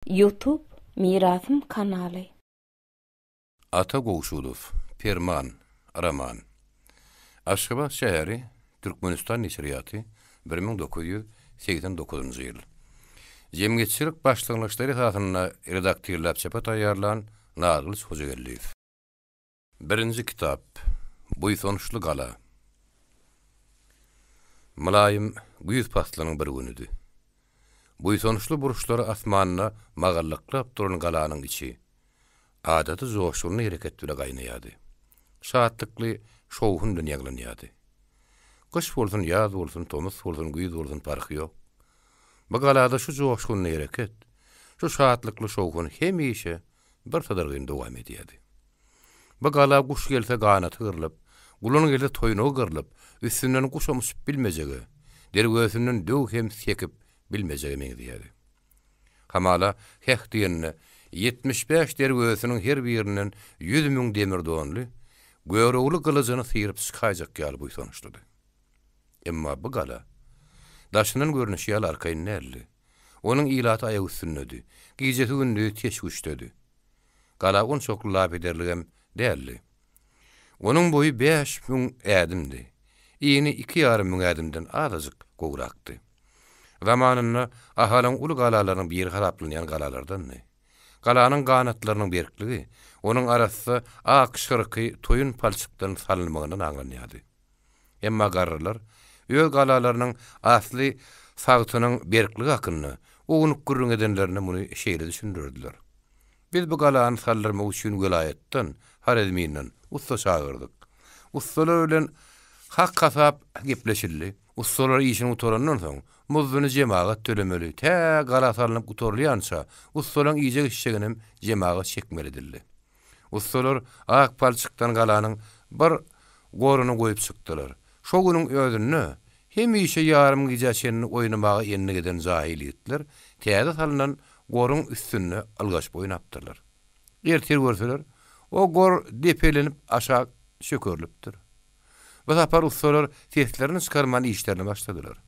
YouTube Mirasym kanaly. Ata Gowşulov, Perman, Araman. Aşgabat şäheri, Türkmenistan Neşriýaty, 1989-njy ýyl. Jemgyýetçilik başlangyçlary hatyna redaktorlap çapa taýýarlan Nagyl Hojagelliýew. Birinji kitap, Buýsonuşly gala. Mylaýym güýz paslaryň bir günüdi. Buýsonuşly buruşlary asmanyna magallyklap duran galanyň içi. Adaty joşulyny hereket bile gaýnaýady. Şahatlykly şowhun dünýäglenýärdi. Gyş bolsun, ýaz bolsun, tomuz bolsun, güýz bolsun farky ýok. Bu galada şu joşulyny hereket, şu şahatlykly şowhun hemişe bir tadargyn dowam edýärdi. Bu gala guş gelse ganaty gyrlyp, gulun gelse toýuny gyrlyp, üstünden guşamyş bilmejegi, dergösünden döw hem sekip bilmejegi meňdiydi. Hamala hek diýenine 75 dergösüniň her birinden 100 000 demir donly, göwregli gylyjyny syryp çykaýjak ýaly buýsonuşlydy. Emma bu gala daşynyň görnüşi ýaly arkaýyn näli. Onuň ilaty aýag üstündedi. Gijeti gündüz teşgüşdedi. Gala on çokly lap ederligem däldi. Onuň boyu 5000 ädimdi. Iýini 2,5 000 ädimden azasyk gowrakdy. Zamanyny ahalyň uly galalaryň bir haraplanýan galalardan ne? Galanyň ganatlarynyň berkligi, onuň arasy ak şyrky toyun palçykdan salynmagyny aňlanýardy. Emma garrylar öz galalarynyň asly sagtynyň berkligi hakyny, oňup gürrüň edenlerine muny şeýle düşündirdiler. Biz bu galany sallyrmak üçin vilayetden, Harediminden usta çağırdyk. Ustalar bilen hak kasap gepleşildi. Ustalar işini utorandan soň muzduny jemaat tölemeli. Tä gala salynıp utorlýança ustalaryň iýje işçigenim jemaat çekmelidildi. Ustalar ak palçykdan galanyň bir goruny goýup çykdylar. Şo güniň özünde hemişe ýarym gijaçyny oýnamagy ýenine giden jahil etdiler. Täze salynan gorun üstüne algaç boýunapdylar. Ertir görseler, o gor depelenip aşağı şökörlüpdir. Bu sapar ustalar teslerini çıkarman işlerini başladılar.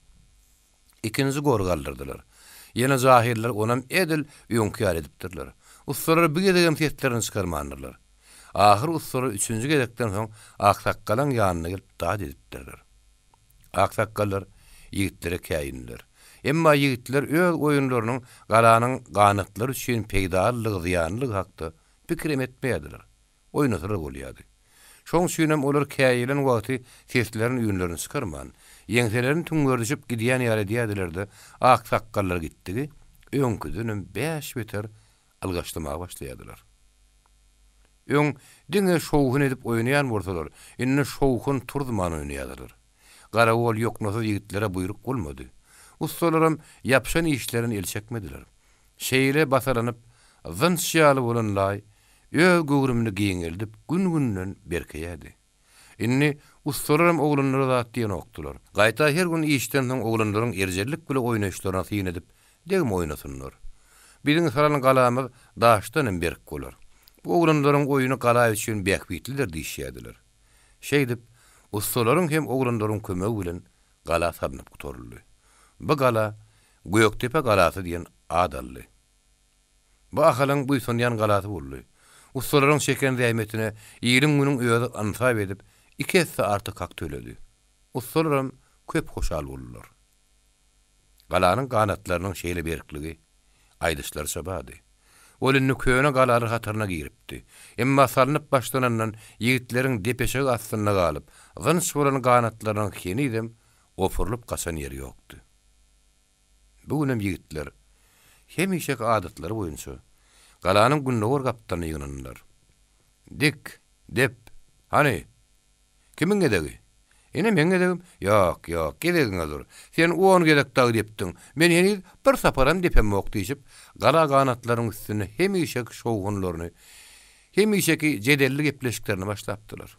İkinci gor kaldırdılar. Yine zahirler onam edil yonkiyar edipdirler. Ustalar bir gedegem teslerini çıkarmanırlar. Ahir ustalar üçüncü gedekten son aksakkalan yanına gelip daad edipdirler. Aksakkallar yigitlere kayinler. Emma yigitler öz oyunlarynyň galanyň ganatlary üçin peýdalyk ziýanlyk hakda pikir etmeýärdiler. Oýnatyr bolýardy. Şoň üçinem olar käýilen wagty seslerini ýünlerini çykarman, ýeňselerini tüňgördüşip gidýän ýaly diýdiler-de, ak sakkallar gitdigi, öňküdünüm 5 meter algaçlamaga başlaýardylar. Öň diňe şowhun edip oýnaýan bolsalar, indi şowhun turdman oýnaýardylar. Garawol ýoknasa yigitlere buyruk bolmady. Ustalarım yapşan işlerini el çekmediler. Şeýle basaranyp, zynçýaly bolanlay, öz göwrümni giňeldip gün-günden berkeýärdi. Inni ustalarym oglanlara zat diýen okdular. Gaýta her gün işden soň oglanlaryň erjerlik bilen oýnaşlaryna syň edip, degim oýnasynlar. Biziň saralyň galamyz daşdan berk bolar. Bu oglanlaryň oýuny gala üçin bäkbitliler diýişýärdiler. Şeýdip, ustalaryň hem oglanlaryň kömegi bilen gala sarnyp gutoruldy. Bu gala Göýektepe galasy diýen adally. Bu ahalyň buýsonýan galasy boldy. Ustalaryň şeken zähmetine 20 güniň öýüde ansap edip, 2 hesse artyk hak töledi. Ustalarym köp hoşal boldular. Galanyň ganatlarynyň şeýle berkligi aýdyşlar sabady. Olyny köýüne galary hatyryna giripdi. Emma salynıp başlanandan yigitleriň depeşegi astyna galyp, zynç bolan ganatlarynyň kenidem ofurlup gaçan ýeri ýokdy. Bugünem yigitler hemişe adatlary boýunça galanyň günnäwür gapdany ýygynanlar. Dik, dep, hani? Kimiň gedegi? Ene men gedegim? Ýok, gedegiňe dur. Sen 10 gedek dag depdiň. Men ýene bir saparam depemok diýip, gala ganatlaryň üstüne hemişe şowgunlaryny, hemişe jedellik gepleşiklerini başlapdylar.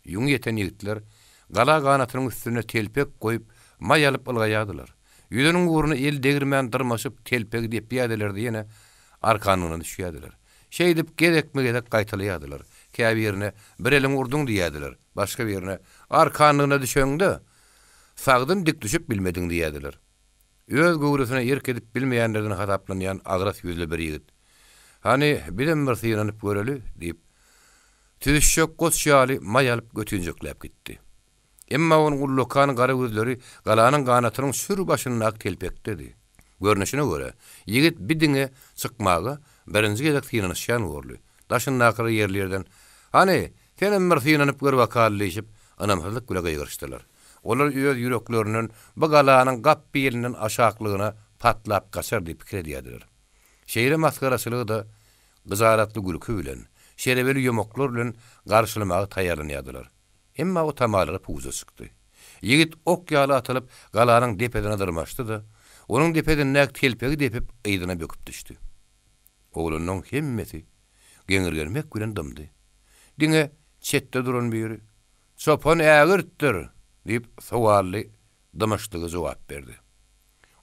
Ýuň ýeten yigitler gala ganatynyň üstüne telpek goýup maýalyp ylgaýadylar. Ýüzüniň uğruna el degirmän dyrmaşyp telpeg diýip ýadylar diýene arkanyna düşýärdiler. Şeýdip gedekme gedek gaýtalýardylar. Käbi ýerine bir eliň urduň diýärdiler. Başga bir ýerine arkanyna düşeňde sagdyn dik düşüp bilmediň diýärdiler. Öz gowrusuna ýerk edip bilmeýänlerden hataplanýan agras ýüzli bir ýigit. Hani bilen bir sýranyp göreli diýip tüzüşjek goç ýaly maýalyp götünjekläp gitdi. Emma onun ullukan gara gözleri galanyň ganatynyň sür başyny ak telpekdedi. Görnüşine göre ýigit bidiňe çykmagy birinji gezek sýranyşýan görli. Daşyň nakary ýerlerden hani senem bir sýranyp gör wakallyşyp anamsyzlyk güle gaýgyrşdylar. Olar öz ýüreklerinden bu galanyň gap ýerinden aşaklygyna patlap gaçar diýip pikir edýärdiler. Şeýle maskaraçylygy da gyzaratly gülkü bilen, şerebeli ýomoklar bilen garşylamagy taýýarlanýardylar. Emma o tamalary puza çykdy. Ýigit ok ýaly atylyp galanyň depedine dyrmaşdy da, onuň depedine näk telpegi depip ýydyna böküp düşdi. Oğlunyň hemmesi geňirgermek bilen dymdy. Diňe çetde duran biri "Çopan ägirtdir" diýip sowally dymaşdygy jogap berdi.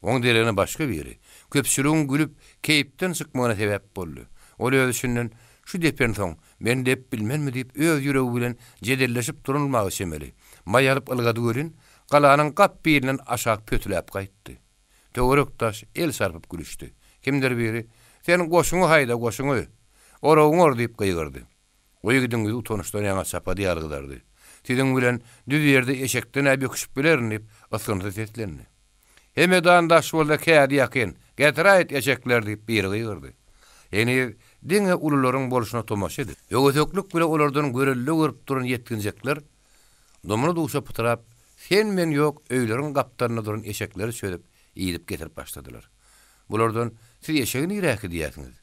Oň derine başga biri köpçüligiň gülüp keýipden çykmagyna sebäp boldy. Ol özünden şu depen soň men dep bilmenmi diýip öz ýüregi bilen jedelleşip durulmagy şemeli. Maýalyp ylgady görün, galanyň gap birinden aşak pötüläp gaýtdy. Töwerek taş el sarpyp gülüşdi. Kimdir biri "Senin goşuňy haýda goşuňy. Oragyň or" diýip gaýgyrdy. O ýigitiň ýüzü utançdan ýaňa çapa diýargydardy. Tidiň bilen düz ýerde eşekden äbi küçüp bilerin diýip ysgyndy seslendi. Hemedan daş bolda kädi ýakyn, getir aýt eşekler diýip biri gaýgyrdy. Eni diňe ulularyň boluşuna tomaşa edip, ýögötöklük bilen olardan görelli görüp duran ýetginjekler domunu duşa pytyrap, sen men ýok öýleriň gapdaryna duran eşekleri çödüp ýydyp getirip başladylar. Bulardan siz eşegiň ýereki diýäsiňiz.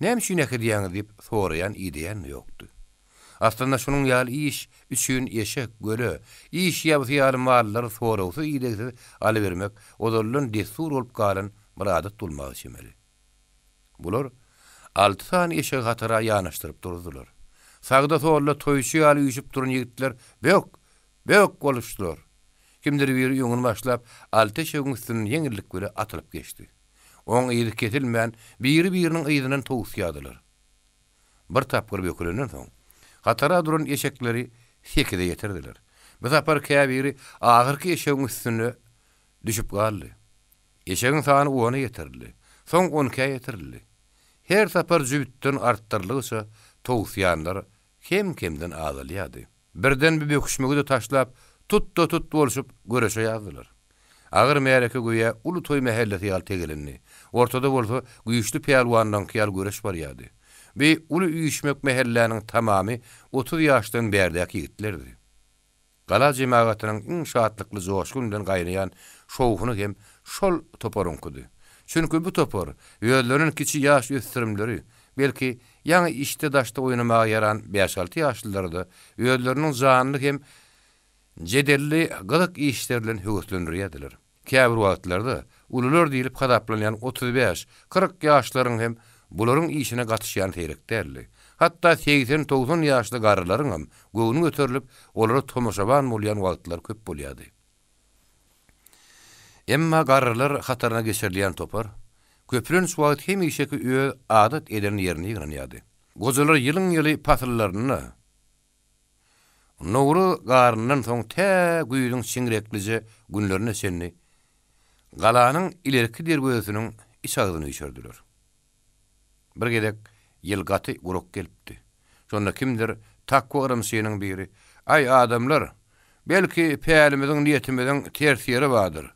Näme şuny diýäňiz diýip soraýan ýediýän ýokdy. Aslında şunun ýaly iş üçün eşek göle, iş ýaly mallar sorawsy ýedegisi aly bermek, olardan desur bolup galan bir adat bolmagy şemeli. Bular 6 sany eşek hatara ýanaşdyryp durdular. Sagda soğulla toýşy ýaly ýüşüp duran ýigitler bök boluşdylar. Kimdir biri ýöňüni başlap 6 eşegiň üstünden ýeňillik göre atylyp geçdi. Oň ýydy ketilmän biri-biriniň ýydynyň toğusýadylar. Bir tapgyr bökülenden soň hatara duran eşekleri sekide ýetirdiler. Bir tapar käbiri agyrky eşegiň üstüne düşüp galdy. Eşegiň sany 10'a ýetirildi. Soň 12'a ýetirildi. Her tapar jübütten artdyrylýsa toğusýanlar kim-kimden azalýady. Birden bir böküşmegi de taşlap tut boluşup göreşe ýazdylar. Agyr mereke goýa ulu toý mahallesi ýaly tegelenni. Ortada bolsa güýçli peýalwandan kyal göreş barýady. Bir ulu üýüşmek mahallanyň tamamy 30 ýaşdan berdäki ýigitlerdi. Gala jemagynyň iň şatlykly joşgundan gaýnayan şowuny hem şol toporunkudy. Çünkü bu topor ýölleriň kiçi ýaş ösdürimleri, belki ýaňy işte daşda oýnamaga yaran 5-6 ýaşlylary da ýölleriniň zanly hem jedelli gylyk işlerden höwüslendirýärdiler. Käbir wagtlarda ulular diýilip hadaplanýan 35-40 ýaşlaryň hem bularyň işine gatyşýan terekderli. Hatta 80-90 ýaşly garrylaryň hem göwüni göterilip olary tomaşaban bolýan wagtlar köp bolýardy. Emma garrylar hatarına geçirilýän topar, köprün suwat hem işeki öýe adat eden ýerine ýygranýardy. Gojalar ýylyň patyrlaryny Nowru garyndan soň tä güýüniň çiňreklice günlerine senni galanyň ilerki dergöýüsiniň içagdyny ýeşerdiler. Bir gedek ýylgaty uruk gelipdi. Şonda kimdir takwa gyrymsynyň biri, "Ay adamlar, belki peýalimizin niýetimiziň ters ýeri bardyr.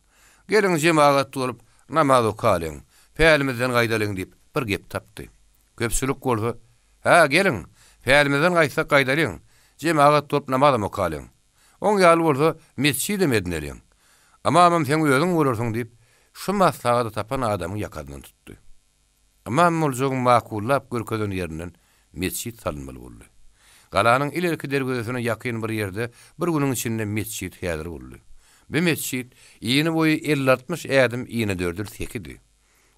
Gelin jemaat bolup namaz okalyň, peýalimizden gaýdalyň" diýip bir gep tapdy. Köpçülik bolsa, "Ha gelin, peýalimizden gaýsak gaýdalyň. Jemaat bolup namaz okalyň. Oň ýaly bolsa mesçide medineliň. Amam sen özüň bolarsyň" diýip şu maslahaty tapan adamyň ýakadyny tutdy. Amam moljogyň makullap görkezden ýerinden mesçit salynmaly boldy. Galanyň ilerki dergöýüsine ýakyn bir ýerde bir günüň içinde mesçit häzir boldy. Bu mesçit ýyny boýy 50-60 ädim ýyny dördür tekidi.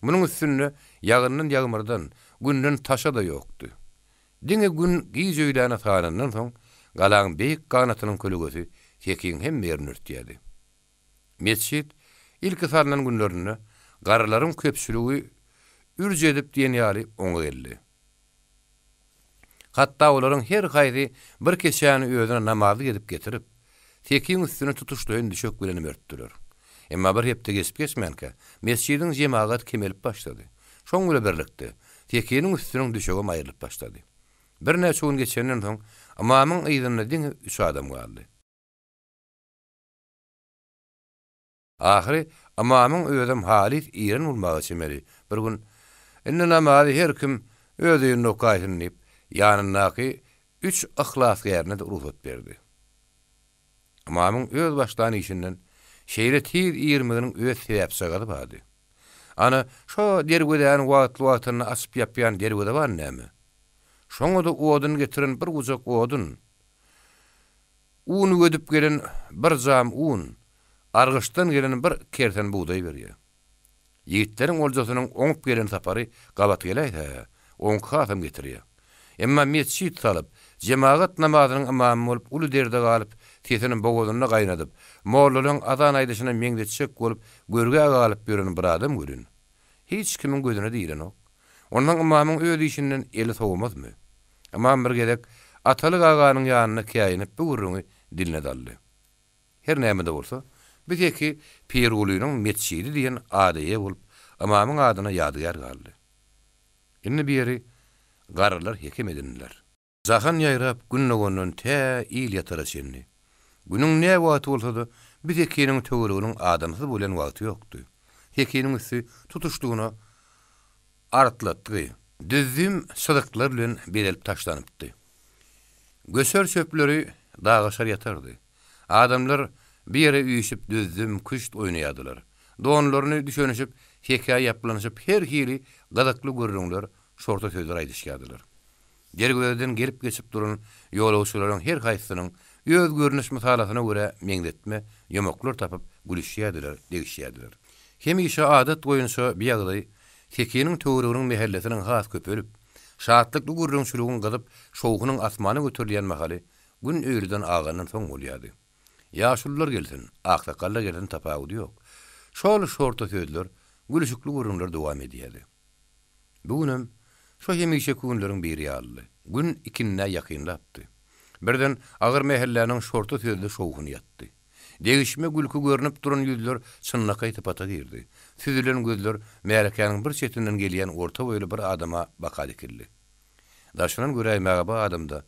Munyň üstünde ýagyndan ýagmyrdan, günden taşa da ýokdy. Diňe gün giýjöýläne salandan soň galaň beýik ganatynyň kölügesi tekiň hem merini örtýärdi. Mesçit ilki salynan günlerini garrylaryň köpçüligi ürje edip diýen ýaly oňa geldi. Hatta olaryň her gaýry bir keşäni özüne namazy edip getirip, tekiň üstüne tutuşlaýan düşök bilen örtdiler. Emma bir hepde geçip geçmänke mescidin jemaat kemelip başladı. Şoň bilen birlikde tekeniň üstüniň düşegi aýrylyp başlady. Bir näçe gün geçenden soň amamyň ýygyny diňe 3 adam galdy. Ahiri amamyň özüm halis iýen bolmagy çemeli. Bir gün indi namazy her kim özüni okaýynyp ýanynaky 3 ihlas ýerine de ruhsat berdi. Amamyň öz başlany işinden şeýle tiz ýermeginiň öz sebäpsegady bardy. Ana şo dergeden wagtlawatyny asyp ýapýan dergede bar näme? Şoňa da odun getiren bir uzak odun. Un ödüp gelen bir zam un, argyşdan gelen bir kerten buğday berýär. Ýigitlerin oljasynyň oňup gelen sapary gabat gelýär, oňka adam getirýär. Emma mescid salyp, jemaat namazynyň imamy bolup, uly derde galyp, tesinin bogodyna gaýnadyp, mollalyň azan aýdyşyna meňdetçek bolup, görge galyp beren bir adam görün. Hiç kimin gözüne diýilen ok. Ondan imamyň öz işinden eli sowamazmy? Imam bir gedek atalyk aganyň ýanyna käýinip bu gurruny diline daldy. Her näme de bolsa, bizeki Pirulynyň mescidi diýen adaýa bolup, imamyň adyna ýadygar galdy. Indi biri garalar hekim edindiler. Zahan ýaýrap günnegonuň tä il ýataraşyny. Günüň ne wagty bolsa-da bizekiniň töwereginiň adamsy bolan wagty ýokdy. Hekiniň üstü tutuşduğuna artlatdy. Düzüm sadaklar bilen berilip taşlanypdy. Gösör çöpleri dağaşar yatardy. Adamlar bir yere üýüşip düzüm kuşt oýnaýardylar. Donlaryny düşünüşip, hekaýa ýaplanyşyp her hili gadakly görüňler, şorta sözler aýdyşýardylar. Dergeden gelip geçip duran ýolagçylaryň her haýsynyň öz görnüş mysalasyna görä meňdetme, ýomoklar tapyp gülüşýärdiler, degişýärdiler. Hemişe adat boýunça biýagdy, tekeniň töwereginiň mehellesiniň has köpelip, şatlykly gurrunçylygyň gazyp, şowgunyň asmany götürilýän mahaly gün öýrüden aganyň soň bolýardy. Ýaşullar gelsin, aksakallar gelsin tapawdy ýok. Şol şorta sözler, gülüşükli gurrunlar dowam edýärdi. Bugünüm şo hemişe günleriň biri ýaly. Gün ikinne ýakynlapdy. Birden agyr mehellläniň şorta sözde şowguny ýatdy. Degişme gülkü görünüp duran ýüzler çynlaka ýetipata girdi. Süzülen gözler märekeniň bir çetinden gelýän orta boýly bir adama bakar dikildi. Daşynyň göräýmäge bu adamda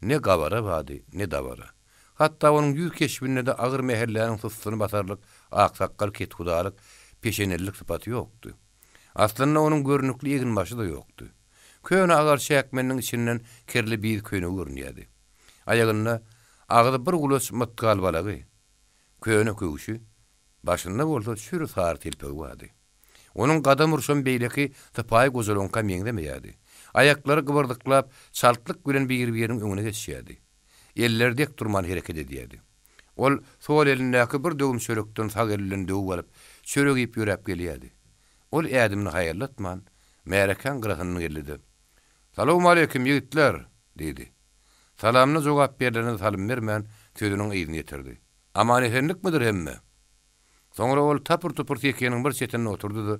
ne gawara bady, ne dawara. Hatta onuň ýüz keşbinde de agyr mehellläniň sustuny basarlyk, aksakkal kethudalyk, peşenellik sypaty ýokdy. Aslynda onuň görnükli egin başy da ýokdy. Köne agar şäkmeniň içinden kirli bir köne görünýärdi. Ayagynda agydy bir gulaç mutgal balagy. Köne köwüşi başynda bolsa çür sar tilpegi bardy. Onuň gadam urşan beýleki tapaý gozolonka meňdemeýärdi. Ayaklary gıbırdyklap, çaltlyk bilen bir-biriň öňüne geçýärdi. Eller dek durman hereket edýärdi. Ol sol elindäki bir döwüm çörekden sag elinden döwüp alyp, çörek ýyp ýörep gelýärdi. Ol ädimini haýarlatman, märekan gyrahanyny geldi. "Salam aleykum ýigitler" dedi. Salamny jogap berlerine salam bermän sözüniň ýygyny ýetirdi. "Aman esenlikmidir hemme?" Soňra ol tapur-tupur tekeniň bir çetine oturdy-da,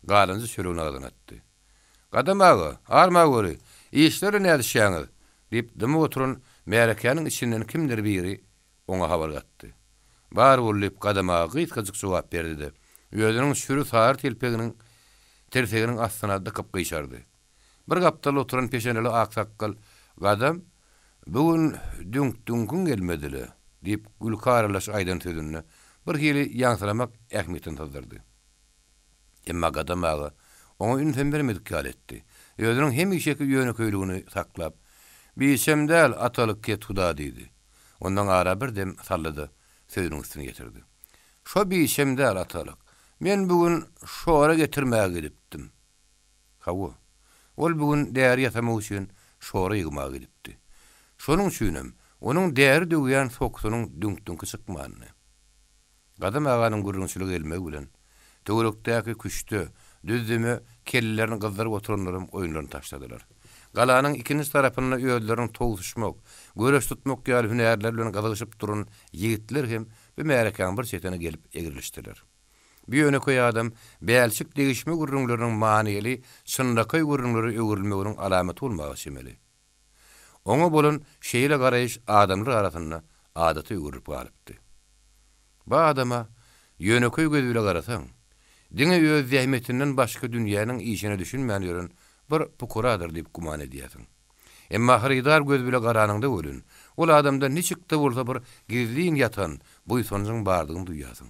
galynjy çöregine azanatdy. "Gadam ağa, arma göri, işleri näde şäňiz?" diýip dymy oturan märekeniň içinden kimdir biri oňa habar gatdy. Bar bolyp gadam ağa gyzgyk jogap berdi-de, ýödüniň şürü sar telpeginiň terseginiň astyna dykyp gyşardy. Bir gapdal oturan peşeneli aksakkal, "Gadam, bugün dünkün gelmedile" diýip gülkaralaş aýdan sözünü bir hili ýaňsyramak ähmiýetini tazdyrdy. Emma gadam ağa oňa ünsen bermedik ýaletdi. Ýödüniň hemişeki ýöneköýligini saklap, "Biýsem däl atalyk kethuda" diýdi. Ondan ara bir dem sallady, sözüniň üstüne getirdi. "Şo biýsem däl atalyk. Men bugün şoara getirmäge gidipdim." "Hawa, ol bugün däri ýatamak üçin şoara ýygmaga gidipdi. Şonuň üçinem onuň däri döwýän soksunyň dünkdünki çykmanyny." Gadam aganyň gurrunçylygy elmegi bilen töwerekdäki küçtü, düzdümi kellilerini gyzdyryp oturanlarym oýunlaryny taşladylar. Galanyň ikinji tarapyna öýdleriň toguşmak, göreş tutmak ýaly hünärler bilen gazyşyp duran ýigitler hem bu märekäň bir çetine gelip egirleşdiler. Bir ýöne adam bälçik degişme gurrunlarynyň manyly, çynlaka gurrunlary öwürülmeginiň alamaty bolmagy şemeli. Oňa bolan şeýle garaýyş adamlar arasynda adaty öwürüp galypdy. Bu adama Yöneköy gözüyle garasaň, diňe öz zähmetinden başga dünýäniň işine düşünmän ýören bir pukuradyr diýip guman edýärsiň. Emma haridar göz bile garanyňda ölün. Ol adamda niçikde bolsa bir gizliň ýatan bu sonunyň bardygyny duýýarsyň.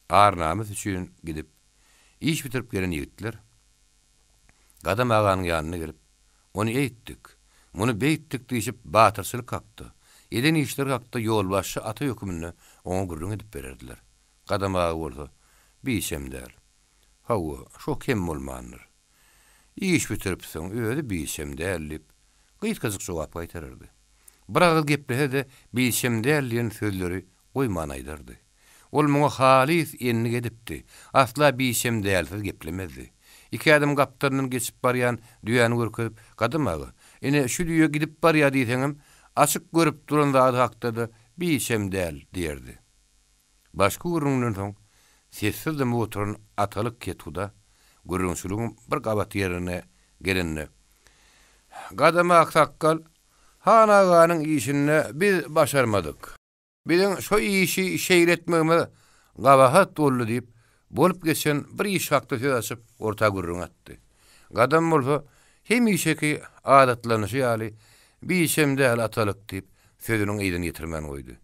Arnamyz üçin gidip iş bitirip gelen ýigitler Gadam aganyň ýanyna gelip onu eýtdik. Muny beýtdik diýip batyrçylyk hakdy. Eden işler hakda ýolbaşçy ata hökmüne oňa gurrun edip bererdiler. Gadam ağa bolsa biýşemdär. Hawa şo kim bolmandyr. İş bitiripsiň, öýde biýşemdärlip gysgazyk jogap gaýtarardy. Birak geplehe de biýşemdärliň sözleri oýman aýdardy. Ol muňa halis enni gedipdi. Asla biýşemdärsiz geplemezdi. İki adam gaptaryndan geçip barýan düýäni görkezip, "Gadam ağa, ene şu düýe gidip barýar diýseňem, açyk görüp duran zady hakda da biýşemdär" diýerdi. Başga gurrundan soň sessiz de motorun atalyk ketuda gurrunçylygyň bir gabat ýerine gelenine "Gadam ağa sakkal, Han aganyň işini biz başarmadyk. Biziň şo işi şeýletmegime gabahat boldy" diýip bolup geçen bir iş hakda söz açyp orta gurrun atdy. Gadam bolsa hem işeki adatlanyşy ýaly biýşemdär atalyk diýip sözüniň ýygyny ýetirmän goýdy.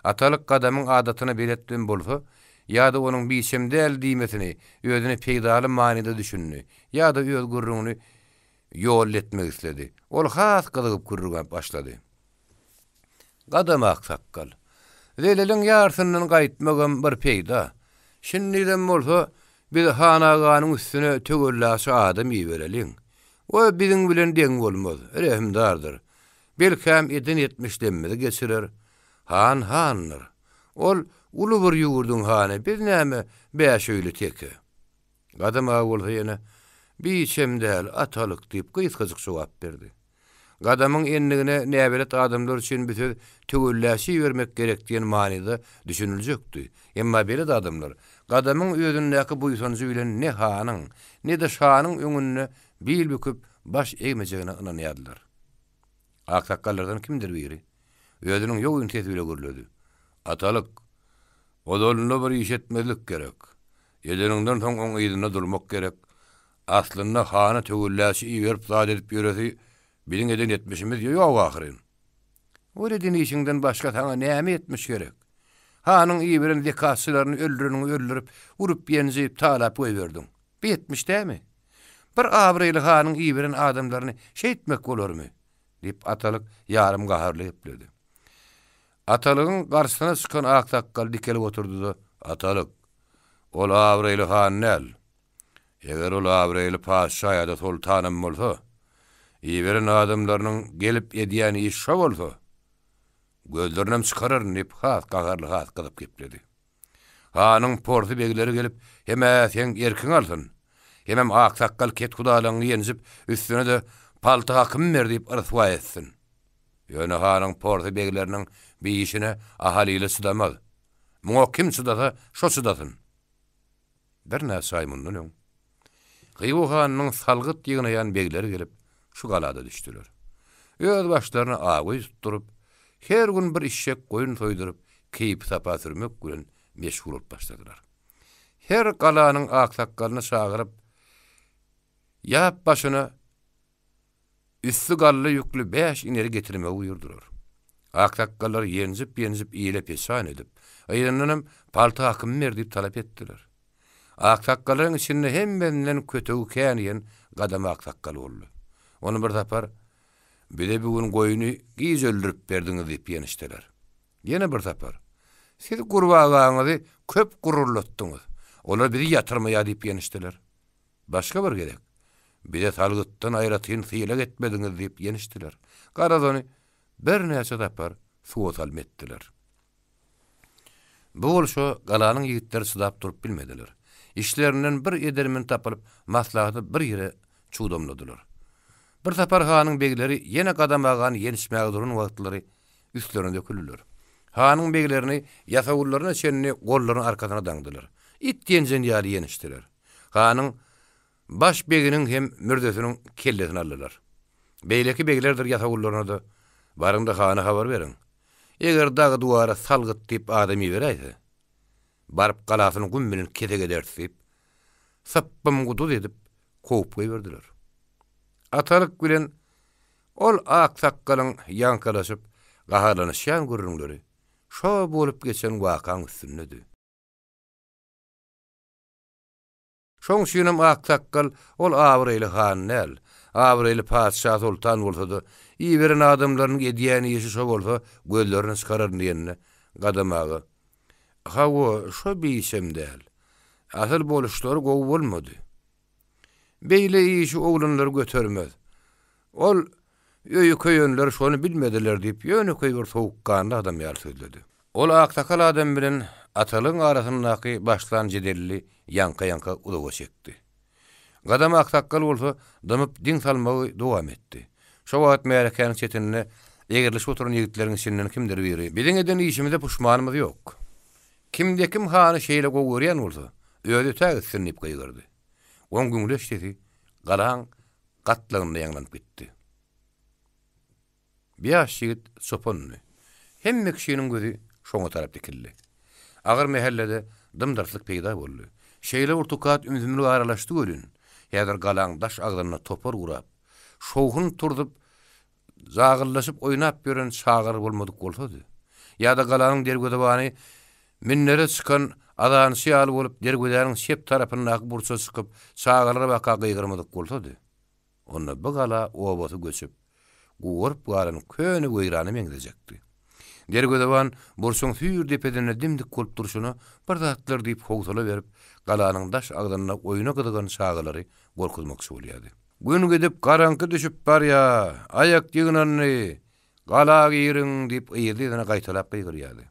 Atalyk gadamyň adatyna beretden bolsa, ýa-da onuň biýşemdär diýmesini özüne peýdaly manyda düşündi, ýa-da öz gurruny ýol etmek istedi. Ol has gyzygyp gurruga başlady. Gadam aksakkal. Zeleliň ýarsyndan gaýtmagan bir peýda. Şinniden bolsa biz Han aganyň üstüne tögülläşi adam ýebereliň. O biziň bilen deň bolmaz, rehimdardyr. Belkäm eden 70 demmede geçirer. Han handyr. Ol ulu bir ýurdun hany, biz näme bäşöýli teki. Gadam ağa bolsa ýene biýşemdär atalyk diýip gysgazyk jogap berdi. Gadamyň enligine näbelet adamlar üçin bir söz tögülläşi bermek gerek diýen manyda düşünüljekdi. Emma belet adamlar gadamyň özündäki bu ýysanyjy bilen ne hanyň, ne de şanyň öňünde bil büküp baş eýmejegine ynanýardylar. Aksakkallardan kimdir biri? Özüniň ýogyny tesbile görledi. Atalyk, odolunda bir iş etmezlik gerek. Ýedeniňden soň oň ýygyna durmak gerek. Aslynda hany tögülläşi berip zat edip ýöresi biziň eden etmişimiz ýok ahyryn. O edin işiňden başga taňa näme etmiş gerek? Hanyň iýbiren zekasylaryny öldürüp, urup ýenjip talap goýberdiň. Bitmiş dämi? Bir abryly hanyň iýbiren adamlaryny şeýtmek bolarmy? Dip atalyk ýarym gaharly epledi. Atalygyň garşysyna çykan aksakkal dikelip oturdy da, "Atalyk, ol abryly han näl? Eger ol abryly paşa ýa-da sultanym bolsa, iýbiren adamlarynyň gelip edýän iş şo bolsa, gözlerinem çykarar" dip gaharly gyzyp gepledi. Hanyň porty begleri gelip, "Heme sen erkin alsyn. Hemem aksakkal ket hudalygyny ýenjip, üstüne de palta hakym ber" diýip yrtwa etsin. Ýöne hanyň porty begleriniň bir işine ahaliyle sıdamaz. Muňa kim sıdasa, şo sıdasyn. Bir näse aýmyndan öň. Gyýbu hanyň salgyt ýygynaýan begleri gelip şu galada düşdüler. Öz başlaryna agy tutdurup, her gün bir işek goýun toýdurup, keyip sapa sürmek bilen meşgul bolup başladylar. Her galanyň aksakkalyny çagyryp, ýap başyna üstü gally ýüklü 5 ineri getirmek uýurdular. Aksakkallar ýenjip iýle peşan edip, aýranynym palta hakym ber diýip talap etdiler. Aksakkallaryň içinde hemmenden kötügi känýän Gadam aksakkal boldy. Onu bir tapar, "Bide bugün goýuny giz öldürip berdiňiz" diýip ýenişdiler. Ýene bir tapar, "Siz gurbagaňyzy köp gururlatdyňyz. Olar bizi ýatyrmaýar" diýip ýenişdiler. Başga bir gerek, "Bide salgytdan aýratyn syýla getmediňiz" diýip ýenişdiler. Garazany bir näçe tapar suwa salmetdiler. Bu bolşo galanyň ýigitleri sıdap durup bilmediler. İşlerinden bir edermin tapylyp maslahaty bir ýere çuğdamladylar. Bir tapar hanyň begleri ýene Gadam agany ýenişmäge duran wagtlary üstlerine döküldiler. Hanyň beglerini ýasawullaryna çenni gollaryny arkasyna daňdylar. It ýenjen ýaly ýenişdiler. Hanyň baş beginiň hem mürdesiniň kellesini aldylar. Beýleki beglerdir ýasawullaryna da barynda hany habar beriň. Eger dagy duwara salgyt diýip adamy beräýse, barıp galasyny güm bilen kete gedersip, sappam guduz edip kovup goýberdiler. Atalyk bilen ol aksaqqalyň ýankalaşyp gaharlanyşýan gürrüňleri şo bolup geçen wakaň üstündedir. Şoň şunam aksaqqal ol Awrayly han näl, Awrayly padşah sultan bolsa-da, iýberen adamlaryň edýäni ýeşi şo bolsa, gözlerini çıkarar diýenine gadamagy. Hawa şo biýsem däl. Asyl boluşlary gowy bolmady. Beýle işi oglanlar götermez. Ol öýü köýenler şonu bilmediler diýip ýöne köýür sowukkanly adam ýar sözledi. Ol aksakal adam bilen atalyň arasyndaky başlan jedelli ýanka udaga çekdi. Gadam aksakal bolsa dymyp diň salmagy dowam etdi. Şo wagt märekäniň çetinine egerleşip oturan ýigitleriň içinden kimdir biri. Bilen eden işimize puşmanymyz ýok. Kimde kim hany şeýle gowurýan bolsa, öýde tägsinip gaýgyrdy. 10 gün geçdi. Galan gatlygyny ýaňlanyp gitdi. Bir ýigit soponny. Hemme kişiniň gözi şoňa tarap dikildi. Agyr mehellede dymdarçlyk peýda boldy. Şeýle urtukat ümzümli aralaşdy görün. Ýa-da galan daş agdaryna topar urap, şowhun turdup zagyrlaşyp oýnap gören şagyr bolmadyk bolsady. Ýa-da galanyň dergödebany minnere çykan adan şiýaly bolup dergödäniň şep tarapyna burça çykyp şagyrlara baka gyýgyrmadyk bolsady. Onda bu gala obasy göçüp gowurup garanyň köni goýrany meňdejekdi. Dergödeban burçyň hür depedine dimdik bolup durşuny bir zatlar diýip howsala berip galanyň daş agdaryna oýuna gydygan şagyrlary gorkuzmakçy bolýardy. Gün gidip garanky düşüp barya, ayak ýygnany gala giýiriň diýip ýerine gaýtalap gyýgyrýardy.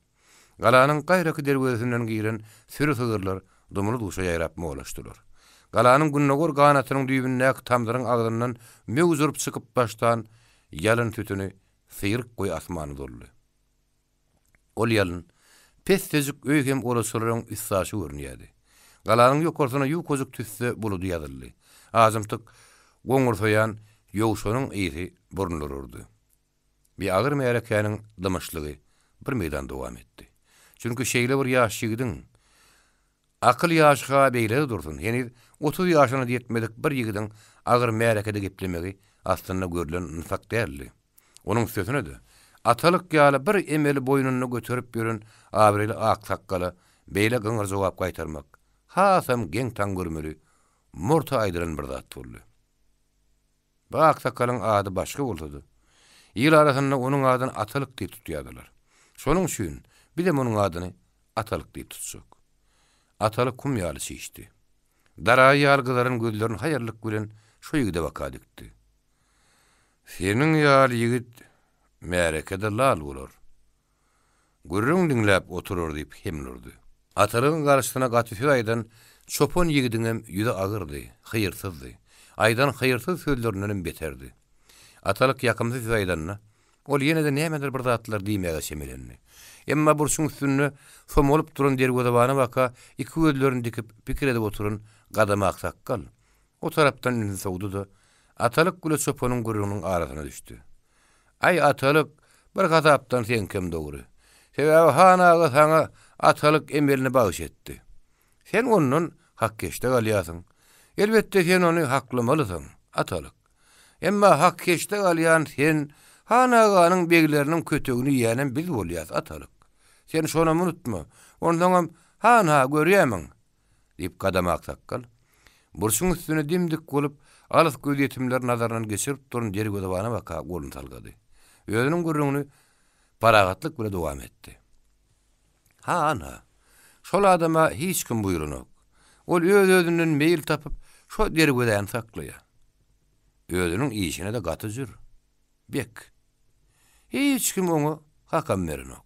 Galanyň gaýraky dergödesinden giýiren sürü sygyrlar dumulu duşa ýaýrap molaşdylar. Galanyň günnägör ganatynyň düýbündäki tamdyryň agdyryndan möwzurup çykyp başdan ýalyn tütüni syryk goý asmany doldy. Ol ýalyn pes-tejik öýgem olasalaryň issaşy görünýärdi. Galanyň ýokarsyna ýukozuk tüsse buludy ýadyldy. Azymtyk goňursaýan ýowşanyň ýeri burunlurdy. Bir agyr märekäniň dymyşlygy bir meýdan dowam etdi. Çünkü şeýle bir ýaş ýigidiň akyl ýaşyga beýle dursun. Ýani 30 ýaşyna ýetmedik bir ýigidiň agyr märekede geplemegi aslynda görülen nifak däldi. Onuň sözüne de atalyk ýaly bir emeli boýnuny göterip ýören Awrayly aksaqqaly beýle gyňyr jogap gaýtarmak hasam geň taň görmeli, murta aýdyran bir zat boldy. Bu aksaqqalyň ady başga boldy. Ýyl arasynda onuň adyny atalyk diýip tutýardylar. Şonuň üçin bir de onuň adyny atalyk diýip tutsak. Atalyk kum ýaly çeşdi. Daraý ýalgylaryň gözlerini haýarlyk bilen şo ýigide baka dikdi. Seniň ýaly ýigit märekede lal bolar. Gürrüň diňläp oturur diýip hemlurdy. Atalygyň garaşyna gatypy aýdan çopon ýigidiňem ýüze agyrdy, hyýyrsızdy. Aýdan hyýyrsız sözlerinden beterdi. Atalyk ýakymsy aýdanna ol ýene-de nämedir bir zatlar diýmege şemelendi. Emma burçuň üstünde somolup duran dergödebana baka iki gözlerini dikip pikir edip oturun gadama aksaqqal. O tarapdan ünlü sowdy da atalyk gule çoponyň gurrunyň arasyna düşdi. Ay atalyk bir gatapdan sen kim dogry? Sebäbi hanaga saňa atalyk emelini bagyş etdi. Sen onuň hak keşde galýasyň. Elbetde sen ony haklamalysyň, atalyk. Emma hak keşde galýan sen hanaganyň begleriniň kötegini ýanem bil bolýas atalyk. Sen şonu unutma. Ondan hana görýämiň diýip gadama aksaqqal. Burçuň üstüne dimdik bolup alys göz ýetimler nazaryndan geçirip duran dergödebana baka golun salgady. Özüniň gurruny paragatlyk bilen dowam etdi. Ana, şol adama hiç kim buyurunok. Ol öz-özünden meýil tapyp şo dergöden saklaýar. Özüniň işine de gaty jür. Bek. Hiç kim onu hakam berinok.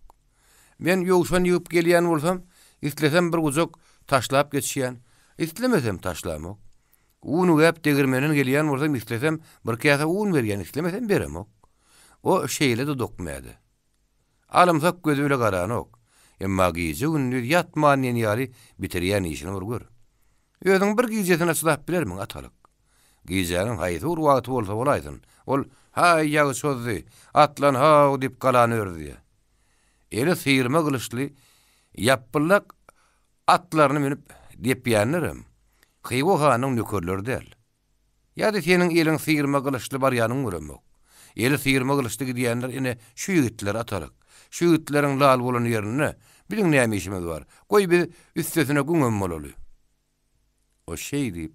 Men ýowşan ýyp gelýän bolsam, islesem bir guzak taşlap geçýän, islemesem taşlamak. Unu gap degirmenen gelýän bolsam, islesem bir kasa un berýän, islemesem beremok. O şeýle de dokmaýdy. Alymsak gözüle garanok. Emma giýje ünlü ýatmaýan ýaly bitirýän işini gör. Özüň bir giýjesine çylap bilermiň atalyk. Giýjäniň haýsy urwaty bolsa bolaýdyn. Ol hay ýagy çözdi, atlan ha diýip galany ördi. Eli sıyırma kılıçlı, yapıllak atlaryny minip diýip ýanlarym. Hyýgo hanyň nökerleri däl. Ýa-da seniň eliň sygyrma gylışly barýanyň göremok. Eli sygyrma gylışly diýenler ine şu ýigitler atarak. Şu ýigitleriň lal bolan ýerine biliň näme işimiz bar. Goý bir üstesine güňem bolaly. O şey diýip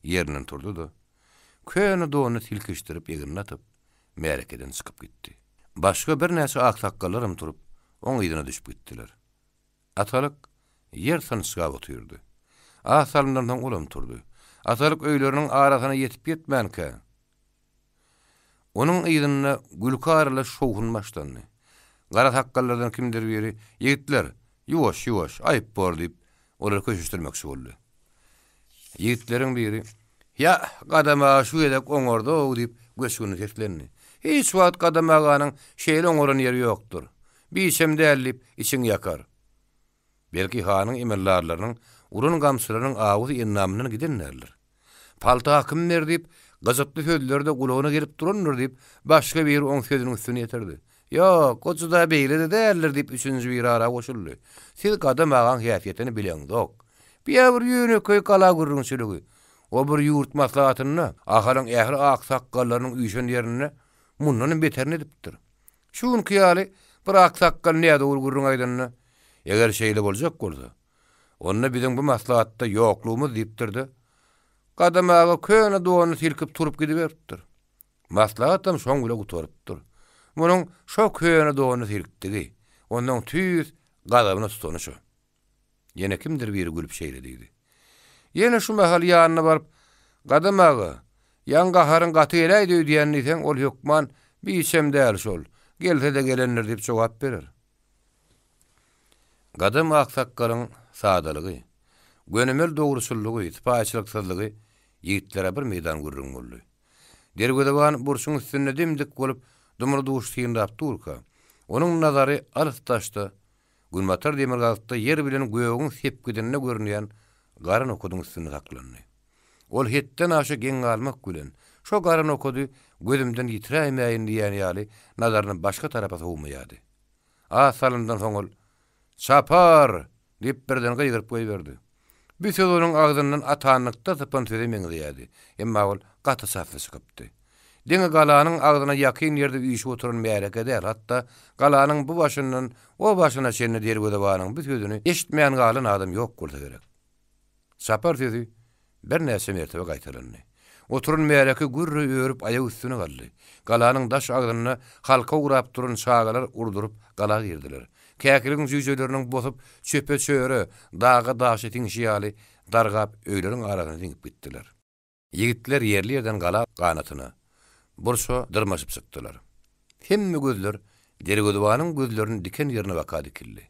ýerinden turdy da köni donu tilkişdirip ýegirini atyp märekeden çykyp gitdi. Başga bir näçe aksakallarym turup oň ýydyna düşüp gitdiler. Atalyk yer sanysga oturdy. Asalyndan olam turdy. Atalyk öýleriniň arasyna ýetip gitmänkä. Onuň ýydyna gülkarla şowhun başlandy. Gara sakkallardan kimdir biri ýigitler ýuwaş aýyp bor diýip olary köşüşdirmekçi boldy. Ýigitleriň biri "Ya gadama şu edek oňorda" diýip göçgüni teklendi. Hiç wagt gadamaganyň şeýle oňoran ýeri ýokdur. Biçem dällip içiň ýakar. Belki hanyň emellarlarynyň urun gamsylarynyň awazy ennamynyň gidenlerler. Palta hakym diýip gazaply sözlerde gulagyna gelip duranlar diýip başga bir oň sözüniň üstüne ýetirdi. Ýok, goçuda beýle de däldir diýip üçüncü bir ara goşuldy. Siz gadamagan hyýafetini bileňdok. Bir ýöne köý kala gurrunçylygy. O bir ýurt maslahatyny aharyň ähli aksakallarynyň üýşen ýerine mundan beterini edipdir. Şuň kyýaly bir aksakkal näde gurrun aýdanyny eger şeýle boljak bolsa, onda biziň bu maslahatda ýoklugymyz diýipdirdi. Gadamaga köne donu silkip turup gidiberipdir. Maslahatam şoň bile guturypdyr. Munyň şo köne donu silkdigi, onuň tüýüz gadabyna tutanyşy. Ýene kimdir biri gülüp şeýle diýdi. Ýene şu mahal ýanyna baryp, gadamaga, ýanga haryn gaty eläýdi diýendiň ol hökman biçem däl şol. Gelse de gelenler diýip jogap berer. Gadam aksakkalyň sadalygy, gönümel dogruçullygy, itpaçylyksyzlygy ýigitlere bir meýdan gurrun boldy. Dergödewan burşuň üstünde dimdik bolup dumurduş tyýyndap durka. Onuň nazary alstaşda, Gülmatar Demirgazda yer bilen göýüň sepgidinde görünýän garan okudyň üstünde saklandy. Ol hetden aşa geň almak bilen şo garan okudy gözümden ýitiräýmäýin diýen ýaly nazaryny başga tarafa sowmaýady. Asalyndan soň ol "Çapar!" diýip birden gyýryp goýberdi. Bir söz onuň agzyndan atanlykda sypan söze meňzeýärdi. Emma ol gaty safly çykypdy. Deňe galanyň agzyna ýakyn ýerde üýşip oturan määrek eder. Hatda galanyň bu başyndan o başyna çenli dergödewanyň bir sözüni eşitmeýän galan adam ýok bolsa gerek. Çapar sözi bir näçe mertebe gaýtarandy. Oturun määreki gürri öýürüp aýagy üstüne galdy. Galanyň daş agzyna halka urap duran şagalar urdurup gala girdiler. Käkiliň jüýjeleriniň bosup çöpe çöre, daga daşetin şiýaly dargap öýleriň arasyna diňip gitdiler. Ýigitler ýerli ýerden gala ganatyna burşa dyrmaşyp çykdylar. Hemme gözler dergödewanyň gözlerini diken ýerine baka dikildi.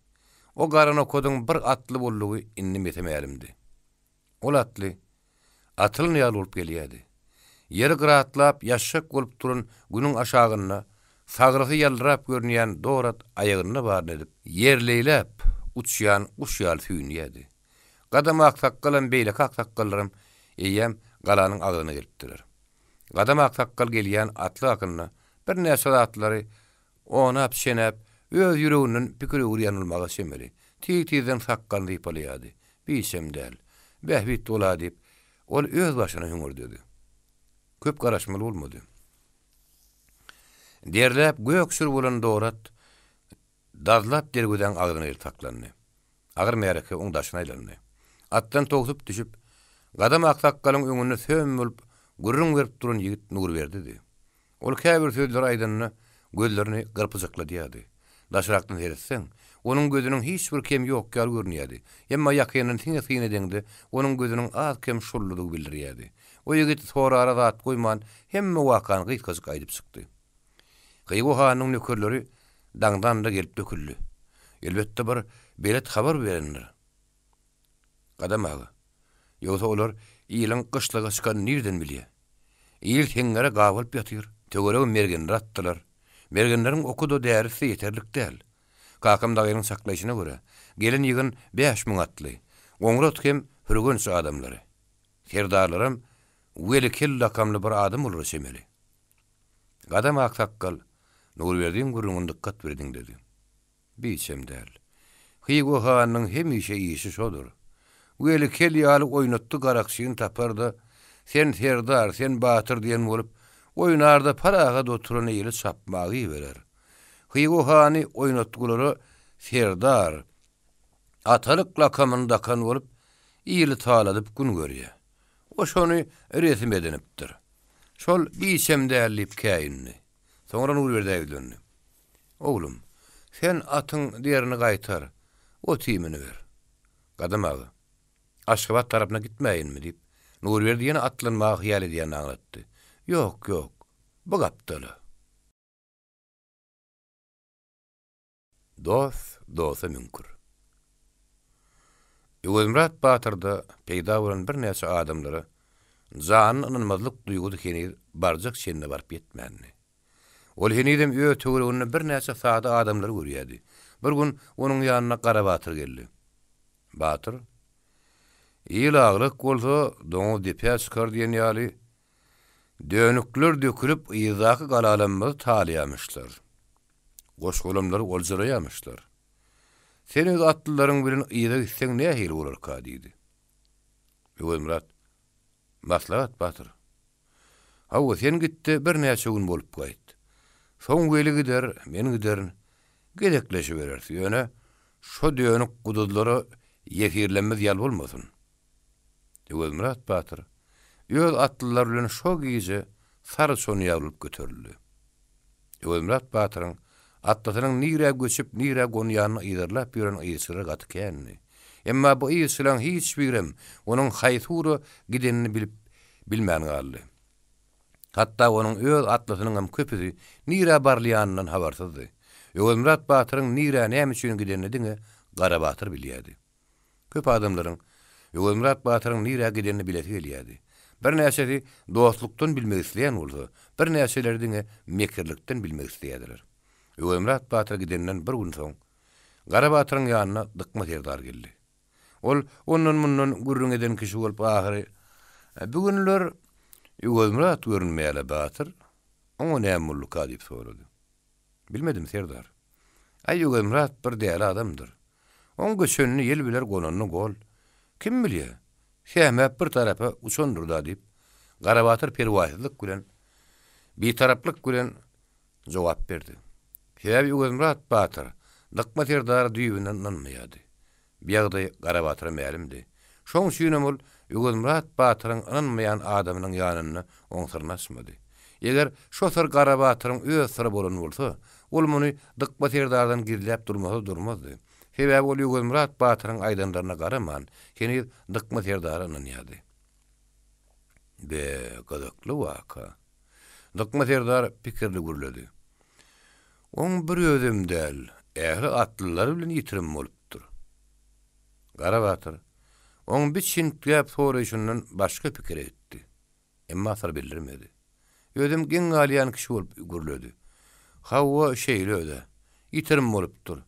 O garana kodyň bir atly bollugy innim etemeýärmdi. Ol atly atlyny ýaly bolup gelýärdi. Ýeri gıratlap ýaşak bolup duran günüň aşagyna sagrasy ýaldyrap görünýän dorat aýagyna barny edip ýerleýläp uçýan quş ýaly süýnýärdi. Gadam aksakkalan beýle aksakallarym eýem galanyň agyna gelipdiler. Gadam aksakkal gelýän atly akyna bir näçe atlary onap şenep öz ýüreginiň pikiri urýanylmaga şemeli. Tiýden sakkan diýip alýardy. Biçem däl. Behbit ola diýip ol öz başyna hüngürdedi. Köp garaşmaly bolmady. Derläp göksür bolan dorat dazlap dergüden agyna ýertaklandy. Agyr mereke oň daşyna aýlandy. Atdan togusup düşüp gadam aksakkalyň öňüne sömülüp gurrun berip duran ýigit nur berdi. Ol käbir sözler aýdanyny gözlerini gyrpyjaklady ýady. Daşrakdan seretseň, onuň gözüniň hiç bir kem ýok ýaly görünýärdi. Emma ýakynyň tiňe degdi, onuň gözüniň az kem şulludygy bildirýärdi. O ýigit sonra ara zat goýman hemme wakany gyýtgazyk aýdyp çykdy. Gyýgo hanyň nökerleri dangdan da gelip döküldi. Elbetde bir belet habar berenler. Gadamaga. Ýogsa olar ýylyň gyşlyga çykan nirden bilýär. Ýyl hengere gabylyp ýatyr. Tögere mergenler atdylar. Mergenleriň okudy därisi ýeterlik däl. Kakam dagynyň saklaýyşyna görä, gelen ýygyn 5000 atly. Oňrat hem hürgünç adamlary. Serdarlarym weli kella kamly bir adam bolar şemeli. Gadam aksakkal Nurberdiň gurrundan dikkat berdiň dedi. Biçem däl. Hyýgo hanyň hemişe işi şodur. Weli kel ýaly oýnatdy garakçyny taparda, sen Serdar, sen Batyr diýen bolup, oýnarda paraga da oturan eýle çapmagy berer. Hygo hani oýnatgulary Serdar, atalyk lakamyndakan bolup, ýyly taladyp gün görýär. O şonu resim edinipdir. Şol biçem dällip käýinni. Soňra Nurberdi öýdündi. Oglum, sen atyň diýerini gaýtar, o timini ber. Gadamagy. Aşgabat tarapyna gitmäýinmi diýip, Nurberdi ýene atlanmagy hyýal edýän aňlatdy. Ýok, ýok. Bu gapdaly. Dosa mümkün. Ýöwemrat Batyrda peýda bolan bir näçe adamlara zanyny ynanmazlyk duýgudy kenir barjak şeňle barp ýetmänni. Ol henidem öýe töwereginde bir näçe sada adamlar görýärdi. Bir gün onuň ýanyna Gara Batyr geldi. Batyr, "Ýylaglyk bolsa, doňa depä çykar diýen ýaly, dönükler dökülüp ýyzaky galalanmazy talýamışlar. Goşgulamlary oljaýamışlar. Sen öz atlylaryň bilen ýyza gitseň nähili bolar ka?" diýdi. Ýöwemrat, "Maslahat Batyr. Hawa sen gitdi bir näçe gün bolup gaýt. Soň weli gider, men giderin. Gedekleşi berersi. Ýöne şo dönük gudulary ýekirlenmez ýal bolmasyn." Ýöwemrat Batyr öz atlylar bilen şo giýje sary sony ýalyp göterildi. Ýöwemrat Batyryň atlatynyň nire göçüp nire gonýanyny ýydarlap ýören ýysyra gatykänni. Emma bu ýysylaň hiç birem onuň haýsura gidenini bilmän galdy. Hatta onuň öz atlatynyň hem köpüsi nire barlýanyndan habarsızdy. Ýöwemrat Batyryň nire näme üçin gidenini diňe Gara Batyr bilýärdi. Köp adamlaryň Ýöwemrat Batyryň nire gidenini bileti gelýärdi. Bir näçesi dostlukdan bilmek isleýän bolsa, bir näçeleri diňe mekirlikden bilmek isleýärdiler. Ýöwemrat Batyr gidenden bir gün soň Gara Batyryň ýanyna Dykma Serdar geldi. Ol ondan mundan gurrun eden kişi bolup ahyry "Bugünler Ýöwemrat görünmeýäle Batyr, oňa näme bolduk?" diýip sorady. "Bilmedim Serdar. Ay Ýöwemrat bir däl adamdyr. Oň göçünni ýel biler gonanny gol. Kim bilýär? Şähmäp bir tarapa uçandyr da" diýip Gara Batyr perwasyzlyk bilen bir taraplyk bilen jogap berdi. Şäb Ýöwemrat Batyr Dykma Serdar düýbünden ynanmaýardy. Biýagda Gara Batyr mälimdi. Şoň üçin ol Ýöwemrat Batyryň ynanmaýan adamynyň ýanyna oňsyrnaşmady. Eger şo sır Gara Batyryň öz syry bolan bolsa, ol muny Dykma Serdardan girilip durmazdy. Sebäbi ol Ýöwemrat Batyryň aýdanlaryna garaman, keni Dykma Serdara ynanýardy. Be gadakly waka. Dykma Serdar pikirli gürledi. "Oň bir özüm däl, ähli atlylar bilen ýitirim bolupdyr." Gara Batyr, oň bir çintgäp soraşyndan başga pikir etdi. Emma sar bildirmedi. Özüm geň galýan kişi bolup gürledi. "Hawa şeýle öde. Ýitirim bolupdyr.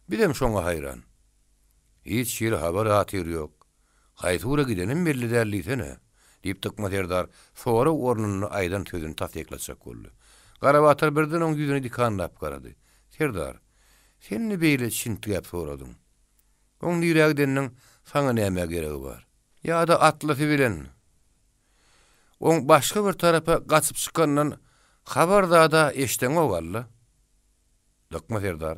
Bidem şoňa haýran. Hiç ýer habar atyr ýok. Haýsura gidenim belli dällisene." diýip Dykma Serdar sonra ornuny aýdan tözüni tasdiklatjak boldy. Gara Batyr birden oň ýüzüne dikanlap garady. "Serdar, sen ne beýle çintgäp soradyň? Oň ýüregdeniň saňa näme geregi bar? Ýa-da atlasy bilen oň başga bir tarapa gaçyp çykandan habardada eşdeňe ogalla?" Dykma Serdar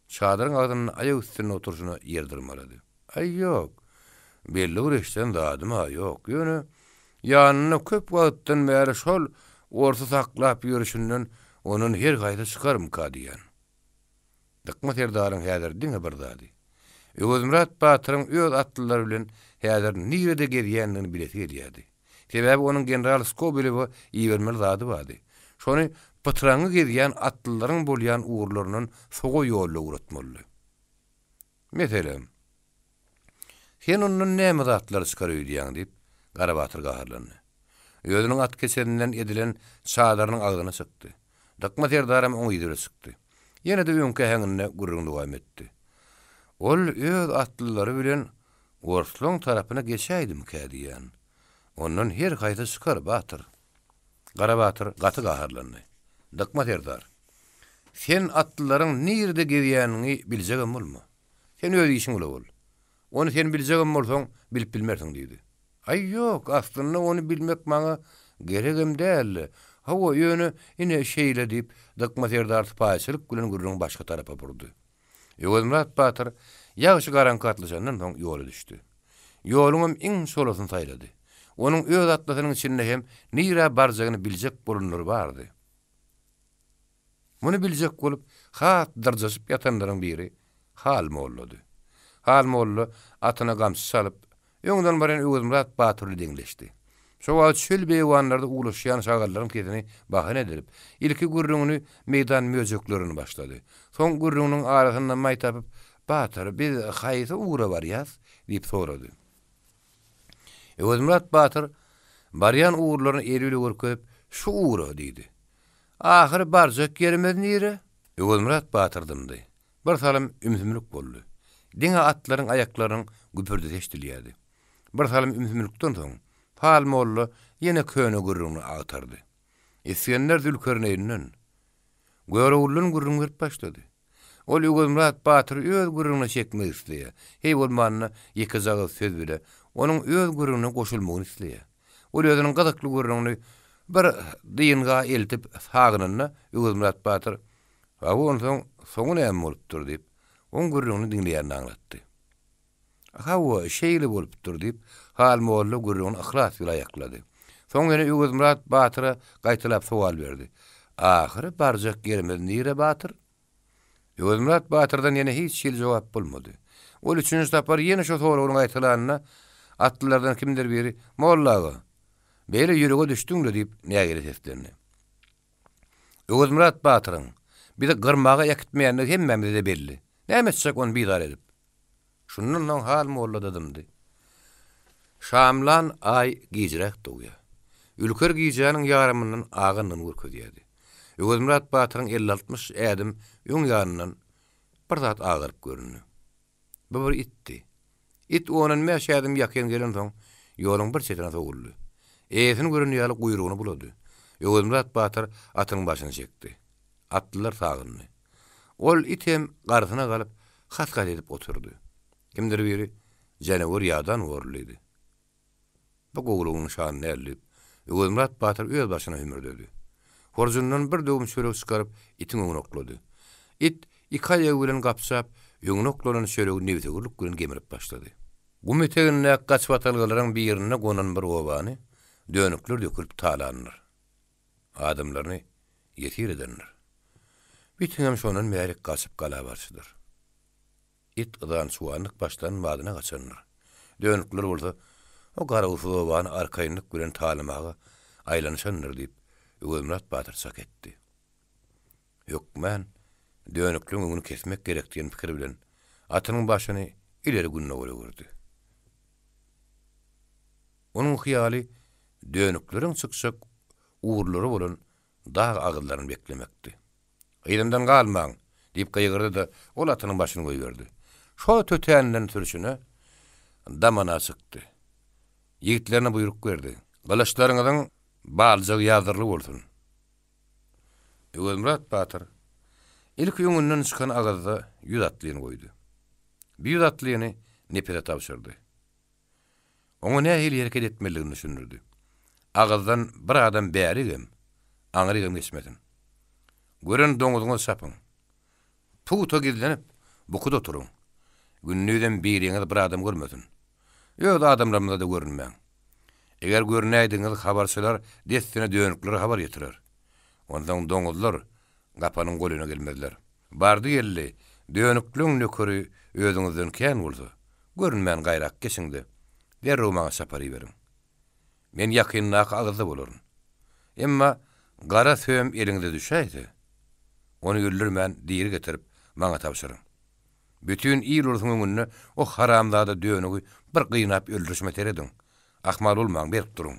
çadyryň agdyny aýak üstüne oturşyna ýerdirmalady. "Ay ýok. Belli bir eşden dadyma ýok. Ýöne ýanyna köp wagtdan bäri şol orta saklap ýörüşinden onun her gaýda çykarym ka" diýen. Dykma Serdaryň häzir diňe bir dady. Ýöwemrat Batyryň öz atlylary bilen häzir nirede gelýänini bileti gelýärdi. Sebäbi onuň general Skobelew ýermel zady bardy. Şonu pytraňy gelýän atlylaryň bolýan uğurlarynyň soga ýolla uratmaly. Meselem, "Sen onuň näme zatlary çykaryp ýerdiň?" diýip Gara Batyr gaharlandy. Özüniň at keseninden edilen çadarynyň agdyna çykdy. Dykma Serdar hem oň ýygyra çykdy. Ýene de öňke häňine gurrun dowam etdi. Ol öz atlylary bilen Worslong tarapyna geçäýdim ka diýen. Ondan her gaýta çykar Batyr. Gara Batyr gaty gaharlandy. Dykma Serdar, "Sen atlylaryň nirde gelýänini biljegem bolma. Sen öz işiň bol. Onu sen biljegem bolsaň bilip bilmersiň diýdi. Ay ýok, aslynda onu bilmek maňa geregem däl. Hawa ýöne ine şeýle diýip dykma ýerde artyp paýçylyk bilen gürrüň başga tarapa burdy. Ýöwelmurat Batyr ýagşy garanky atlyjandan soň ýola düşdi. Ýoluňam iň solasyny saýlady. Onuň öz atlasynyň içinde hem nira barjagyny biljek bolunlar bardy. Muny biljek bolup hat darjaşyp ýatanlaryň biri Hal mollady. Hal mollu atyna gamsy salyp, öňden baren Ýöwelmurat Batyrly deňleşdi. Şoňa çöl beýwanlarda ulaşýan şagallaryň ketini bahane edip, ilki gürrüňini meýdan möjeklerini başlady. Soň gürrüňiniň arasyndan maý tapyp, "Batyr, biz haýsy ugra barýas?" diýip sorady. Ýöwelmurat Batyr barýan uğurlaryny erili görkezip, "Şu ugra" diýdi. "Ahyry barjak gelmez nire?" Ýöwelmurat Batyrdymy. Bir salym ümsümlük boldy. Diňe atlaryň aýaklaryň güpürdi eşdilýärdi. Bir salym ümsümlükden soň Hal mollu ýene köne gürrüňi agtardy. Esýenler dülkörneýinden görewlün gürrüň berip başlady. Ol Ýöwelmurat Batyr öz gürrüňe çekmek isleýär. Hey bolmanyna ýeki zagy söz bile onuň öz gürrüňe goşulmagyny isleýär. Ol özüniň gazakly gürrüňi bir diýinga eltip sagynynda Ýöwelmurat Batyr "Hawa onsoň soňuny hem bolupdyr" diýip oň gürrüňi diňleýärni aňlatdy. "Hawa şeýle bolupdyr" diýip Hal mollu gürrüňi ihlas bilen aýaklady. Soň ýene Ýöwelmurat Batyra gaýtylap sowal berdi. "Ahyry barjak gelmez nire Batyr?" Ýöwelmurat Batyrdan ýene hiç şeýle jogap bolmady. Ol üçünçi tapar ýene şo soragyň gaýtylanyna atlylardan kimdir biri "Mollaga, beýle ýürege düşdüňle" diýip nägere seslendi. Ýöwelmurat Batyryň bir de gyrmaga ýakitmeýänligi hemmemize de belli. Näme etsek onu bidar edip. Şundan soň Hal molla dadymdy. Şamlan ay gijirek dowya. Ülker gijanyň ýarymynyň agynyň görkezýärdi. Ýöwelmurat Batyryň 50-60 ädim ýoň ýaryndan bir zat agyryp göründi. Bu bir itdi. It onuň mäşädim ýakyn gelen soň ýoluň bir çetine soguldy. Eýsini görünýärli guyrugyny bulady. Ýöwelmurat Batyr atynyň başyny çekdi. Atlylar sagyndy. Ol item garsyna galyp haskat edip oturdy. Kimdir biri janawar ýadan worlydy. Bu gowlugyň şanyny ellip, Ýöwelmurat Batyr öz başyna hümürdedi. Horzundan bir döwüm çörek çykaryp itiň öňüne oklady. It iki aýagy bilen gapşap, öňüne oklanan çöregi nebizegirlik bilen gemirip başlady. Bu meteginde gaçyp atalgalaryň bir ýerine gonan bir obany dönükler dökülip talanlar. Adamlaryny ýetir edenler. Bitiňem şonun meýerek gaçyp gala barçydyr. It ıdan suwanlyk başdan madyna gaçanlar. Dönükler bolsa o gara ufuwan arkaýynlyk bilen talamaga aýlanyşanlar diýip Ýöwelmurat Batyr çak etdi. Ýokman dönüklüň öňüni kesmek gerekdigini pikir bilen atynyň başyny ileri günne gördi. Onuň hyýaly dönükleriň çykşak uğurlary bolan dağ agyllaryny beklemekdi. "Eýlemden galmaň" diýip gaýgyrdy da ol atynyň başyny goýberdi. Şo tötänden türşüne damana çykdy. Ýigitlerine buyruk berdi. "Galaşlaryňyzyň baljagy ýazyrly bolsun." Ýöwelmurat Batyr ilk ýöňünden çykan agazda 100 atlyny goýdy. 100 atlyny nepere tapşyrdy. Oňa nähili hereket etmeligini düşündirdi. Agazdan bir adam bärigem, aňrygam geçmesin. Gören doňuzyňy sapyň. Puta gizlenip, bukuda oturuň. Günnüden bir ýeňe bir adam görmesin. Ýöne adamlarymyza da görünmäň. Eger görnäýdiňiz habarçylar destine dönükleri habar ýetirer. Ondan doňuzlar gapanyň golyna gelmezler. Bardy geldi, dönüklüň nökeri özüňizden kän bolsa, görünmän gaýrak geçiňdi. Derrew maňa sapary beriň. Men ýakynlyk agzda bolaryn. Emma gara söýüm eliňde düşäýdi. Onu öldürmän diýir getirip maňa tapşyryň. Bütün ýyl ursuň öňünde o haramzada dönügi bir gynap öldürüşme terediň. Ahmal bolmaň berip duruň.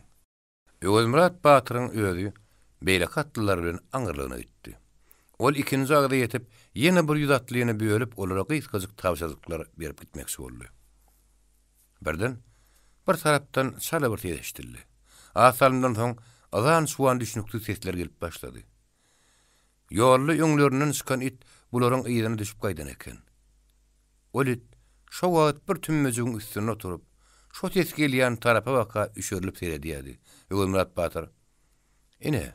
Ýöwelmurat Batyryň özü beýle katlylar bilen aňyrlygyna gitdi. Ol ikinji agda ýetip ýene bir 100 atlyny bölüp olara gysgazyk tapşyryklar berip gitmekçi boldy. Birden bir tarapdan şala bir ses eşdildi. Asalyndan soň azan suwan düşnükli sesler gelip başlady. Ýolly öňlerinden çykan it bularyň ýygyna düşüp gaýdan eken. Ol it Şo wagt bir tümmejüň üstüne oturup, şo ses gelýän tarapa baka üşürilip seredýärdi. Öwelmurat Batyr, "Ine,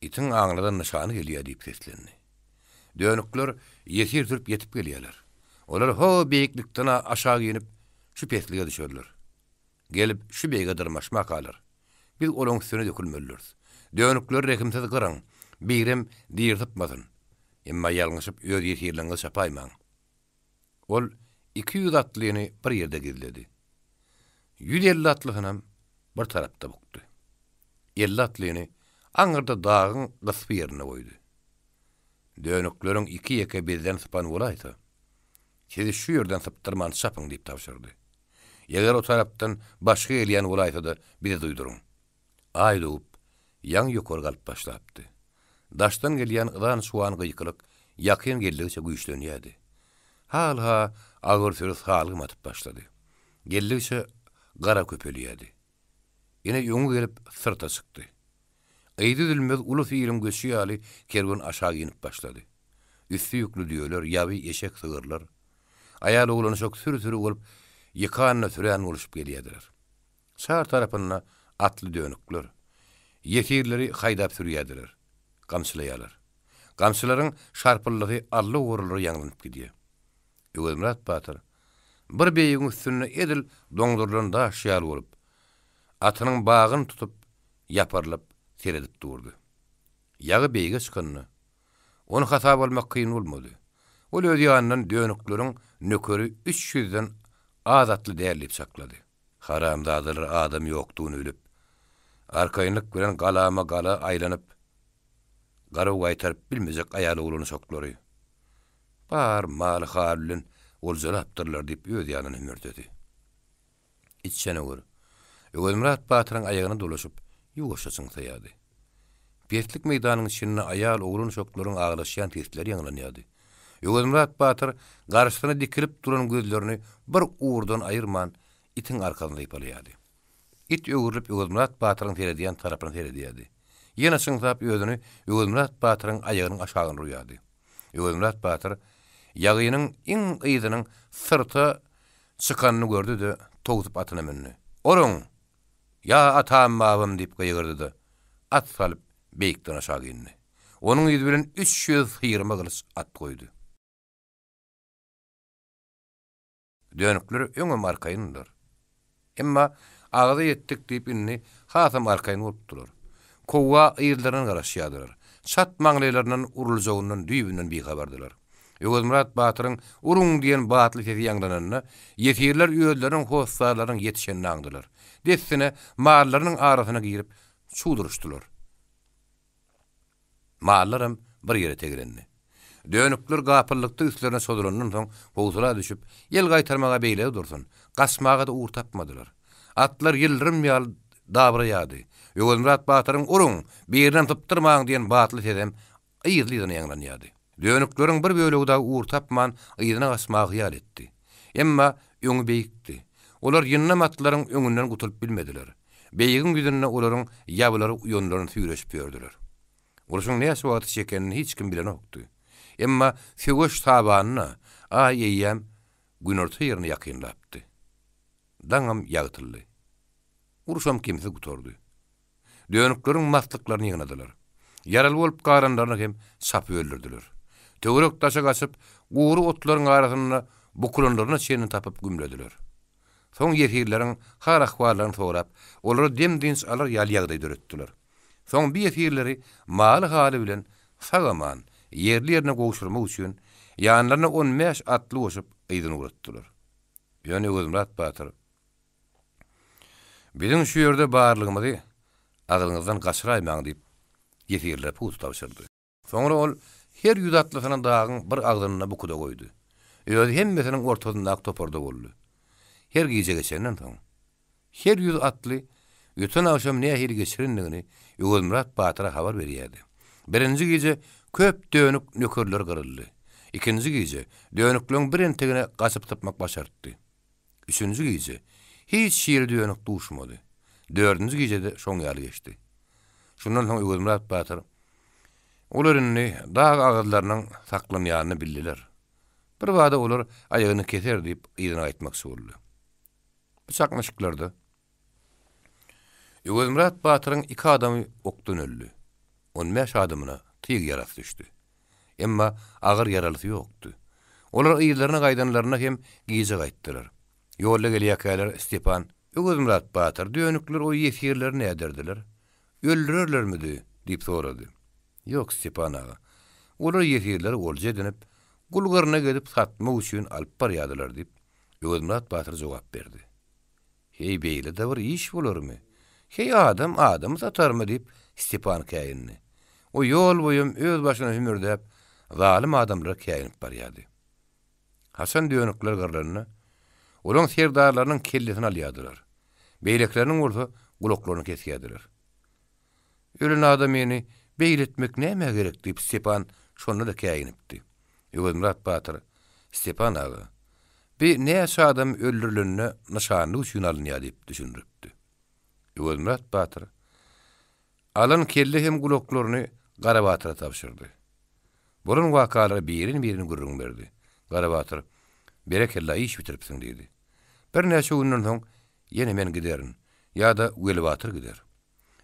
itin aňladan nişany gelýär" diýip seslendi. Dönükler yesir türüp yetip gelýärler. Olar ho beýiklikden aşağı ginip şu peslige düşerler. Gelip şu beýge dyrmaşmak alar. Biz olaň üstüne dökülmeliler. Dönükler rekimsiz gyraň, birim diýir tutmasyn. Emma ýalňyşyp öz ýetirleňe çapaýmaň. Ol 200 atlyny bir ýerde gizledi. 150 atlyhynam bir tarapda bukdy. 50 atlyny aňyrda dağın gysby ýerine goýdy. Dönükleriň iki ýeke bizden sypan bolaýsa, sizi şu ýerden sypdyrman çapyň diýip tapşyrdy. Eger o tarapdan başga gelýän bolaýsa da bize duýduruň. Aýdyp, ýan ýokary galyp başlapdy. Daşdan gelýän ýan suwan gyýkylyk ýakyn geldigiçe güýçlenýärdi. Halha agyr sürüs halygy matyp başlady. Geldigiçe gara köpelýärdi. Ýene ýoňu gelip syrta çykdy. Eýdi dilmez uly fiilim göçü ýaly kerwen aşağı inip başlady. Üstü ýüklü diýerler, ýaby eşek sığırlar. Aýal oglany şok sürü bolup ýykanyna sürän boluşup gelýärdiler. Şahar tarapyna atly dönükler. Ýetirleri haýdap sürýärdiler. Gamçylaýarlar. Gamçylaryň şarpyllygy ally gorulary ýaňlanyp gidýär. Öwelmurat Batyr bir beýigiň üstüne edil doňdurlan daş ýal bolup, atynyň bagyny tutup ýaparlyp seredip durdy. Ýagy beýige çykanyny onu hasap almak kyn bolmady. Ol öz ýanyndan dönükleriň nökeri 300-den azatly därlip saklady. Haramdadylar adam ýokdugyny ölüp, arkaýynlyk bilen galama gala aýlanyp, gara gaýtaryp bilmejek aýal oglany soklary. Bar mal halyn oljalapdyrlar diýip öz ýanyny mürtedi. İçene gör. Öwelmurat Batyryň aýagyny dolaşyp ýuwaşa çyňsaýardy. Betlik meýdanyň içinde aýal oglany soklaryň aglaşýan tesleri ýaňlanýardy. Öwelmurat Batyr garşyna dikilip duran gözlerini bir uğurdan aýyrman itin arkasyna ýypalýardy. It öwürlüp Öwelmurat Batyryň seredýän tarapyna seredýärdi. Ýene çyňsap özüni Öwelmurat Batyryň aýagynyň aşagyna ruýardy. Öwelmurat Batyr ýagynyň iň ýygynyň syrta çykanyny gördü-de togutup atyna mindi. "Orun! Ya atam mabam" diýip gaýgyrdy. At salyp beýikden aşağı indi. Onuň ýüzi bilen 320 gylys at goýdy. Dönükler öňe markaýyndylar. Emma agada ýetdik diýip inni hasam markaýyn bolupdylar. Kowa ýerlerine garaşýardylar. Çat maňlaýlaryndan uruljagynyň düýbünden bihabardylar. Öwelmurat Batyryň urun diýen batly sesi ýaňlananyna ýetirler öýlerini howsalaryň ýetişenini aňdylar. Dessine mallarynyň arasyna girip çuwduruşdylar. Mallaram bir ýere tegilendi. Dönükler gapyrlykda üstlerine sodulandan soň howsala düşüp ýel gaýtarmaga beýle dursun. Gaçmaga da uğur tapmadylar. Atlar ýyldyrym ýal dabraýady. Öwelmurat Batyryň urun, birden typdyrmaň diýen batly sesem ýyzlydan ýaňlanýardy. Dönükleriň bir bölegi da uğur tapman ýyzyna gaçmagy ýal etdi. Emma öňü beýikdi. Olar ýynnam atlaryň öňünden gutulyp bilmediler. Beýigiň ýüzüne olaryň ýablary uýanlaryny süýreşip ýördiler. Oluşuň näçe wagt çekenini hiç kim bilen okdy. Emma söwüş tabanyna ay ýem günorta ýerini ýakynlapdy. Daňam ýagtyldy. Uruşam kimse gutordy. Dönükleriň mastlyklaryny ýygnadylar. Yaraly bolup garanlaryny hem sap öldürdiler. Töwerek taşa gaçyp, guuru otlaryň arasyna bukulanlaryna çeni tapyp gümlediler. Soň ýetirleriň har ahwallaryny sorap, olary demdins alar ýal-ýagdaý döretdiler. Soň bir ýetirleri maly haly bilen sagaman ýerli ýerine gowşurmak üçin ýanlaryna 15 atly goşup ýygyny uratdylar. Ýöne Öwelmurat Batyr, "Biziň şu ýerde barlygymyzy agyňyzdan gaçyraýmaň" diýip ýetirler put tapşyrdy. Soňra ol her 100 atlysynyň dagyň bir agdynyna bukuda goýdy. Öýde hemmesiniň ortasynda toparda boldy. Her gece geçenden soň her 100 atly ýöten akşam nähir geçirindigini Öwelmurat Batyra habar berýärdi. Birinji gece köp dönük nökerler gyryldy. Ikinji gece dönüklüň bir entegine gaçyp tapmak başardy. Üçüncü gece hiç şiir dönük duşmady. Dördüncü gecede şoň ýaly geçdi. Şundan soň Öwelmurat Batyr olaryny dağ agyrlarynyň saklanýanyny bildiler. Bir wada olar aýagyny keser diýip ýygyna aýtmakçy boldy. Bu çakmaşyklarda Ýöwelmurat Batyryň 2 adamy okdan öldü. 15 adamyna tyg ýaras düşdi. Emma agyr ýaraly ýokdy. Olar ýyllaryna gaýdanlaryna hem gize gaýtdylar. Ýolda gelýärler Stepan Ýöwelmurat Batyr dönükler o ýesirlerini näderdiler? Öldürerlermidi diýip sorady. Ýok Stepan aga. Olar ýesirleri golja edinip gulgaryna gedip satmak üçin alyp barýardylar diýip Ýöwelmurat Batyr jogap berdi. Hey beýle de bir iş bolarmy? Hey adam satarmy diýip Stepan käýinni. O ýol boýum öz başyna hümürdäp zalim adamlara käýinip barýardy. Hasan dönükler garlaryna olaň serdarlarynyň kellesini alýardylar. Beýlekleriniň bolsa gulaklaryny kesýärdiler. Ölen adam meni beýletmek näme gerek diýip Stepan şonu da käýinipdi. Ýöwelmurat Batyr Stepan aga bir näçe adam öldürilenine nişanly üçin alynýar diýip düşünüripdi. Ýöwelmurat Batyr alan kelle hem gulaklaryny Garabatyra tapşyrdy. Burun wakalary birini gurrun berdi. Garabatyr berekella iş bitiripsiň diýdi. Bir näçe günden soň ýene men giderin ýa-da Ýöwelbatyr gider.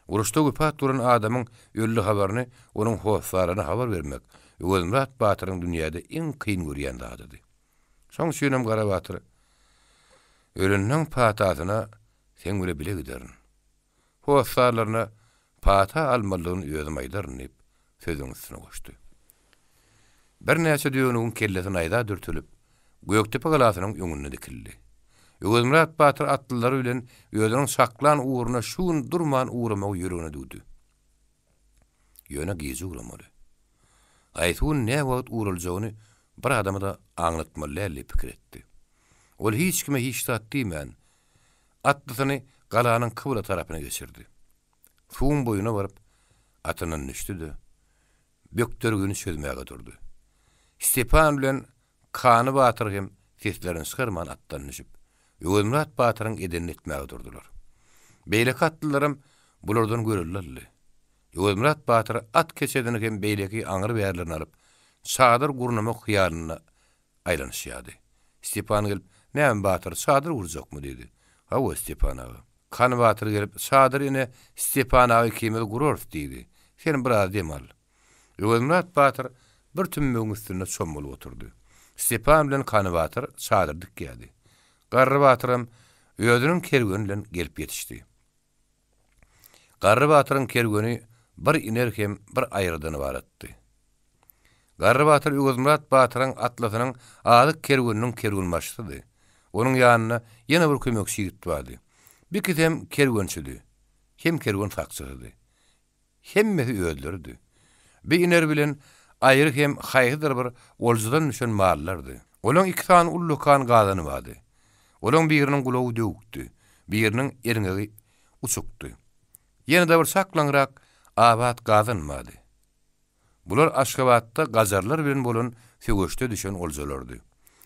Uruşda göpat duran adamyň öldü habaryny onuň howsaryna habar bermek Ýöwelmurat Batyryň dünýäde iň kyn görýän zady. Soň şeýlem Garabatyr ölünden patasyna sen bile giderin. Howsalaryna pata almalygyny özüm aýdaryn diýip sözüň üstüne goşdy. Bir näçe düýünüň kellesini aýda dürtülip Göktepe galasynyň öňünde dikildi. Ýöwelmurat Batyr atlylary bilen özüniň saklan uğruna şuun durman uğramagy ýüregine döwdi. Ýöne gizi uğramaly. Aýtun näme wagt uğruljagyny bir adama da aňlatmaly pikir etdi. Ol hiç kime hiç tat diýmän. Atlysyny galanyň kıbla tarapyna geçirdi. Suwun boýuna baryp atynyň düşdi. Böktörgüni çözmäge durdy. Stepan bilen Kany Batyr hem seslerini çykarman atdan düşüp Ýöwelmurat Batyryň edenini etmäge durdular. Beýlek atlylarym bulardan görülýärdi. Ýöwelmurat Batyr at keçedini hem beýleki aňyr bärlerini alyp çadyr gurnamak hyýalyna aýlanyşýardy. Stepan gelip "Näme Batyr çadyr gurjakmy?" dedi. "Hawa Stepan aga." Kany Batyr gelip çadyr ine Stepan aga kimil gurur diýdi. "Sen biraz demal." Ýöwelmurat Batyr bir tümmüň üstüne çömülip oturdy. Stepan bilen Kany Batyr çadyr dikýärdi. Garry Batyrym özüniň kergeni bilen gelip ýetişdi. Garry Batyryň kergeni bir iner hem bir aýyrdan ibaratdy. Garry Batyr Ýöwelmurat Batyryň atlasynyň adyk kergeniniň kergenmaşydy. Onuň ýanyna ýene bir kömekçi ýigit bardy. Bir hem kergençidi, hem kergen fakçydy. Hemmesi öldürdi. Bir iner bilen aýry hem haýhydyr bir oljudan düşen mallardy. Olaň 2 tane ullukan gazany bardy. Olaň biriniň gulagy döwükdi, biriniň eriňegi uçukdy. Ýene de bir saklanrak abat gazan bardy. Bular Aşgabatda gazarlar bilen bolan sögüşde düşen oljalardy.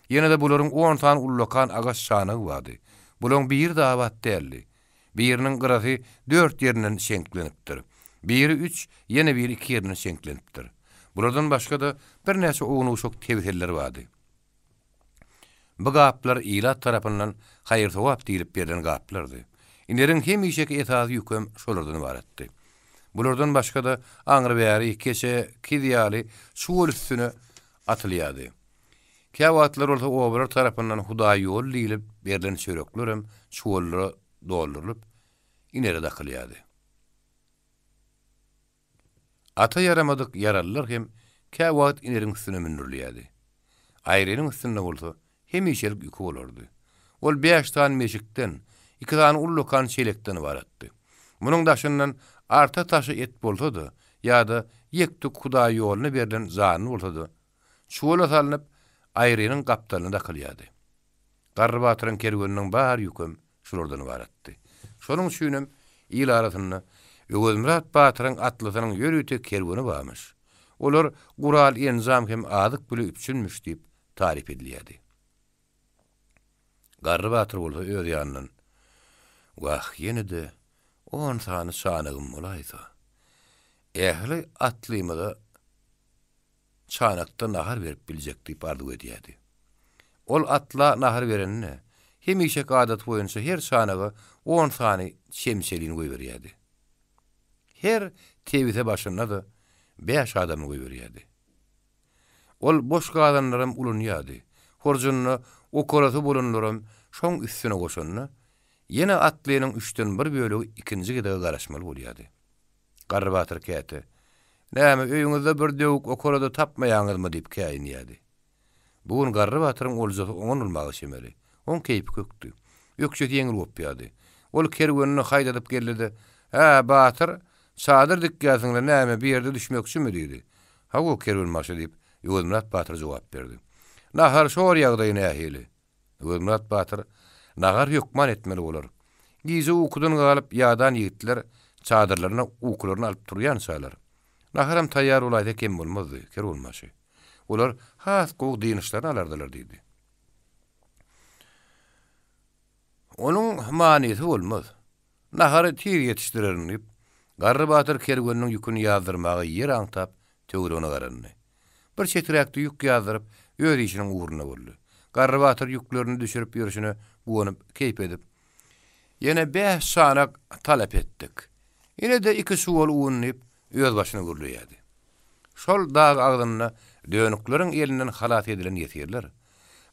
Ýene de bularyň 10 tane ullukan agaç şanygy bardy. Bulaň bir de abat däldi. Biriniň gyrasy 4 ýerinden şenklenipdir. Biri 3, ýene biri 2 ýerinden şenklenipdir. Buradan başga da bir näçe oňuny uşak tebirler bardy. Bu gaplar ilat tarapyndan haýyr sowap diýilip berilen gaplardy. Ineriň hemişeki etazy ýükem şolardan ibaratdy. Bulardan başga da aňyr bäri, keşe, kidiýaly şuwul üstüne atylýardy. Käwatlar bolsa obalar tarapyndan Hudaý ýol diýilip berilen çörekler hem şuwullara doldurylyp inere dakylýardy. Ata yaramadyk yaralylar hem käwat ineriň üstüne münürlýärdi. Aýrynyň üstünde bolsa hemişelik ýükü bolardy. Ol 5 tane meşikden, 2 tane ullukan çelekden ibaratdy. Munyň daşyndan arta taşy et bolsady, ýa-da ýekdik Hudaý ýolyna berilen zany bolsady, şuwula salynyp aýrynyň gapdalyna dakylýardy. Garry Batyryň kergeniniň bar ýükem şulardan ibaratdy. Şonuň üçin ýyl arasynda Ýöwelmurat Batyryň atlysynyň ýörüte kergeni barmyş. Olar gural enzam hem adyk bile üçünmüş diýip tarif edilýärdi. Garry Batyr bolsa öz ýanyndan "Wah, ýene de 10 tane şanygym bolaýsa. Ähli atlymyda çanakda nahar berip biljek" diýip arzu edýärdi. Ol atla nahar berenine hemişe adat boyunca her sanaga 10 sany şemşeliğini goýberýärdi. Her tebite başynda da 5 adamy goýberýärdi. Ol boş galanlarym ulunýardy. Horjunny o koraty bolanlarym şoň üstüne goşanny ýene atlynyň 3-den 1 bölegi ikinji gide garaşmaly bolýardy. Garry Batyr käte "Näme öýüňizde bir döwük o korada tapmaýaňyzmy?" diýip käýinýärdi. Bugun Garry Batyryň oljagy oňulmagy şemeli. On keýpi kökdi. Ökşet ýeňil bolup ýady. Ol kerwenini haýdadyp geldi. "Ha, Batyr, çadyr dikýäsiňle näme bir ýerde düşmekçimi?" diýdi. "Ha, o kerwen maşy" diýip Ýöwelmurat Batyr jogap berdi. "Nahar şor ýagdaý nähili?" Ýöwelmurat Batyr "Nahar ýokman etmeli bolar. Gize ukudan galyp ýadan ýigitler çadyrlaryna ukularyny alyp durýan çalar. Naharam taýýar bolaydy kim bolmazdy, kerwen maşy. Olar has gowy diňişlerini alardylar" diýdi. Onun manisi bolmaz. Nahary tir ýetişdirerin diýip, Garry Batyr kerweniniň ýüküni ýazdyrmagy ýer aňtap töwregine garandy. Bir çetirakdy ýük ýazdyryp, öz işiniň uğruna boldy. Garry Batyr ýüklerini düşürip ýörüşine gowanyp, keýp edip, ýene 5 sanak talap etdik. Ýene de 2 suwal uwunyp, öz başyna gürleýärdi. Şol dag agdyna dönükleriň elinden halat edilen ýetirler.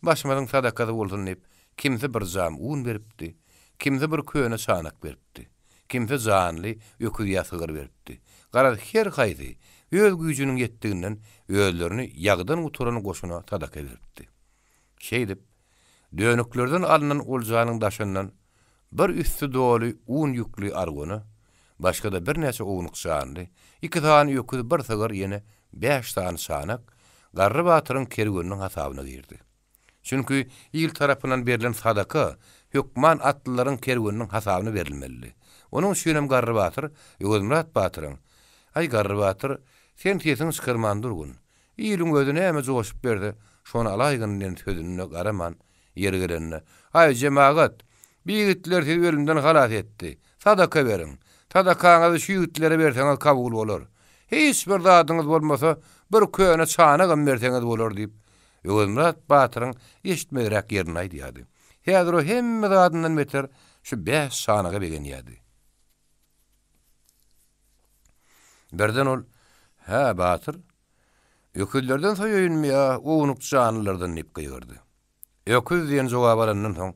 Başmadyň sadakady bolsun diýip, kimse bir jam un beripdi, kimse bir köne sanak beripdi, kimse zanly öküz ýasygyr beripdi. Gara her haýdy öz güýjüniň ýetdiginden özlerini ýagdan uturan goşuna sadaka beripdi. Şeýdip, dönüklerden alınan oljanyň daşyndan bir üstü doly un ýükli argony, başga da bir näçe ownuq sandy, 2 tane öküz bir sagar ýene 5 tane sanak Garry Batyryň kerweniniň hasabyna girdi. Çünkü ýyl tarapyndan berilen sadaka hökman atlylaryň kerweniniň hasabyna berilmeli. Onuň üçin Garry Batyr Ýöwelmurat Batyryň "Ay Garry Batyr, sen tiýesiň çykyrman durgun. Ýylyň gözüne näme joşup berdi? Şonu alaýgynyň sözüne garaman ýeri gelenine. Ay jemaat, biýitler siz ölümden halat etdi. Sadaka berin. Sadakaňyzy şu ýigitlere berseňiz kabul bolar. Hiç bir dadyňyz bolmasa, bir köne çana gam berseňiz bolar" diýip Ýöwelmurat Batyryň eşitmeýärek ýerine aýdýardy. Häzir o hemme dadyndan beter şu 5 sanaga begenýärdi. Berden ol, "Ha Batyr, öküzlerden soýunmya, ownuq janylardan" diýip gyrdy. Öküz diýen jogap alandan soň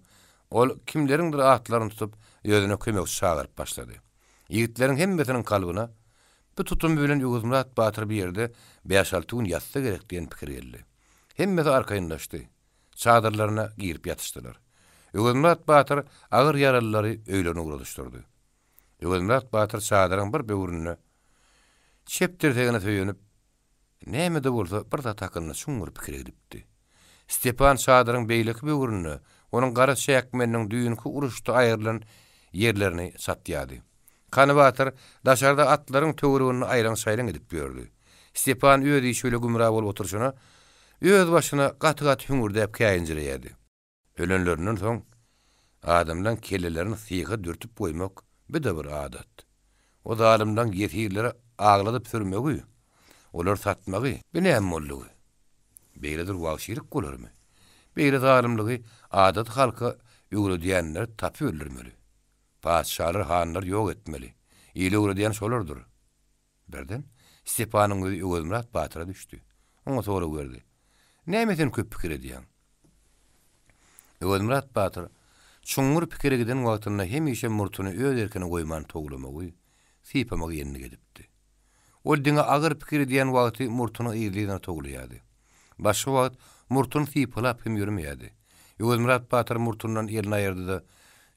ol kimleriňdir atlaryny tutup ýözüne kömekçi çagyryp başlady. Ýigitleriň hemmesiniň kalbyna bu tutum bilen Ýöwelmurat Batyr bir ýerde 5-6 gün ýatsa gerek diýen pikir geldi. Hemmesi arkaýyndaşdy. Çadyrlaryna girip ýatyşdylar. Ýöwelmurat Batyr agyr ýaralylary öýlene uğradyşdyrdy. Ýöwelmurat Batyr çadyryň bir böwrüne çepdirtegine söýünip, näme de bolsa bir da takyny şuňur pikir edipdi. Stepan çadyryň beýleki böwrüne, onuň gara şäkmeniň düýünki uruşda aýrylan ýerlerini satýardy. Garry Batyr daşarda atlaryň töwregini aýran saýran edip ýördi. Stepan öýdi şöyle gümra bolup oturşuna, öz başyna gaty-gaty hüngürdäp käýinjirýärdi. Ölenlerinden soň adamdan kellelerini syga dürtüp goýmak bir de bir adat. O zalimdan ýetirlere agladyp sürmegi, olar satmagy, näme boldy? Beýledir wagşylyk bolarmy? Beýle zalimligi adat halka ýöwre diýenler tapy öldürmeli. Paşalar hanlar ýok etmeli. Ýyly ýöwre diýen şolardyr. Berden Stepanyň öýü Ýöwelmurat Batyra düşdi. Oňa soraw berdi. "Näme sen köp pikir edýän?" Ýöwelmurat Batyr şuňur pikir eden wagtyna hemişe murtuny öz erkine goýman toglamagy, sypamagy ýenine gedipdi. Ol diňe agyr pikir edýän wagty murtuny ýylyna toglaýardy. Başga wagt murtuny sypalap hem ýürmeýärdi. Ýöwelmurat Batyr murtundan elini aýyrdy da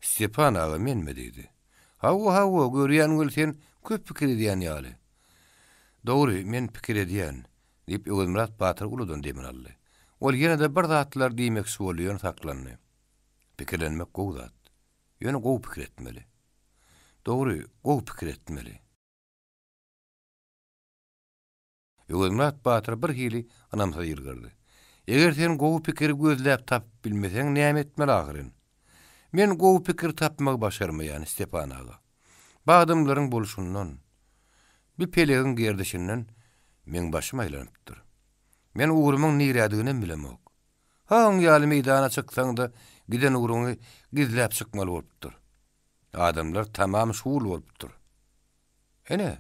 "Stepan aga menme?" diýdi. "Hawa, görýän bol sen köp pikir edýän ýaly." "Dogry, men pikir edýän" diýip Ýöwelmurat Batyr uludan demir aldy. Ol ýene de bir zatlar diýmekçi bolýan saklandy. Pikirlenmek gowy zat. Ýöne gowy pikir etmeli. Dogry, gowy pikir etmeli. Ýöwelmurat Batyr bir hili anamsa ýyrgyrdy. "Eger sen gowy pikir gözläp tapyp bilmeseň näme etmeli agyryn? Men gowy pikir tapmagy başarmaýan Stepan aga. Bagdymlaryň bolşundan, bir pelegin gerdişinden men başym aýlanypdyr. Men ugrumyň nirädigini bilemok. Haň ýaly meydana çyksaň da giden uruňy gizläp çykmaly bolupdyr. Adamlar tamam şuul bolupdyr. Ene,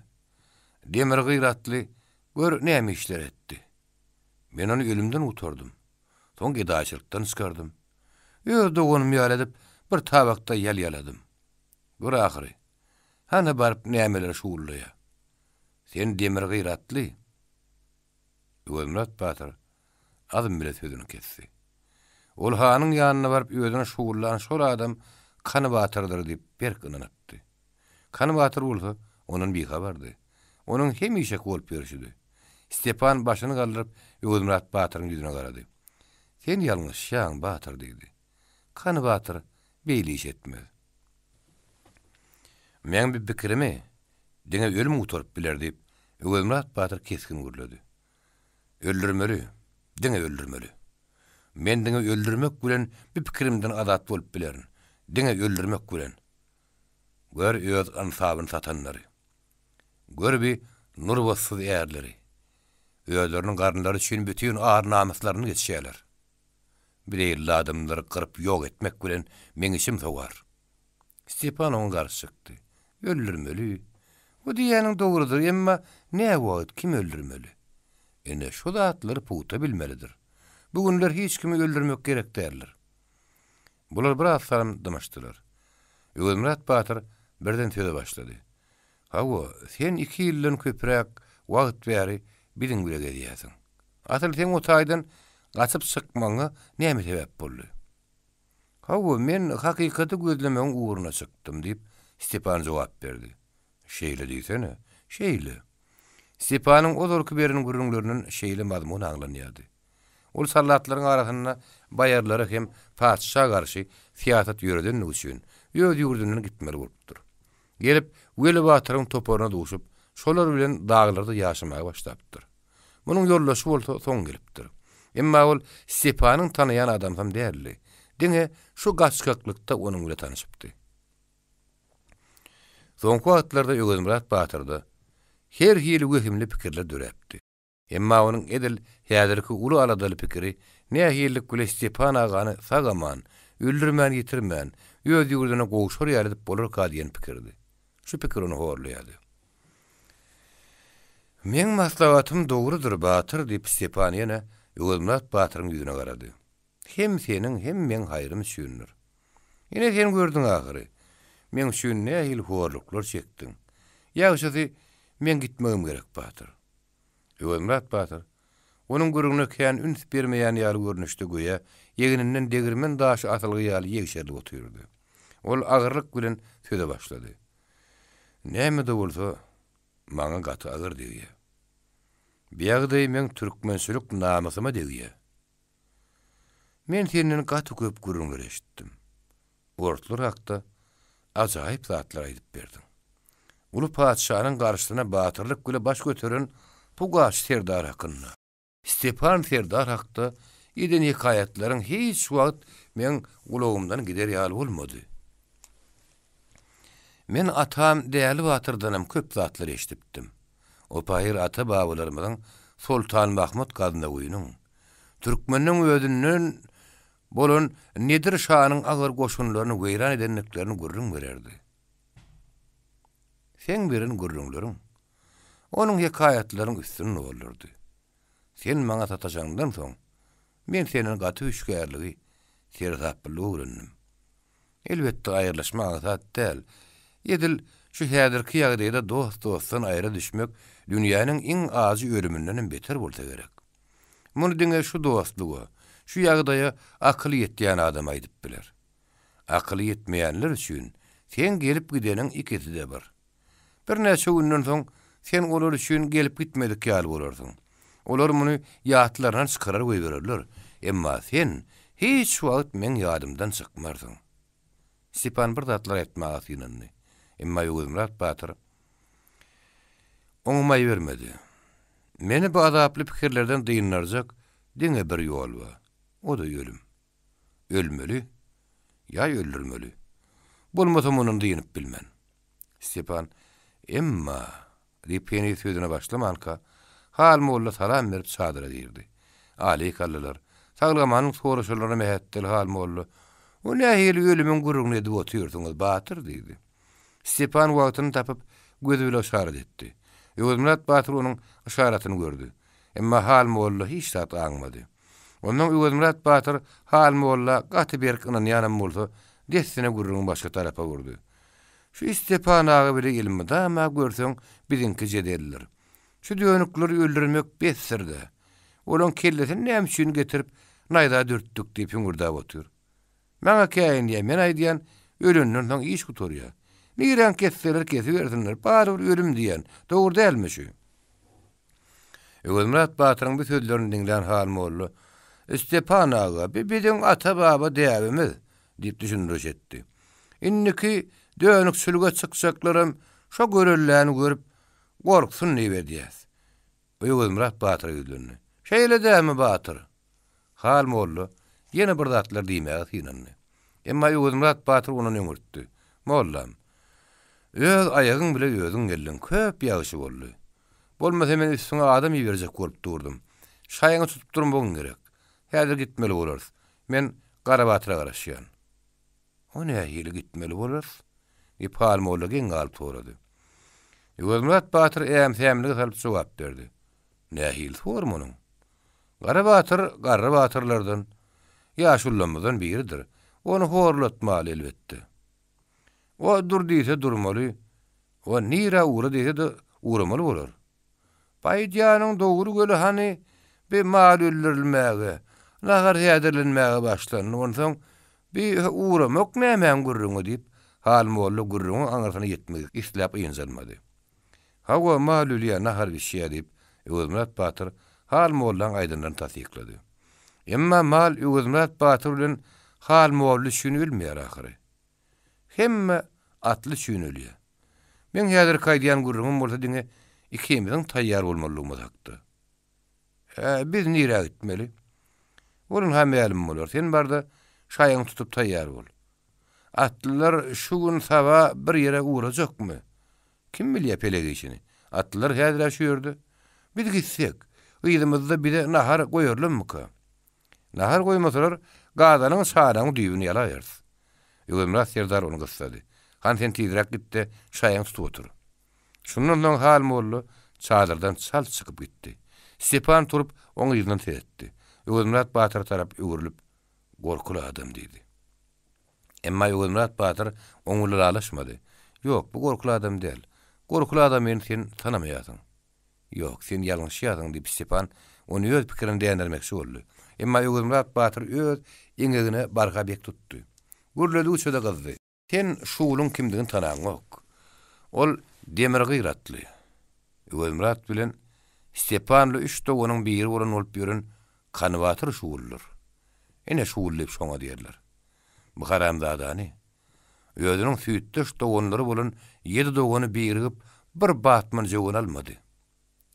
demir gıyratly gör näme işler etdi. Men onu ölümden utardym. Soň gedaçylykdan çykardym. Öz dogunymy ýaladip bir tabakda ýaladym. Bir ahyry. Hana barıp nämeler şuulluya. Sen demir gıyratly. Ömrät Batyr adym bile sözüni kesdi. Ol hanyň ýanyna barıp özüne şuullan şol adam Kany Batyrdyr diýip berkinanatdy. Kany Batyr bolsa onuň bir habardy. Onuň hemişe bolup berişidi. Stepan başyny galdyryp Ömrät Batyryň ýüzüne garady. Sen ýalňyşýaň Batyr diýdi. Kany Batyr beýle iş etmez. Men bir pikirimi diňe ölüm uturup biler diýip Ömrät Batyr keskin gürledi. Öldürmeli, diňe öldürmeli. Men diňe öldürmek bilen bir pikirimden azat bolup bilerin. Diňe öldürmek bilen. Gör öz ansabyny satanlary. Gör bir nurbasyz ýerleri. Özleriniň garnlary üçin bütün ağır namaslaryny geçýärler. Bireýli adamlary kırıp ýok etmek bilen men işim sogar. Stepan oňa garşy çykdy. Öldürmeli. Bu diýäniň dogrudur, emma näme wagt kim öldürmeli? Ene şu zatlary puta bilmelidir. Bugünler hiç kimi öldürmek gerek därler. Bular biraz saram damaşdylar. Ömrät Batyr birden söze başlady. Hawa, sen 2 ýyldan köpräk wagt bäri biziň bile gedýäsiň. Asyl sen o taýdan gaçyp çykmaňa näme sebäp boldy? Hawa, men hakykaty gözlemeň uğruna çykdym diýip Stepan jogap berdi. Şeýle diýsene, şeýle. Stepanyň o dorky beriniň gürrüňlerinden şeýle mazmuny aňlanýardy. Ol sallatlaryň arasynda baýarlary hem padşaha garşy fiýatat ýöreden üçin ýöz ýurdundan gitmeli bolupdyr. Gelip Weli Batyryň toparyna duşup, şolar bilen daglarda ýaşamaga başlapdyr. Munyň ýollaşy bolsa soň gelipdir. Emma ol Stepanyň tanaýan adam hem därli. Diňe şu gaçkaklykda onuň bilen tanyşypdy. Soňky wagtlarda Ömrät Batyrda her hili wehimli pikirler döräpdi. Emma onuň edil häzirki uly aladaly pikiri nähillik bilen Stepan agany sagaman, öldürmän ýitirmän, öz ýurduna gowşar ýalyp bolar ka diýen pikirdi. Şu pikir onu horlaýady. Men maslahatym dogrudur Batyr diýip Stepan ýene Ömrät Batyryň ýüzüne garady. Hem seniň hem men haýrym düşünür. Ýene sen gördüň ahyry. Men şün nähil horluklar çekdim. Ýa-da men gitmegim gerek Batyr. Ömrät Batyr onuň gürrüňine kän üns bermeýän ýaly görnüşde goýa ýegininden degirmen daşy atylgy ýaly ýegişerli oturdy. Ol agyrlyk bilen söze başlady. Näme de bolsa maňa gaty agyr diýýär. Biýagdy men türkmençilik namasyma diýýär. Men senden gaty köp gürrüňler eşitdim. Ortlar hakda ajaýyp zatlar aýdyp berdiň. Ulu padşahynyň garşysyna batyrlyk bilen baş götüren bu gaş serdar hakynda. Stepan serdar hakda eden hikayetlerin hiç wagt men ulagymdan gider ýaly bolmady. Men atam däli Batyrdanam köp zatlar eşitdim. O paýyr ata babalarymyň Sultan Mahmud Gaznawynyň türkmeniň özünden bolan Nedir şahanyň agyr goşunlaryny weýran edenliklerini gürrüň bererdi. Sen birin gürrüňleriň onuň hikayetlaryň üstüne bolurdy. Sen maňa tataşaňdan soň men seniň gaty üçgärligi, serhaplygy öğrendim. Elbetde aýyrlaşma azat däl. Edil şu häzirki ýagdaýda dostdan aýra düşmek dünýäniň iň azy ölümünden beter bolsa gerek. Muny diňe şu dostlugy, şu ýagdaýa akly ýetýän adam aýdyp biler. Akly ýetmeýänler üçin sen gelip gideniň ikisi de bar. Bir näçe günden soň sen olar üçin gelip gitmedik ýaly bolarsyň. Olar muny ýatlaryna çykarar goýberler. Emma sen hiç wagt men ýadymdan çykmarsyň. Stepan bir zatlar etmäge synandy. Emma Ömrät Batyr oňumy bermedi. Meni bu azaply pikirlerden dyýynarjak diňe bir ýol bar. O da ölüm. Ölmeli ýa öldürmeli. Bolmasa munyň dyýynyp bilmän. Stepan emma diýip sözüne başlamanka hal molla salam berip çadyra diýdi. Aleykallalar Saglamanyň soraşylaryna mehetdil hal boldy. O nähili ölümün gurruguna edip oturýarsyňyz, Batyr diýdi. Stepan wagtyny tapyp gözü bilen işaret etdi. Öwürmurat Batyr onuň işaratyny gördü. Emma hal boldy hiç zat aňmady. Ondan Öwürmurat Batyr hal molla gaty berkinen ýanam bolsa, destine gurrugyň başga tarapa gurdy. Şu Stepan ağa bile gelmedi ama görseň biziňki jedeller. Şu dönükleri öldürmek besirdi. Olan kellesini näme üçin getirip naýda dürtdük diýip ýüngürdäp otur. Maňa käýin diýen men aýdýan ölünden soň iş gutorýar. Niren kesseler kesiversinler, bari ölüm diýen. Dogry dälmi şu? Öwürmurat Batyryň bu sözlerini diňlän hal molly. Stepan ağa, biziň ata baba däbimiz diýip düşündürüş etdi. Inniki dönük sülge çykjaklarym şo görelläni görüp gorksun diýýär. Öwürmurat Batyr ýüzlerini. Şeýle dämi Batyr? Hal molly, ýene bir zatlar diýmäge synandy. Emma Öwürmurat Batyr onuň öňürtdi. Mollam, öz aýagyň bile özüň geldiň, köp ýaşy boldy. Bolmasa men üstüňe adam ýeberjek bolup durdum. Şaýyňy tutup durmagyň gerek. Häzir gitmeli bolarys. Men Gara Batyra garaşýan. O nähili gitmeli bolarys? Hal molly giň galyp sorady. Öwürmurat Batyr äm-sämligi salyp jogap berdi. Nähili sormanyň? Gara Batyrlardan ýaşullamyzdan biridir. Onu horlatmaly elbetde. O dur diýse durmaly. O nira uğra diýse de uğramaly bolar. Baýdýanyň dogry göli hani bir mal öldürilmäge, nagar häderlenmäge başlandy. Ondan bir uğramak näme gurrungy diýip hal molly gurrunyň aňarsyna ýetmegi isläp ýynjalmady. Hawa mal ölýär nahar bir şey diýip Öwürmurat Batyr hal mollaň aýdyndan tasdiklady. Emma mal Öwürmurat Batyr bilen hal molly şunu bilmeýär ahyry. Hemme atly şunu ölýär. Men häzir kaýdýan gurrugym bolsa diňe ikimiziň taýýar bolmalygymyz hakdy. Biz nire gitmeli? Olun hem elim bolar. Sen barda şaýyň tutup taýýar bol. Atlylar şu gün saba bir ýere uğrajakmy? Kim bilýär pelegi işini? Atlylar häzir şu ýerde. Biz gitsek, ýylymyzda bize nahar goýarlarmyka? Nahar goýmasalar, gazanyň şaýanyň düýbüni ýalaýar. Öwürmurat Serdar onu gysady. Han sen tizrak gitdi, şaýyň tutup otur. Şundan soň hal molly çadyrdan çal çykyp gitdi. Stepan turup oňa ýyzyny tetdi. Öwürmurat Batyr tarap öwürlüp, gorkulu adam diýdi. Emma Öwürmurat Batyr oňuly alaşmady. Ýok, bu gorkulu adam däl. Gorkulu adamy sen tanamaýasyň. Ýok, sen ýalňyşýasyň diýip Stepan onu öz pikirini däýermekçi boldy. Emma Öwürmurat Batyr öz eňegine barga bek tutdy. Gurledy uçada gazdy. Sen şuulun kimdigini tanaňok. Ol demir gyratly. Öwürmurat bilen Stepanly 3 doganyň biri bolan bolup ýören Kany Batyr şuuldur. Ene şuullyp şoňa diýerler. Bu haramzadany özüniň süýtdeş doganlary bolan 7 dogany birigip bir batman jogan almady.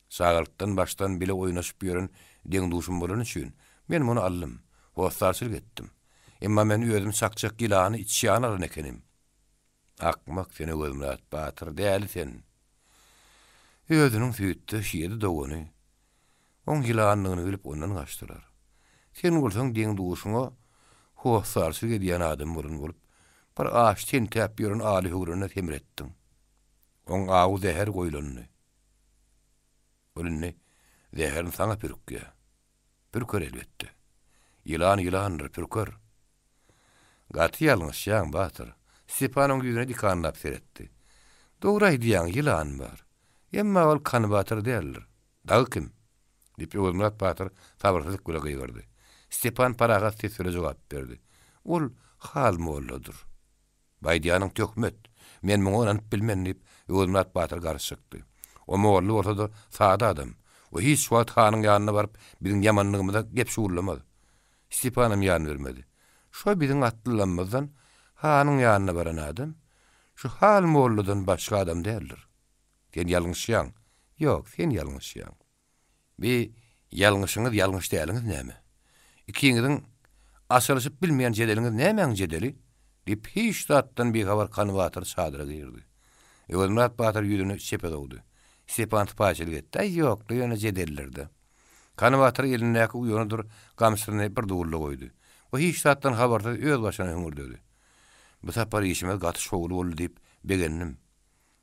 Sagalykdan başdan bile oýnaşyp ýören deňduşum bolan üçin men muny aldym. Hostarçylyk etdim. Emma men özüm sakjak gilany içýän alan ekenim. Akmak seni Öwürmurat Batyr däl sen. Özüniň süýtdeş 7 dogany on gilanyny bilip ondan gaçdylar. Sen bolsaň deňduşuňa hostarçylyk edýän adam bolup, bir aş sen täp ýören aly hugruny temretdiň. On awu zäher goýlandy. Bolunny zäherin saňa pürkýär. Pürkür elbetde. Ýylandyr pürkür. Gaty ýalňyşýan Batyr. Stepanyň ýüzüne dikanlap seretdi. Dogry aýdýan ýylan bar. Emma ol Kany Batyr däldir. Dagy kim? Diýip Öwürmurat Batyr sabyrsyzlyk bilen gyýgardy. Stepan paragat tesire jogap berdi. Ol hal molludur. Baýdýanyň tökmet. Men muňa onanyp bilmän diýip Öwürmurat Batyr garşykdy. O mollu bolsa da sada adam. O hiç wagt hanyň ýanyna baryp biziň ýamanlygymyza gep şuurlamady. Stepanam ýan bermedi. Şo biziň atlylanmazdan hanyň ýanyna baran adam şu hal molludan başga adam däldir. Sen ýalňyşýan. Ýok, sen ýalňyşýan. Bir ýalňyşyňyz ýalňyş däliňiz näme? İkiňiziň aşalyşyp bilmeýän jedeliňiz nämeň jedeli? Diýip hiç zatdan bir habar Kany Batyr çadyra girdi. Öwürmurat Batyr ýüzüne şepe dogdy. Stepan paçylyk etdi. Ýok, ýöne jedellerde. Kanawatyr elindäki uýanydyr gamsyny bir dugully goýdy. O hiç zatdan habarda öz başyna hüngürdedi. Bu sapar işime gaty şogul boldy diýip begendim.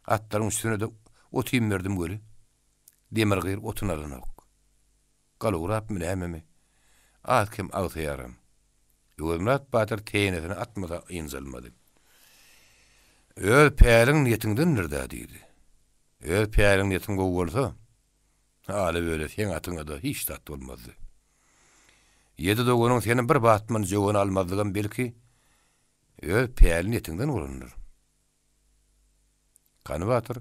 Atlaryň üstüne de otym berdim göli. Demir gyr otun alynak. Galurap bilememi. Atkim awtayaram. Ömrat Batyr teýnetini atmada ýynjylmady. Öz päriň niýetiňden nirde diýdi. Öz päriň niýetiň gowy bolsa, hala böyle sen atyňa da hiç tat bolmazdy. Ýedi dogonyň seni bir batman jogyny almazdygan belki öz päriň niýetiňden bolandyr. Kanawatyr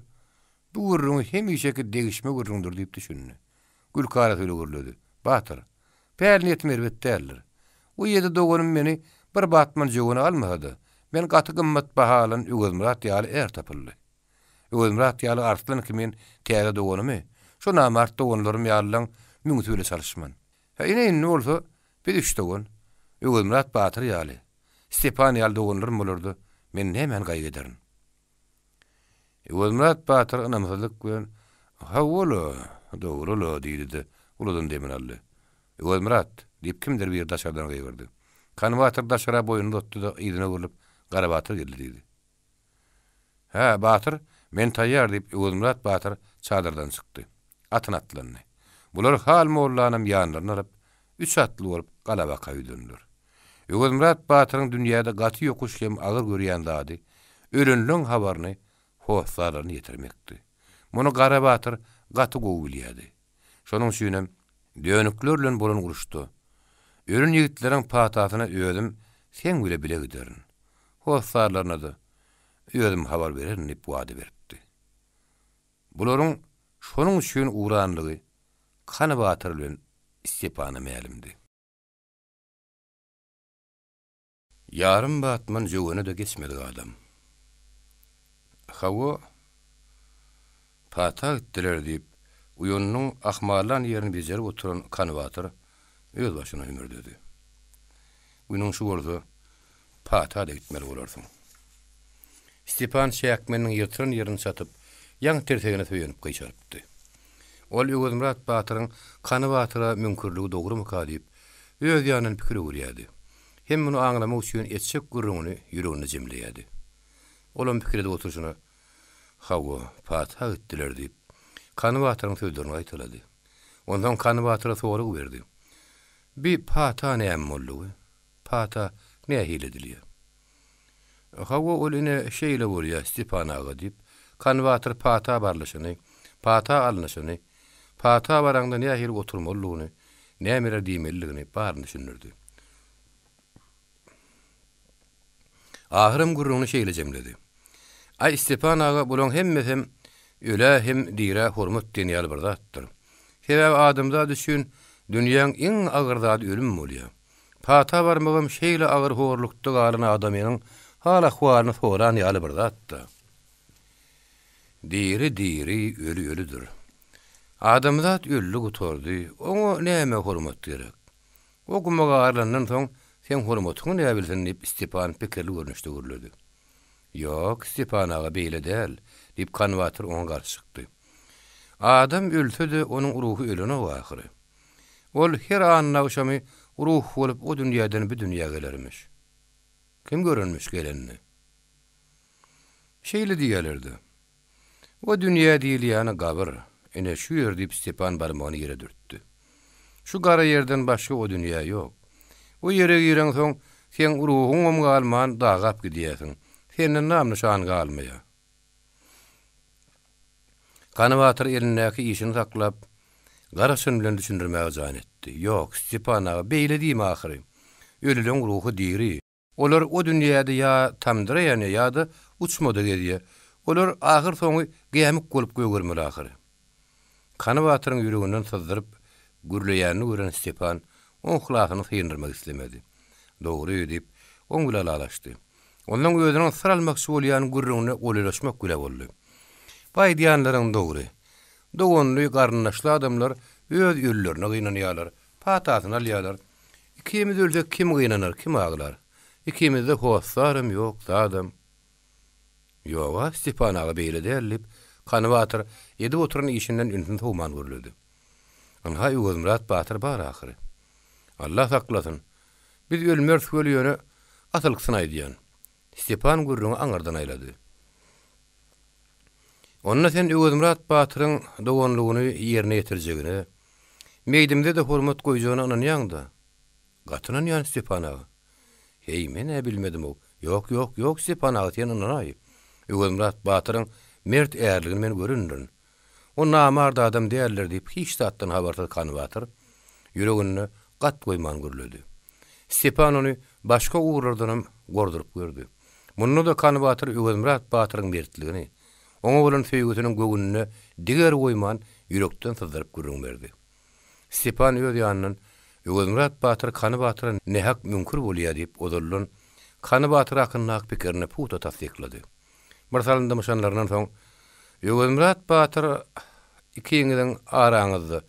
bu gurrun hemişeki degişme gurrundur diýip düşündi. Gülkara öyle gurlady. Batyr, päriň niýetim elbetdeler. O ýedi dogonum meni bir batman jogyny almady. Men gaty gymmat bahalan Ögümrat ýaly er tapyldy. Ögümrat ýaly artlan kimin täze dogonumy? Şu namart dogonlarym ýalyň müňtüle çalışman. Ine ne bolsa bir üç dogon. Ögümrat Batyr ýaly. Stepan ýaly dogonlarym bolardy. Men hemen gaýgydaryn. Ögümrat Batyr namazlyk bilen "Hawala, dogruly" diýdi. Uladan demin aldy. Ögümrat diýip kimdir bir daşardan gaýberdi. Kanawatyr daşara boýuny tutdy da ýygyna gürlüp Garabatyr geldi diýdi. "Ha, Batyr, men taýýar" diýip Ögümrat Batyr çadyrdan çykdy. Atyn atlandy. Bular hal mollanam ýanlaryna alyp, üç atly bolup Galabaka ýdündür. Ögümrat Batyryň dünýäde gaty ýokuş hem agyr görýän zady, ölenliň habaryny hoşlaryny ýetirmekdi. Muny Garabatyr gaty gowy bilýärdi. Şonuň üçin dönüklerle bolan guruşdy. Ölen ýigitleriň patasyna öýdüm, sen bile bile giderin. Hoşlarlaryna da öýdüm habar bererin diýip wada beripdi. Bularyň şonuň üçin uğranlygy Kanawatyr bilen Stepana mälimdi. Yarım batman jogyny da geçmedi adam. Hawa pata gitdiler diýip uýanynyň ahmalan ýerini bejerip oturan Kanawatyr öz başyna ýmürdedi. Uýanyň şu bolsa pata da gitmeli bolarsyň. Stepan Şäkmeniň ýytyran ýerini satyp, ýaň tertegine söýenip gyşarypdy. Ol Ögümrat Batyryň Kanawatyra mümkinligi dogrumy diýip öz ýanyny pikir görýärdi. Hem muny aňlamak üçin etçek gurruny ýüregine jemleýärdi. Olam pikirde oturşuna "Hawa, pata gitdiler" diýip Kanawatyryň sözlerini aýtylady. Ondan Kanawatyra soragy berdi. "Bir pata näme boldy? Pata näme hilediler?" Hawa oline şeýle bolýar Stepan aga diýip Kanawatyr pata barlyşyny, pata alnyşyny, pata baranda näme hil oturmalygyny, nämeler diýmeligini barny düşünürdi. Ahyrym gurruny şeýle jemledi. "Ay Stepan aga bulan hemmesem öle hem dira hormat diýýär bir zatdyr. Sebäbi adamda düşün dünýäň iň agyr zady ölüm bolýar. Pata barmagam şeýle agyr horlukda galan adamyň hala hwalyny soran ýaly bir zatdyr. Diri ölüdür. Adamzat öllü gutordy, oňa näme hormat gerek? O gumaga arlandan soň sen hormatyny näme bilsen diýip Stepan pikirli görnüşde görledi. "Ýok, Stepan aga beýle däl" diýip Kanawatyr oňa garşy çykdy. "Adam ölse-de onuň ruhy ölene wagtyry. Ol her anyna uşamy ruh bolup o dünýäden bir dünýä gelermiş. Kim görünmüş gelenini? Şeýle diýerlerdi. O dünýä diýilýäni gabyr. Ene şu ýer diýip Stepan barmagyny ýere dürtdi. Şu gara ýerden başga o dünýä ýok. O ýere giren soň sen ruhuň omga alman dagap gidýärsiň. Senin namny şan galmaýar." Kanawatyr elindäki işini saklap, garaşyn bilen düşündirmäge jan etdi. "Ýok, Stepan aga, beýle diýme ahyry. Ölüleň ruhy diri. Olar o dünýäde ýa tamdyraýan ýa-da uçmada gedýär. Olar ahyr soňy gämik bolup gögürmeli ahyry." Kanawatyryň ýüreginden sızdyryp gürleýänini gören Stepan oň hulasyny sýndyrmak islemedi. "Dogry" diýip oň bilen alaşdy. Ondan özüniň sır almakçy bolýan gürrüňine golylaşmak güle boldy. "Baýdýanlaryň dogry. Dogonly garnaşly adamlar öz ýollerini gynanýarlar, patasyny alýarlar. Ikimiz ölsek kim gynanar, kim aglar? Ikimizde hoşlarym ýok, zadam." "Ýoga, Stepan aga beýle dälip." Kanawatyr ýedi oturan işinden ünsün sowman görledi. Anha Ýöwürmurat Batyr bar ahyry. Allah saklasyn. Biz ölmür söýýäne atylgysyny aýdýan. Stepan gurruňy aňardan aýlady. Onna sen Ýöwürmurat Batyryň dogonlugyny ýerine ýetirjegine, meýdimde de hormat goýjagyna ananýaňda. Gatynan ýan Stepan ağa. Hey, men bilmedim o. Yok Stepan ağa sen ananaý. Ýöwürmurat Batyryň mert äärligini men göründirin. O namarda adam diýerler diýip hiç tatdan habarda Kanybatyr ýüregini gat goýman gürledi. Stepan ony başga uğurlardan gordurup gördü. Munnu da Kanybatyr Ýöwürmurat Batyryň mertligini, oňa bolan söýgüsiniň gögünine diger goýman ýürekden syzyryp gürrüň berdi. Stepan öz ýanynyň Ýöwürmurat Batyr Kanybatyra nähak mümkün bolýar diýip odurlun Kanybatyr hakkynda pikirini puta tasdiklady. Bir salynda muşanlaryndan soň Ýöwürmurat Batyr ikiňiziň araňyzda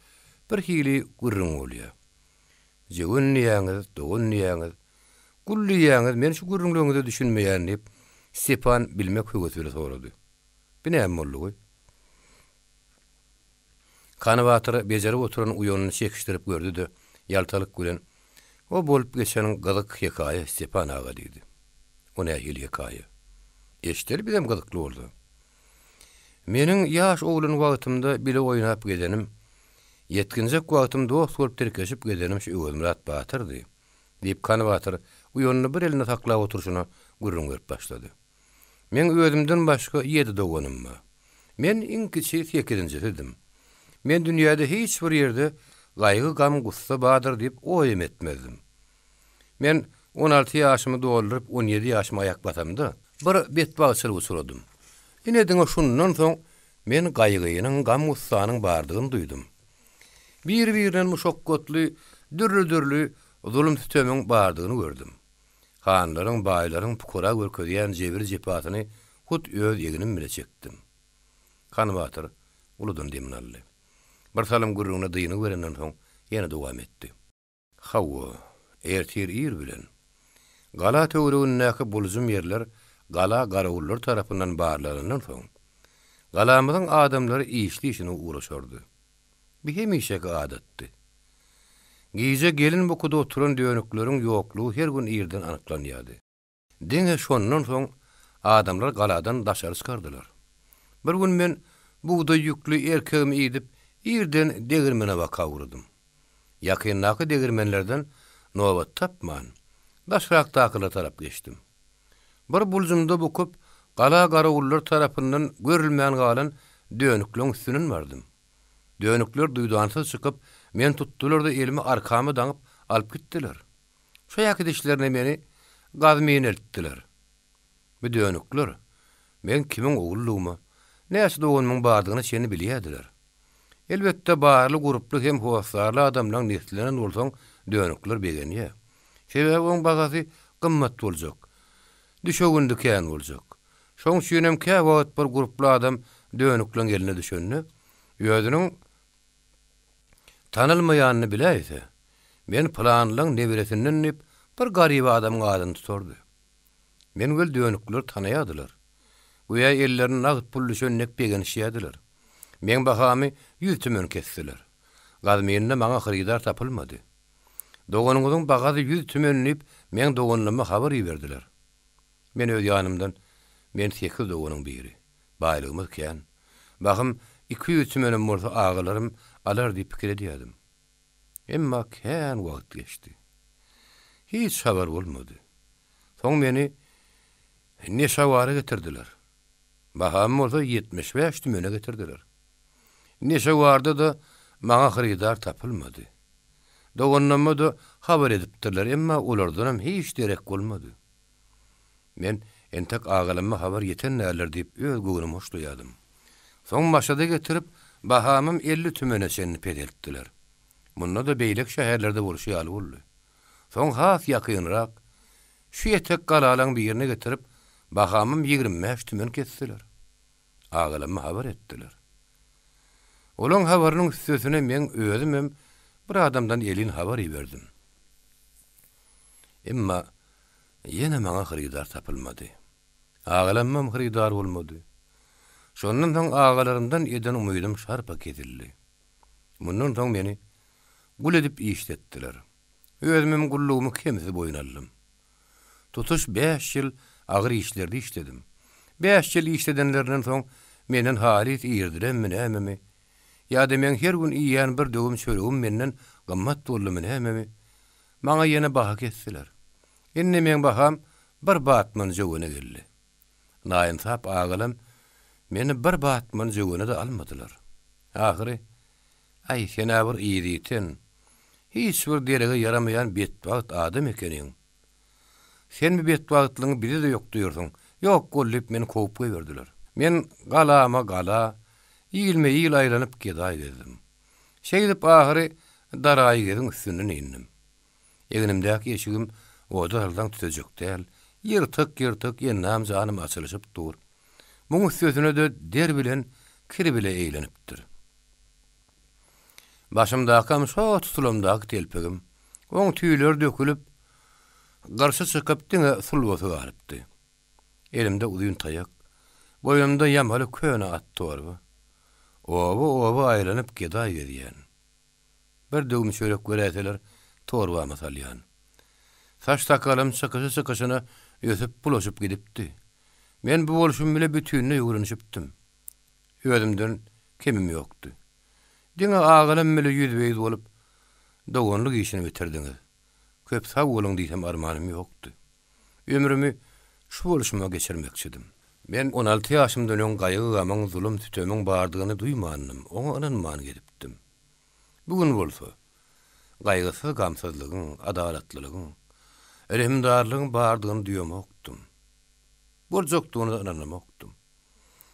bir hili gürrüň bolýar. Jegün ýaňyz, dogun ýaňyz, gully ýaňyz men şu gürrüňligiňizi düşünmeýän diýip Stepan bilmek höwesli sorady. Binäm boldy. Kanybatyr bejerip oturan uýanyny çekişdirip gördü-de ýaltalyk gülen o bolup geçeniň gyzyk hekaýe Stepan ağa diýdi. O nähil hekaýe. Eşdir bizem gyzykly boldy. Meniň ýaş oglun wagtymda bile oýnap gedenim, yetkinjek wagtym dost bolup terkeşip gedenim şu Ýöwürmurat Batyrdy. Diýip Kanybatyr uýanyny bir eline saklap oturşuna gürrüň berip başlady. Men özümden başga 7 doganym bar. Men iň kiçi 8-nji. Men dünýäde hiç bir ýerde gaýgy gam gussa badyr diýip oýum etmezdim. Men 16 ýaşymy doldurup 17 ýaşyma aýak batamda bir betbaçylyk suradym. Ine şundan soň men gaýgynyň gam gussanyň bardygyny duýdum. Bir-birinden muşakkatly, dürlü zulüm sisteminiň bardygyny gördüm. Hanlaryň, baýlaryň pukura görkezýän jebir jepatyny hut öz ýeginim bile çekdim. Kanybatyr uludan demnally. Bir salym gurruňyna dyny berenden soň ýene dowam etdi. Hawa, ertir ýer bilen. Gala töweregindäki bulzum ýerler gala garawullar tarapyndan barlanandan soň galamyzyň adamlary işli işine uğraşardy. Bir hemişek adatdy. Giýje gelin bokuda oturan döňükleriň ýoklugy her gün ýerden anyklanýardy. Diňe şondan soň adamlar galadan daşary çykardylar. Bir gün men buğday ýükli erkegimi ýedip ýerden degirmene bakawurdym. Ýakyndaky degirmenlerden nobat tapman. Daşrakdakylar tarap geçdim. Bir bulzumda bokup gala garawullar tarapyndan görülmeýän galan döňüklüň üstüne bardym. Döňükler duýdansa çykyp men tutdular da elimi arkama daňyp alyp gitdiler. Şu ýakydyslarına meni gazmyn etdiler. Bu döňükler men kimiň ogullugymy, näçe doganmyň bardygyny şeni bilýärdiler. Elbetde barly gruply hem howasarly adamlaryň neslinden bolsaň döňükler begenýär. Sebäbi oň bagasy gymmat boljak. Düşegünde kän boljak. Şoň şenem käwat bir gruply adam döňükleň eline düşenni, ýödüniň tanylmaýanyny biläýse, men planlaryň nebiresinden nip bir garyby adamyň adyny tutardy. Men göl döňükler tanaýardylar. Goýa ellerini nagt pul düşennek begenişýärdiler. Men bahamy 100 tümön kessiler. Gazmynyna maňa hyrydar tapylmady. Doganuňyzyň bagasy 100 tümönlip men doganlyma habar ýerdiler. Men öz ýanymdan men 8 doganyň biri. Baýlygymyz kän. Bakym 200 tümönem bolsa agalarym alar diýip pikir edýärdim. Emma kän wagt geçdi. Hiç habar bolmady. Soň meni Neşawara getirdiler. Baham bolsa 75 tümöne getirdiler. Neşawarda da maňa hyrydar tapylmady. Doganlyma da habar edipdiler, emma olardan hiç derek bolmady. Men entek agalyma habar ýeten näler diýip öz göwnümi hoşlaýardym. Soň maşada getirip bahamym 50 tümöne şenli pedeltdiler. Munda da beýlek şäherlerde boluşy ýaly boldy. Soň has ýakynrak şu etek galalaň bir ýerine getirip bahamym 25 tümön kessiler. Agalyma habar etdiler. Olaň habarynyň üstüne men özüm bir adamdan elin habar berdim. Emma ýene maňa hyrydar tapylmady. Agalamam hyrydar bolmady. Şondan soň agalarymdan eden umydym şarpa kesildi. Mundan soň meni gul edip işletdiler. Özümem gulluğumu kemisi boyun Tutuş 5 ýyl agyr işlerde işledim. 5 ýyl işledenlerden soň menden halit iýerdirenmi näme? Ýa-da men her gün iýýän bir döwüm çöregim menden gymmat boldymy näme? Maňa ýene baha ketdiler. Indi men baham bir batman jogyna geldi. Naýynsap agalam meni bir batman jogyna da almadylar. Ahyry ay sena bir iýditen, hiç bir derege yaramayan betbaht adam ekeniň. Sen mi betbahtlygyň biri de ýok diýorsun. Ýok gollip meni kopup goýberdiler. Men gala, ýylmy ýyl aýlanyp gedaý gezdim. Şeýdip ahyry daraý gezin üstünden indim. Egenimdäki eşigim odardan tutacak däl. Ýyrtyk ýennam janym açylyşyp dur. Muň sözüne de der bilen kiri bile eýlenipdir. Başymdaky şo tutulamdaky telpegim, oň tüýler dökülüp, garşy çykyp diňe sulwaty galypdy. Elimde uzyň taýak, boýumda ýamaly köne at torby. Oba aýlanyp gedaý edýän. Bir döwüm çörek göräseler, torbama salýan. Saç takalym çykyşyna ýösüp bulaşyp gidipdi. Men bu bolşum bile bütünle ýugranyşypdym. Özümden kemim ýokdy. Diňe agalam bile ýüzbeýiz bolup, dogonlyk işini bitirdiňiz. Köp sag boluň diýsem armanym ýokdy. Ömrümi şu bolşuma geçirmekçidim. Men 16 ýaşymdan öň gaýgy gamyň zulüm tütömiň bardygyny duýmanynym, oňa ynanman gedipdim. Bugün bolsa, gaýgysy gamsızlygyň, adalatlylygyň, erhimdarlygyň bardygyny duýmakdym. Borjokdugyny ynanmakdym.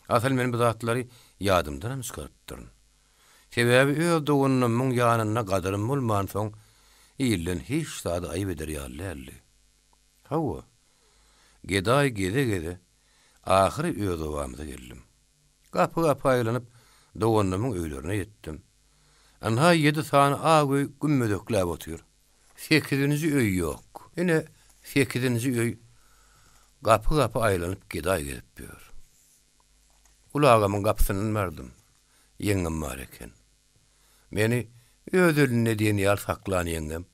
Asal men bu zatlary ýadymdan çykarypdyryn. Sebäbi öz dogunymyň ýanyna gadarym bolman soň, ýyldan hiç sada aýyp eder ýaly. Hawa, gedaý gede, ahyry öz owamyza geldim. Gapy aýlanyp, dogunymyň öýlerine ýetdim. Anha 7 sany agy gümmedekläp otyr. 8-nji öý ýok. Ene 8-nji öý gapy aýlanyp gedaý gelip ber. Ulagamyň gapysyny merdim. Ýeňem bar eken. Meni ödülüne diýen ýar saklan ýeňem.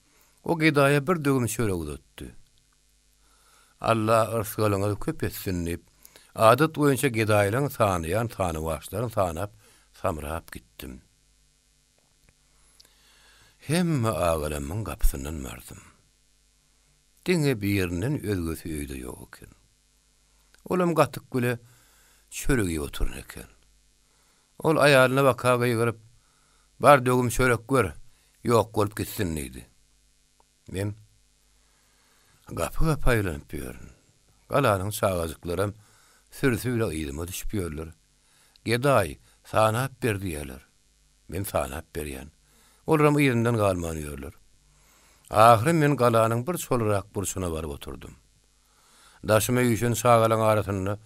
O gedaýa bir döwüm çörek uzatdy. Allah ırsgalyňy köp etsin diýip, adat boýunça gedaýlaryň sanyýan sany başlaryň sanap, samrap gitdim. Hemme agalamyň gapysyny merdim. Diňe bir ýerinden özgesi öýde ýok eken. Olam gatyk güle çöregi oturun eken. Ol aýalyna bakaga ýygyryp, bar döwüm çörek gör, ýok bolup gitsin diýdi. Men gapy aýlanyp ýörün. Galanyň çağajyklarym sürsüýle ýylyma düşüp ýörler. Gedaý, sanap berdi ýerler. Men sanap berýän. Olaram ýerinden galman ýörler. Ahyry men galanyň bir çolrak burçuna baryp oturdum. Daşyma ýüşen çağalaň arasyna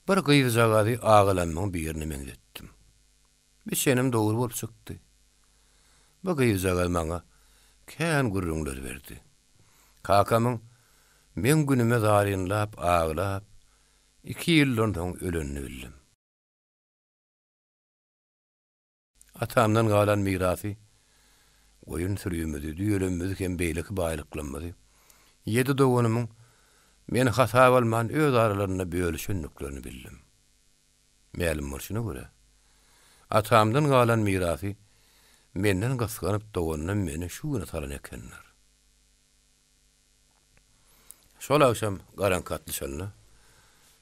bir gyýyjagady agalamyň bir ýerine meňzetdim. Bir şenim dogry bolup çykdy. Bu gyýyjagady maňa kän gurrunlar berdi. Kakamyň men günüme zarynlap, ağlap, 2 ýyldan soň ölenini bildim. Atamdan galan mirasy, goýun sürýümidi, düýelenmedi hem beýleki baýlyklanmady. 7 dogunymyň men hasab alman öz aralaryna bölüşünliklerini bildim. Mälim bolşuna görä. Atamdan galan mirasy menden gaskanyp dogunum meni şu güne salan ekenler. Şol akşam garankatly şolna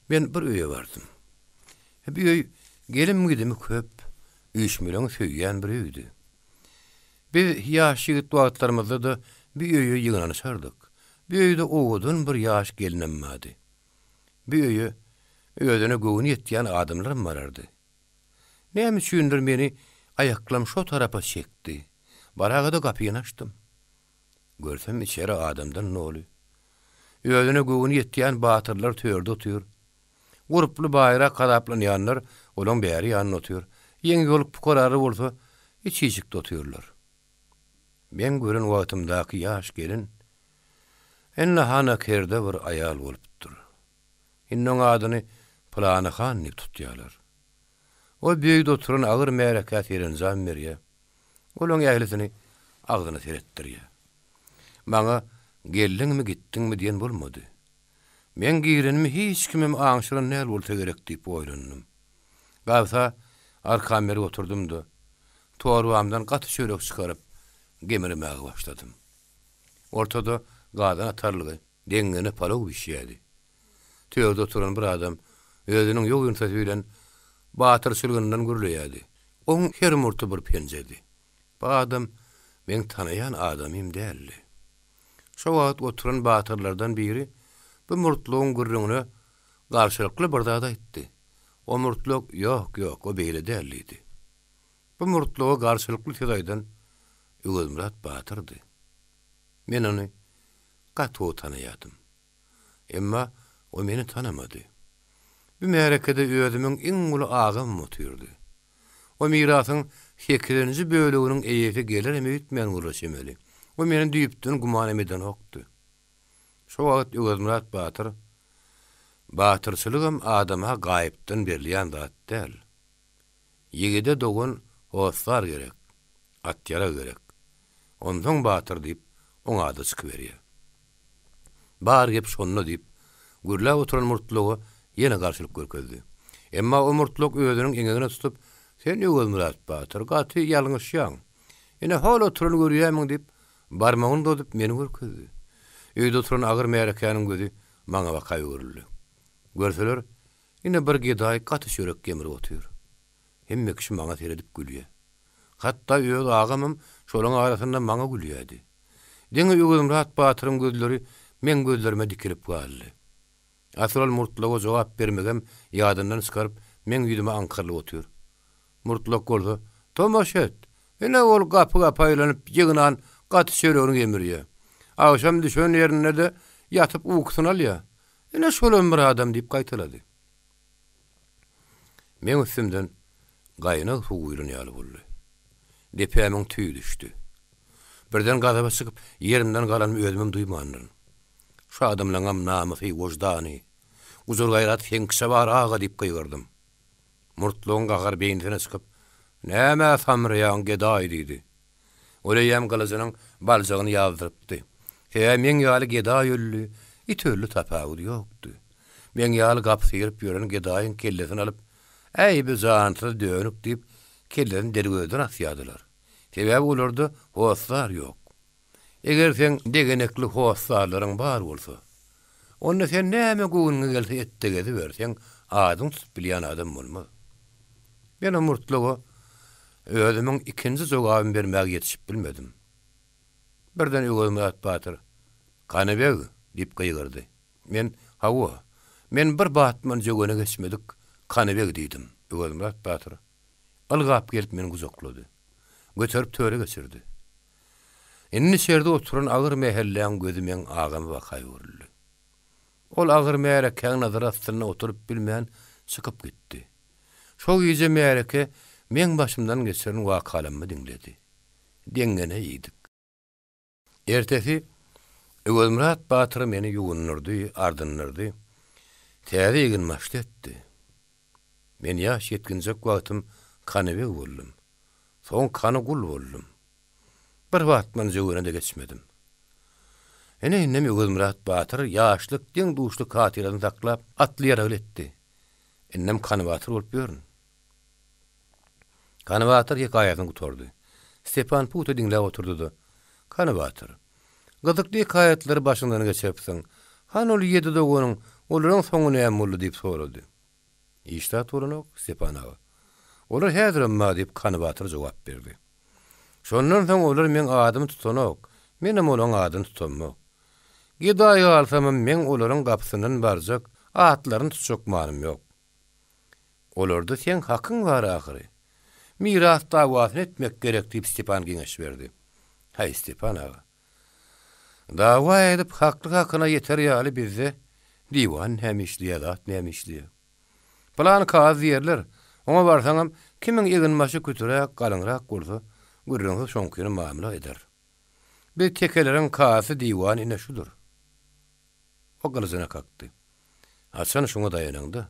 men bir öýe bardym. Bir öý gelim gidimi köp, üýşmelen söýýän bir öýdi. Biz ýaş ýigit wagtlarymyzda da bir öýe ýygnanyşardyk. Bir öýde oğudun bir ýaş gelinemmadi. Bir öýe özüne göwün ýetýän adamlar barardy. Näme üçindir meni aýaklam şo tarapa çekdi. Baraga da gapyny açdym. Görsem içeri adamdan noli. Özüne göwün ýetýän batyrlar töýerde otyr. Guruply baýrak gadaplanýanlar olaň bäri ýanyna otyr. Ýeňi bolup pukarary bolsa, içijikde otyrlar. Men gören wagtymdaky ýaş gelin enne hana kerde bir aýal bolupdyr. Innoň adyny Planyhan diýip tutýarlar. O beýde oturan agyr märekat ýeren Zammerýe. Olan ählisini agzyna seretdirýär. Maňa geldiňmi gitdiňmi diýen bolmady. Men girenimi hiç kimim aňşyran näl bolsa gerek diýip oýlanynym. Gawsa arkam beri oturdum-da torbamdan gaty çörek çykaryp gemirmäge başladym. Ortada gadan atarlygy, deňgeni palaw bişýärdi. Töýde oturan bir adam özüniň ýoğunsaty bilen batyrçylygyndan gürleýärdi. Oň her murty bir penjedi. Bu adam men tanayan adamym däldi. Şo wagt oturan batyrlardan biri bu murtluğun gürrüňine garşylykly bir zat aýtdy. O murtluk ýok, o beýle däldi. Bu murtluğa garşylykly ýaýdan Öwelmurat batyrdy. Men onu gaty tanaýardym. Emma o meni tanamady. Bu merekede özümiň iň uly agam oturdy. O mirasyň 8-nji böleginiň eýeti geler emitmän ulaşymely. O meni düýpden guman emeden hokdy. Şo wagt Öwelmurat batyr, batyrçylygym adama gaýypdan berilýän zat däl. Ýigide dogun hoslar gerek, atýara gerek. Ondan batyr diýip oňa ady çykyberýär. Bar gep şonda diýip gürläp oturan murtlugy ýene garşylyk görkezdi. Emma o murtluk özüniň eňegine tutup, "Sen Öwelmurat batyr, gaty ýalňyşýaň. Ene hal oturan görýärmiň" diýip barmagyny dodup meni görkezdi. Öýde oturan agyr märekäniň gözi maňa bakaý görüldi. Görseler, ine bir gedaý gaty çörek gemirip otur. Hemme kişi maňa seredip gülýär. Hatda öýde agamym şolaň arasynda maňa gülýärdi. Deňe Öwelmurat batyryň gözleri men gözlerime dikilip galdy. Asral murtluğa jogap bermegem ýadyndan çykaryp men ýüzüme ankyrlyp otur. Murtluk bolsa, "Tomaş et. Ene ol gapy gapaýlanyp ýygynan gaty çöreğini gemirýär. Awşam düşen ýerine de ýatyp uyksyny alýar. Ene şolan bir adam" diýip gaýtylady. Men üstümden gaýna suwuýrun ýaly boldy. Depämiň tüýü düşdi. Birden gazaba çykyp ýerimden galan özümim duýmandyň. Şu adamlaňam namysy, wojdany, uzur gaýrat heňkişe bar aga diýip gaýgardym. Murtluğun gagar beýnine çykyp, "Näme samrýan gedaý" diýdi. Olýam galasynyň baljagyny ýazdyrypdy. "He, men ýaly gedaý öllü, itörlü tapawud ýokdy. Men ýaly gapy ýerip ýören gedaýyň kellesini alyp, "Äý bir zanty dönük" diýip kellesini dergöden asýadylar. Sebäbi olarda hoslar ýok. Eger sen degenekli hoslarlaryň bar bolsa, onda sen näme göwnüňe gelse etdegedi bersen, adyň tutup bilýän adam bolmaz. Men o murtluğa özümiň ikinji jogabyny bermäge ýetişip bilmedim. Birden Öwelmurat batyr, "Kanybeg" diýip gaýgyrdy. Men bir batman jogana geçmedik, Kanybeg diýdim. Öwelmurat batyr algap gelip meni guzaklady. Götürüp töre geçirdi. Enni şerde oturan agyr mehelläň gözümeň agamy bakaý görüldi. Ol agyr mereke nazaratyna oturup bilmän çykyp gitdi. Şo ýyje mereke men başymdan geçiren wakalamy dinledi. Deňgene ýydyk. Ertesi Öwelmurat batyr meni ýuwunurdy, ardynurdy. Täze ýygyn maşdetdi. Men ýaş ýetginjek wagtym Kanybeg boldum. Soň Kanygul boldum. Bir wagtman joguna da geçmedim. Ene innem Öwelmurat batyr ýaşlyk diň duşly katirasyny saklap atlyar öletdi. Innem Kanybatyr bolup ýörün. Kanybatyr hekaýatyny gutardy. Stepan Puto dinläp oturdy-da. "Kanybatyr, gyzykly hekaýatlary başyndan geçipsiň. Han ol ýedi dogonyň olaryň soňuny näme boldy?" diýip sorady. "Işta torunok Stepan ağa. Olar häzirem-ma" diýip Kanybatyr jogap berdi. "Şondan soň olar men adymy tutanok, menem olaň adyny tutanmak. Gedaý alsam men olaryň gapysynyň barjak atlaryny tutjak manym ýok. Olarda sen hakyň bar ahyry. Miras dawasyny etmek gerek" diýip Stepan giňeş berdi. "Hay Stepan ağa. Dawa edip haklyk hakyna ýeter ýaly bizde diwan hem işliýär, hem işliýär. Plan kaz ýerler. Ona barsaňam kimiň eginmaşy kütürek, galynrak bolsa, gürrüňiz şoňkyny mamula eder. Bir tekeleriň kasy diwan ine şudur." O galasyna kakdy. "Hasan şoňa daýanyňda.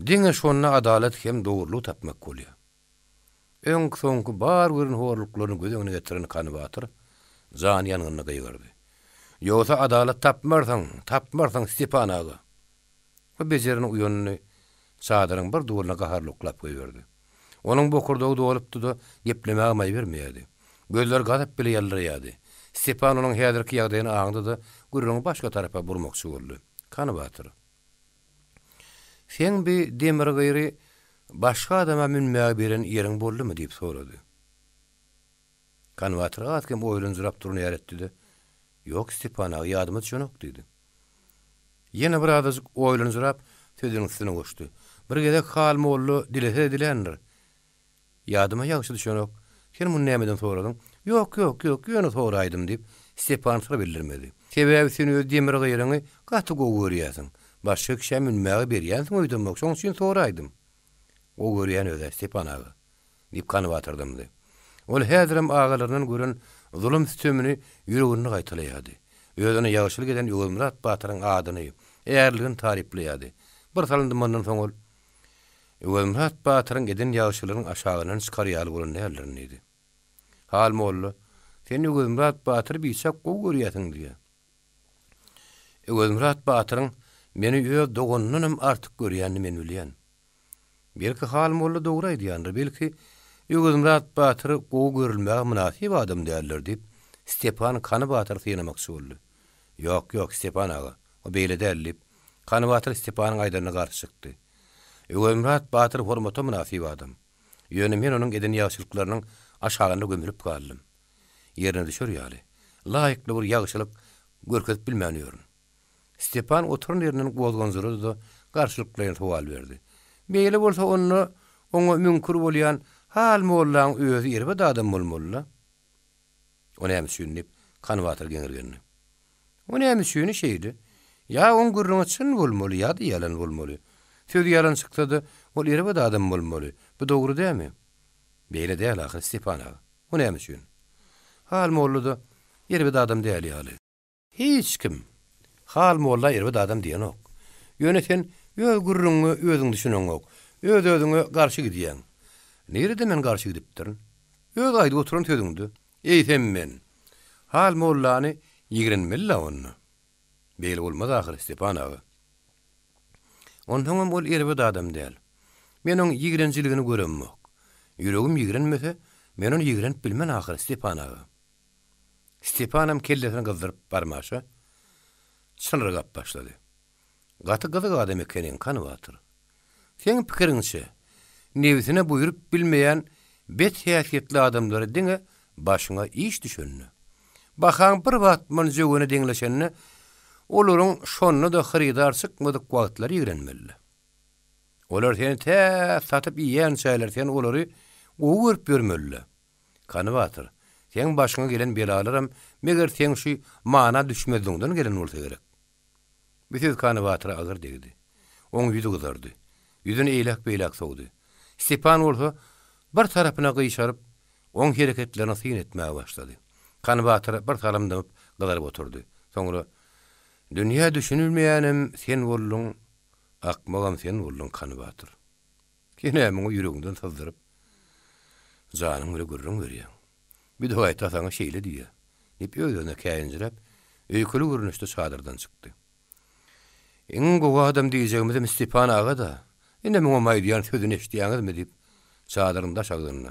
Diňe şonna adalet hem dogurlyk tapmak bolýar. Öň soňky bar birin horluklaryny gözeňine getiren Kany Batyr zan ýanyna gaýgardy. Ýogsa adalet tapmarsaň Stepan aga. Bu bejerini uýanyny çadyryň bir duwruna gaharlyklap goýberdi. Onuň bokurdagy dolupdy da geplemäge may bermeýärdi. Gözler gazyp bile ýallarýardy. Stepan onuň häzirki ýagdaýyny aňdy da gürrüňi başga tarapa burmakçy boldy. Kany Batyr: "Sen bir demir gyry başga adama minmäge beren ýeriň boldymy?" diýip sorady. Kany Batyr atkem oýlanjyrap duruny ýaretdi-de. "Ýok Stepan aga, ýadyma düşenok" diýdi. Ýene bir azyk oýlanjyrap sözüniň üstüne goşdy. "Bir gezek hal mollu dilese dilendir. Ýadyma ýagşy düşenok. Sen muny nämeden soradyň?" "Ýok, ýöne soraýdym" diýip Stepan sır bildirmedi. "Sebäbi sen öz demir gyryňy gaty gowurýasyň. Başga kişi minmäge berýänsiň oýdurmak, şoň üçin soraýdym." "O görýän öze Stepan aga" diýip Kany Batyrdy. Ol häzirim agalarynyň görün zulüm sistemini ýüregine gaýtalaýardy. Özüne ýagşylyk eden Ýögümrat Batyryň adyny, ýerligini taripleýärdi. Bir salyndymandan soň ol Ýögümrat Batyryň eden ýagşylygynyň aşagynan çykarýaly bolan nälerini idi. "Hal mollu, sen Ýögümrat Batyr biçak gow görýäsiň" diýär. Ýögümrat Batyryň "Meni öz dogonunam artyk görýänini men bilýän." Belki hal mollu dogry aýdýandyr, belki Ýögümrat Batyr gow görülmäge münasip adam däldir diýip Stepan Kany Batyr synamakçy boldy. "Ýok Stepan aga, o beýle däl" diýip Kany Batyr Stepanyň aýdaryna garşy çykdy. Ýögümrat Batyr hormata münasip adam. Ýöne men onuň eden ýagşylyklarynyň aşagyna gömülüp galdym. Ýerine düşürýäli. Laýykly bir ýagşylyk görkezip bilmänýäryn. Stepan oturun ýerinden gozgonjyry da garşylyklaryna sual berdi. "Beýle bolsa oňa münkür bolýan hal mollaň özü ýerbe adam bolmaly." "O näme düşünip?" Kany Batyr geňirgenni. "O näme düşüni şeýdi? Ya on gürrüňe çyn bolmaly, ýa-da ýalan bolmaly. Söz ýalan çyksa-da, ol ýerbe adam bolmaly. Bu dogry dälmi?" "Beýle däl ahir Stepan aga. O näme üçün? Hal molluda ýerbe adam däl ýaly. Hiç kim hal molla ýerbe adam diýen ok. Ýöne sen öz gürrüňi özüň düşünen ok. Öz-özüňe garşy gidýän. Nerede men garşy gidipdirin? Öz aýda oturan sözüňdi. Eýsem men. Hal mollany ýigrenmeli onu. Beýle bolmaz ahir Stepan aga. Ondan bol ýerbe adam däl. Men oň ýigrençiligini göremmek. Ýüregim ýigrenmese, men onu ýigrenip bilmen ahir Stepan aga." Stepanam kellesini gyzdyryp barmaşa çynrygap başlady. "Gaty gyzyk adam ekeniň Kany Batyr. Sen pikiriňçe, nebisine buýurup bilmeýän bet häsiýetli adamlary diňe başyňa iş düşenni. Bahaň bir wagt men joguna deňleşenni, olaryň şonny da xaridar çykmadyk wagtlar ýigrenmeli. Olar seni satyp ýýän çaýlar sen olary gowurup bermeli. Kany Batyr, sen başyňa gelen belalaram meger sen şu mana düşmezdiňden gelen bolsa gerek." Bütün Kany Batyr agyr degdi. Oň ýüzi gyzardy. Ýüzüni eýlek-beýlek sowdy. Stepan bolsa bir tarapyna gyşaryp, oň hereketlerini syn etmäge başlady. Kany Batyr bir talamdyp gyzaryp oturdy. Soňra "Dünýä düşünilmeýänim sen boldun, akmagam sen boldun Kany Batyr. Kenämiň ýüreginden sızdyryp, janyň bir gürrüň berýär. Bir de aýta saňa şeýle diýär." Diýip özüne käýinjirep, öýküli görünüşde çadyrdan çykdy. "Eň gowa adam diýjegimiz Stepan aga da, indi meňe maýdýan sözüni eşdiýäňizmi?" diýip çadyrynda şagdyny.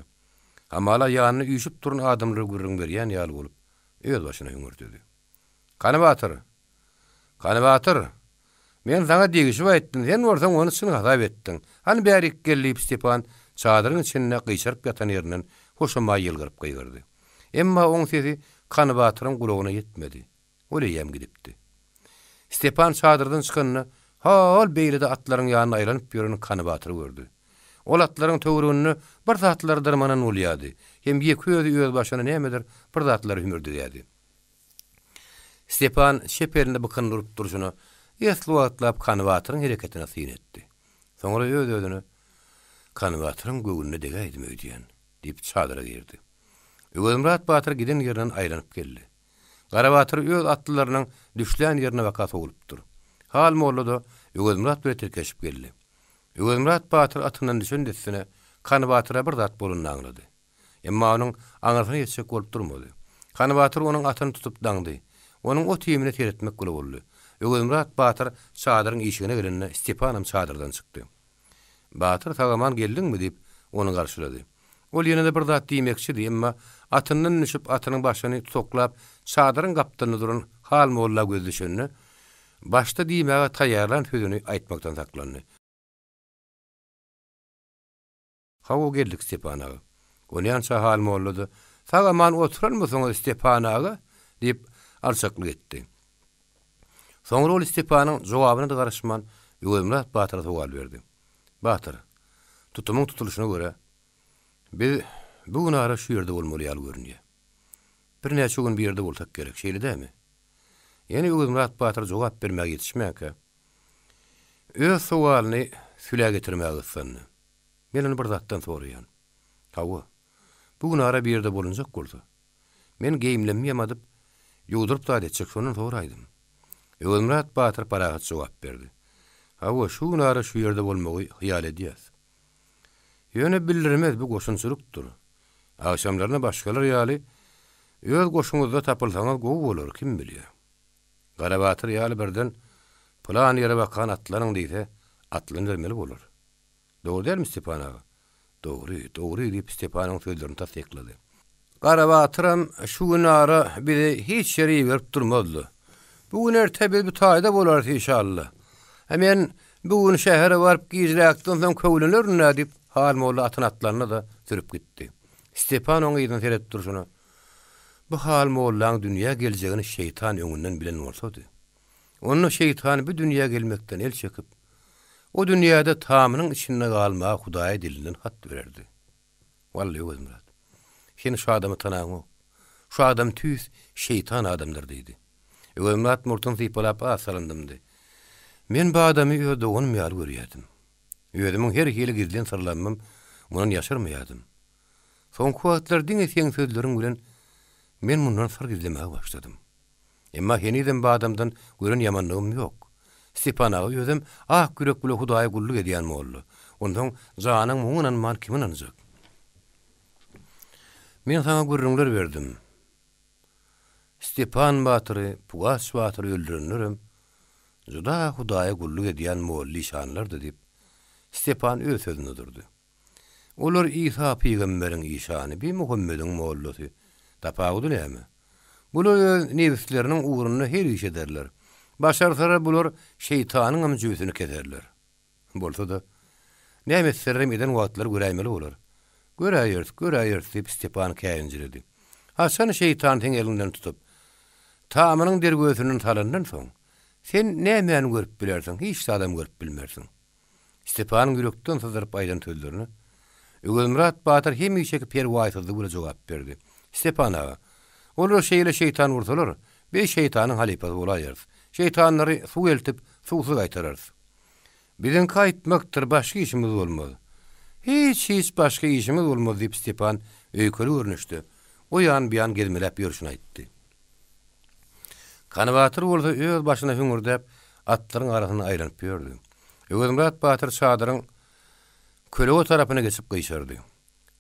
Amala ýanyny üýşüp duran adamlary gürrüň berýän ýaly bolup, öz başyna ýöňürtdi. "Kany Batyr, men sana degişip aýtdym, sen bolsaň onu çyn hasap etdiň. Hani bärik gelip Stepan çadyryň içine gyşaryp ýatan ýerinden hoşuma ýylgyryp gyýgyrdy. Emma oň sesi Kany Batyryň gulagyna ýetmedi. Olýam gidipdi. Stepan çadyrdan çykanyny hal beýlede atlaryň ýanyna aýlanyp ýören Kany Batyr gördü. Ol atlaryň töwrüni bir zatlar dyrmanan bolýardy. Hem ýeki öz başyna nämedir bir zatlar hümürdirýärdi. Stepan şeperinde bykyndyryp duruşyny ýetli wagtlap Kany Batyryň hereketine syn etdi. Soňra öz-özüne Kany Batyryň göwünde degäýdim öýdýän diýip çadyra girdi. Ýögümrat Batyr giden ýerinden aýlanyp geldi. Kara Batyr öz atlylarynyň düşlän ýerine wakat bolupdyr. Hal molluda Ýögümrat bilen terkeşip geldi. Ýögümrat Batyr atyndan düşen dessine Kanı Batyra bir zat bolunny anglady. Emma onuň aňyrsy ýetşek bolup durmady. Kanı Batyr onuň atyny tutup daňdy. Onuň o tiyimini teretmek goly boldy. Ögümrat Batyr çadyryň işigine girenine Stepanam çadyrdan çykdy. Batyr "Tagaman geldiňmi?" diýip onu garşylady. Ol ýene-de bir zat diýmekçidi, emma atyndan düşüp atynyň başyny toklap çadyryň gapdyny duran hal molla gözleşenini başta diýmäge taýýarlan sözüni aýtmakdan saklandy. "Hawa geldik Stepan aga. Onyança hal mollady. Tagaman oturalmysyň Stepan aga?" diýip alçaklyk etdi. Soňra ol Stepanyň jogabyna da garaşman Ögümrat Batyra sowal berdi. "Batyr, tutumyň tutuluşyna görä biz bugün ara şu ýerde bolmaly ýaly görünýär. Bir näçe gün bir ýerde bolsak gerek, şeýle dämi?" Ýene Ögümrat Batyr jogap bermäge ýetişmäkä. Öz sowalyny süle getirmäge ýetdi. Men onu bir zatdan soraýan. "Hawa, bugün ara bir ýerde bolunjak bolsa, men geýimlenmeýäm adyp ýuwduryp da etjek şonun soraýdym." Ögümrat Batyr parahat jogap berdi. "Hawa, şu gün ara şu ýerde bolmagy hyýal edýäs. Ýöne bildirmez bu goşunçylykdyr. Akşamlaryna başgalar ýaly öz goşuňyzda tapylsaňyz gowy bolar, kim bilýär. Gara Batyr ýaly birden plan ýere bakan atlaryň diýse, atlan vermeli bolar. Dogry dermi Stepan aga?" "Dogry, dogry" diýip Stepanyň sözlerini tasdiklady. "Gara Batyram şu gün ara bizi hiç ýere berip durmazdy. Bugün ertebe bir taýda bolar inşallah. Hemen bugün şähere baryp gizläkden soň köwlenler nädip hal molla atyn atlaryna da sürüp gitdi. Stepan oňa ýydan seretip durşuny. Bu hal mollaň dünýä geljegini şeytan öňünden bilen bolsady. Onu şeytan bu dünýä gelmekden el çekip, o dünýäde tamynyň içinde galmagy Hudaýa dilinden hat bererdi. Wallahi Ögümrat. Şeni şu adamy tanaňy. Şu adam tüýs şeytan adamdyr diýdi. Ögümrat murtun sypalap asalandymdy. Men bu adamy öýde onuň ýaly görýärdim. Öýdümiň her hili gizlen sırlanmam, munan ýaşarmaýardım. Soňky wagtlar diňe seň sözleriň bilen men mundan sır gizlemäge başladym. Emma heniden bu adamdan gören ýamanlygym ýok. Stepan aga ýözüm ak gürek bile Hudaýa gulluk edýän boldy. Ondan janyň muňunan man kimin anjak? Men sana gürrüňler berdim. Stepan Batyry, Pugas Batyry öldürenlerim, juda Hudaýa gulluk edýän molly şanlardy diýip Stepan öz sözüne durdy. Olar İsa peýgamberiň işany, bir Muhammediň mollasy. Tapagydy näme? Bular nebisleriniň uğruna her iş ederler. Başarsara bular şeytanyň amjüsini kederler. Bolsa da näme serrem eden wagtlar göräýmeli bolar. Göräýär diýip Stepan käýinjirdi. Hasan şeytan teň elinden tutup, tamynyň dergösünün talandan soň, sen näme görüp bilersiň, hiç adam görüp bilmersiň. Stepan gürükden syzyryp aýdan tözlerini. Ögümrat Batyr hemişe perwaýsızlyk bilen jogap berdi. Stepan aga, olar şeýle şeytan ursalar, bir şeytanyň halipasy bolaýar. Şeytanlary suw eltip, suwsuz aýtarar. Biziň kaýtmakdyr, başga işimiz bolmaz. Hiç başga işimiz bolmaz diýip Stepan öýkeli görnüşdi. O ýan bir ýan gezmelep ýörüşini aýtdy. Kanı Batyr bolsa öz başyna hüngürdäp atlaryň arasyna aýlanyp ýördi. Ögümrat Batyr çadyryň köleği tarapyna geçip gyşardy.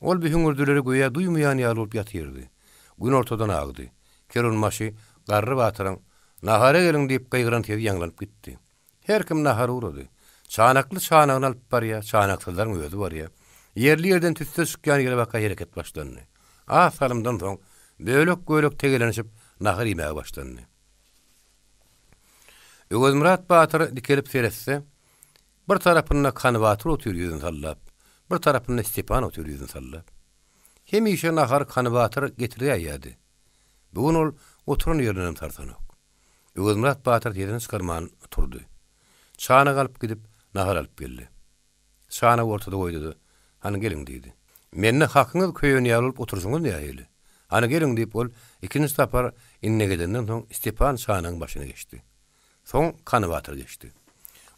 Ol bir hüngürdüleri goýa duýmaýan ýaly bolup ýatyrdy. Gün ortadan agdy. Kerun maşy Garry Batyryň "Nahara geliň" diýip gaýgyran tezi ýaňlanyp gitdi. Her kim nahara urady. Çanakly çanagyny alyp barýa, çanaksyzlaryň özü barýa. Yerli ýerden tüste çykýan ýere baka hereket başlandy. Salymdan soň bölek tegelenişip nahar ýemäge başlandy. Ögümrat Batyr dikelip seretse, bir tarapyna Kanı Batyr oturýardy sallap, bir tarapyna Stepan oturýardy sallap. Hemişe nahar Kanı Batyr getirýärdi. Bugün ol oturan ýerinden tartanyk. Ögümrat Batyr ýerinden çykarman turdy. Çana galyp gidip nahar alyp geldi. Çana ortada goýdy. "Hani geliň" diýdi. "Menne hakyňyz köýüne ýalyp otursaňyz näýeli? Hani geliň" diýip ol ikinji tapar inne gedenden soň Stepan çanyň başyna geçdi. Soň Kanı Batyr geçdi.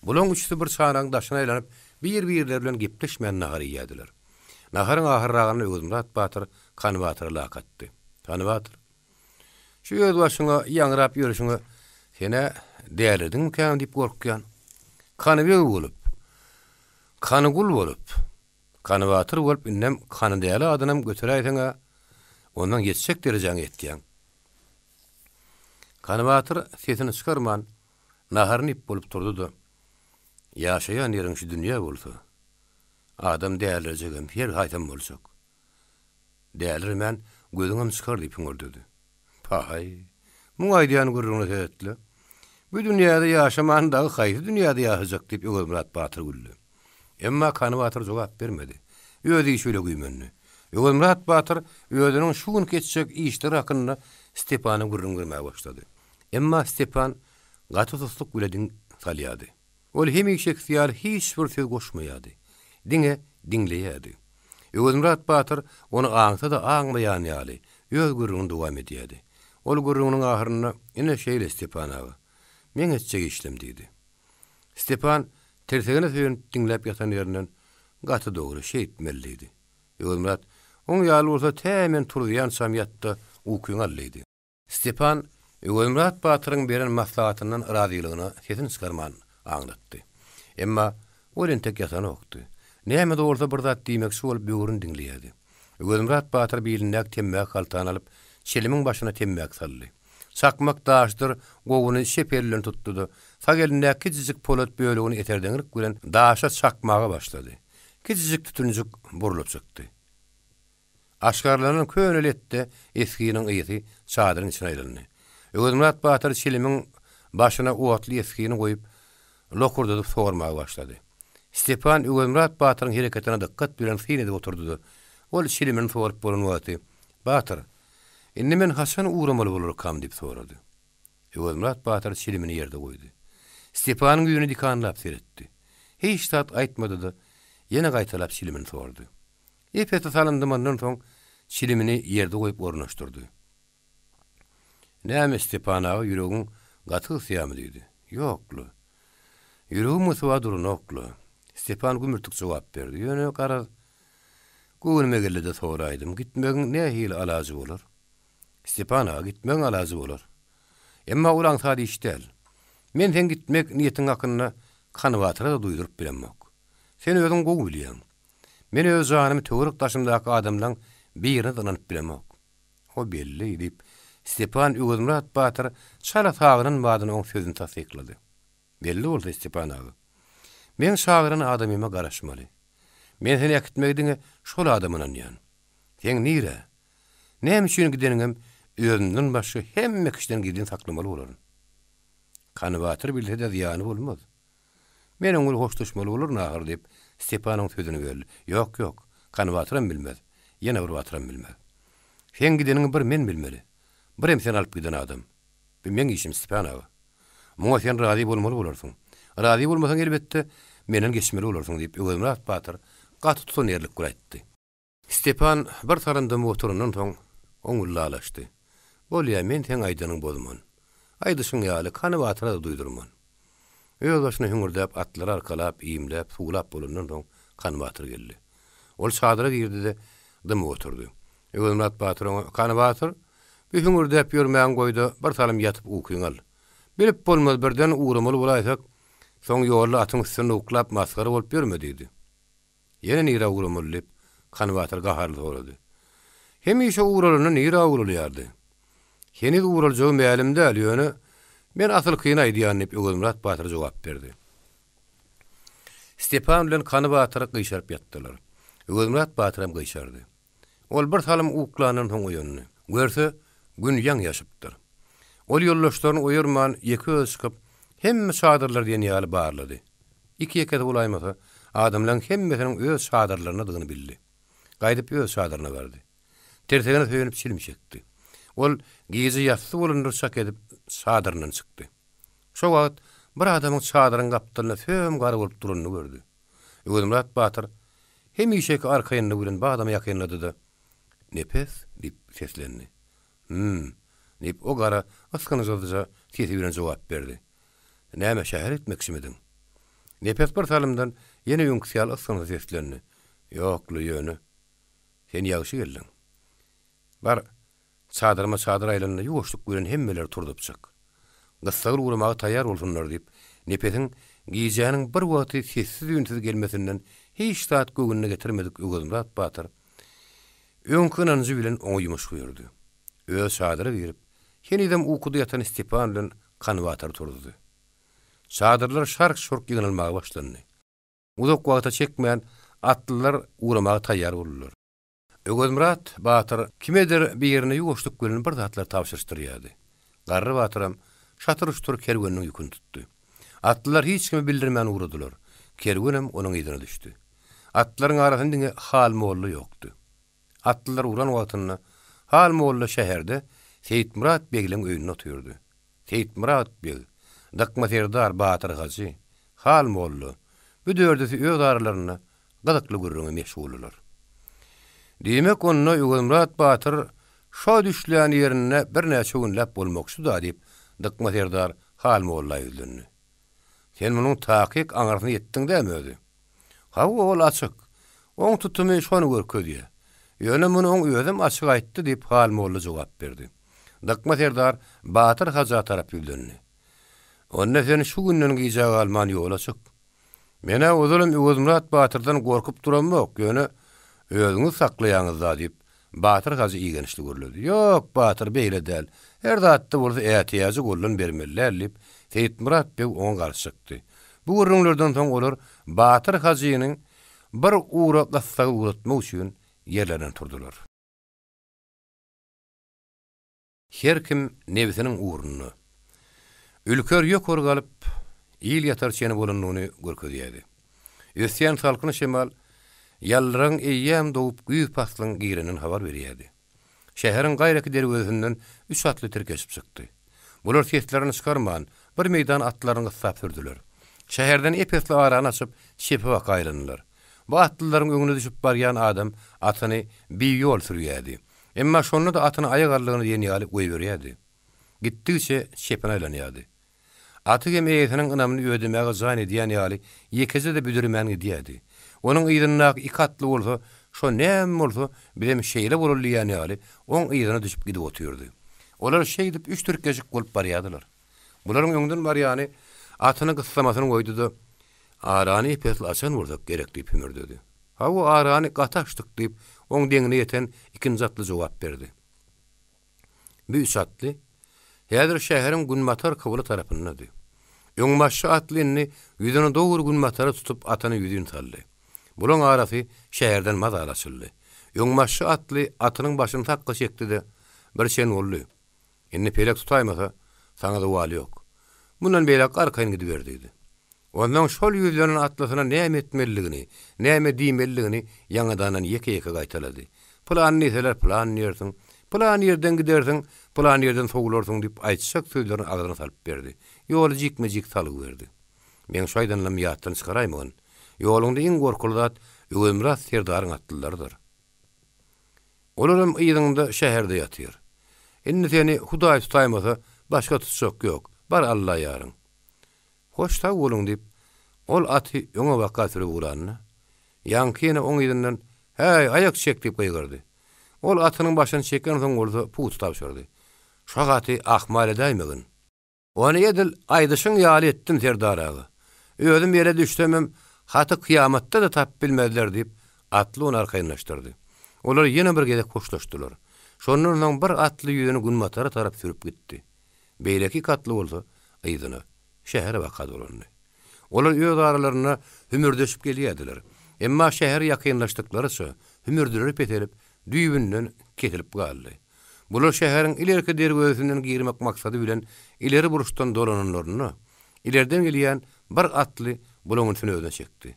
Bulan üçsi bir çanyň daşyna aýlanyp bir-birleri bilen gepleşmeýän nahar ýediler. Naharyň ahyrragyny Ögümrat Batyr Kanı Batyra lakatdy. "Kanı Batyr, şu öz başyňa ýaňrap ýörüşiňe sene dälidiňmi käm diýip gorkýan. Kanı bög bolup, kanı gul bolup, Kanawatyr bolup innem kanadyaly adynam götüräýseňe ondan geçsek derejäň etdiň. Kanawatyr sesini çykarman naharny ip bolup durdy-da. Ýaşaýan ýeriň şu dünýä bolsa, adam dälerjegem her haýtam boljak. Däler men gözüňem çykar diýip öňürdüdi. Pahay, muň aýdýan gurruna etdi. Bu dünýäde ýaşamandagy haýsy dünýäde ýaşajak diýip Ömermurat Batyr güldü. Emma Kanawatyr jogap bermedi. Öýdi şöyle güýmenni. Ömermurat Batyr öýdüniň şu gün geçecek işler hakyna Stepany gurrun görmäge başlady. Emma Stepan gaty tutluk bilen salýady. Ol hemişe ýaly hiç bir söz goşmaýady. Diňe diňleýärdi. Ömermurat Batyr onu aňsa da aňmaýan ýaly öz gurruny dowam edýärdi. Ol gurrunyň ahyryna ine şeýle Stepan aga. Men etjek işlem diýdi. Stepan tersegine söýüp diňläp ýatan ýerinden gaty dogry şeýitmeliydi. Ömermurat oň ýaly bolsa tämen turýan samyatda ukyň allydy. Stepan Ömermurat Batyryň beren maslahatyndan razylygyny sesini çykarman aňlatdy. Emma olen tek ýatan okdy. Näme de bolsa bir zat diýmek şu bolup böwrüni diňleýärdi. Ömermurat Batyr bilinäk temmäk haltan alyp şelimiň başyna temmäk saldy. Çakmak daşdyr, gowyny şeperlen tutdudy. Sagelinde kiçijik polat bölegini eterdeňilik bilen daşa çakmaga başlady. Kiçijik tütünjük burulup çykdy. Aşgarlanan köneletde eskiniň ýeti çadyryň içine aýlandy. Ömermurat Batyr şelimiň başyna owatly eskini goýup lokurdup sormaga başlady. Stepan Ömermurat Batyryň hereketine dikkat bilen sinede oturdy. Ol şelimini sorup bolan wagty. Batyr, indi men haçan uğramaly bolarkam diýip sorady. Ömermurat Batyr şelimini ýerde goýdy. Stepanyň ýüzüne dikanlap seretdi. Hiç tat aýtmady-da, ýene gaýtalap şelimini sordy. Epeti salyndymandan soň şelimini ýerde goýup ornaşdyrdy. Näme Stepan aga ýüregiň gaty syýamy diýdi. Ýoklu. Ýüregim sowa durunoklu. Stepan gümürtük jogap berdi. Ýöne gara Gönüme geldi soraýdym. Gitmegiň nähili alajy bolar? Stepan aga gitmegiň alajy bolar. Emma ulan sady işdel. Men sen gitmek niýetiň hakyna Kanawatyra da duýdurup bilenmek. Sen özüň gowy bilýän. Men öz janymy töwerek taşymdaky adamlaň birini tanap bilenmek. O belli diýip Stepan Ömermurat Batyr çala sagynyň badyny oň sözüni tasdiklady. Belli boldy Stepan aga. Men şagyryň adamyma garaşmaly. Men seni ýakitmegdiňe şol adamynan ýan. Sen nire? Näme üçin gideniňem özünden başga hemme kişiden gidin saklamaly bolaryn. Kanawatyr bilse de ýany bolmaz. Men oňul hoşlaşmaly bolar nahar diýip Stepanyň sözüni berdi. Ýok, Kanawatyram bilmez. Ýene bir watyram bilmez. Sen gideniňi bir men bilmeli. Bir sen alyp giden adam. Bu men işim Stepan aga. Muňa sen razy bolmaly bolarsyň. Razy bolmasaň elbetde menen geçmeli bolarsyň diýip Ömermurat Batyr gaty tutan ýerlik guraýtdy. Stepan bir taranda motorundan soň oňullalaşdy. Bolýa men sen aýdanyň bolman. Aýdyşyň ýaly Kanawatyra da duýdurman. Öz başyna hüngürdäp atlar arkalap, iýimläp, suglap bolandan soň Kanawatyr geldi. Ol çadyra girdi-de dymy oturdy. Ömermurat Batyr Kanawatyr bir hüngürdäp ýörmäň goýdy, bir salym ýatyp ukyň al. Bilip bolmaz birden uğramaly bolaýsak, soň ýolda atyň üstüne uklap maskara bolup ýörme diýdi. Ýene nira uğramaly diýip Kanawatyr gaharly sorady. Hemişe uğralanyň nira uğralýardy. Heni uğraljagym mälimde ýöne men asyl kyn aýdýan diýip Ömermurat Batyr jogap berdi. Stepan bilen Kanawatyr gyşaryp ýatdylar. Ömermurat Batyr hem gyşardy. Ol bir salym uklanyň soň oýandy. Görse gün ýaň ýaşypdyr. Ol ýollaşlaryny oýarman ýeke çykyp hemme çadyrlar diýen ýaly barlady. Iki ýekede bolaýmasa adamlaryň hemmesiniň öz çadyrlaryna dygyny bildi. Gaýdyp öz çadyryna berdi. Tersegine söýünip şilim çekdi. Ol gizi ýatsy bolandyr şak edip çadyryndan çykdy. Şo wagt bir adamyň çadyryň gapdalyna söm gara bolup duranyny gördü. Ömermurat Batyr hemişeki arkaýynda bilen bu adamy ýakynlady-da "Nepes" diýip seslendi. Diýip o gara askany joldaja sesi bilen jogap berdi. "Näme şäher etmekçimidiň?" Nepes bir salymdan ýene ýüňksyal askany seslendi. "Ýoklu ýöne. Sen ýagşy geldiň. Bar çadyrma çadyr aýlanyna ýuwuşlyk bilen hemmeler turdypçyk. Gyssagyr ugramaga taýýar bolsunlar" diýip Nepesiň giyjäniň bir wagty sessiz ýünsiz gelmesinden hiç saat gögününe getirmedik Ögözmürat Batyr. Öňkünanjy bilen oňa ýumuş buyurdy. Öz şadyry berip, henidem ukuda yatan Stepan bilen kanwatar turdy. Şadyrlar şark-şurk ýygynylmaga başlandy. Uzak wagta çekmeýän atlylar ugramaga taýýar boldular. Ögözmürat Batyr kimedir bir ýerine ýuwuşdyk gölüni bir zatlar tapşyrystyrýardy. Garry Batyram şatyr-şutur kerweniň ýükünü tutdy. Atlylar hiç kimi bildirmän ugradylar. Kerwenem onuň ýygyna düşdi. Atlaryň arasynda hal molly ýokdy. Atlylar uran wagtyny hal molly şäherde Seyitmurat Begiň öýünde oturdy. Seyitmurat Beg, Dakmaterdar Batyr Gazy, hal molly bu dördüsi öz aralaryny gazakly gürrüňe meşguldylar. Diýmek onda Ögözmürat Batyr şo düşlän ýerine bir näçe günläp bolmokçy da diýip Dakmaterdar hal molly ýüzlendi. Sen munuň takyk aňaryny ýetdiň däme özi? Hawa ol açyk. Oň tutumy şonu görkezýär. Ýöne munuň özüm açyk aýtdy diýip hal molly jogap berdi. Dakmaterdar Batyr Gaza tarap ýüzlendi. Onda sen şu günden giýjak alman ýol açyk. Mene özüm Ögözmürat Batyrdan gorkup duramok, ýöne özüňiz saklaýaňyz da diýip Batyr Gazy iýgençli görledi. Ýok, Batyr beýle däl. Her zatda bolsa ätiýazy gollan bermeller diýip Seyitmurat Beg oňa garşy çykdy. Bu gürrüňlerden soň olar Batyr Gazynyň bir uğra gassagy uratmak üçin ýerlerden turdular. Her kim nebisiniň uğruny ülkör ýokor galyp ýyl ýatar çeni bolanlygyny görkezýärdi. Ösýän salkyny şemal ýalryň eýýäm dogup güýz paslyň girenin habar berýärdi. Şäheriň gaýraky derwezininden 3 atly terkeşip çykdy. Bular seslerini çykarman bir meýdan atlaryny gyssap sürdüler. Şäherden epesli arany açyp şepe aýranylar. Bu atlylaryň öňüne düşüp barýan adam atyny bir ýol sürýärdi. Emma şonu da atyny aýagarlygyny ýeni alyp goýberýärdi. Gitdikçe şepen aýlanýardy. Aty gemeyetiniň ynamyny ödemäge zaň edýän ýaly ýekeze de büdürmän edýärdi. Onuň ýygynak iki atly bolsa, şo näme bolsa, bilem şeýle bolýan ýaly oň ýygyna düşüp gidip oturdy. Olar şeýdip 3 türkeşik bolup barýardylar. Bularyň öňünden barýany atyny gyssamasyny goýdy da arany pesli açan bolsak gerek diýip hümürdedi. Hawa arany gataşdyk diýip oň deňine ýeten ikinji atly jogap berdi. Bu üç atly häzir şäheriň Günmatar kowly tarapyndady. Öňmaşy atlyny ýüzüne dogry Günmatara tutup atyny ýüzüne saldy. Bularyň arasy şäherden mazal açyldy. Öňmaşy atly atynyň başyny takka çekdi-de bir şen boldy. Indi pelek tutaýmasa saňa da waly ýok. Bundan beýle arkaýyn gidip berdi. Ondan şol ýüzleriň atlasyna näme etmeligini, näme diýmeligini ýangadan ýeke-ýeke gaýtalady. Plan neseler plan ýersiň, plan ýerden gidersiň, plan ýerden sogulursyň diýip aýtsak sözlerini agdyna salyp berdi. Ýoly jikmejik salyp berdi. Men şaýdanlam ýatdan çykaraýmagyn. Ýolunda iň gorkulu zat Ögözmürat Serdaryň atlylarydyr. Olaram ýygyňda şäherde ýatyr. Indi seni Hudaý tutaýmasa başga tutsak ýok. Bar Allah ýaryn. Hoş ta bolun diýip ol aty öňe waka sürüp uranyna. Ýankyny oň ýerinden "Hey, aýak çek" diýip gaýgyrdy. Ol atynyň başyny çeken soň bolsa put tapşyrdy. Şagaty ahmal edäýmegin. Ony edil aýdyşyň ýaly etdim Serdaraga. Özüm ýere düşsemem haty kıyamatda da tap bilmezler diýip atly onu arkaýynlaşdyrdy. Olar ýene bir gezek hoşlaşdylar. Şonundan bir atly ýüzüni Günmatara tarap sürüp gitdi. Beýleki katly bolsa ýygyna şähere waka dolandy. Olar öz aralaryna hümürdeşip gelýärdiler. Emma şäher ýakynlaşdyklarysy hümürdürüp etelip düýbünden ketilip galdy. Bular şäheriň ilerki derwezininden girmek maksady bilen ileri buruşdan dolananlaryny, ilerden gelýän bir atly bulagyň üstüne özüne çekdi.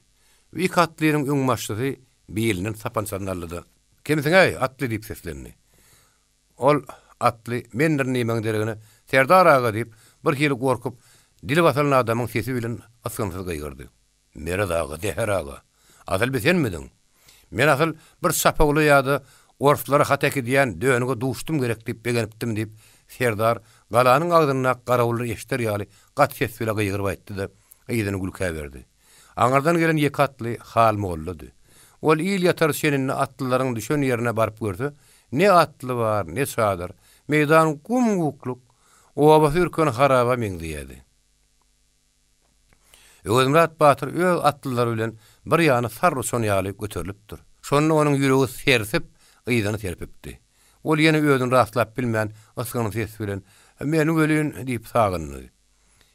Bir atlyň öňmaşçysy beýlininden sapançan aldy. "Kimsiň ey atly?" diýip seslendi. Ol atly mendir nimeň deregine Serdar aga diýip bir hili gorkup dili basalan adamyň sesi bilen asgansız gaýgyrdy. "Mere daga deher aga. Asal bisenmidin? Men asal bir sapagly ýa-da orflara hataki diýen döňüge duşdum gerek diýip begenipdim" diýip Serdar galanyň agdyna garawuly eşder ýaly gat ses bilen gaýgyryp aýtdy da ýygyny gülkä berdi. Aňardan gelen ýeki atly hal mollady. Ol ýyl ýatar şenini atlylaryň düşen ýerine baryp gördi. Ne atly bar, ne çadyr. Meýdan gumgukluk, oba hürkün haraba meňdiýärdi. Ögüzmurat Batyr öz atlılar bilen bir ýany sarry son ýaly göterilipdir. Şonu onuň ýüregi sersip, gyýdany terpipdi. Ol ýene özüni rastlap bilmän ysgyny ses bilen "Meni welin" diýip sagyndy.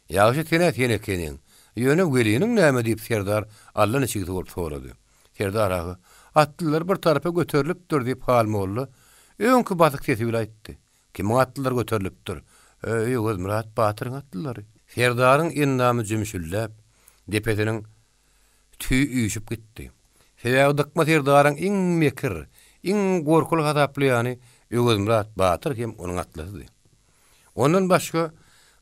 Ýaşy tene keniň. Ýöne weliniň näme diýip Serdar Allah'ın içigi bolup sorady. Serdar ağa, atlılar bir tarafa göterilipdir diýip halmoğlu. Öňkü basyk sesi bilen aýtdy. Kim atlylar göterilipdir? Ögüzmurat Batyryň atlylary. Serdaryň ennamy jümşüllep, depetiniň tüý üýşüp gitdi. Sebäbi dykma Serdaryň iň mekir, iň gorkul gadaply ýany Ögüzmurat Batyr hem onuň atlydy. Ondan başga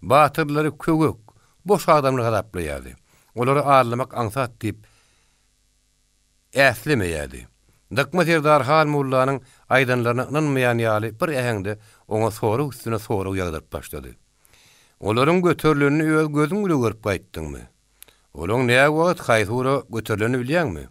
batyrlary kögök, boş adamly gadaply ýady. Olary arlamak aňsat diýip äslemeýärdi. Dykma Serdar halmullanyň aýdanlaryna ynanmaýan ýaly bir ähengde oňa soruk üstüne soruk ýagdyryp başlady. Olaryň göterileni öz gözüň bilen görüp gaýtdyňmy? Olaň näme wagt haýsura göterileni bilýärmi?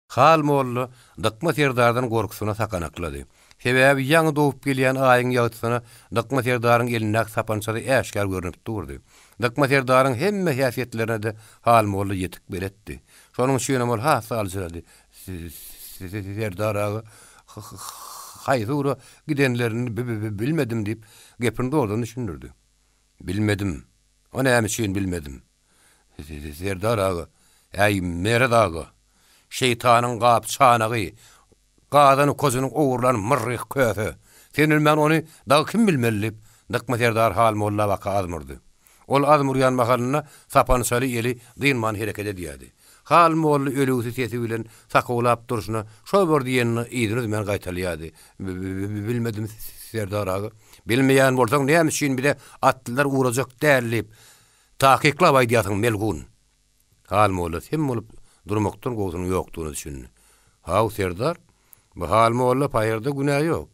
Halmolly Dykma Serdardan gorkusyna sakanaklady. Sebäbi ýaňy dowup gelýän aýyň ýagtysyna Dykma Serdaryň eline sapançady äşkar görünip durdy. Dykma Serdaryň hemme häsiýetlerine de halmolly ýetik beretdi. Şonuň üçin ol hasa alýardy. Serdar ağa haýsura gidenlerini bilmedim diýip gepini doğrudan düşünürdi. Bilmedim. O näme üçin bilmedim. Serdar ağa, "Äy Mered ağa, şeytanyň gap çanagy, gadany kozunun owurlan mırryk köfe. Senin men onu da kim bilmeli?" Dykma Serdar halmolla waka azmyrdy. Ol azmyrýan mahalına sapançaly eli dynman hereket edýärdi. Halmolla ölüsi sesi bilen sakawlap duruşuna şo bir diýenini ýygyny men gaýtalýardy. Bilmedim Serdar ağa. Bilmeýän bolsaň näme üçin bile atlylar uğrajak därlip takyklap aýdýasyň melgun. Halmolla hem bolup durmakdan goýsunyň ýokdugyny düşündi. "Haw Serdar, bu halmolla paýyrda günah ýok.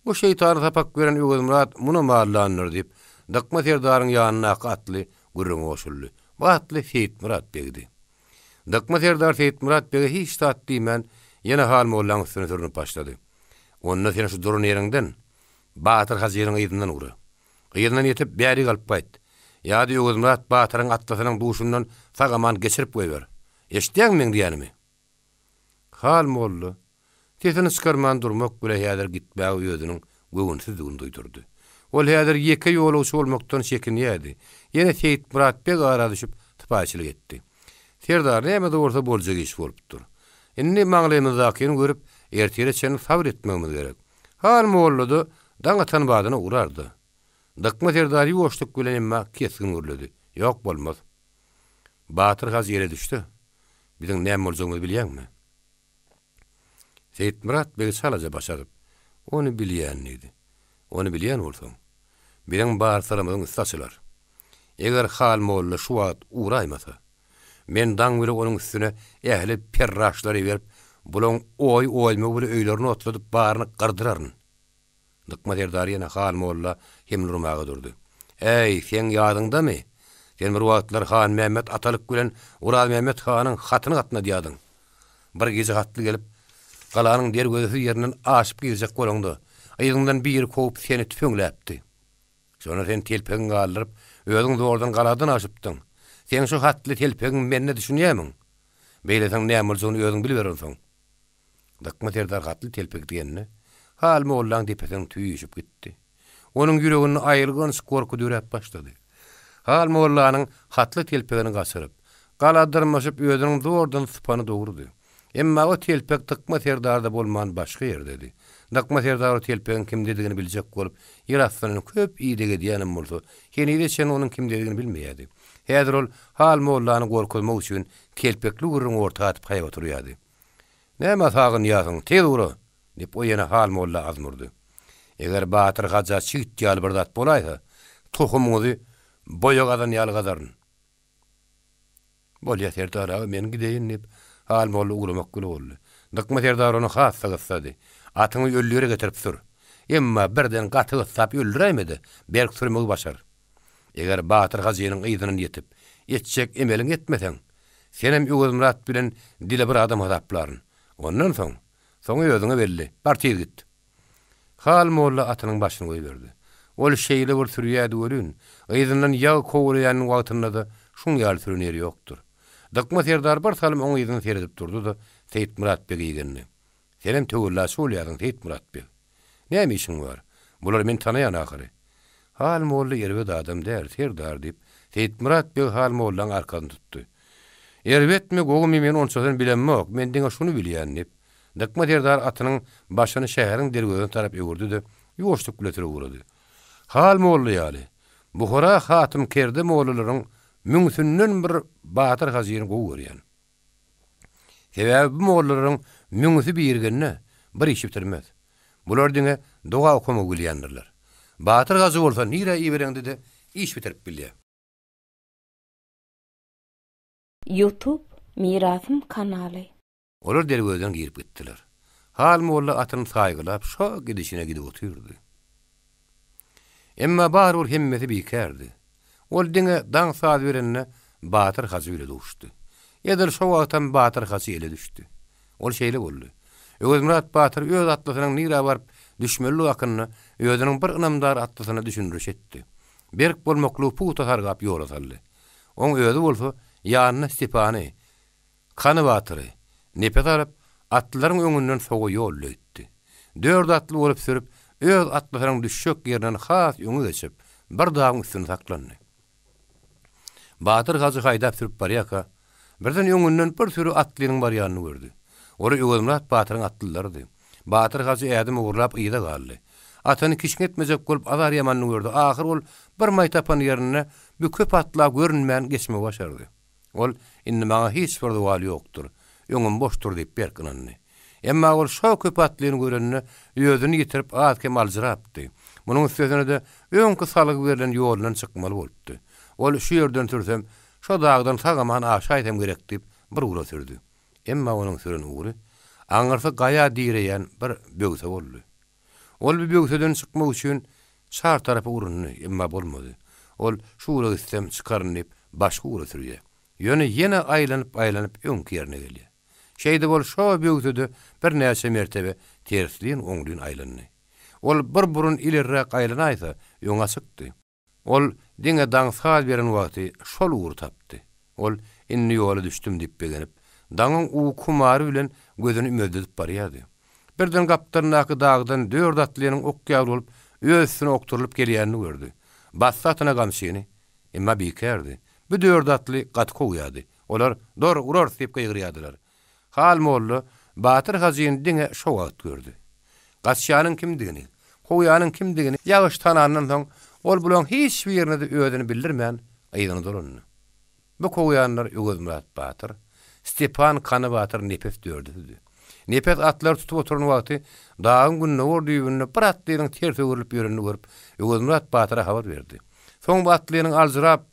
O şeytany tapak gören Ögüzmurat muny mallandyr" diýip Dykma Serdaryň ýanyna atly gürrüň oşuldy. Bu atly Seyitmurat begdi. Dykma Serdar Seyitmurat bege hiç tat diýmän ýene halmollaň üstüne sürünip başlady. Onda sen şu durun ýeriňden Batyr hazyryň ýygynyň ugra. Ýygynyň ýetip bäri galyp gaýt. Ýa-da Ögüzmurat Batyryň atlasynyň duşundan sagaman geçirip goýber. Eşitdiňmi diýänimi? Halmolly sesini çykarman durmak bilen ýadyr gitmäg ýözüniň göwünsizdigini duýdurdy. Ol häzir ýeke ýolagçy bolmakdan çekinýärdi. Ýene Seyitmurat beg ara düşüp typaçylyk etdi. Serdar näme bolsa boljak iş bolupdyr. Indi maňlymyzdakyny görüp ertire çen sabr etmegimiz gerek. Halmolly daňa tanbadyna urardy. Dykma Serdar ýoşdyk bilen emma keskin görledi. Ýok bolmaz. Batyr gaz ýere düşdi. Biziň näme boljagyny bilýärmi? Seyitmurat begi salaja başaryp, "Onu bilýän idi. Onu bilýän bolsaň, biziň barsalarymyň üstaçylar. Eger halmolla şu wagt uraýmasa, men daň bile onuň üstüne ähli perraşlary berip, bulan oýmy bilen öýlerini otladyp baryny gardyraryn." Dykma Serdar ýene halmolla hem durmaga durdy. "Ey, sen ýadyňdamy? Sen bir wagtlar Han Mehmet Atalyk bilen Ural Mehmet hanyň hatyny gatna diýadың. Bir gece hatly gelip galanyň dergözi ýerinden aşyp girecek bolanda, aýyňdan bir kop seni tüpüňläpdi. Şonu sen telpegiň galdyryp, özüň zordan galadan aşypdyň. Sen şu hatly telpegiň menne düşünýärmiň? Beýleseň näme boljagyny özüň bilberýärsiň." Dykma Serdar hatly telpek diýenine halmollaň depetiň tüýüşüp gitdi. Onuň ýüregini aýyrgan gorku dürep başlady. Halmollanyň hatly telpegini gaçyryp, galadyrmaşyp özüniň zordan sypany dogurdy. Emma o telpek Dykma Serdarda bolman başga ýerde. Dykma Serdar o telpegiň kim dediğini biljek bolup, ýaratynyň köp ýygydy diýenim bolsa, henüýde sen onuň kim dediğini bilmeýärdi. Häzir ol halmollany gorkulmak üçin telpekli gurrun orta atyp haýa oturýardy. "Näme sagyn ýasyň, tez ura" diýip o ýene halmolla azmyrdy. "Eger Batyr gaja çyt ýaly bir zat bolaýsa, tohumyňy boýagadan ýalgadaryn." "Bolýar Serdar ağa, men gideýin" diýip halmolla uglamak boldy. Dykma Serdar onu hassa gysady. "Atyňy öllüre getirip sür. Emma birden gaty gyssap öldürämedi, berk sürmegi başar. Eger Batyr gazynyň ýygynyny ýetip, etjek emeliň etmeseň, senem Ögüzmurat bilen dile bir adam hadaplaryn. Ondan soň özüňe belli, partiýa git." Halmolla atynyň başyny goýberdi. Ol şeýle bir sürýädi ölün. Ýygynyň ýagy kowlaýanyň wagtynda da şuň ýaly sürünýär ýokdur. Dıkma serdar bir salym oň ýüzüne seredip durdy da Seyit Murat Beg ýegenni. Senem töwüllä şol ýadyň Seyit Murat Beg. Näme işiň bar? Bular meni tanaýan ahyry. Hal molla ýerbe adam där, serdar diýip Seyit Murat Beg hal mollaň arkasyny tutdy. Erbetme gogum men onçadan bilenmek, men diňe şunu bilýän diýip Dıkma serdar atynyň başyny şäheriň dergözüne tarap ýugurdy da ýoşdyk biletire ugrady. Hal molla ýaly. Buhara hatym kerde mollalaryň müňsünden bir batyr hazyny gowurýan. Sebäbi bu mollalaryň müňsü birgenne bir iş bitirmez. Bular diňe doga okuma bilýändirler. Batyr hazy bolsa nire ibereňdi de iş bitirip bilýär. YouTube Mirasym kanaly. Olar dergözden girip gittiler. Hal molla atyny saýgylap şo gidişine gidip oturdy. Emma bar ol hemmeti bikerdi. Ol diňe daň saz berenne batyr hazy ile duşdy. Ýa-da şo wagtdan batyr hazy ile düşdi. Ol şeýle boldy. Özmürat batyr öz atlasynyň nira barp düşmeli wakyny özüniň bir ynamdar atlasyna düşündürüş etdi. Berk bolmakly puta hargap ýola saldy. Oň özü bolsa ýanyna Stepany, Kany batyry, nepet alyp atlaryň öňünden soňa ýol öýtdi. Dörd atly bolup sürüp öz atlasynyň düşşek ýerinden has öňe geçip bir dağın üstüne saklandy. Batyr hazy haýdap sürüp barýaka, birden öňünden bir sürü atlynyň barýanyny gördü. Ory Özmürat batyryň atlylardy. Batyr hazy ädim uğurlap ýyda galdy. Atyny kişnetmejek bolup azar ýamanyny gördü. Ahir ol bir maýtapan ýerine bir köp atla görünmän geçme başardy. Ol indi maňa hiç bir dowal ýokdur. Öňüm boşdur diýip berkinandy. Emma ol şo köp atlyny görenne ýözüni ýitirip azkem aljyrapdy. Munyň sözüne de öňkü salyg berilen ýolundan çykmaly bolupdy. Ol şu ýerden türsem, şo dagdan sagaman aşağı etem gerek diýip bir ura sürdi. Emma onuň sürüni ury, aňyrsa gaýa diýreýän bir bögse boldy. Ol bir bögseden çykmak üçin şar tarapy urundy, emma bolmady. Ol şu ura istem çykarnyp başga ura sürýär. Ýöne aýlanyp öňkü ýerine gelýär. Şeýde bol şo bögsede bir näçe mertebe tersliň oňlyn aýlandy. Ol bir burun ilerrak aýlanaýsa öňe çykdy. Ol diňe daň saz beren wagty şol ugur tapdy. Ol inni ýola düşdüm diýip begenip, daňyň u kumary bilen gözüni möldürip barýardy. Birden gapdarnaky dagdan dörd atlynyň ok ýagry bolup öýsüne okturulyp gelýänini gördü. Bassatyna gamşyny, emma bikerdi. Bu dörd atly gat koýady. Olar dor uror diýip gygyrýadylar. Hal mollu batyr hazyny diňe şo wagt gördü. Gatşanyň kimdigini, koýanyň kimdigini ýagyş tanandan soň ol bilen hiç bir ýerine de öýdüni bildirmän aýdyny dolandy. Bu koýanlar Özmürat batyr, Stepan Kany batyr nepet dördüdi. Nepet atlar tutup oturan wagty dağın gününe orduýuny bir atlynyň terse öwrülip ýörenini görüp Özmürat batyra habar berdi. Soň bu atlynyň aljyrap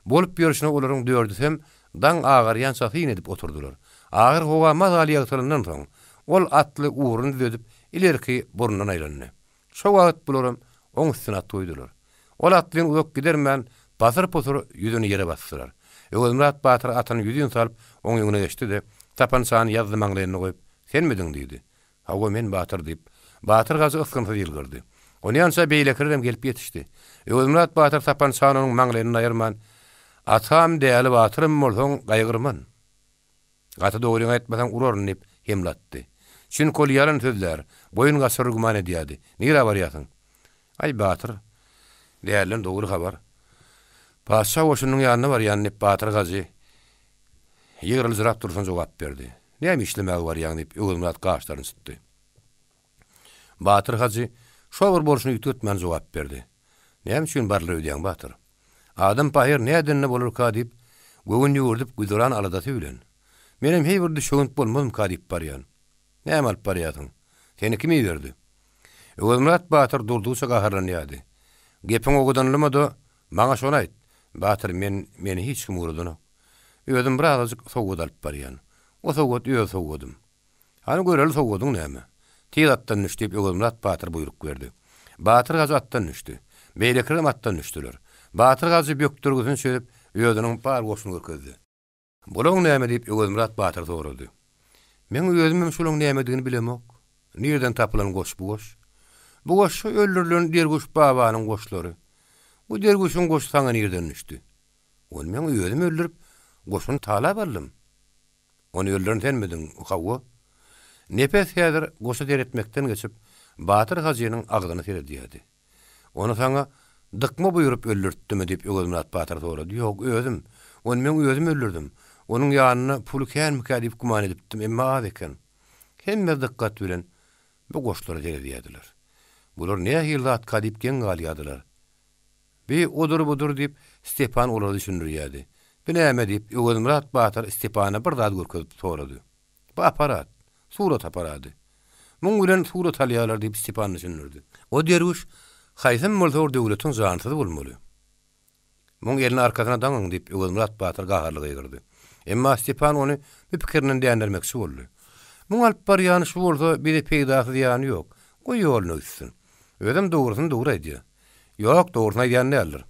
bolup ýörüşine olaryň dördüsem daň agaryan sahyň edip oturdular. Agir howa mazal ýagtylyndan soň ol atly uğruny düzedip ilerki burnundan aýlandy. Şo wagt bularym oň üstüne atdylar. Ol atlyň uzak gidermän pasır-posur ýüzüni ýere basdylar. Özmürat batyr atyny ýüzüne salyp oň ýöne geçdi de tapançany ýazdy maňlaryna goýup "Sen midiň?" diýdi. "Hawa men batyr" diýip batyr gazy ıskynty ýylgyrdy. Onyansa beýlekirem gelip ýetişdi. Özmürat batyr tapançanyň maňlaryny aýyrman, "Atam däli batyrym bolsaň gaýgyrman. Gata dogryň aýtmasaň uraryn" diýip hemlatdy. Şün kol ýalan sözler, boyun gasyr guman edýärdi. "Nire barýasyň?" "Ay batyr, dälen dogry habar. Paşa oşunyň ýanyna barýan" diýip batyr gazy ýygyrylýap dursan jogap berdi. "Näme işlemäge barýan?" diýip Özmürat gaşlaryny sıtdy. Batyr gazy şo bir bolşuny ýetmän jogap berdi. "Näme üçin barlyk öýdäň batyr? Adam paýer nädenle bolar ka?" diýip göwün ýurdip güduran aladaty bilen. "Menem heýbir düşünt bolmadym ka?" diýip barýan. "Näme alyp barýasyň? Seni kim berdi?" Özmürat batyr durduça gaharlanýardy. "Gepiň ogudanlymady, maňa şonu aýt." "Batyr, meni hiç kim urduny. Özüm bir azajyk sowgat alyp barýan. O sowgat öýe sowgadym. Hany göreli sowgadyň näme?" "Tiýatdan düşdip Özmürat batyr buyruk berdi." Batyr gazy atdan düşdi. Beýlekirem atdan düşdiler. Batyr gazy böktürgüsini söýüp öýüniň bar goşuny görkezdi. "Bulaň näme?" diýip Özmürat batyr sorady. "Men özümem şolaň nämedigini bilemok. Nerden tapylan goş bu goş? Bu goş öldürilen derguş babanyň goşlary. Bu derguşyň goşu saňa nerden düşdi? Ol men özüm öldürip goşun tala ballym. Onu öldürün tenmedin hawa. Nepes häzir goşa deretmekden geçip Batyr Gazynyň agdyny terediýärdi. Onu saňa dykma buyurup öldürtdimi diýip Ögümrat Batyr sorady. Ýok, özüm. Onu men özüm öldürdüm. Onuň ýanyna pul kän diýip guman edipdim, emma az eken. Hemme dykkat bilen bu goşlary terediýärdiler. Bular näme hillat kadip gen galýadylar. Bir odur budur diýip Stepan olary düşündirýärdi. Binäme diýip Ögümrat Batyr Stepana bir zat görkezip sorady. Bu aparat, surat aparaty. Muň bilen surat alýarlar diýip Stepan düşündirdi. O derwiş haýsym moltor döwletiň jansyzy bolmaly. Muň elini arkasyna daňyň diýip Ögümrat Batyr gaharlyga girdi. Emma Stepan onu bir pikirinden däňdirmekçi boldy. Muň alyp barýany şu bolsa bir de peýdasy ýany ýok. Goý ýoluny üstün. Özüm dogrusyny dogry aýdýar. Ýok, dogrusyny aýdýan näler?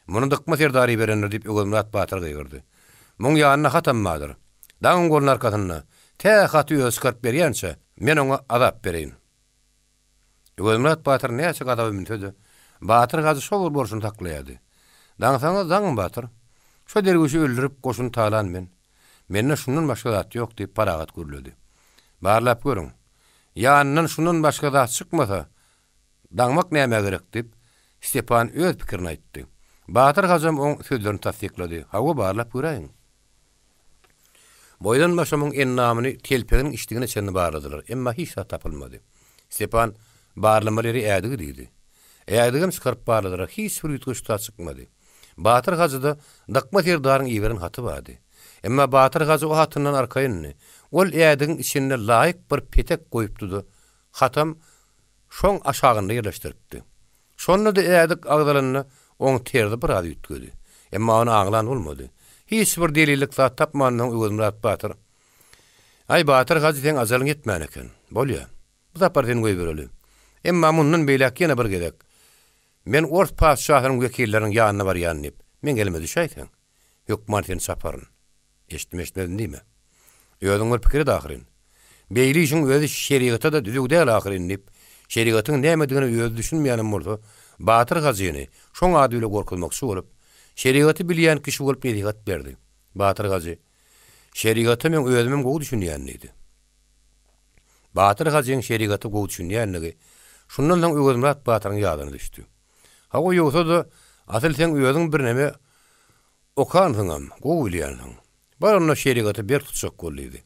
Muny dykma serdary berenler diýip Ögümrat Batyr gaýyrdy. Muň ýanyna hatammadyr. Daňyň goluny arkasyna tä haty özkart berýänçe men oňa azap bereýin. Ögümrat Batyr näçe gadaba mintödi. Batyr gazy şol borçuny taklaýady. Daňsaňyz daňyň Batyr. Şo derwişi öldürip goşuny talan men. Menne şundan başga zat ýok diýip paragat gürledi. Barlap görüň. Ýanynyň şundan başga zat çykmasa, daňmak näme gerek diýip Stepan öz pikirini aýtdy. Batyr gazam oň sözlerini tasdiklady. Hawa barlap göreýin. Boýdan başamyň ennamyny telpeginiň işdigine çenni barladylar, emma hiç zat tapylmady. Stepan barlamalary ädigi diýdi. Ädigim çykaryp barladylar, hiç bir ýutguç çykmady. Batyr gazyda dykma terdaryň iberin haty bardy. Emma Batyr gazy o hatyndan arkaýynny. Ol ädigiň içinde laýyk bir petek goýupdy. Hatam şoň aşagynda ýerleşdiripdi. Şonda da ädik agdalanyny oň terdi bir az ýutgady. Emma onu aglan bolmady. Hiç bir delillik zat tapmanyň Ögümrat Batyr. Ay Batyr gazy sen azalyň etmän eken. Bolýa. Bu da partiýany goýup bereli. Emma mundan beýlek ýene bir gerek. Men Ors paşahynyň wekilleriniň ýanyna barýan diýip, men gelme düşäýsen. Ýok Martin saparyn. Eşitmedin diýme. Ýöňüň bir pikiri dahyrin. Beýli işiň özü şeriýata da düzük däl ahyrin diýip, şeriýatyň nämedigini öz düşünmeýänem bolsa, Batyr gazyny şoň ady ile gorkulmakçy bolup, şeriýaty bilýän kişi bolup nasihat berdi. Batyr gazy, şeriýaty men özümem gowy düşünýänligi. Batyr gazyň şeriýaty gowy düşünýänligi şundan soň Ögümrat Batyryň ýadyna düşdi. Hawa ýoksa da asyl sen özüň bir näme okansyňam, gowy bilýänsiň. Barynda şeriýaty bir tutsak bolýdy.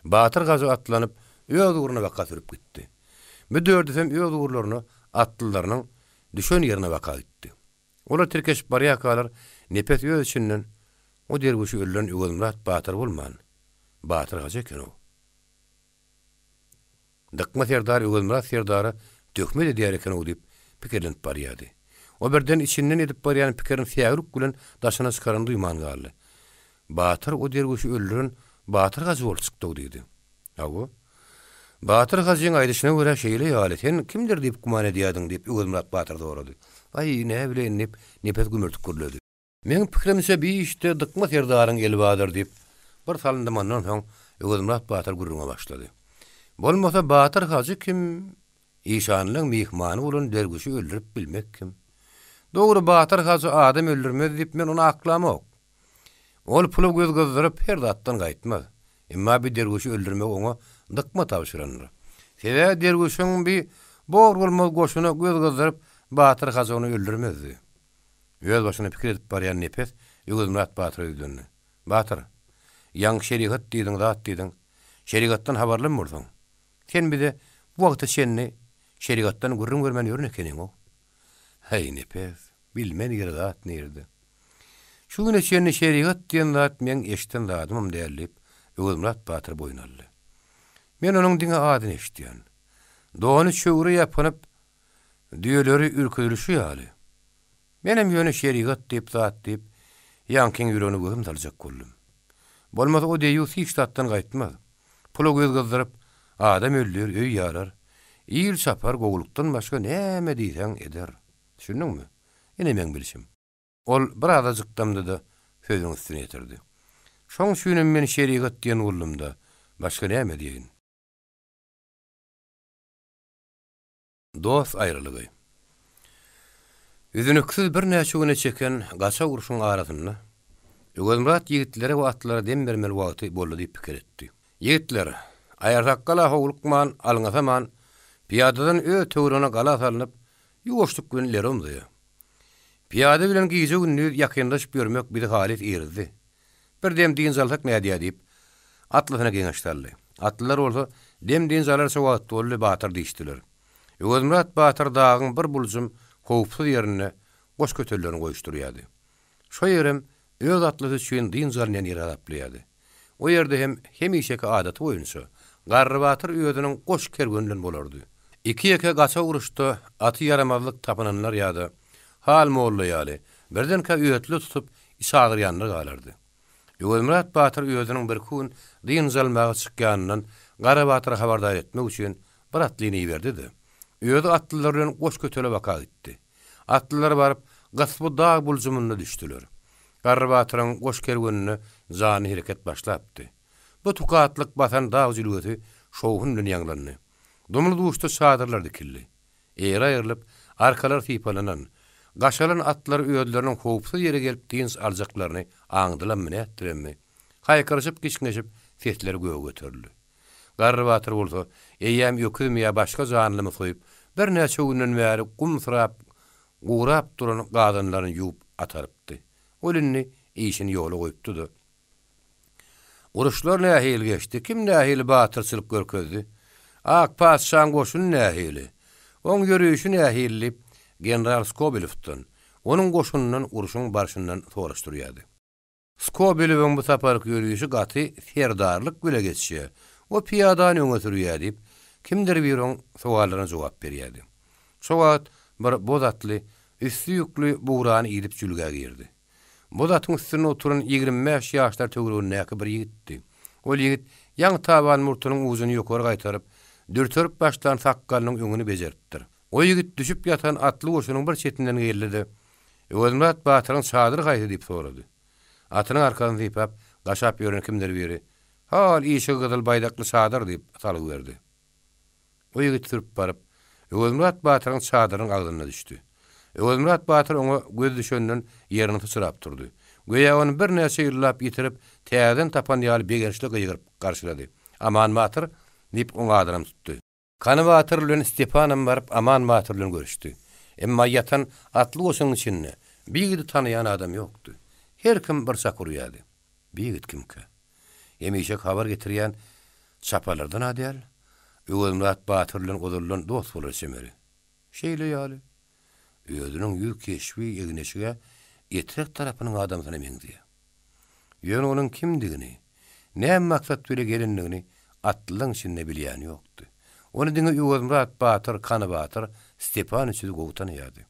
Batyr gazy atlanyp öz uğruna baka sürüp gitdi. Müdürdisem öz uğurlaryny atlylarynyň düşen ýerine baka gitdi. Olar terkeşip barýakalar nepes öz içinden o derwişi öldüren Ögümrat Batyr bolman. Batyr gazy eken o. Dykma serdary Ögümrat serdary dökmedi diýer eken o diýip pikirlenip barýady. O birden içinden edip barýan pikirin fiýagryk bilen daşyna çykaran duýman galdy. Batyr o derwişi öldüren Batyr gazy bolup çykdy diýdi. Hawa Batyr gazyň aýdyşyna görä şeýle ýaly sen kimdir diýip guman edýärdiň diýip Ögümrat Batyr sorady. Ay näme bilen diýip nepes gümürtük gürledi. Men pikirimse bir işte dykma serdaryň elbadyr diýip bir salyndymandan soň Ögümrat Batyr gürrüňe başlady. Bolmasa Batyr gazy kim? İşanyň mihmany bolan derwişi öldürip bilmek kim? Dogry Batyr gazy adam öldürmez diýip men onu aklamok. Ol pulu göz gözdirip her zatdan gaýtmaz. Emma bir derwişi öldürmek oňa dykma tapşyranlar. Sebe derwişiň bir bor bolmaz goşuna göz gözdirip Batyr gazy onu öldürmezdi. Öz başyna pikir edip barýan nepes Ögümrat Batyr öýdündi. Batyr, ýaň şeriýat diýdiň zat diýdiň. Şeriýatdan habarlym bolsaň. Sen bir de bu wagtda seni şeriýatdan gürrüm görmän ýörün ekeniň o. Hey nepes, bilmen ýer zat nerede? Şu güne seni şeriýat diýen zat men eşiten zadymym dällip Ögümrat Batyr boyun aldy. Men onuň diňe adyny eşitýän. Dogany çöwri ýapynyp düýeleri ürküdülüşü ýaly. Menem ýöne şeriýat diýip zat diýip ýankyň ýüregini gözüm saljak boldum. Bolmasa o deýýus hiç zatdan gaýtmaz. Pulu göz gözdirip adam öldür, öý ýarar. İýil çapar gowlukdan başga näme diýsen eder. Düşündiňmi? Ene men bilşim. Ol bir azajykdamdy da sözüň üstüne ýetirdi. Şoň şünem men şeriýat diýen ullumda başga näme diýin? Dost aýrylygy. Üzünüksiz bir näçe güne çeken gaça uruşyň arasyna Ögönmurat yigitlere we atlara dem bermeli wagty boldy diýip pikir etdi. Yigitler, aýartakkala howlukman, alňasaman, piyadadan töwrüne gala salynıp, ýuwaşlyk günleri umdy. Piyada bilen giýje günni ýakyndaşyp görmek bir halit ýerdi. Bir dem diýin zalsak näde diýip, atlasyna geňeşdirdi. Atlılar olsa, dem diýin zalarsa wagt bolly batyr diýişdiler. Ögönmurat batyr dagyň bir bulsum howpsuz ýerine goş kötelerini goýuşdurýardy. Şo ýerim öz atlasy üçin diýin zalyndan ýer adaplyýardy. O ýerde hemişeki adaty boýunça garry batyr öýüdiniň goş kergeninden bolardy. Iki ýeke gaça uruşda aty yaramazlyk tapynanlar ýa-da hal mollaýaly, birdenkä öýetli tutup isagyrýanlar galardy. Ögönmurat batyr öýüdiniň bir kun diýin zalmagy çykýanyndan Gara batyry habardar etmek üçin bir atlyny berdi. Öýüdi atlylar bilen goş kötele baka gitdi. Atlylar baryp gasby dag bulzumuna düşdüler. Garry batyryň goş kergenine zany hereket başlapdy. Bu tukatlyk batan dag jülgeti şowhun bilen ýanglandy. Dumly duşda sadyrlar dikildi. Eýer aýrylyp arkalar typalanan, gaşalan atlar öýüdleriniň howpsuz ýere gelip diýins aljaklaryny aňdylar etdirmi? Haýkyryşyp giçiňeşip sesleri göğe göterildi. Garry batyr bolsa, eýýäm ýöküm ýa başga zanlymy soýup, bir näçe günden bäri gum sırap, gurap duran gadynlaryny ýuwup atarypdy. Olunny işini ýola goýupdy. Uruşlar nähili geçdi, kim nähili batyrçylyk görkezdi? Ak paşaň goşuny nähili. Oň ýörüşi nähili general Skobelew'dan, onuň goşunundan uruşyň barşyndan soraşdyrýardy. Skobelew'ň bu saparlyk ýörüşi gaty ferdarlyk güle geçýär. O piyadan öňe sürýär, kimdir biroň sowallaryna jogap berýärdi. Şo wagt bir bozatly, üstü ýükli buğrany ýydyp jülge girdi. Bozatyň üstüne oturan 25 ýaşlar töweregindäki bir ýigitdi. Ol ýigit ýaňy taban murtunyň uzuny ýokary gaýtaryp, dürtürip başlan sakkalalyň öňüni bejeripdir. O ýigit düşüp ýatan atly goşunyň bir çetinden geldi. Ögönmurat batyryň sadyr gaýdy diýip sorady. Atynyň arkasyny diýip, gaşap ýören kimdir biri. Hal işi gyzyl baýdakly sadyr diýip salyp berdi. O ýigit türüp baryp, Ögönmurat batyryň sadyryň agdyna düşdi. Ögönmurat batyr oňa göz düşenden ýerini tutyrap durdy. Goýa ony bir näçe ýyllap ýitirip, täzeden tapan ýaly begerçlik ýygyryp garşylady. Aman batyr diýip oňa adram tutdy. Kany batyr bilen Stepanem baryp Aman batyr bilen görüşdi. Emma ýatan atly goşunyň içinde biýigidi tanaýan adam ýokdy. Her kim bir sakurýardy. Biýigit kimkä? Hemişek habar getirýän çapalardan adýal. Ögönmurat batyr bilen godulylan dost bolar semeri. Şeýle ýaly. Öýüdiniň ýür keşwi ýegneşige ýetirek tarapynyň adamsyna meňdi. Ýöne onuň kimdigini, näme maksat bilen gelendigini atlyň içinde bilýän ýokdy. Onu diňe Ögönmurat batyr, Kany batyr, Stepan üçin gowtanýardy.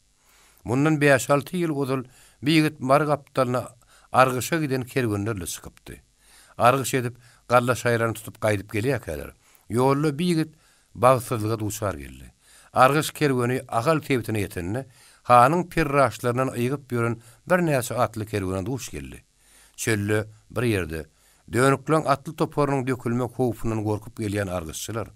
Mundan 5-6 ýyl godul biýigit marg aptalyna argyşa giden kergenlerle çykypdy. Argyş edip, galla şaýrany tutup gaýdyp gelýärkäler. Ýolda biýigit bagsyzlyga duçar geldi. Argyş kergeni agal tebitine ýetenne, hanyň pirraşlarynyň aýygyp ýören bir näçe atly kergene duş geldi. Çölle bir ýerde dönüklen atly toparynyň dökülmek howpundan gorkup gelýän argyşçylar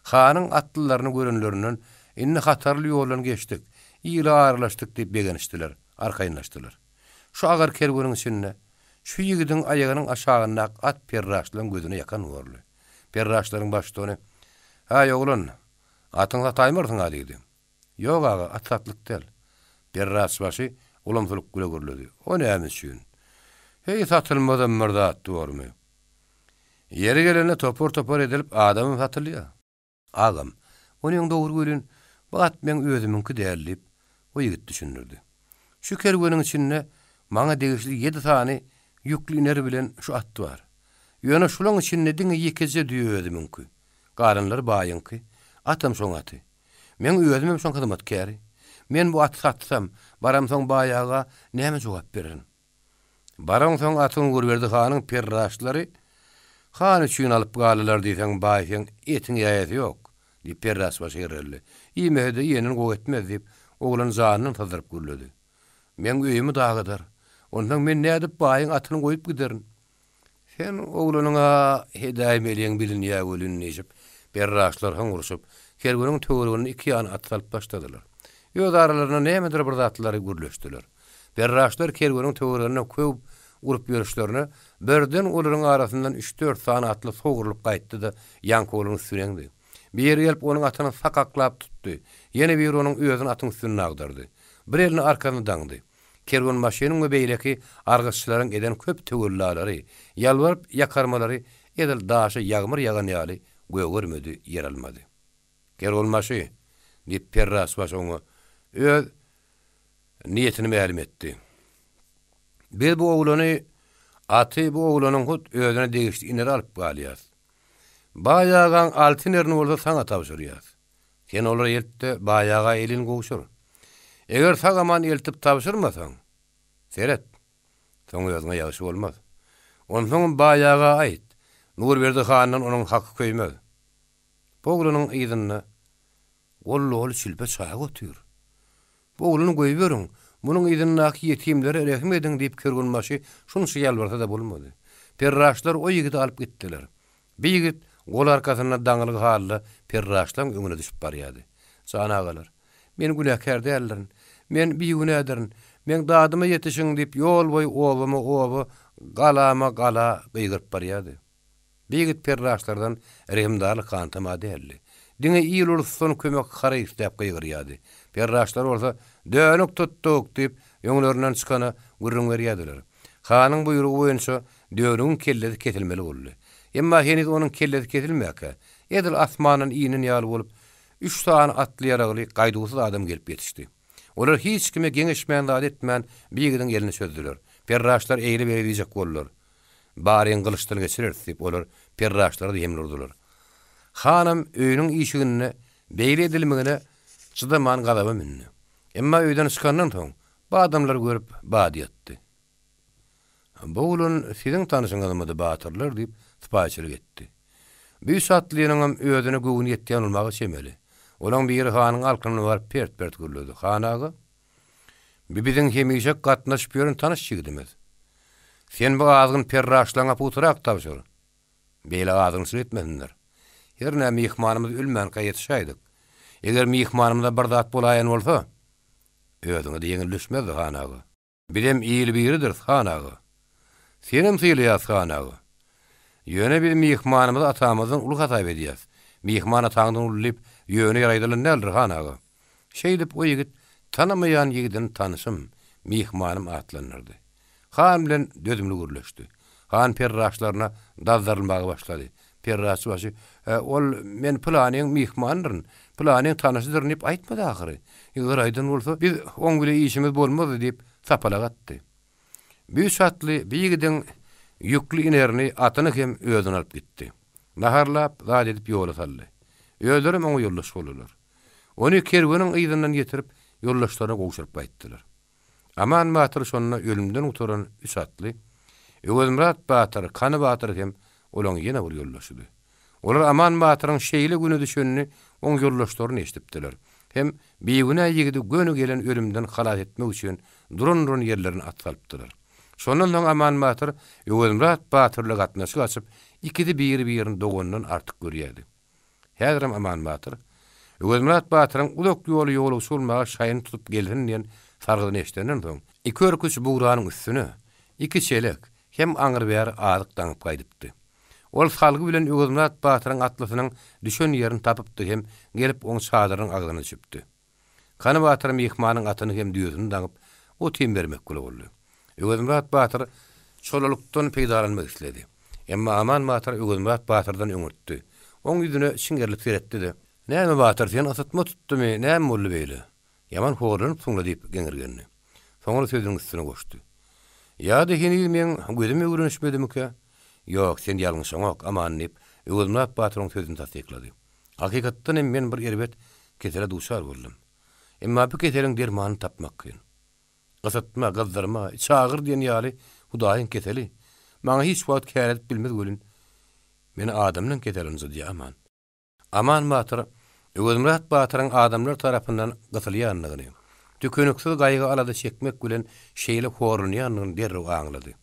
hanyň atlylaryny görenlerinden inni hatarly ýoldan geçdik, ýyly arlaşdyk diýip begenişdiler, arkaýynlaşdylar. Şu agar kergeniň içinde şu ýigidiň aýagynyň aşagyna at pirraşlaryň gözüne ýakan gorly. Pirraşlaryň başlygyny "Haý oglan, atyňa taýmyrsyň ha" diýdi. "Ýok aga, at satlyk del." Pirraş başı ulamsylyk güle görledi. "O näme üçin?" "Hey, satylmadan mırdat dormy." Ýeri gelene topor edilip adamı satylýar. "Agam, onuň dogry görün, bu at men özümiňki dälip." O ýigit düşündirdi. "Şu kergeniň içinde maňa degişli 7 tane ýükli iner bilen şu at bar. Ýöne şulaň içinde diňe ýekeze düýödümiňki. Garynlar baýynky, atam şoň aty. Men özümem şoň hyzmatkary. Men bu aty satsam, baram soň baýaga näme jogap berin? Baram soň atyň gurberdi hanyň pirraşlary, hany üçin alyp galylar diýsen baýyň etiň ýaýaty ýok. Diýip pirraş başı ýereldi. "Iýmede ýenin gowy etmez" diýip oglan zanyny tazyryp gürledi. "Men öýümi dağıdar. Ondan men näde baýyň atyny goýup giderin?" "Sen oglanyňa hedaýym elýän bilinýär bolun" diýip pirraşlar haň uruşup, kergeniň töweregini iki ýagyna atlalyp başladylar. Ýöz aralaryna nämedir bir zatlary gürleşdiler. Pirraşlar kergeniň töweregine köp urup görüşlerini birden olaryň arasyndan 3-4 sany atly sogurulup gaýtdy da ýanky olaryň süreňdi. Bir ýere gelip onuň atyny sakaklap tutdy. Ýene bir onuň özüni atyň üstüne agdardy. Bir elini arkasyna daňdy. Kerwan maşynyň we beýleki argaççylaryň eden köp töwellalary, ýalwaryp ýakarmalary edil daşy ýagmyr ýagan ýaly göwürmedi, yer almady. Kerwan maşy diýip Perras başyňy öz niýetini ma'lum etdi. Bir bu oglany aty bu oglanyň hut özüne degişdi iner alyp galýar. Baýagan altyn erini bolsa saňa tapşyrýar. Sen olar ýetdi baýaga elin gowşur. Eger sagaman eltip tapşyrmasaň, seret. Soň özüňe ýaşy bolmaz. Onsoň baýaga aýt. Nurberdi hanyň onuň haky köýmez. Bu oglanyň ýygyny gollol şilpe çağa götür. Bu oglany goýberýän. Munyň ýygynyňky ýetimlere rehim ediň diýip Kergunmaşy şunça ýalbarsa da bolmady. Perraşlar o ýigidi alyp gitdiler. Bir ýigit gol arkasyna daňylyk halda Perraşlaryň öňüne düşüp barýady. Sanagalar. Men günäkär dällerin. Men biýünädirin. Men dadyma ýetişiň diýip ýol boýy oba galama gala gıýgyryp barýady. Bir ýigit Perraşlardan rehimdarlyk kantama däldi. Diňe ýyl urusson kömek hara isläp gıýgyrýady. Perraşlar bolsa dönük tuttuk diýip öňlerinden çykany gürrüň berýärdiler. Hanyň buýrugy boýunça dönüň kellesi kesilmeli boldy. Emma heniz onuň kellesi kesilmäke, edil asmanyň iýinin ýaly bolup 3 saat atlaýaragly gaýdusuz adam gelip ýetişdi. Olar hiç kime geňeşmän zat etmän bir ýigitiň elini çözdüler. Perraşlar eýli beredijek boldular. Baryň gylyçdan geçirer diýip olar Perraşlary ýemli urdular. Hanım öýüniň işigini beýle edilmegine çydaman galaba minni. Emma öýden çykandan soň bu adamlar görüp bady ýetdi. Bu ulun siziň tanyşyňyzmy batyrlar diýip sypaçylyk etdi. Büýük satlynyň özüne göwün ýetýän bolmagy çemeli. Olaň biri hanyň alkyny bar pert gürledi. Hanagy biziň hemişe gatnaşyp ýören tanyş çigidimiz. Sen bu azgyn Perraşlaryňa puturak tapşyr. Beýle azyny süretmesinler. Her näme mihmanymyz ölmän gaýetşaýdyk. Eger mihmanymyzda bir zat bolaýan bolsa, özüňe de ýeňilişmez hanagy. Bilem iýil biridir hanagy. Senem syýlýas hanagy. Ýöne bir mihmanymyz atamyzyň uly hata edýär. Mihman ataňdan ulyp ýöne ýaraýdylan nädir hanagy. Şeýdip o ýigit tanamaýan ýigidin tanysym, mihmanym atlanyrdy. Han bilen dözümli gürleşdi. Han Perraşlaryna dazzarylmagy başlady. Perraş başy, ol men planyň mihmandyr, planyň tanysıdyr diýip aýtmady ahyry. Eger aýdan bolsa, biz oň bile işimiz bolmaz diýip sapalak atdy. Bir şatly bir ýigidin ýükli inerini atyny hem özüne alyp gitdi. Naharlap zat edip ýola saldy. Özlerim oňa ýoldaş boldular. Onu kerwanyň ýygynyň getirip ýoldaşlaryna gowşuryp aýtdylar. Aman Batyr şonuna ölümden uturan üsatly, Öwelmurat Batyr, Kany Batyr hem olaň ýene bir ýoldaşydy. Olar Aman Batyryň şeýle güni düşenini oň ýoldaşlaryny eşdipdiler. Hem beýgüne ýigidi gönü gelen ölümden halat etmek üçin durun ýerlerini atsalypdylar. Şondan soň Aman Batyr Öwelmurat Batyrla gatnaşyk açyp ikidi bir-birini dogondan artyk görýärdi. Häzir Aman Batyr Öwelmurat Batyryň ulak ýoly usulmaga şaýyn tutup geldiň diýen sargyny eşdenden soň iki örküç buğranyň üstüne iki çelek hem aňyr bäri azyk daňyp gaýdypdy. Ol salgy bilen Öwelmurat Batyryň atlasynyň düşen ýerini tapypdy hem gelip oň çadyryň agdyna düşüpdi. Kany Batyr mihmanyň atyny hem düýüzüni daňyp o tim bermek boldy. Öwelmurat Batyr çolulukdan peýdalanmak isledi. Emma Aman Batyr Öwelmurat Batyrdan öňürtdi. Oň ýüzüne şingerlik seretdi. "Näme Batyr, sen asatma tutdumy? Näme boldy beýle?" Yaman horlanyp soňra diýip geňirgenni. Soňra sözüniň üstüne goşdy. "Ýa-da heni men gözüme görünüşmedimki?" "Ýok, sen ýalňyşaňok, aman" diýip Öwelmurat Batyryň sözüni tasdiklady. "Hakykatdan men bir erbet kesele duşar boldum. Emma bu keseliň dermany tapmak kyn. Gasatma, gazdyrma, çağır diýen ýaly Hudaýyň keseli. Maňa hiç wagt käret bilmez gölün. Meni adamlaryň keselinizi diýär aman." Aman Batyr Öwelmurat Batyryň adamlar tarapyndan gysylýanlygyny, tükünüksiz gaýgy alada çekmek bilen şeýle horlanýanyny derrew aňlady.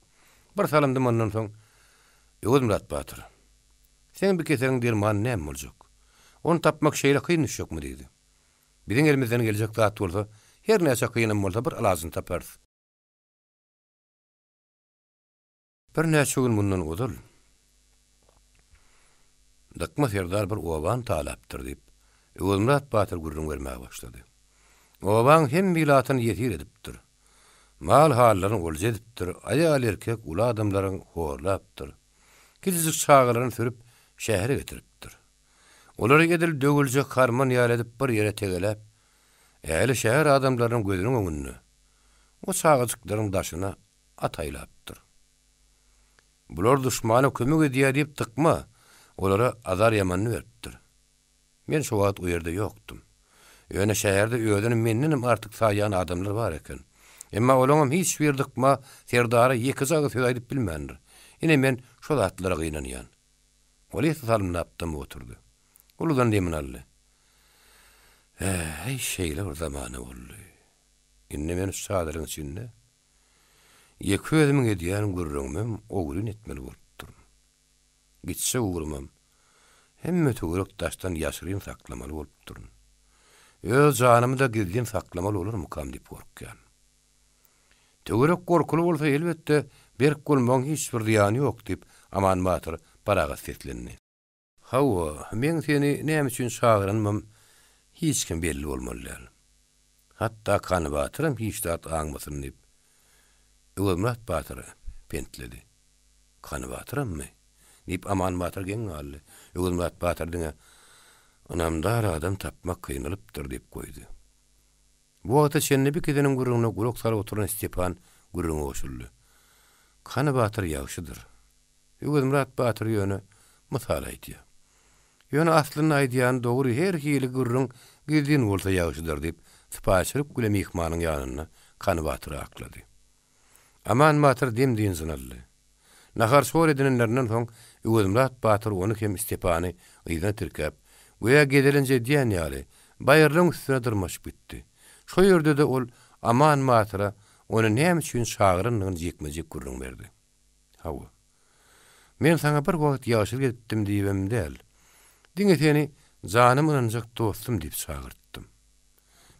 Bir salamdy ondan soň Öwelmurat Batyr, "Sen bu keseliň dermany näme boljak? Onu tapmak şeýle kynnyşykmy?" diýdi. "Biziň elimizden geljek zat bolsa, her näçe kynnym bolsa bir alazyny taparys." Bir näçe gün bundan godal. Dakma Serdar bir oban talapdyr diýip, Öwelmurat Batyr gurrun bermäge başlady. Oban hem milatyny ýetir edipdir. Mal hallaryny olja edipdir, aýal erkek ula adamlaryň horlapdyr. Kiziz çağlaryny sürüp şähere getiripdir. Olary gedil dögüljek harman ýal edip bir ýere tegelep, äli şäher adamlarynyň gözüniň öňünde o çağıjyklaryň daşyna ataýlapdyr. Bular düşmana kömek edýär diýip tıkma, olara azar ýamanyny beripdir. Men şu wagt o ýerde ýokdum. Ýöne şäherde öýden menninim artyk saýan adamlar bar eken. Emma olaňam hiç bir dıkma Serdara ýeki zagy söz aýdyp bilmändir. Ine men şol atlara gynanýan. Oly salmapdym oturdy. Uludan demin ally. Hey şeýle bir zamany boldy. Inne men şadyryň içinde ýeki özümiň edýän gurrunmam ogurun etmeli bolupdyr. Gitse ugurmam. Hemme töwerek daşdan ýaşyryn saklamaly bolupdyr. Öz janymy da gizlin saklamaly bolurmy kam diýip gorkýan. Töwerek gorkulu bolsa elbetde berk bolmaň hiç bir ýany ýok diýip Aman Batyr paraga setlendi. Hawa, men seni näme üçin çağırynmam hiç kim belli bolmaly. Hatta Kany Batyrym hiç dat aňmasyn diýip Öwelmurat Batyr pentledi. Kany Batyrymmy? Diýip Aman Batyr geňaldy. Öwelmurat Batyr diňe "Onamdar adam tapmak kıynalypdyr" diýip goýdy. Bu wagtda şenli bir kedeniň gurruna gulak salyp oturan Stepan gurruna oşuldy. Kany Batyr ýagşydyr. Öwelmurat Batyr ýöne mysal aýdýar. Ýöne aslyny aýdýan dogry her hili gurrun gizlin bolsa ýagşydyr diýip sypaşyryp güle mihmanyň ýanyna Kany Batyr aklady. Aman Batyr demdiň zynaldy. Nahar şol edinlerinden soň Öwelmurat Batyr ony hem Stepany ýygyna tirkep, goýa gedelinje diýen ýaly baýryň üstüne durmaş bitdi. Şo ýerde de ol Aman Batyra ony näme üçin çağırynlygyny jekmejek gurrun berdi. Hawa. Men sana bir wagt ýaşyr gitdim diýibem däl. Diňe seni janymy ynanjak dostum diýip çağırtdym.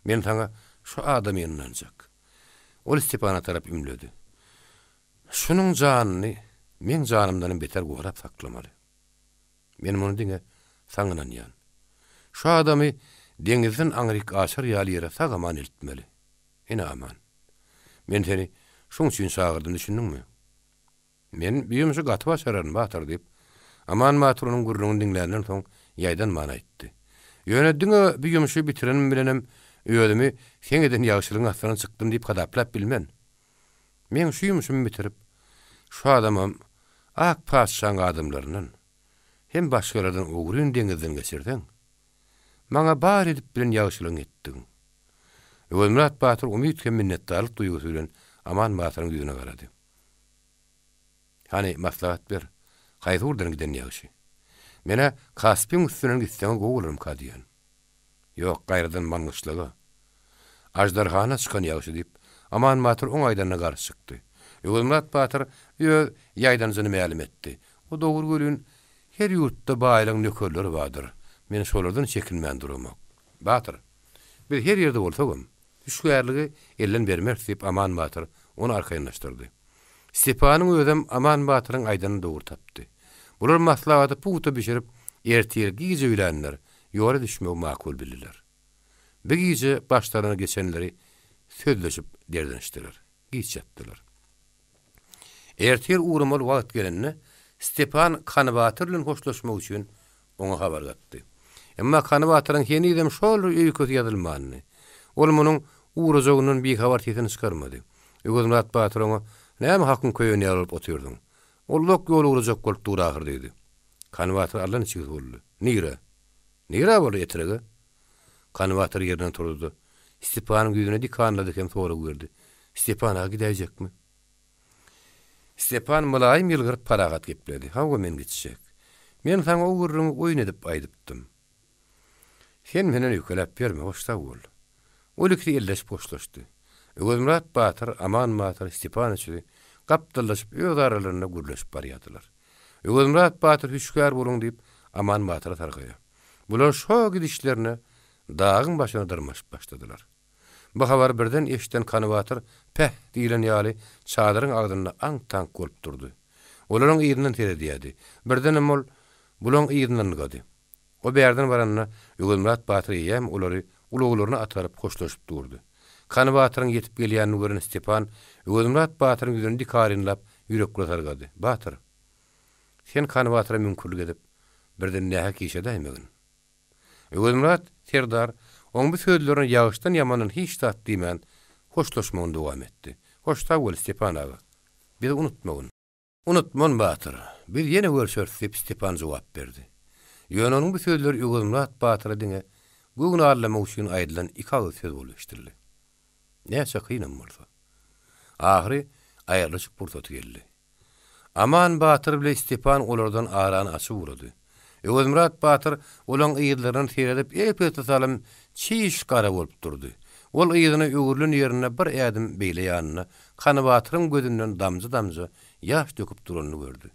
Men sana şu adamy ynanjak. Ol Stepana tarap ümledi. Şunun janyny men janymdan beter gorap saklamaly. Men muny diňe saňa ynanýan. Şu adamy deňizden aňryk aşar ýaly ýere sagaman eltmeli. Ine aman. Men seni şoň üçin çağırdym düşündiňmi? Men biýümşi gaty başararyn Batyr diýip Aman Batyryň gurruny diňlenden soň ýaýdan mana aýtdy. Ýöne diňe biýümşi bitirenim bilenem öýdümi sen eden ýagşylygyň astyna çykdym diýip gadaplap bilmen. Men şu ýumuşymy bitirip şu adamam ak paşşaň adamlarynyň hem başgalardan ogurun deňizden geçirdiň. Maňa bar edip bilen ýagşylygyň etdiň. Öwelmurat Batyr umyt hem minnetdarlyk duýgusy bilen Aman Batyryň ýüzüne garady. Hani maslahat ber. Gaýdy urdan giden ýagşy. Mene Kaspyň üstüne gitseň gowulurym kadýan. Ýok, gaýrydan mangyşlygy. Ajdarhana çykan ýagşy diýip Aman Batyr oňaýdan garşy çykdy. Öwelmurat Batyr ýaýdan zyny mälim etdi. O dogry gölün her ýurtda baýlaň nökerleri bardyr. Men şolardan çekinmän durmak. Batyr, bir her ýerde bolsagam, düşgärligi ellen bermek diýip Aman Batyr onu arkaýynlaşdyrdy. Stepanyň özüm Aman Batyryň aýdanyny dogry tapdy. Bular maslahaty puwta bişirip ertir giýje bilenler ýola düşmek makul bildiler. Bir giýje başlaryna geçenleri sözleşip derdenişdiler. Giýçatdylar. Ertir uğramaly wagt gelende Stepan Kany Batyr bilen hoşlaşmak üçin oňa habar gatdy. Emma Kany Batyryň henidem şol öýkesi ýazylmany. Ol munyň uğrajagynyň bir habar tetini çykarmady. Öwelmurat Batyr oňa "Näme hakyň köýüne ýalyp otyrdyň? Ollak ýol urajak bolup duragyr" diýdi. Kany Batyr allan içi boldy. "Nire? Nire bol etirege?" Kany Batyr ýerden turdy. Stepanyň ýüzüne dikanlady hem sonra gördi. "Stepana gidäjekmi?" Stepan mulaýym ýylgyryp paragat gepledi. "Hawa men gitjek. Men saňa ugurryňy oýun edip aýdypdym. Sen menen ýökelep berme, hoşta bol." Olikdi elleş poşlaşdy. Öwelmurat Batyr, Aman Batyr, Stepan üçin gapdalaşyp öz aralaryna gürleşip barýadylar. Öwelmurat Batyr hüşgär boluň diýip Aman Batyra targaýa. Bular şo gidişlerine dagyň başyna dyrmaşyp başladylar. Bu habar birden eşiten Kany Batyr peh diýilen ýaly çadyryň agdyna aň-taň bolup durdy. Olaryň ýerinden terediýärdi. Birden ol bulan ýerinden gady. O berden baranna Ýögülmurat Batyr ýem olary uluglaryny ataryp hoşlaşyp durdy. Kany Batyryň ýetip gelýänini gören Stepan Ýögülmurat Batyryň ýüzüni dikarinlap ýürekle targady. Batyr, sen Kany Batyra mümkinlik edip birden nähä kişe daýmagyn. Ýögülmurat Serdar oň bu sözlerini ýağışdan ýamanyn hiç tat diýmän hoşlaşmagyny dowam etdi. Hoşta bol Stepan aga. Bir unutmagyn. Unutman Batyr. Bir ýene görüşersiz Stepan jogap berdi. Ýöne bu sözler Ýögülmurat Batyra diňe göwüni arlamak üçin aýdylan iki agyr söz bolýardy. Näçe kynam bolsa. Ahry aýrylyk bursaty geldi. Aman Batyr bilen Stepan olardan aran açy vurdy. Ýögülmurat Batyr olaň ýyllaryny seredip epete salym çiş gara bolup durdy. Ol ýygyny öwürlün ýerine bir ädim beýle ýanyna Kany Batyryň gözünden damjy ýaş döküp duranyny gördü.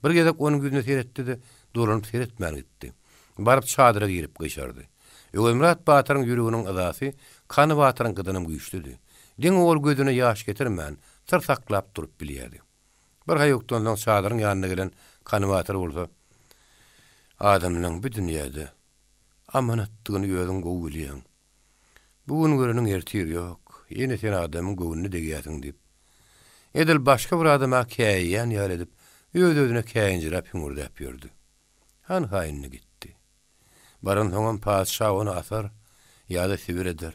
Bir gezek onuň gözüne seretdi-de duranyp seretmän gitdi. Baryp çadyra girip gyşardy. Ýögülmurat Batyryň ýüreginiň azasy Kany Batyryň gydynyň güýçlüdi. Diň ol gözüne ýaş getirmän tırsaklap durup bilýärdi. Bir haýokdan soň çadyryň ýanyna gelen Kany Batyr bolsa adamyň bu dünýäde amanatdygyny ýöňüň gowy bilýän. Bugün göreniň ertir ýok. Ýene sen adamyň gowuny degýärsiň diýip. Edil başga bir adama käýýän ýar edip, öz-özüne käýinjirap hüngürdäp ýördi. Han haýyny gitdi. Baran soňam paşa onu asar, ýa-da sebir eder.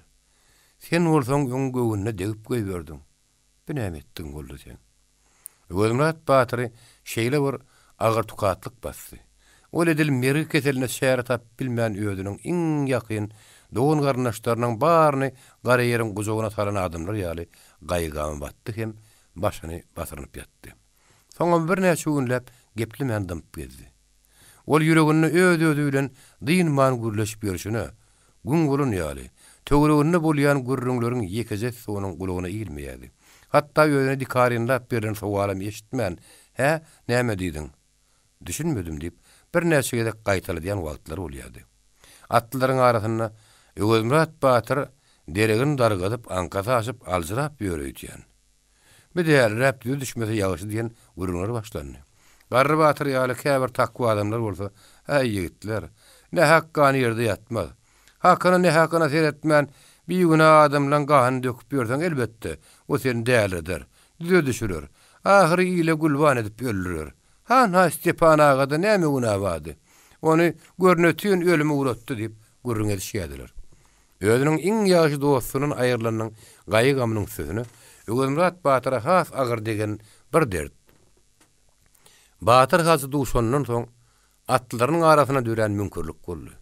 Sen bolsaň ýoň gowuny degip goýberdiň. Bu näme etdiň boldy sen? Ýögülmurat Batyry şeýle bir agyr tukatlyk basdy. Ol edil meri keseline şäher tap bilmän özüniň iň ýakyn doğun garnaşlarynyň baryny gara ýeriň gujogyna saran adamlar ýaly gaýgamy batdy hem başyny basyryp ýatdy. Soňam bir näçe günläp gepli mendam gezdi. Ol ýüregini öz-özü bilen dynman gürleşip ýörüşine gün bolun ýaly töwereginde bolýan gürrüňleriň ýekeze soňyň gulagyna ýylmaýardy. Hatda ýöne dikarinlap beren sowalym eşitmän. Hä, näme diýdiň? Düşünmedim diýip bir näçe gezek gaýtalydyan wagtlar bolýardy. Atlylaryň arasynda Ýögülmurat Batyr deregin dargadyp ankasa aşyp aljyrap ýörüýdýän. Bir däl rap düşmese ýaşy diýen gurunlar başlandy. Garry Batyr ýaly käbir takwa adamlar bolsa, "Hey ýigitler, ne hakkany ýerde ýatmaz. Hakkany ne hakkana seretmän, bir güne adamlaryň gahan döküp ýörseň elbetde o seni däl eder, düze düşürür. Ahyry ýyle gulban edip öldürür. Ha Stepan agada näme günah bady? Onu görnetýän ölüme uğratdy" diýip gurrun edişýärdiler. Özüniň iň ýaşy dostunyň aýyrlanyň gaýgamynyň sözüni Ýögülmurat Batyra has agyr degen bir dert. Batyr gazy duşandan soň atlylaryň arasyna dören mümkinlik boldy.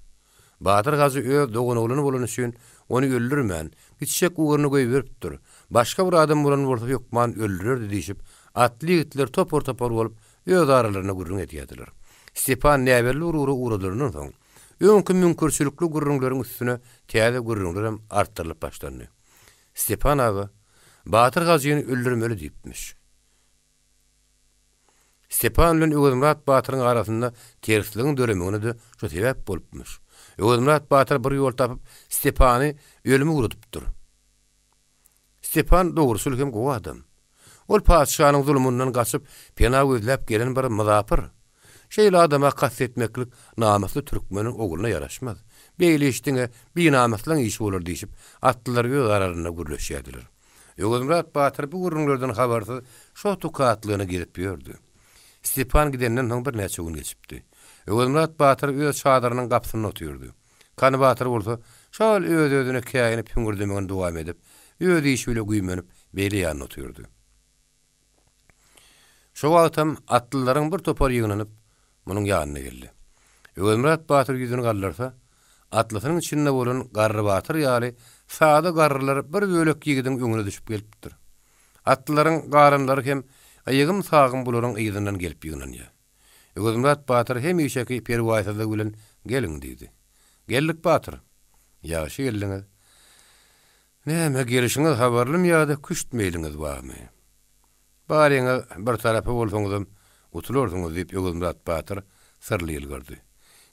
Batyr gazy öz dogunyny bolan üçin onu öldürmän, gitşek uğurny goýberipdir. Başga bir adam bolan bolsa ýokman öldürerdi diýip atly ýigitler topor bolup öz aralaryna gurrun edýärdiler. Stepan näberli uğradyrynyň soň öňkü mümkinçilikli gurrunlaryň üstüne täze gurrunlar hem artdyrylyp başlandy. Stepan aga Batyr gazyny öldürmeli diýipmiş. Stepan bilen Ýögülmurat Batyryň arasynda tersligiň döremegine de şu sebäp bolupmuş. Ýögülmurat Batyr bir ýol tapyp Stepany ölüme uğradypdyr. Stepan dogrusyl hem gowy adam. Ol paşanyň zulmündan gaçyp pena gözläp gelen bir muzapyr. Şeýle adama kastetmeklik namusly türkmeniň ogulyna ýaraşmaz. Beýle işdiňe bir namuslyň işi bolar diýip atlylar öz aralarynda gürleşýärdiler. Ýögülmurat Batyr bu gurrunlardan habarsyz şo tukatlygyny girip ýördi. Stepan gidenden soň bir näçe gün geçipdi. Ýögülmurat Batyr öz çadyrynyň gapysyna otyrdy. Kany Batyr bolsa şol öz-özüne käýinip hüngürdemegini dowam edip, öz işi bilen güýmenip beýle ýanyna otyrdy. Şo wagtam atlylaryň bir topar ýygnanyp munyň ýanyna geldi. Ýögülmurat Batyr ýüzüni gallarsa, atlysynyň içinde bolan Garry Batyr ýaly sada garrylar bir bölek ýigidiň öňüne düşüp gelipdir. Atlylaryň garynlary hem aýygym sagym bularyň ýygynyň gelip ýygnanýar. Ýögülmurat Batyr hem ýeşeki perwaýsada bilen geliň diýdi. Geldik Batyr. Ýaşy geldiňiz. Näme gelişiňiz habarlym ýa-da küçtmeýliňiz barmy? Baryňyz bir tarapy bolsaňyzam utulardyňyz diýip Ýögülmurat Batyr sirli ýylgyrdy.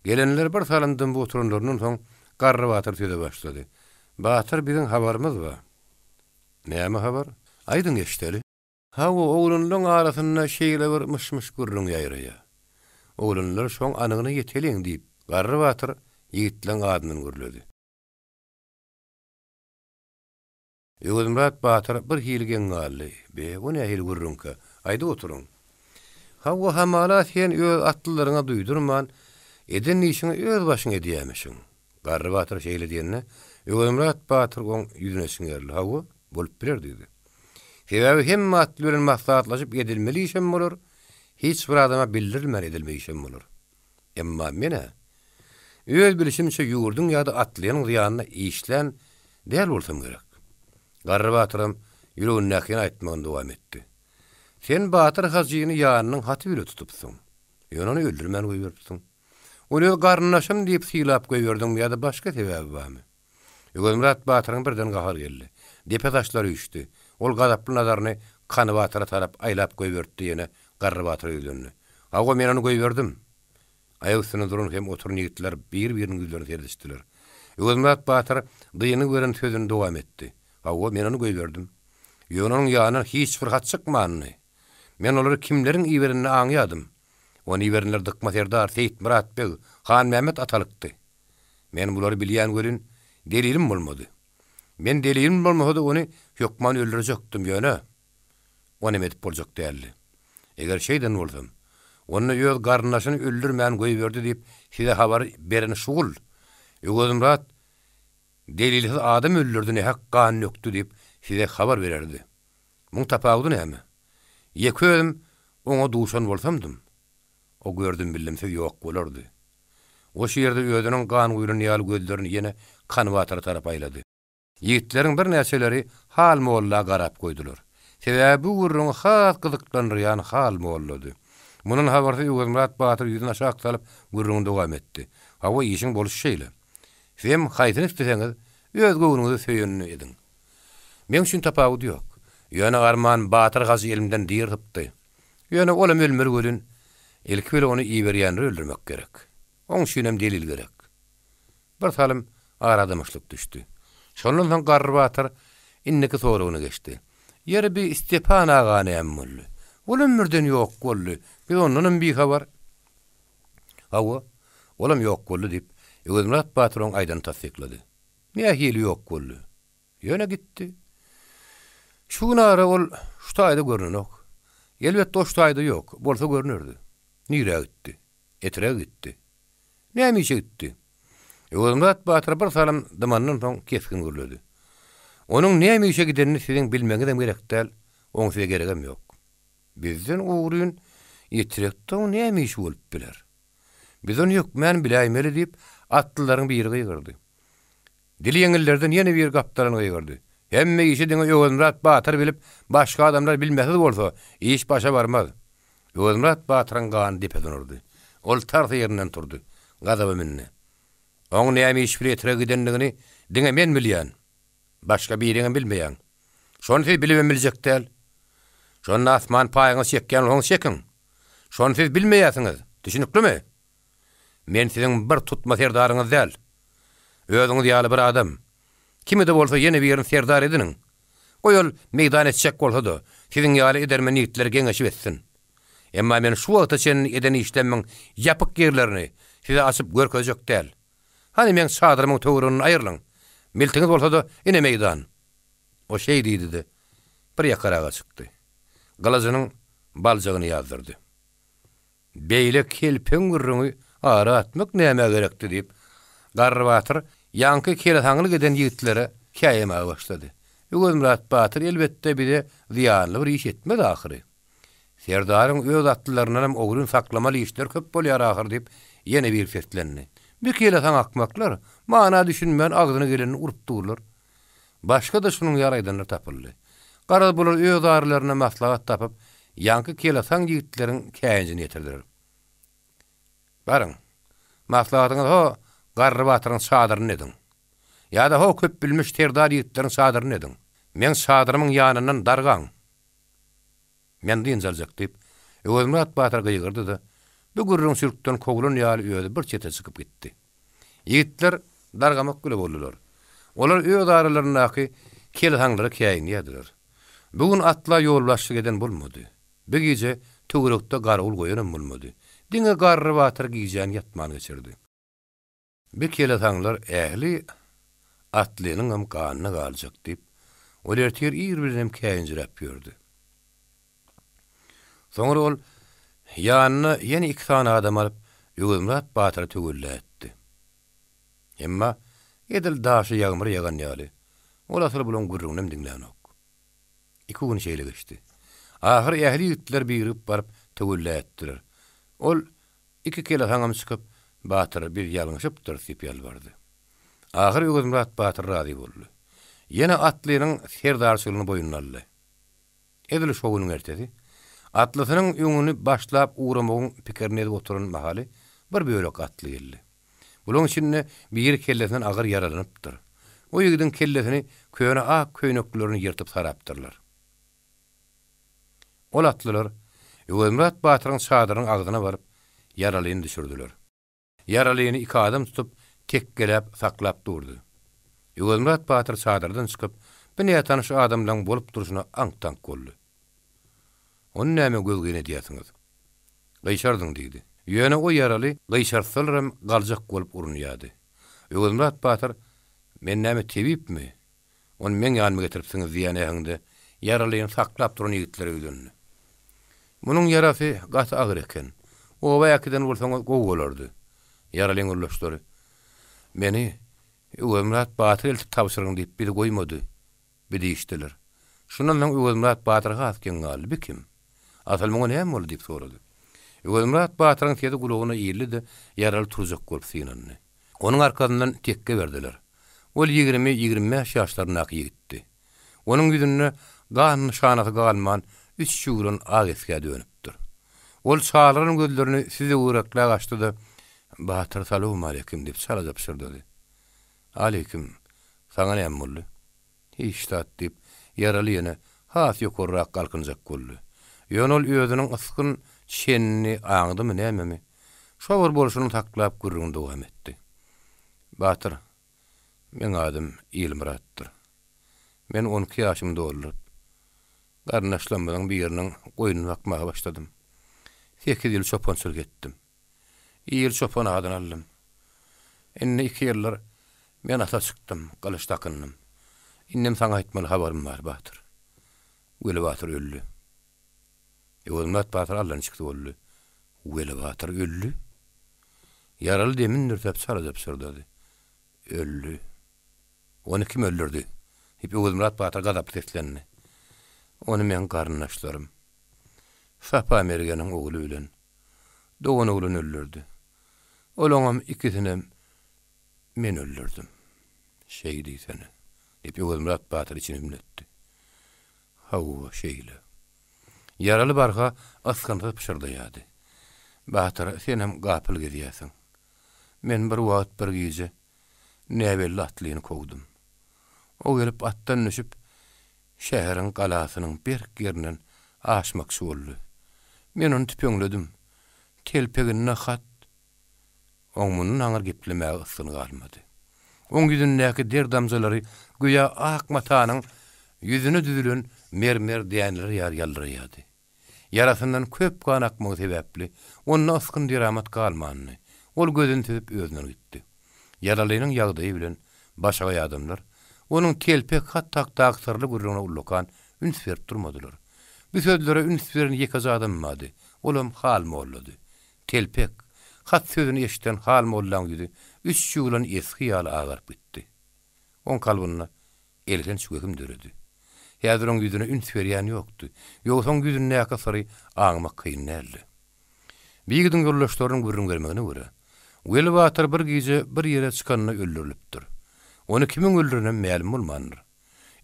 Gelenler bir salandan bu oturanlarynyň soň Garry Batyr söze başlady. Batyr biziň habarymyz bar. Näme habar? Aýdyň eşdeli. Hawa oğlunlaryň arasynda şeýle bir mışmış gürrüň ýaýraya. Oğlunlar şoň anygyny ýeteliň diýip Garry Batyr ýigitleň adyny gürledi. Ýöwürmät Batyr bir hilgen galdy. Be bu ne hil gürrünkä? Aýda oturuň. Hawa hamala sen öz atlylaryňa duýdurman, eden işini öz başyňa edýämišiň. Garry Batyr şeýle diýende, Ýöwürmät Batyr goň ýüzüne siňerli. Hawa bolup birer diýdi. Sebäbi hemme atlylaryň maslahatlaşyp edilmeli işem bolar, hiç bir adama bildirilmän edilmeli işem bolar. Emma mene öz bilişimçe ýurdun ýa-da atlyanyň zyanyna işlen däl bolsam gerek. Garry Batyrym ýüregine näkin aýtmagyny dowam etdi. Sen Batyr hazyny ýanynyň haty bile tutupsyň. Ýöne öldürmän goýberipsiň. Onu garnaşym diýip silap goýberdiň ýa-da başga sebäbi barmy? Ýöwürmät Batyryň birden gahar geldi. Depetaşlary üçdi. Ol gadaply nazaryny Kany Batyra tarap aýlap goýberdi ýene Garry Batyr ýüzünde. Hawa men onu goýberdim. Aýak üstüne durun hem oturan ýigitler bir-biriniň ýüzlerini serdişdiler. Ýöwürmät Batyr dyýyny gören sözüni dowam etdi. Hawa men onu goýberdim. Ýöňüň ýanyna hiç bir hat çykmanyny. Men olary kimleriň iberini aňýadym. Onu iberinler dıkma serdar Seyit Murat Bey, Han Mehmet atalykdy. Men bulary bilýän görün delilim bolmady. Men delilim bolmady onu hökman öldürecekdim ýöne. Onu edip boljak däldi. Eger şeýden bolsam, onu ýöz garnaşyny öldürmän goýberdi diýip size habar bereni şugul. Ýöwürmät delilsiz adam öldürdüne hak kan ýokdy diýip size habar bererdi. Muň tapawdy näme? Ýeküm oňa duşan bolsamdym. O gördüm billemse ýok bolardy. O şeýerde öýdüniň kan guyruny ýaly gözlerini ýene Kany Batyr tarap aýlady. Ýigitleriň bir näçeleri hal molla garap goýdular. Sebäbi bu gurrun has gyzyklanýan hal mollady. Munun habarty Ýöwürmät Batyr ýüzüne aşağı salyp gurrun dowam etdi. Hawa işiň boluş şeýle. Sen haýsyn isteseňiz öz gowunuňyzy söýenini ediň. Men üçin tapawdy ýok. Ýöne arman Batyr gazy elimden diýiripdi. Ýöne olam ölmer görün. Ilki bile onu iberýänleri öldürmek gerek. Oň şünem delil gerek. Bir salym aradamışlyk düşdi. Şondan soň Garry Batyr inneki soragyny geçdi. Ýeri bir Stepan agany emmolly. Olam mürden ýok boldy. Biz ondan bir habar. Hawa, olam ýok boldy diýip Ýöwürmät Batyr oň aýdan tasdiklady. Näme hili ýok boldy? Ýöne gitdi. Şu nara ol şu taýda görnok. Elbetde o şu taýda ýok, bolsa görnürdi. Nire gitti? Etire gitti. Näme işe gitti? Ýöwürmät Batyr bir salym dymandan soň keskin gürledi. Onuň näme işe gidenini siziň bilmeňiz gerek däl, oň size geregem ýok. Bizden ugryn ýetirekde näme iş bolup biler. Biz onu ýokmän biläýmeli diýip atlylaryň biri gyrdy. Dili ýeňillerden ýene bir gapdalyny gyrdy. Hemme işi diňe Ýöwürmät Batyr bilip, başga adamlar bilmese bolsa, iş başa barmaz. Ýöwürmät Batyryň gany depeden urdy. Ol tarz ýerinden turdy. Gazaby minne. Oň näme iş biletire gidenligini diňe men bilýän. Başga biriňe bilmeýän. Şonu siz bilip biljek däl. Şonu asman paýyňy çekýän oň çekiň. Şonu siz bilmeýärsiňiz. Düşünüklimi? Men siziň bir tutma serdaryňyz däl. Özüňiz ýaly bir adam. Kimi de bolsa ýene bir ýerin serdar ediniň. Goýul meýdan etjek bolsa da, siziň ýaly edermen ýigitler geňeşip etsin. Emma men şu wagtda sen eden işlemmiň ýapyk ýerlerini size açyp görkezjek däl. Hani men sadrymyň töwereginden aýrylyň. Miltiňiz bolsa da ine meýdan. O şeý diýdi-de. Bir ýakaraga çykdy. Galazynyň baljagyny ýazdyrdy. Beýle kelpen gürrüňi ara atmak näme gerekdi diýip Garry Batyr ýanky kelesaňly giden ýigitlere käýeme başlady. Ýöwürmät Batyr elbetde bide ziýanly bir iş etmedi ahyry. Serdaryň öz atlylarynyň hem ogrun saklamaly işler köp bolýar ahyr diýip ýene bir seslendi. Bir kelesaň akmaklar mana düşünmän agdyny geleni urup durlar. Başga da şunun ýaraýdanlar tapyldy. Gara bular öz aralaryna maslahat tapyp, ýanky kelesaň ýigitleriň käýinjini ýetirdiler. Barın, maslahatyňyz ho Garry Batyryň sadyryny ediň. Ýa-da ho köp bilmiş terdar ýigitleriň sadyryny ediň. Men sadyrymyň ýanyndan dargaň. Men diýen jaljak diýip, Ýöwürmät Batyr gyýgyrdy da, bu gürrüň sürkden koglun ýaly öýde bir çete çykyp gitdi. Ýigitler dargamak güle boldular. Olar öz aralarynaky kelesaňlary käýin ýediler. Bugün atla yollaşyk eden bolmady. Bir gece töwerekde garul goýanem bolmady. Diňe garry watyr giyjän ýatman geçirdi. Bir kele taňlar ähli atlynyň hem ganyny galjak diýip, olertiýer ir-birinem käýinjirep ýördi. Soňra ol ýanyna ýene 2 tane adam alyp Ýögümrat Batyry töwellätdi. Emma edil daşy ýagmyr ýagan ýaly. Ol asly bilen gurrunam diňlänok. 2 gün şeýle geçdi. Ahir ähli ýigitler birip baryp töwellätdiler. Ol 2 kele haňam çykyp Batyr bir ýalňyşypdyr diýip ýalbardy. Ahir Ýögümrat Batyr razy boldy. Ýene atlynyň serdarçylygyny boýnuna aldy. Edil şowunyň ertesi atlysynyň öňüni başlap uğramagyň pikirini edip oturan mahaly bir bölek atly geldi. Bulyň içinde bir kellesinden agyr yaralanypdyr. O ýigidin kellesini köýne ak köýneklerini ýyrtyp sarapdyrlar. Ol atlylar Ýögümrat Batyryň çadyrynyň agdyna baryp yaralyny düşürdiler. Yaralyny 2 adam tutup tekgelep saklap durdy. Ýögümrat Batyr çadyrdan çykyp bir näme tanyş adam bilen bolup duruşyna aňtan goldy. Onu näme gözgene diýäsiňiz? Gaýşardyň diýdi. Ýöne o yaraly gaýşarsalarym galjak bolup urunýady. Ýögümrat Batyr men näme tebipmi? Onu men ýanyma getiripsiňiz diýen ähinde yaralyny saklap duran ýigitler öýdünni. Munyň yarasy gaty agyr eken. O baýakdan bolsaň gowy bolardy. Yaralyň urlaşdary. Meni Ýögümrat Batyr eltip tapşyryň diýip biri goýmady. Bir diýişdiler. Şundan soň Ýögümrat Batyrga atken galyp kim? Asal muňa näme boldy diýip sorady. Ýögümrat Batyryň tedi gulagyna ýerlidi, yaraly turjak bolup synandy. Onuň arkasyndan tekke berdiler. Ol 20-25 ýaşlaryna ýigitdi. Onuň ýüzünde ganyny şanasy galman 3 şuwrun ageskä dönüpdir. Ol çağlaryň gözlerini size uğraklap açdy-da Batyr salamu aleykum diýip salaja pişirdi. Aleyküm. Saňa näme boldy? Hiç tat diýip yaraly ýene has ýokurrak galkynjak boldy. Ýönol özüniň ıskyn şenini aňdymy näme? Şowur bolşuny taklap gurrun dowam etdi. Batyr, men adym Ýylmuratdyr. Men 12 ýaşymda boldum. Garnaşlamadan bir ýeriniň goýunyna bakmaga başladym. 8 ýyl çopançylyk etdim. Ýyl çopan adan aldym. Enne 2 ýyllar men ata çykdym, galyş takynnym. Innem saňa aýtmaly habarym bar Batyr. Weli Batyr öldü. Ýögümrat Batyr allan çykdy boldy. Weli Batyr öldü. Yaraly demindir täp salaja pişirdi. Öldü. Onu kim öldürdü? Hep Ýögümrat Batyr gadap teslendi. Onu men garnaşlarym. Sapa mergeniň ogly bilen dogan oglyny öldürdü. Olaňam ikisinem men öldürdüm. Şeýdi seni. Hep Ýögümrat Batyr içini ümletdi. Hawa şeýle. Yaraly barga askanda pişirdi ýady. Batyr, sen hem gapyl gedýäsiň. Men bir wagt bir gije näbelli atlyny kowdum. O gelip atdan düşüp şäheriň galasynyň bir ýerinden aşmakçy boldy. Men onu tüpöňledim. Telpegine hat. Oňmunyň aňyr geplemäge ysgyny galmady. Oň ýüzündäki derdamjalary güýa ak matanyň ýüzüne düzülen mermer diýenler ýalýardy. Yarasyndan köp kan akmagy sebäpli onuň askyn diramat galmandy. Ol gözüni tüpüp özüne gitdi. Yaralynyň ýagdaýy bilen başga ýadamlar onuň telpek hat taktyrly gurruna ullakan üns berip durmadylar. Bu sözlere üns beren ýeke adam mady. Olam hal mollady. Telpek hat sözüni eşiten hal mollan ýüzü 3 ýylan eski ýaly agyryp gitdi. On kalbyna elden çöküm döredi. Häzir oň ýüzüne üns berýän ýokdy. Ýogsa oň ýüzüne näke sary aňmak kyn näli. Biýigdiň ýollaşlaryň gurrun gelmegine görä Weli Batyr bir gije bir ýere çykanyna öldürilipdir. Onu kimin öldürene ma'lum bolmandyr.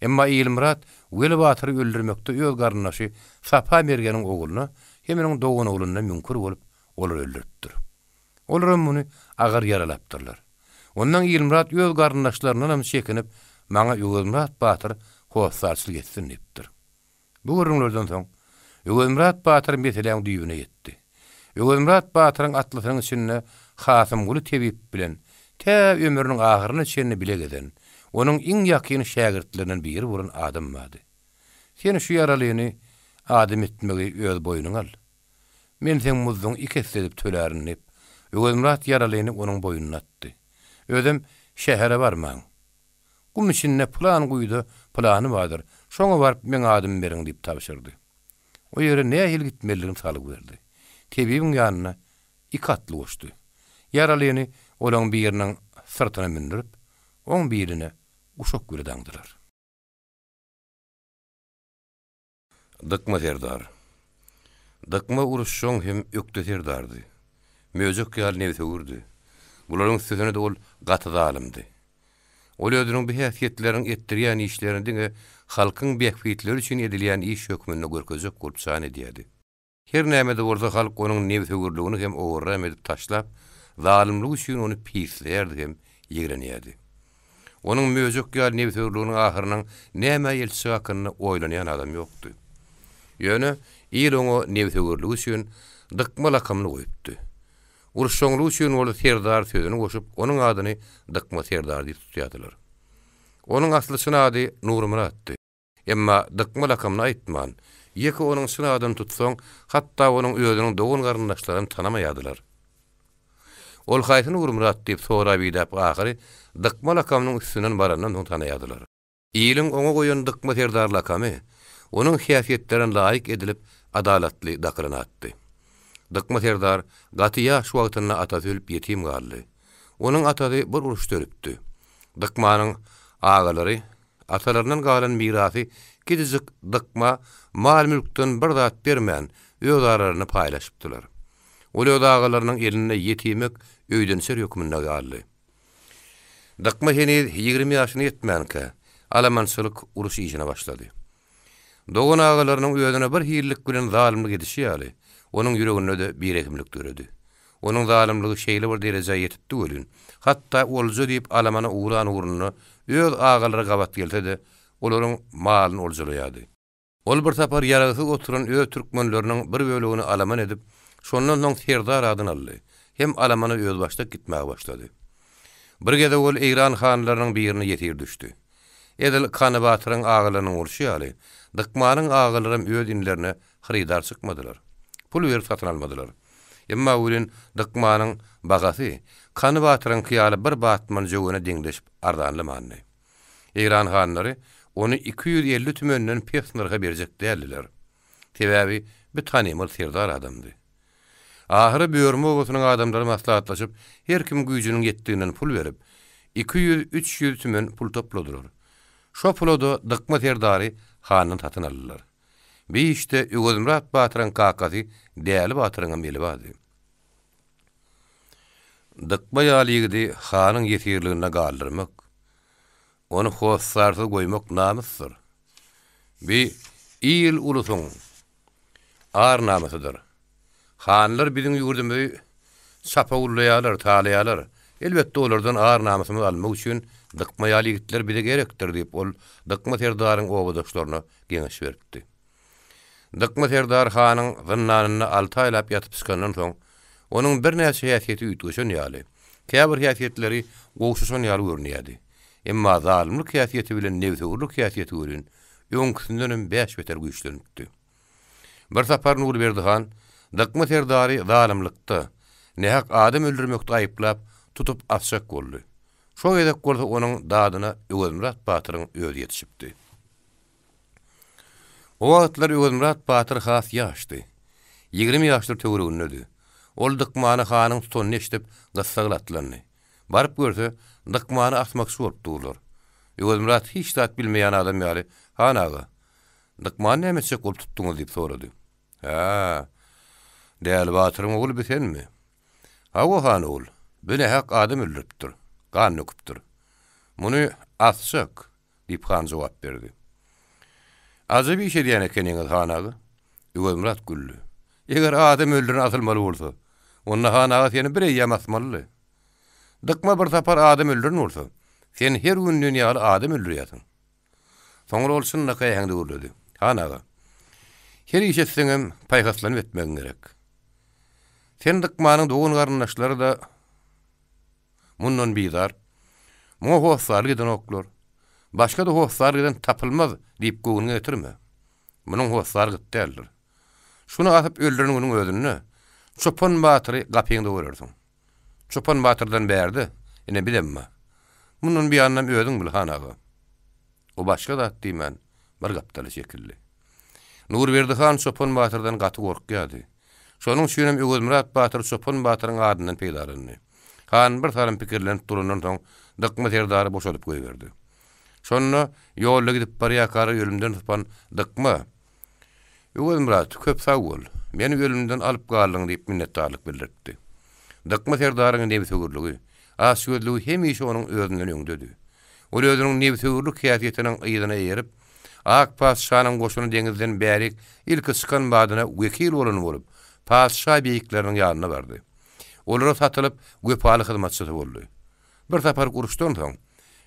Emma Ýylmurat Weli Batyry öldürmekde öz garnaşy Sapa mergeniň ogluny heminiň dogan oglunyna mümkün bolup olar öldüripdir. Olar muny agar yaralapdyrlar. Ondan Ýylmurat öz garnaşlarynyň hem çekinip maňa Ýögümrat Batyr howsarçylyk etsin diýipdir. Bu gurrunlardan soň Ýögümrat Batyr meseleň düýbüne ýetdi. Ýögümrat Batyryň atlysynyň içinde Hasym Guly tebip bilen tä ömrüniň ahyryny çenni bile geden, onuň iň ýakyn şägirtlerinden biri bolan adam bady. Sen şu yaralyny adam etmegi öz boynuň al. Men sen muzduň ikisi edip tölärinip, Öwelmurat yaralyny onuň boynuna atdy. Özüm şähere barmaň. Gum içinde plan guýdy, plany bardyr. Şoňa baryp men adam beriň diýip tapşyrdy. O ýere nähil gitmeliligini salyp berdi. Tebiň ýanyna iki atly goşdy. Yaralyny olaň biriniň sırtyna mindirip, oň birine uşak göre daňdylar. Dykma Serdar. Dykma uruşşoň hem ökde Serdardy. Möjük ýaly nebse urdy. Bularyň sözüne de ol gaty zalymdy. Ol özüniň bu häsiýetlerini etdirýän işlerini diňe halkyň bekfitleri üçin edilýän iş hökmünde görkezek gurpsan edýärdi. Her näme-de bolsa halk onuň nebse urlygyny hem owurram edip taşlap, zalymlyk üçin ony pislerdi hem ýigrenýärdi. Onuň möjük ýaly nebse urlygynyň ahyrynyň näme ýelçi hakyny oýlanýan adam ýokdy. Ýöne ýyl oňa nebse urlygy üçin dykma lakamly goýupdy. Uruşşoňlugy üçin ol Serdar sözüni goşup, onuň adyny Dykma Serdar diýip tutýardylar. Onuň asly synady Nurmuratdy. Emma Dykma lakamyny aýtman, ýeki onuň synadyny tutsaň, hatda onuň özüniň dogun garyndaşlaryny tanamaýardylar. Ol haýsy Nurmurat diýip sora biýdap ahyry Dykma lakamynyň üstünden barandan soň tanaýardylar. Ýylyň oňa goýan Dykma Serdar lakamy, onuň häsiýetlerine laýyk edilip adalatly dakranatdy. Dykma Serdar gaty ýaş wagtyna ata ölüp ýetim galdy. Onuň atady bir uruş dörüpdi. Dykmanyň agalary atalaryndan galan mirasy gidijik Dykma mal mülkden bir zat bermän öz aralarynda paýlaşypdylar. Ol öz agalarynyň eline ýetimek öýden ser hökmünde galdy. Dykma henüz 20 ýaşyna ýetmänkä alamançylyk uruş işine başlady. Dogun agalarynyň özüne bir hiýerlik bilen zalymlyk edişi ýaly. Onuň ýüreginde de bir ekimlik göredi. Onuň zalymlygy şeýle bir derejeye ýetipdi ölün. Hatda olja diýip alamana uğran uğruna öz agalary gabat gelse de olaryň malyny oljalaýardy. Ol bir tapar ýaragysyz oturan öz türkmenleriniň bir bölegini alaman edip, şondan soň Serdar adyny aldy. Hem alamana öz başda gitmäge başlady. Bir gede ol Eýran hanlarynyň birini ýetir düşdi. Edil Kany Batyryň agalarynyň urşy ýaly, Dykmanyň agalary öz inlerine xyridar çykmadylar. Pul berip satyn almadylar. Emma ulin Dykmanyň bagasy Kany Batyryň kyýaly bir batman joguna deňleşip ardanlymandy. Eýran hanlary onu 250 tümenden pesnarga berjek däldiler. Sebäbi bir tanymyl Serdar adamdy. Ahyry böýürme ogusynyň adamlary maslahatlaşyp, her kim güýjüniň ýetdiginden pul berip 200-300 tümen pul topladylar. Şo puloda Dykma Serdary hanyň satyn aldylar. Bir işte Öwelmurat Batyryň kakasy Däli Batyryň meli bady. Dykma ýalygydy hanyň ýetirligine galdyrmak, onu hossarsyz goýmak namysdyr. Bir ýyl ulusyň ar namasydyr. Hanlar biziň ýurdumyzy sapa ullaýarlar, talaýarlar. Elbetde olardan ar namasymyzy almak üçin Dykma ýalygitler bize gerekdir diýip ol Dykma Serdaryň owadoşlaryna geňeş beripdi. Dykma Serdar hanyň zynnyny 6 aýlap ýatyp çykandan soň, onuň bir näçe häsiýeti üýtgeşen ýaly. Käbir häsiýetleri gowşuşan ýaly görnýärdi. Emma zalymlyk häsiýeti bilen nebsewurlyk häsiýeti görün, öňkisinden 5 beter güýçlenipdi. Bir sapar Nurberdihan Dykma Serdary zalymlykda, nähak adam öldürmekde aýyplap tutup atşak boldy. Şo edek bolsa onuň dadyna Öwelmurat Batyryň özi ýetişipdi. O wagtlar Öwelmurat Batyr has ýaşdy. 20 ýaşlar töwereginde. Ol Dykmany hanyň tutanyny eşitip gassaglatlandy. Baryp görse, Dykmany asmakçy bolup durlar. Öwelmurat hiç zat bilmeýän adam ýaly, "Hanaga, Dykmany nämeçe bolup tutduňyz?" diýip sorady. "Ha, Däli Batyryň oğlu bisenmi?" "Hawa han ol, beni hak adam öldüripdir, gan nöküpdir. Muny asşak," diýip han jogap berdi. "Aza bir şey diýen ekeniňiz hanagy?" Öwelmurat güldü. "Eger adam öldüren atylmaly bolsa, onda hanaga seni bir eýýam asmaly. Dykma bir tapar adam öldüren bolsa, sen her gün dünýäde adam öldürýärsiň." Soňra ol şunda gaýaňdy urlady. "Hanaga, her işetseňem paýgaslanyp etmegiň gerek. Sen Dykmanyň dogun garyndaşlary da mundan bizar. Muňa hossar giden oklar. Başga da hossar giden tapylmaz diýip göwüne getirme. Munun hoslar gitdiler. Şunu atıp öldürünün özünü Çopan Batyry gapyňda görersiň. Çopan Batyrdan bärdi, ine bilemma. Munun bir anlam ödüň bil hanagy. O başga da diýmän, bir gapdaly şekilli. Nurberdi han Çopan Batyrdan gaty gorkýady. Şonuň üçin hem Ögüzmurat Batyr Çopan Batyryň adyndan peýdalandy. Han bir tarym pikirlenip durandan soň Dykma Serdary boşalyp goýberdi. Şonda ýolda gidip barýakary ölümden tutan Dykma Ögüzmurat köp sag bol. Meni ölümden alyp galyň diýip minnetdarlyk bildirdi. Dykma Serdaryň nebi sögürlügi, asýödlügi hemişe onuň özünden öňdedi. Ol özüniň nebi sögürlük häsiýetiniň ýygyna ýerip, Ak Paşanyň goşuny deňizden bärik ilki çykan badyna wekil bolan bolup, Paşa beýikleriniň ýanyna bardy. Olara satylyp göpaly hyzmatçy boldy. Bir tapar uruşdan soň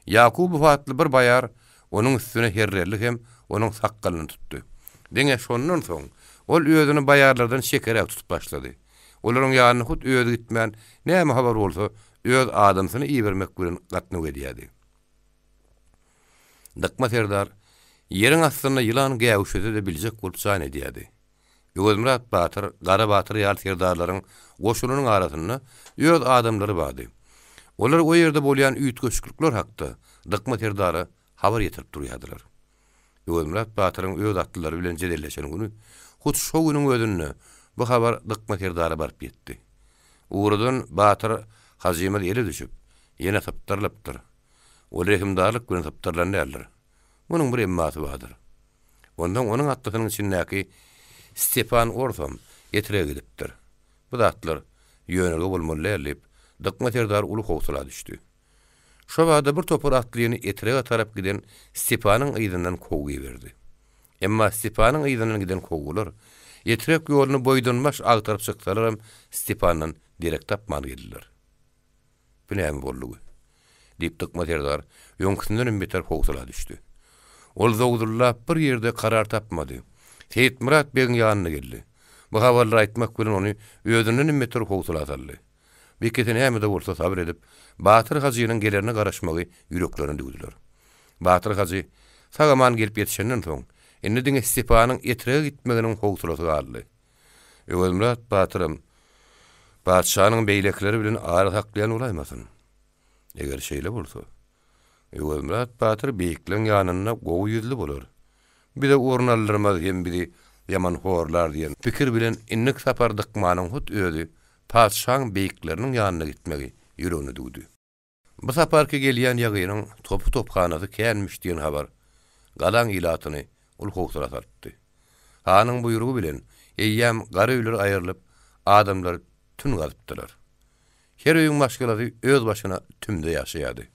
Ýakubow atly bir bayar onuň üstüne herrerlik hem onuň sakkalyny tutdy. Deňe şondan soň ol özüni bayarlardan şekerek tutup başlady. Olaryň ýanyna hut özü gitmän, näme habar bolsa, öz adamsyny iýermek bilen gatnaw edýärdi. Dykma Serdar ýeriň astyna ýylan gäwşede de biljek bolup çan edýärdi. Ögüzmurat Batyr, Gara Batyr ýaly Serdarlaryň goşunynyň arasyna öz adamlary bardy. Olar o ýerde bolýan üýtgeçlikler hakda Dykma Serdary habar ýetirip durýardylar. Ögüzmurat Batyryň öz atlary bilen jedelleşen güni hut şo günüň özünde bu habar Dykma Serdary barıp ýetdi. Uğrudan Batyr hazymat ele düşüp ýene tapdarlypdyr. Ol rehimdarlyk bilen tapdarlanýarlar. Munyň bir emmasy bardyr. Ondan onuň atlysynyň içindäki Stepan Ortham ýetire gidipdir. Bu atlar ýönege bolmaly Dykma Serdar uly howsala düşdi. Şo wagtda bir topar atlyny etirege tarap giden Stepanyň ýygynyň kowy berdi. Emma Stepanyň ýygynyň giden kowular ýetirek ýoluny boýdunmaş agtarıp çykdylar hem Stepandan direkt tapmany geldiler. Bu näme boldy? Diýip Dykma Serdar ýöňküsinden beter howsala düşdi. Ol zowdurlap bir ýerde karar tapmady. Seyitmurat begiň ýanyna geldi. Bu habarlary aýtmak bilen ony özünden beter howsala ataldy. Beketine hämede bolsa sabr edip, Batyr Hazynyň gelerine garaşmagy ýüreklerini düýdiler. Batyr Hazy sagaman gelip ýetişenden soň, indi diňe Stepanyň etirege gitmeginiň howsalaty galdy. Ögüzmurat Batyrym, Paşanyň beýlekleri bilen ara saklaýan olaýmasyn. Eger şeýle bolsa, Ögüzmurat Batyr beýikliň ýanyna gowy ýüzli bolar. Bir de ornallarymaz hem biri yaman horlar diýen pikir bilen innik sapar Dykmanyň hut özü Paşanyň beýikleriniň ýanyna gitmegi ýüregini düýdi. Bu saparky gelýän ýagynyň top-tophanasy känmiş diýen habar galan ilatyny ul howsala tartdy. Hanyň buýrugy bilen eýýäm gara öýler aýrylyp adamlar tün galypdylar. Her öýüň başgalary öz başyna tümde ýaşaýardy.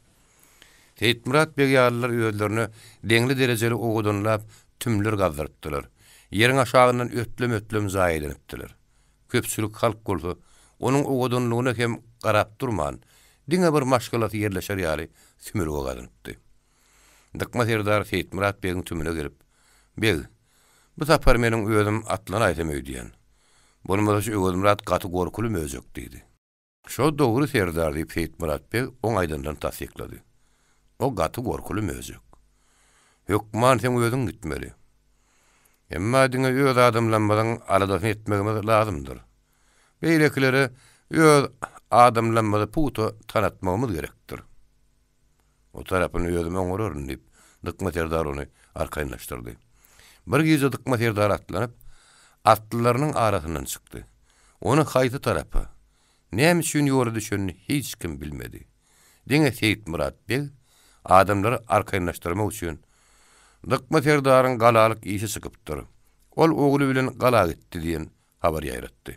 Seyitmurat beýallar öýlerini deňli derejeli ogudunlap tümler gazdyrypdylar. Ýeriň aşagyndan ötlem zaýelenipdiler. Köpçülik halk bolsa onuň ogudunlygyna hem garap durman, diňe bir maşgalaty ýerleşer ýaly sümürge galypdy. Dykma Serdar Seyitmurat beýiň tümüne gelip, "Beg, bu sapar meniň özüm atlany aýtamay diýen. Bolmasa şu Ögüzmurat gaty gorkuly möjek" diýdi. "Şo dogry Serdar" diýip Seyitmurat beg oňaýdandan tasdiklady. "O gaty gorkuly möjek. Hökman sen özüň gitmeli. Emma diňe öz adamlanmadan aladasyň etmegimiz lazymdyr. Beýlekleri öz adamlanmada puto tanatmamız gerekdir." O tarapyny özüme oňoraryn diýip Dykma Serdar ony arkaýynlaşdyrdy. Bir geze Dykma Serdar atlanyp atlylarynyň arasyndan çykdy. Onu haýty tarapy näme üçin ýoly düşenini hiç kim bilmedi. Diňe Seyitmurat beg adamlary arkaýynlaşdyrmak üçin Dykma Serdaryň galalyk işi çykypdyr. Ol ogly bilen gala gitdi diýen habar ýaýratdy.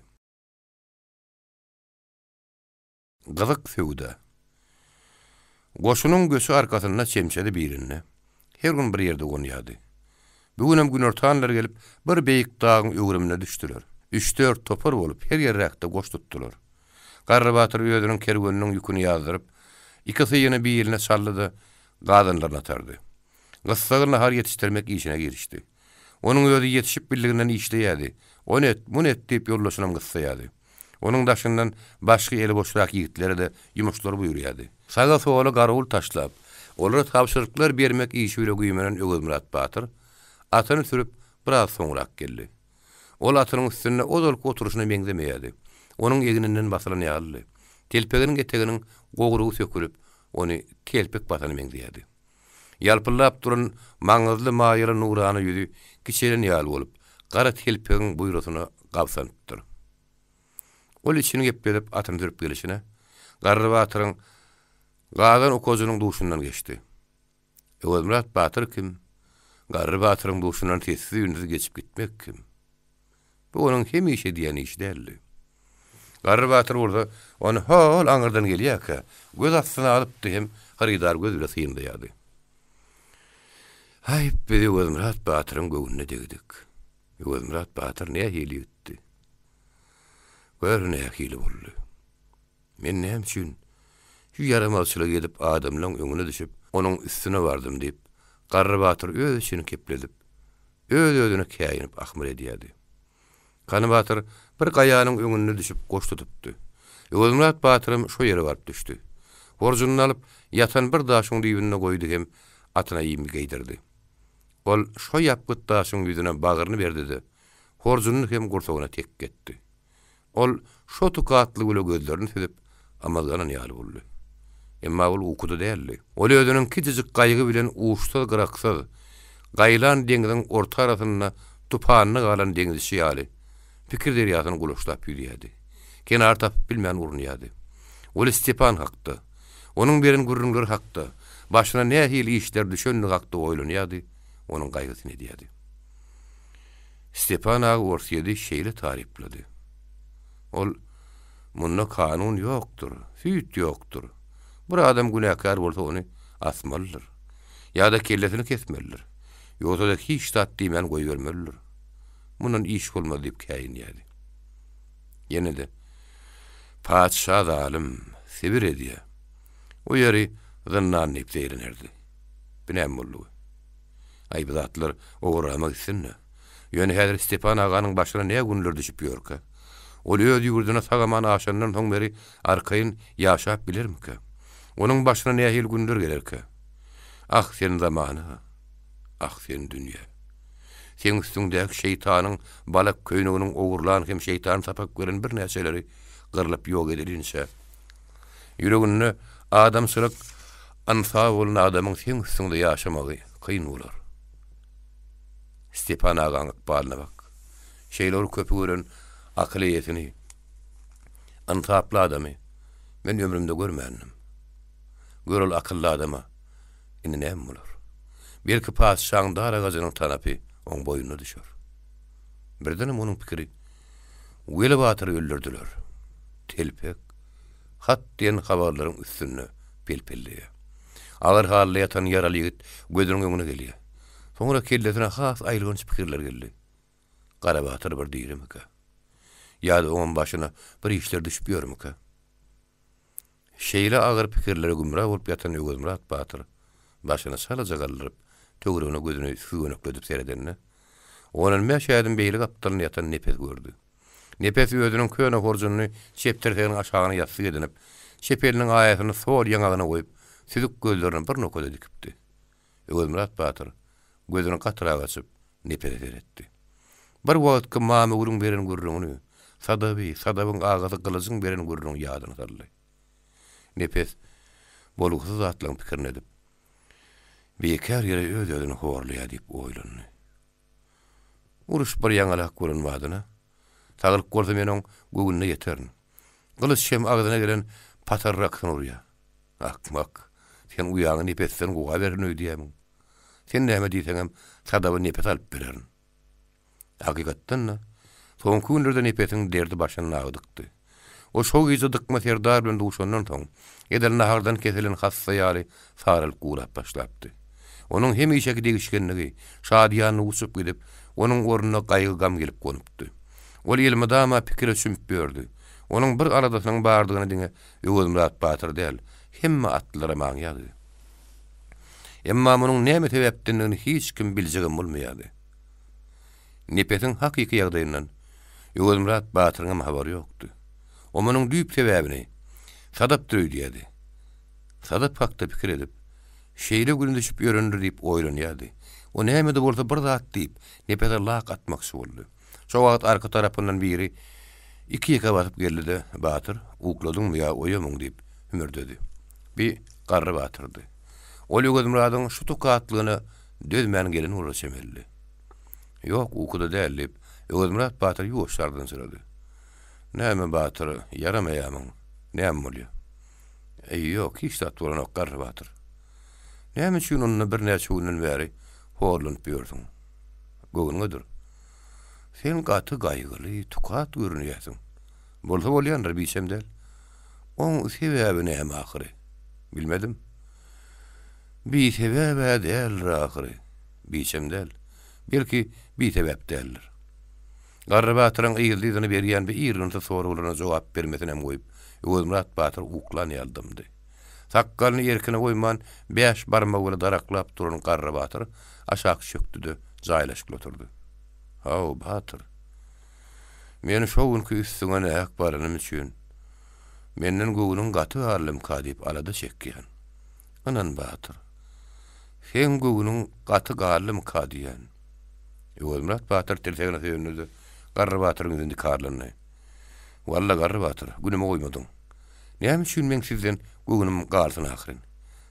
Gyzyk söwda. Goşunyň göçü arkasyna çemçedi birini. Her gün bir ýerde gonýardy. Bugünem günortanlar gelip bir beýik dagyň öwrümine düşdiler. 3-4 topar bolup her ýerrekde goş tutdular. Gara Batyr öýüniň kerweniniň ýüküni ýazdyryp, ikisi ýene bir ýerine sallydy, gadynlaryna atardy. Gyssagyny har ýetişdirmek işine girişdi. Onuň özü ýetişip bildiginden işleýärdi. Onet, munet diýip ýollaşynam gyssaýardy. Onuň daşyndan başga eli boşrak ýigitleri de ýumuşlar buýurýardy. Saga sowaly garawul taşlap, olara tapşyryklar bermek işi bilen güýmenen Ögüzmurat Batyr atyny sürüp biraz soňrak geldi. Ol atynyň üstüne odalyk oturuşyna meňzemeýärdi. Onuň egininden basylan ýaly. Telpeginiň eteginiň gogurugy sökülip, ony telpek basany meňzeýärdi. Ýalpylap duran maňyzly maýyly nurany ýüzi kiçelen ýaly bolup, gara telpegiň buýrasyna gapsanypdyr. Ol içini gepledip atyny sürüp gelişine, Garry Batyryň gadan okojunyň duşundan geçdi. Öwelmurat Batyr kim? Garry Batyryň duşundan tesiz ýündüzi geçip gitmek kim? Bu onun hemişe diýeni iş däldi. Garry Batyr orada onu hol aňyrdan gelýär, göz astyna alypdy hem harydar göz bile syýyndy. Hay, bide Öwelmurat Batyryň göwnüne degdik. Öwelmurat Batyr näme hili etdi? Görne hili boldy. Men näme üçin şu yaramalçylyk edip adamlaryň öňüne düşüp, onuň üstüne bardym diýip, Garry Batyr öz içini kepledip, öz-özüne käýinip ahmar edýärdi. Garry Batyr bir gaýanyň öňüne düşüp goş tutupdy. Öwelmurat Batyrym şo ýere baryp düşdi. Horjuny alyp ýatan bir daşyň diýibine goýdy hem atyna ýymy geýdirdi. Ol şo ýapgyt daşyň ýüzüne bagyryny berdi-de, horjuny hem gursagyna tek getdi. Ol şo tukatly göle gözlerini süzüp amazganan ýaly boldy. Emma ol ukudy däldi. Ol özüniň kiçijik gaýgy bilen uçsa graksa, gaýlan deňiziň orta arasyna tupanyny galan deňizçi ýaly pikir derýasyny gulaşlap ýürýärdi. Kenar tapyp bilmän urunýardy. Ol Stepan hakdy. Onuň beren gurrunlar hakdy. Başyna nähili işler düşenli hakdy oýlanýardy. Onuň gaýgysyny edýärdi. Stepan ağa orsydy şeýle tarifledi. Ol munda kanun ýokdur, süýt ýokdur. Bir adam günäkär bolsa ony asmalydyr. Ýa-da kellesini kesmelidir. Ýogsa da hiç tat diýmän goý bermelidir. Mundan iş bolmaz diýip käýinýärdi. Ýene-de paçşa zalim sebir edýär. O ýeri zynnan diýip zeýrenerdi. Binäm boldy. Ay bu zatlar oguramak gitsinne. Ýöne häzir Stepan aganyň başyna näme günler düşüp ýörkä? Ol öz ýurduna sagaman aşandan soň beri arkaýyn ýaşap bilirmika? Onuň başyna nähil günler gelerkä? Ah sen zamany, ah sen dünýä. Sen üstündäki şeytanyň balak köýneginiň ogurlan hem şeytan tapak gören bir näçeleri gyrlyp ýok edilinçe. Ýüreginde adamçylyk ansa bolan adamyň sen üstünde ýaşamagy kyn bolar. Stepan agaň ykbalyna bak. Şeýler köpü gören aklyýetini, antaply adamy men ömrümde görmänim. Görül akylly adama indi näme bolar? Belki paçşaň dara gazynyň tanapy oň boýuna düşer. Birdenem onuň pikiri, Öweli Batyry öldürdiler. Telpek, hat diýen habarlaryň üstüne pelpelliýär. Agyr halda ýatan ýaraly ýigit gözüniň öňüne gelýär. Soňra kellesine has aýrylgyň pikirler geldi. Garry Batyr bir diýirmika? Ýa-da oň başyna bir işler düşüp ýörmika? Şeýle agyr pikirlere gümrah bolup ýatan Öwelmurat Batyr başyna salaja galdyryp, töweregine gözüni süýgenekledip seredenne, onuň meşädin beýli gapdalyny ýatan Nepes gördü. Nepes özüniň köne horjunyny çeptirgeniň aşagyna ýatsy edinip, çepeliniň aýagyny sol ýaňagyna goýup, südük gözlerini bir nokada dikipdi. Öwelmurat Batyr gözüni gatyra açyp Nepese seretdi. Bir wagtky mamy gurun beren gurruny, sadabyň agazy gylyjyň beren gurruny ýadyna saldy. Nepes boluksuz atlaň pikirini edip, beýkär ýere öz-özüni horlaýar diýip oýlandy. Uruş bir ýaňalak görünmadyna, tagylyk görse meniň göwüne ýeterin. Gylyş şem agzyna gelen patarrak urýar. Akmak, sen uýaňy Nepesden gowa berin öýdýämiň. Sen näme diýseňem sadaby Nepes alyp bererin. Hakykatdan soňky günlerde Nepesiň derdi başyna agdykdy. O şo gizi dykma serdar bilen duşandan soň edel nahardan kesilen hassa ýaly sarylyp gurap başlapdy. Onuň hemişeki degişkenligi şadýany uçup gidip, onuň ornuna gaýgy gam gelip konupdy. Ol ýylmydama pikire sümp berdi. Onuň bir aradasynyň bardygyny diňe Öwelmurat Batyr däl, hemme atlylara maňýady. Emma munyň näme sebäpdiňini hiç kim biljegim bolmaýardy. Nepesiň hakyky ýagdaýyndan Öwelmurat Batyryň habary ýokdy. O munyň düýp sebäbini sadap döýdýärdi. Sadap hakda pikir edip, şeýle günde düşüp ýörendir diýip oýlanýardy. O näme de bolsa bir zat diýip nepede laq atmakçy boldy. Şo wagt arka tarapyndan biri iki ýeke basyp geldi-de, Batyr, ukladyňmy ýa oýamyň diýip hümürdedi. Bir garry batyrdy. Ol Öwedmuradyň şu tukatlygyny dözmän gelen uly çemeldi. Ýok, ukuda däl diýip Öwedmurad Batyr ýuwşardan sırady. Näme Batyr, yaramaýamyň. Näme bolýar? Ýok, hiç zat bolanok garry Batyr. Näme üçin onu bir näçe günden bäri horlanyp ýördiň? Göwnüňedir. Sen gaty gaýgyly, tukat görünýärsiň. Bolsa bolýandyr biçemdel. Oň sebäbi näme ahyry? Bilmedim. Bir sebäbi däl ahyry. Biçemdel. Belki bir sebäp däldir. Garry Batyryň ýyldygyny berýän bir ýyrynty soragylaryna jogap bermesinem goýup, Öwedmurad Batyr uklanýaldymdy. Sakkalyny ýerkine goýman 5 barmak bilen daraklap duran Garry Batyr aşağı çökdi-de jaýlaşyp oturdy. "Haw Batyr. Meni şo günkü üstüňe näk baranym üçin menden göwnüň gaty halim kadyp alada çekýän. Anan Batyr. Sen göwnüň gaty halim kadýan." Öwedmurad Batyr telefona söýündü. Garry Batyryň ýüzünde karlany. "Walla Garry Batyr, günüme goýmadyň. Näme üçin men sizden göwnüm galsyn ahyryn?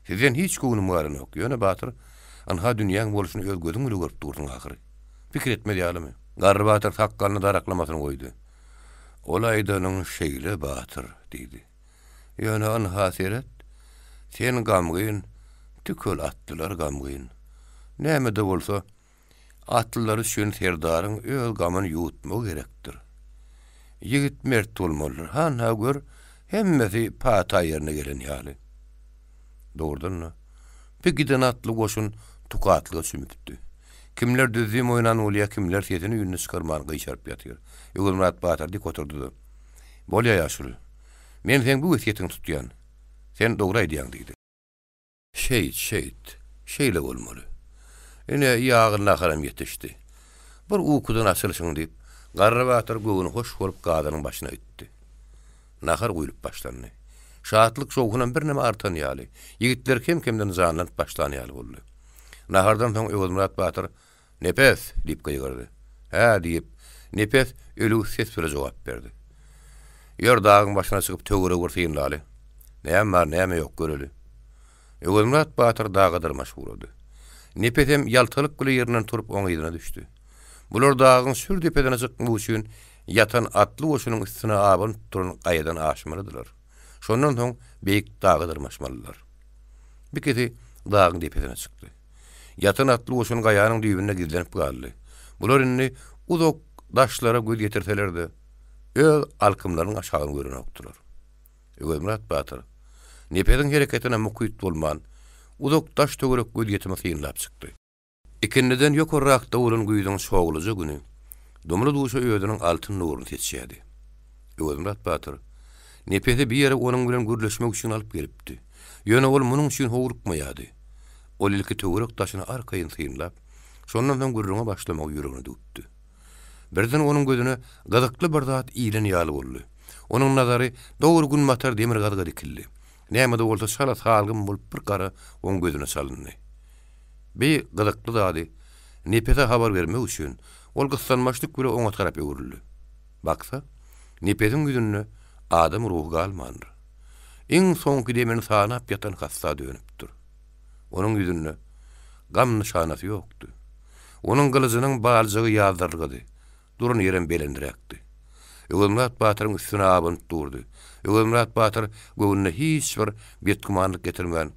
Sizden hiç göwnüm baryn ýok. Ýöne Batyr, anha dünýäň boluşyny öz gözüň bilen görüp durdyň ahyry. Pikir etmedi ýalymy?" Garry Batyr sakkalyny daraklamasyny goýdy. "Olaýdanyň şeýle Batyr" diýdi. "Ýöne anha seret, sen gamgyn, tüköl atdylar gamgyn. Näme de bolsa, atlylar üçin serdaryň öz gamyny ýutmak gerekdir. Ýigit mert bolmaly. Ha gör, hemmesi pata ýerine gelen ýaly." Doğrudan bir giden atlı goşun tukatlyga sümüpdi. Kimler düzüm oynan bolýar, kimler setini ýününe çykarman gyşaryp ýatyr. Öwedmurad Batyr dik oturdy. "Bolýar ýaşuly. Men sen bu wesiýetiňi tutýan. Sen dogry aýdýaň" diýdi. Şeýle bolmaly. Ene ýagyna haram ýetişdi. Bir ukudan açylyşyň diýip, Garry Batyr göwüni hoş bolup gadynyň başyna gitdi. Nahar goýulyp başlandy. Şahatlyk şowgunan bir näme artan ýaly. Ýigitler kim-kimden zanlanyp başlany ýaly boldy. Nahardan soň Öwedmurad Batyr "Nepes" diýip gaýgardy. "Ha" diýip, nepes ölüg ses bilen jogap berdi. Ýör dagyň başyna çykyp töwere gurtýynlaly. "Näme bar, näme ýok göreli." Öwedmurad Batyr daga dyrmaş boldy. Nepesem ýaltalyk bilen ýerinden turup oňyna düşdi. Bular dagyň sür depedene çykmak üçin yatan atly goşunyň üstüne abyň turan gaýadan aşmalydylar. Şondan soň beýik daga dyrmaşmalydylar. Bir kezi dagyň depedene çykdy. Yatan atly goşunyň gaýanyň düýbüne gizlenip galdy. Bular indi uzak daşlara göz getirseler-de öz alkymlaryň aşagyny görünokdylar. Öwedmurad Batyr nepediň hereketine mukyt bolman uzak daş töwerek göz getirmesi ýynlap çykdy. Ikindiden ýokarrakda bolan güýdüň şogluja güni domry duşa öýdüniň altyn nuruny seçýärdi. Öwedmurad Batyr nepede bir ýere onuň bilen gürleşmek üçin alyp gelipdi. Ýöne ol munyň üçin howrukmaýardy. Ol ilki töwerek taşyny arkaýyn syýnlap, şondan soň gürrüňe başlamak ýüregine dutdy. Birden onuň gözüne gazakly bir zat iýlen ýaly boldy. Onuň nazary dogry gün matar demir gazyga dikildi. Näme de bolsa şala salgym bolup bir gara onuň gözüne salyndy. Bir gazakly zady nepede habar bermek üçin ol gyslanmaçlyk bilen oňa tarap öwrüldi. Baksa, nepediň gözüne adam ruhy galmandy. Iň soňky demini sanap ýatan hassa dönüpdir. Onuň ýüzünde gam nişanasy ýokdy. Onuň gylyjynyň baljagy ýazdyrgydy. Duran ýeren belendirekdi. Öwedmurad Batyryň üstüne abynyp durdy. Öwedmurad Batyr göwnüne hiç bir betgumanlyk getirmän.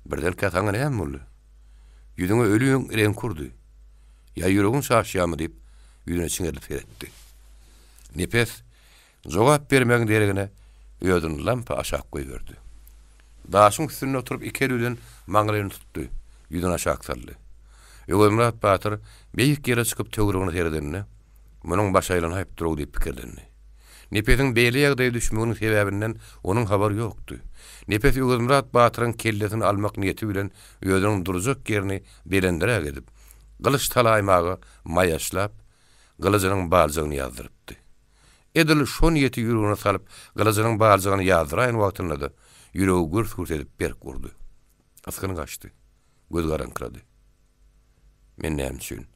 Birden kätaňa näme boldy? Ýüzüňe ölüň renk kurdy. Ya ýüregiň şaşýamy diýip ýüzüne çiňerip seretdi. Nepes jogap bermegiň deregine ýödün lampa aşağı goýberdi. Daşyň üstüne oturup ikelüden maňlaryny tutdy. Ýüzüne aşağı saldy. Öwedmurad Batyr beýik ýere çykyp töweregine seredende, munyň başaýlan haýyp duruw diýip pikirlendi. Nepesiň beýle ýagdaýa düşmeginiň sebebinden onuň habary ýokdy. Nepes Öwedmurad Batyryň kellesini almak niýeti bilen ýödüniň durjak ýerini belendirek edip, gylyç talaýmagy maýaşlap, gylyjynyň baljagyny ýazdyrypdy. Edil şo niýeti ýüregine salyp, gylyjynyň baljagyny ýazdyraýan wagtynda da ýüregi gürs edip berk gurdy. Askany gaçdy. Göz garankrady. Men näme üçin?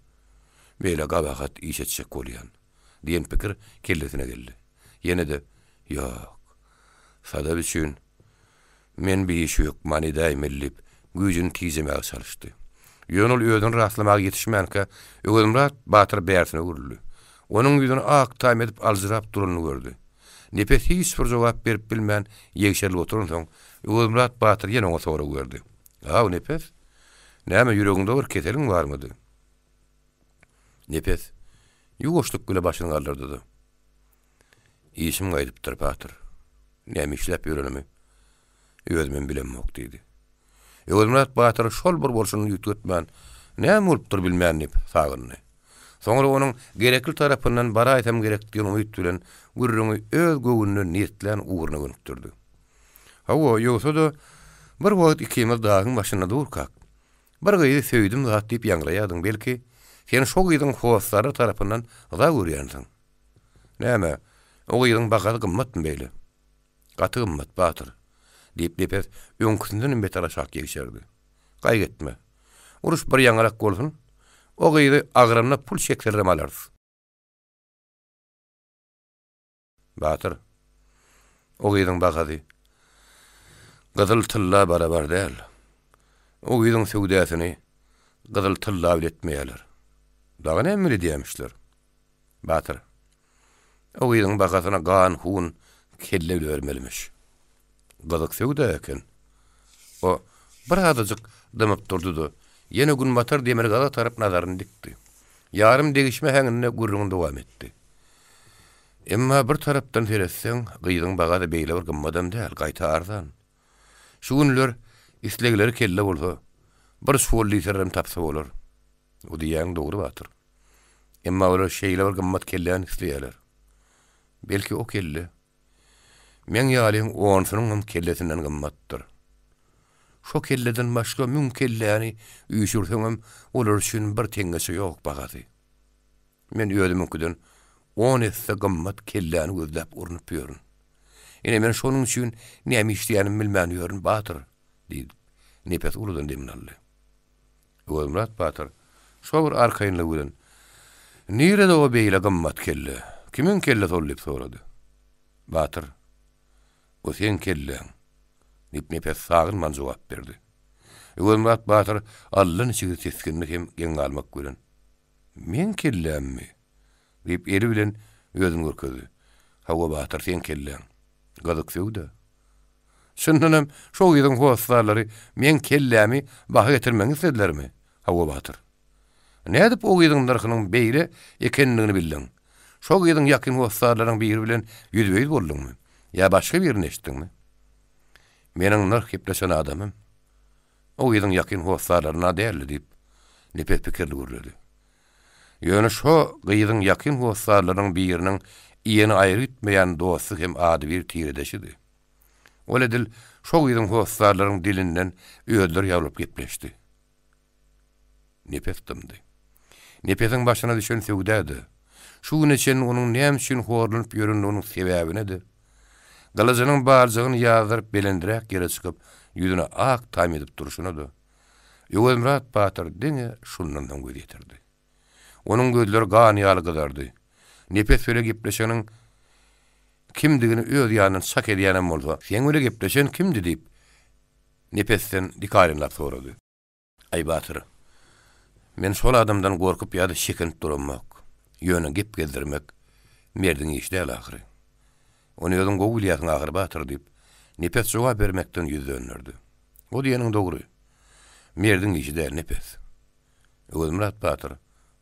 Beýle gabagat iş etjek bolýan diýen pikir kellesine geldi. Ýene de ýok. Sada üçin men bir iş ýok mani daýmellip güýjüni tizemäge çalışdy. Ýönül özüni raslamaga ýetişmänkä Ögümrat Batyr bärsine urildi. Onuň ýüzüni ak taým edip alжырap duranyny gördü. Nepes hiç bir jogap berip bilmän ýegşerli oturan soň Ögümrat Batyr ýene oňa sora gördü. "Aw Nepes, näme ýüregiňde bir keseliň barmydy?" Nepes ýuwuşlyk bile başyny galdyrdy. "İşim gaýdypdyr Batyr. Näme işläp ýörenimi? Özüm bilemok" diýdi. Ögümrat Batyr şol bir bolşuny ýututman, näme bolupdyr bilmän dip sagyndy. Soňra onuň gerekli tarapyndan bara aýtam gerek diýen umyt bilen gürrüňi öz göwünde niýetlen uğruna gönükdirdi. Hawa ýogsa da bir wagt ikimiz dağın başyna durkak. Bir gyýy söýdüm zat diýip ýangraýadyň belki sen şo gyýdyň howasları tarapyndan za görýänsiň. Näme? O gyýdyň bagary gymmatmy beýle? Gaty gymmat Batyr diýip Nepes öňküsinden beter aşak ýeşerdi. Gaýgetme. Uruş bir ýaňalak bolsun. O gyýdy agrana pul şeklerem alarys. Batyr o gyýdyň bagady gyzyl tylla barabar däl. O gyýdyň söwdäsini gyzyl tylla biletmeýärler. Daga näme diýmişler? Batyr o gyýdyň bagasyna gan hun kelle bermelimiş. Gazyk söwdä eken. O bir azyjyk dymyp durdy. Ýene gün batar demir gaza tarap nazaryny dikdi. Yarım degişme häňinde gurrun dowam etdi. Emma bir tarapdan seretseň, gyýdyň bagady beýle bir gymmadan däl, gaýta arzan. Şu günler islegleri kelle bolsa, bir suwal litrem tapsa bolar. O diýäň dogry Batyr. Emma olar şeýle bir gymmat kelläni isleýärler. Belki o kelle men ýalyň onsunyň kellesinden gymmatdyr. Şo kelleden başga müm kelläni üýşürseňem olar üçin bir teňgesi ýok bagady. Men ýödümünkiden 10 esse gymmat kelläni gözläp urunup ýörün. Ene men şonuň üçin näme işleýänim bilmän ýörün Batyr diýdi. Nepes uludan demnaldy. Ögümrat Batyr şo bir arkaýynly bilen "Nirede o beýle gymmat kelle? Kimin kelle solyp sorady?" Batyr "O sen kelläň." Nepes sagynman jogap berdi. Ögümrat Batyr Allah'ın içigi teskinlik hem geň almak gören. "Men kellämmi?" diýip eri bilen özüni görkezdi. "Hawa Batyr sen kelläň. Gazyk söwdä. Şundanam şo gyýdyň howaslarlary men kellämi baha getirmeňi istedilermi? Hawa Batyr. Nädip o gyýdyň narhynyň beýle ekenligini bildiň? Şo gyýdyň ýakyn howaslarlaryň biri bilen ýüzbeýiz boldyňmy? Ýa başga birini eşitdiňmi? Meniň narh hepleşen adamym. O gyýdyň ýakyn howaslarlaryna däli diýip Nepes pikirli görüldü. Ýöne şo gyýdyň ýakyn howaslarlaryň biriniň iýeni aýry etmeýän dosty hem ady bir tiredeşidi. Ol edil şo gyýdyň howaslarlaryň dilinden öýler ýalyp gepleşdi. Nepes dymdy. Nepesiň başyna düşen söwdädi. Şu gün için onuň näme üçin horlunyp ýöründiginiň sebäbi nedir? Galazynyň barjagyny ýazdyryp belendirek gere çykyp ýüzüne ak taým edip duruşuna da. Ögümrat Batyr diňe şundan göz ýetirdi. Onuň gözleri gan ýaly gyzardy. Nepes öle gepleşeniň kimdigini öz ýanyny sak edýänem bolsa, sen öle gepleşen kimdi diýip Nepesden dikarynlap sorady. "Ay Batyr, men şol adamdan gorkup ýa-da şekinip duranmak, ýöne gep gezdirmek merdiň işi däl ahyry. Onu özüň gowulýasyň ahyry Batyr diýip Nepes jogap bermekden ýüz döndürdi. O diýeniň dogry. Merdiň işi däl Nepes. Ögümrat Batyr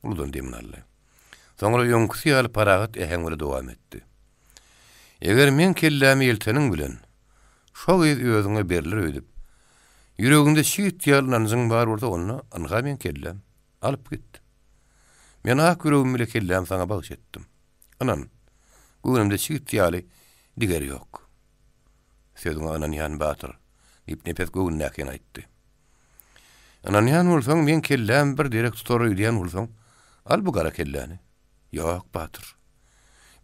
uludan demnaldy. Soňra ýöňküsi ýaly paragat äheňle dowam etdi. "Eger men kellämi ýelteniň bilen şo gyz özüňe berilir öýdüp, ýüreginde şiit ýalanyň bar bolsa onu anha men kellem, alyp git. Men ak ýüregim bilen kellem saňa bagyş etdim. Anan, göwnümde şiit ýaly digeri ýok." Sözüňe Ananýan Batyr diýip Nepes göwnüne äken aýtdy. "Ananýan bolsaň men kellem bir derek tutar öýdýän bolsaň, al bu gara kelläni." "Ýok Batyr.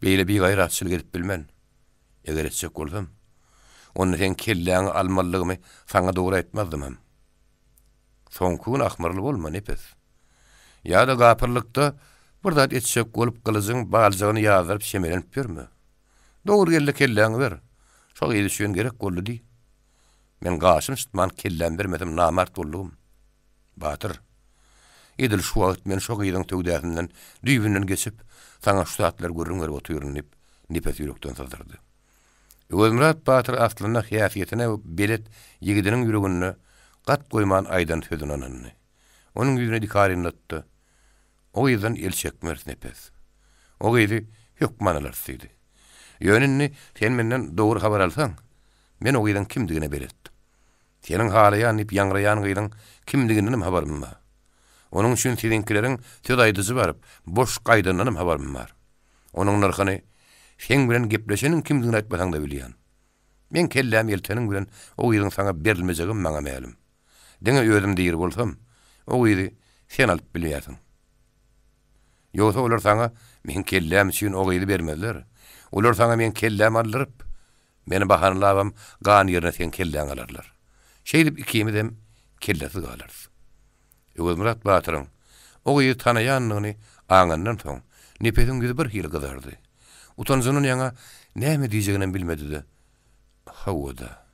Beýle bir gaýratçylyk edip bilmän. Eger etjek bolsam, onu sen kelläňi almalygymy saňa dogry aýtmazdym hem. Soňky gün ahmarly bolma Nepes. Ya da gapırlykda bir zat etşek bolup kılızyň baljagyny ýazyryp şemelenip berme. Dogry gelle kelläňi ber. Şol ýetişýän gerek boldy. Men gaşym tutman kellän bermedim namart boldum. Batyr. Edil şu wagt men şo gyýyň töwdäsinden düýbünden geçip saňa şu satlar görüňler oturýarynıp nipet ýürekden sazyrdy. Özmürat Batyr aslyna hyýasyetine belet ýigidiniň ýüregine gat goýman aýdan sözüň anany. Onuň ýüzüne dikarin atdy. O ýerden el çekmers nepes. O gyýdy hükmanalar sydy. Ýönünni sen menden dogry habar alsaň, men o gyýdan kimdigine belet. Seniň halaýan ip ýangraýan gyýdyň kimdiginden habarym bar. Onuň üçin seninkilerin söz aýdyjy baryp, boş gaýdanynam habarym bar. Onuň narhyny sen bilen gepleşeniň kimdigini aýtmasaň da bilýän. Men kelläm ýelteniň bilen o gyýdyň saňa berilmejegim maňa mälim. Diňe özüm diýir bolsam, o gyýdy sen alyp bilýärsiň. Ýogsa olar saňa men kelläm üçin o gyýdy bermezler. Olar saňa men kelläm aldyryp, meni bahanlabam gan ýerine sen kelläň alarlar. Şeýdip ikimizem kellesi galarys. Özmürat Batyryň o gyýy tanaýanlygyny aňandan soň nepetiň ýüzi bir hili gyzardy. Utanjynyň ýaňa näme diýjegini bilmedi-de. Hawada.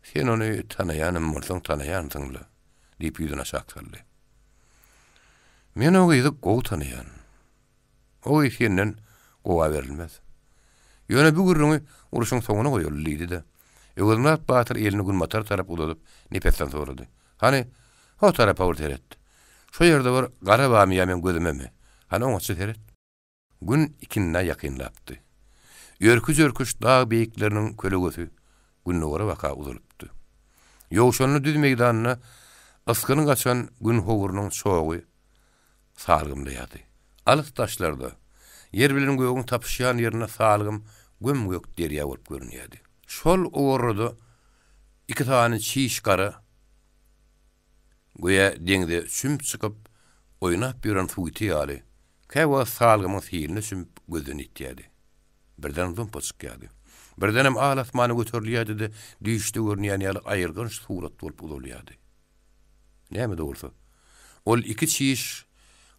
Sen ony tanaýanym bolsaň tanaýansyňly diýip ýüzüne şaksaldy. Men o gyýy gowy tanaýan. O gyýy senden gowa berilmez. Ýöne bu gürrüňi uruşyň soňuna goýuldy-de. Özmürat Batyr elini Gülmatar tarap udadyp nepetden sorady. Hani o tarapa urteret. Şo ýerde bir gara bamy men gözümeme. Hani oňa çeteret. Gün ikinde ýakynlapdy. Ýörküş dağ beýikleriniň kölegösü günnogara waka uzalypdy. Ýowşanly düz meýdanyna yskyny gaçan gün hogurynyň şoğy salgymlaýady. Alyk taşlarda yer bilen göýüň tapyşýan ýerine salgym gömgök derýa bolup görünýärdi. Şol owurda iki tane çiş gara goýa deňde sümp çykyp oýnap ýören fuýty ýaly. Käwa salgymyň fiilini sümp gözüni itýärdi. Birden zumpa çykýardy. Birden hem al asmany göterilýärdi-de düýüşde görünýän ýaly aýyrgynç surat bolup uzalýardy. Näme dogrusu? Ol iki çiş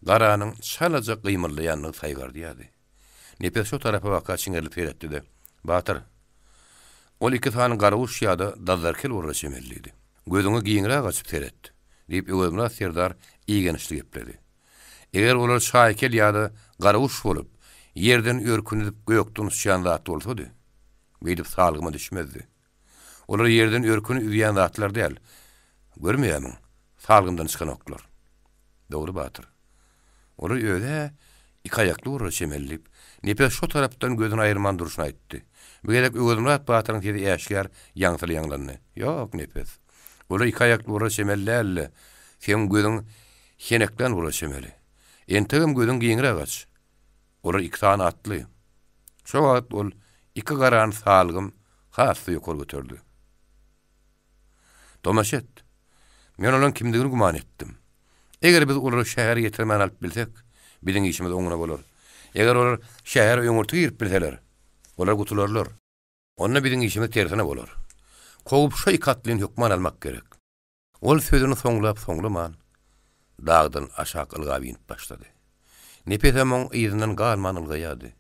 garanyň çalaja gymyrlaýanyny saýgardy. Nepes şo tarafa waka çiňerlip beretdi-de. Batyr. Ol iki tane garawuş ýa-da dazarkel urra çemellidi. Gözüňe giňirä gaçyp seretdi. Diýip Özmürat Serdar iýgenişli gepledi. Eger olar şaýkel ýa-da garawuş bolup, ýerden örkünüp göýekden uçýan zat bolsady, beýdip salgyma düşmezdi. Olar ýerden örkünüp ýan zatlar däl. Görmeýärmiň, salgymdan çykan oklar. Dogry Batyr. Olar öýle iki aýakly urra çemellip, nepes şo tarapdan gözüni aýyrman duruşyny aýtdy. Bu gerek Özmürat Batyryň tedi äşkär ýaňsyly ýaňlany. Ýok nepes. Olar iki aýakly urra çemelläle, sen gözüň henekden urra çemeli. Entegim gözüň giňire gaç. Olar iki tane atly. Şo wagt ol iki garan salgym hasy ýokary götürdi. Tomaşet. Men olaň kimdigini guman etdim. Eger biz olary şäher ýetirmän alyp bilsek, biziň işimiz oňuna bolar. Eger olar şäher öňürti girip bilseler, olar gutularlar. Onna biziň işimiz tersine bolar. Kogup şo ikatlyň hükman almak gerek. Ol sözüni soňlap dağdan aşağı ılgap inip başlady. Nepetemoň ýerinden galman ılgaýady.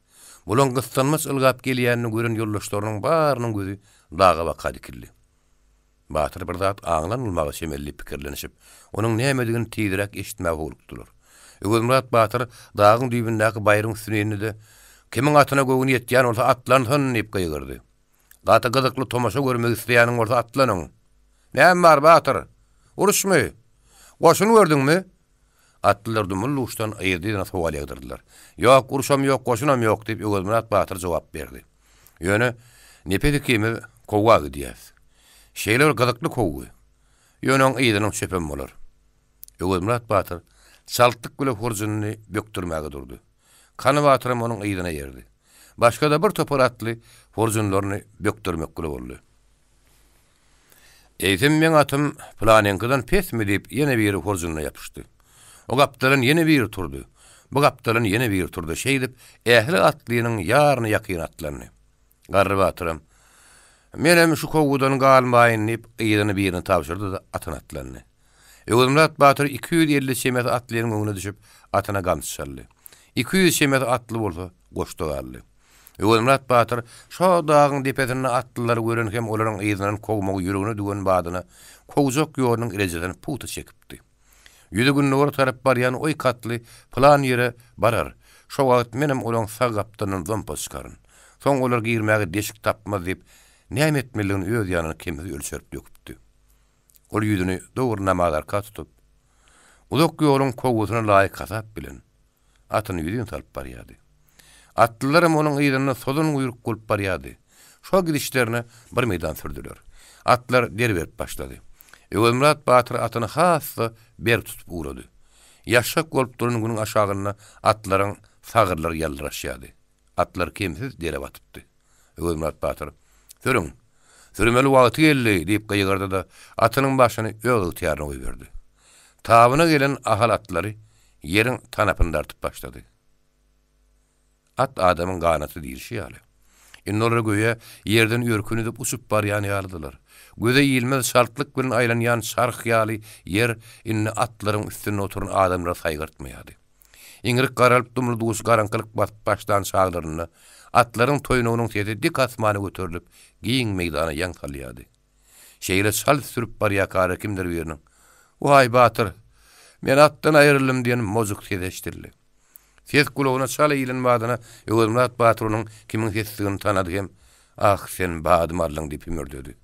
Bulan gyslanmas ılgap gelýänini gören ýoldaşlarynyň barynyň gözi dağa waka dikildi. Batyr bir zat aňlanylmagy şemellip pikirlenişip, onuň nämedigini tiýdirek eşitmäge bolupdylar. Özmürat Batyr dağın düýbündäki baýryň üstüne de kimiň atyna göwüni ýetýän bolsa atlansyn diýip gaýgyrdy. Gata gyzykly tomaşa görmek isleýäniň bolsa atlanyň. Näme bar Batyr? Uruşmy? Goşuny gördüňmi? Atlylar dumuluşdan aýyrdyna sowal ýagdyrdylar. Ýok, uruşam ýok, goşunam ýok diýip Özmürat Batyr jogap berdi. Ýöne nepedi kimi kowagy diýär. Şeýler gyzykly kowy. Ýöne ýydynyň çepem bolar. Özmürat Batyr çaltyk bilen hurjuny böktürmäge durdy. Kany Batyrym onuň ýydyna ýerdi. Başga da bir topar atly hurjunlaryny böktürmek bilen boldy. Eýtim men atym planenkydan pesmi diýip ýene bir hurjunna ýapyşdy. O gapdalan ýene bir turdy. Bu gapdalan ýene bir turdy. Şeýdip ähli atlynyň ýaryny ýakyn atlaryny. Garry Batyrym, menem şu kowudan galmaýyn diýip ýydyny birini tapşyrdy da atyn atlaryny. Öwürmurat Batyr 250 şemet atlyň öňüne düşüp atyna gamçyşaldy. 200 şemet atly bolsa goşdogaldy. Öwürmurat Batyr şo dagyň depesine atlylar gören hem olaryň ýyzynyň kogmagy ýüregine dügen badyna kogjak ýolunyň irejeden puty çekipdi. Ýüze günne ora tarap barýan oý katly plan ýere barar. Şo wagt menem olaň sagapdynyň zompa çykaryn. Soň olar girmäge deşik tapmaz diýip näme etmeliligini öz ýanyna kemisi ölçerip döküpdi. Ol ýüzüni dogry namadarka tutup, uzak ýoluň kogusyna laýyk hasap bilen atyny ýüzüne salyp barýardy. Atlylarym onuň ýyzyna sozun guýruk bolup barýardy. Şo gidişlerini bir meýdan sürdüler. Atlar derberip başlady. Öwürmurat Batyr atyny hasy ber tutup uğradı. Ýaşak bolup duran günüň aşagyna atlaryň sagyrlary ýaldyraşýardy. Atlar kemsiz dere batypdy. Öwürmurat Batyr "Sürüň, sürmeli wagty geldi" diýip gaýgardy da atynyň başyny öňe ýaryna goýberdi. Tabyna gelen ahal atlary ýeriň tanapynda artyp başlady. At adamyň ganaty diýişýär. Innolar göýe ýerden ýörkünüp uçup barýan ýalydylar. Göze ýilmez şartlyk bilen aýlanýan şark ýaly yer inni atlaryň üstüne oturan adamlara saýgyrtmaýardy. İňrik garalyp dumurdugus garankylyk batyp başlan şaglaryny atlaryň toýunynyň sesi dik asmana göterilip giň meýdana ýaňkalýardy. Şeýle şal sürüp barýar kara kimdir biriniň "Way Batyr, men atdan aýrylym" diýen mojuk ses eşdildi. Ses kulagyna çala ýylan badyna Öwürmurat Batyryň kimiň sesligini tanady hem "Ah sen badymarlyň" diýip ümürdedi.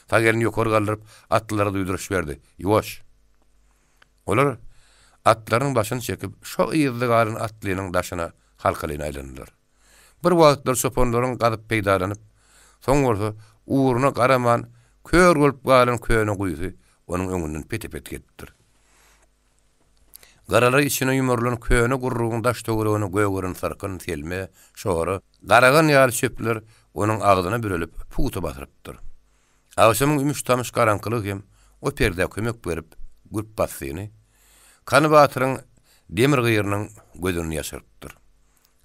Tagelini ýokary galdyryp atlara duýduruş berdi. "Ýuwaş." Olar atlaryň başyny çekip şo ýyzly garyn atlynyň daşyna halkalyna aýlandylar. Bir wagtlar soponlaryň gadyp peýdalanyp, soň bolsa uğruna garaman kör bolup galan köýüne guýsy onuň öňünden petepet gitdir. Garalar içine ýumurlan köýüne gurrugyň daş töweregini göýgörün sarkyn selme, şoğry, garagan ýaly çöpler onuň agzyna bürelip puty batyrypdyr. Awşamyň ümüş tamış garankylyk hem o perde kömek berip gürp bassyny Kany Batyryň demir gyýrynyň gözüni ýaşyrtdyr.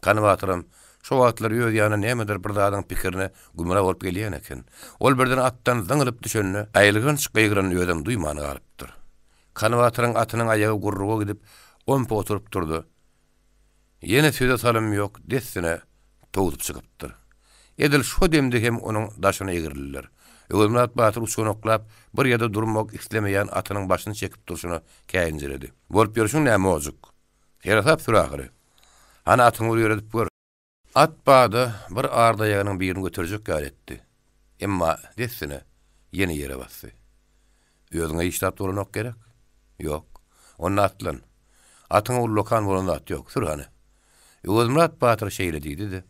Kany Batyrym şo wagtlar öz ýanyna nämedir bir zadyň pikirini gümra bolup gelýän eken. Ol birden atdan zyňylyp düşenini aýlygyň çykygyryny özüm duýmany galypdyr. Kany Batyryň atynyň aýagy gurruga gidip ompa oturup durdy. Ýene söze salym ýok desine toğutup çykypdyr. Edil şo demde hem onuň daşyna egirildiler. Öwürmurat Batyr uçunoklap bir ýerde durmak islemeýän atynyň başyny çekip durşyny käýinjiredi. "Bolup ýörüşiň näme ozuk?" Ýeratap süragry. "Ana atyň ýöredip gör." At bady bir arda ýanyň birini götürjek garetdi. Emma desine ýene ýere bassy. "Özüňe iştap bolanok gerek?" "Ýok. Onu atlan. Atyň ullokan bolan at ýok, sürany." Öwürmurat Batyr şeýle diýdi-de,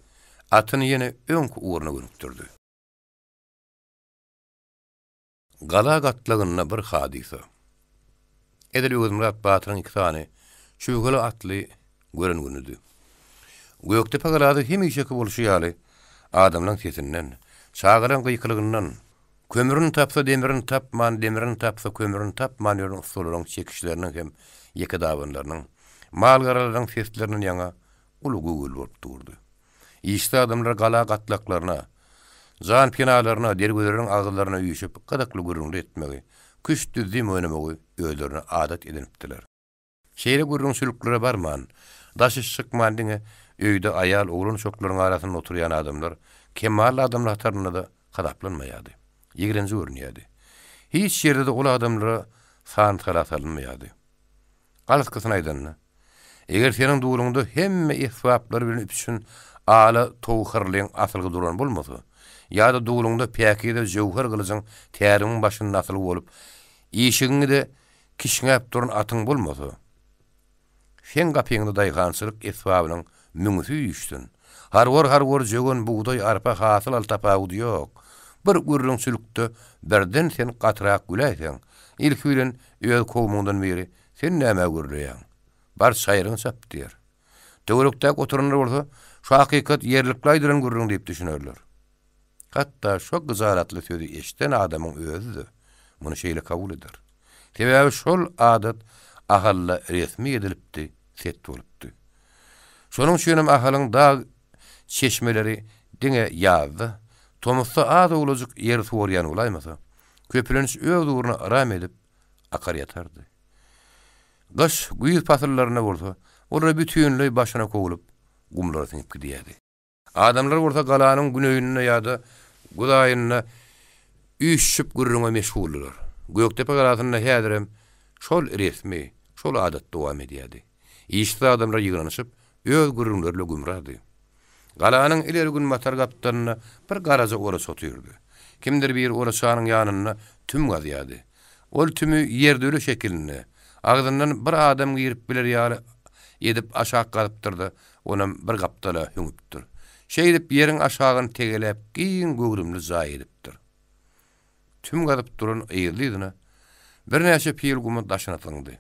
atyny ýene öňkü uğruna gönükdirdi. Gala gatlagyna bir hadisa. Edil Öwürmurat Batyryň iki tane şuwgaly atly gören günüdi. Gökte pagalady hemişeki bolşy ýaly adamlaryň sesinden, çağıran gyýkylygyndan, kömürün tapsa demirin tapman, demirin tapsa kömürün tapman ýörüň usullaryň çekişleriniň hem ýeke dawanlarynyň, mal garalaryň seslerinden ýaňa ulugy bolup durdy. İşte adamlar gala gatlaklaryna, zan pinalaryna, dergöleriň agzylaryna üýüşip gadakly gürrüňde etmegi, küçdi zim oýnamegi öýlerine adat edinipdiler. Şeýle gürrüň sülüklere barman, daşy çykman diňe öýde aýal oglan şoklaryň arasynda oturýan adamlar kemal adamlar tarapynda da gadaplanmaýardy. Ýigrenji görünýärdi. Hiç ýerde de ol adamlara san tarafalynmaýardy. Galyskysyn aýdanna. Eger seniň dugulunda hemme ihsaplar bilen üpüşün ala towhyrlyň asylgy duran bolmasa, ýa-da dugulunda päkide jowhar gylyjyň täriň başynda asyl bolup, işigiňi de kişiňäp duran atyň bolmasa, sen gapyňda daýgançylyk ihsabynyň müňüsi ýüşdün. Harwar jögen buğday arpa hasyl al tapawdy ýok. Bir gürrüň sülükde berden sen gatrak güläýsen, ilki bilen öz kowmundan beri sen näme görýän? Bar şaýryň çap diýer. Döwrekde oturanlar bolsa, şu hakykat ýerlikläýdiren gürrüň diýip düşünerler. Hatda şo gyzaratly sözi eşden adamyň özü muny şeýle kabul eder. Sebäbi şol adat ahalla resmi edilipdi, set bolupdy. Şonuň üçin ahalyň dag çeşmeleri diňe ýazdy. Tomusda az olajak ýer soýan bolaýmasa, köpüleniş öz uğruna aram edip akar ýatardy. Gaş güýüz patyrlaryna bolsa, olar bütünlüğü başına kogulup gumlara sinip gidýärdi. Adamlar bolsa galanyň günöýünde ýa-da gudaýyna üşüp gürrüňe meşguldylar. Göktepe galasyna häzirem şol resmi, şol adat dowam edýärdi. Işte adamlar ýygnanyşyp öz gürrüňlerle gümradi. Galanyň ileri gün matar gapdaryna bir garaja oras otyrdy. Kimdir bir oraçanyň ýanyna tüm gazyady. Ol tümü ýerde öle şekilinde. Agdyndan bir adam girip biler ýaly edip aşağı galypdyrdy. Onam bir gapdala hüňüpdir. Şeýdip ýeriň aşagyny tegelep, giň gögrümli zaý edipdir. Tüm galyp duran eýildiňe bir näçe pil gumy daşyna tyndy.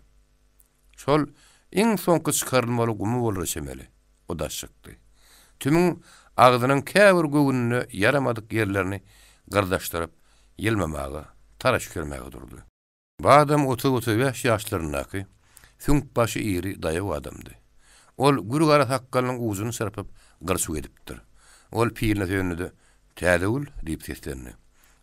Şol iň soňky çykarylmaly gumy bolar şemeli. O daş çykdy. Tümüň agdynyň käbir göwünni yaramadyk ýerlerini gardaşdyryp ýelmemagy, taraş görmäge durdy. Bu adam 30-35 ýaşlaryndaky, süňk başy iri daýaw adamdy. Ol gürgara hakkalyň uzuny sırpyp gyrşyk edipdir. Ol piline tönnüdi. "Tädewil" diýip seslendi.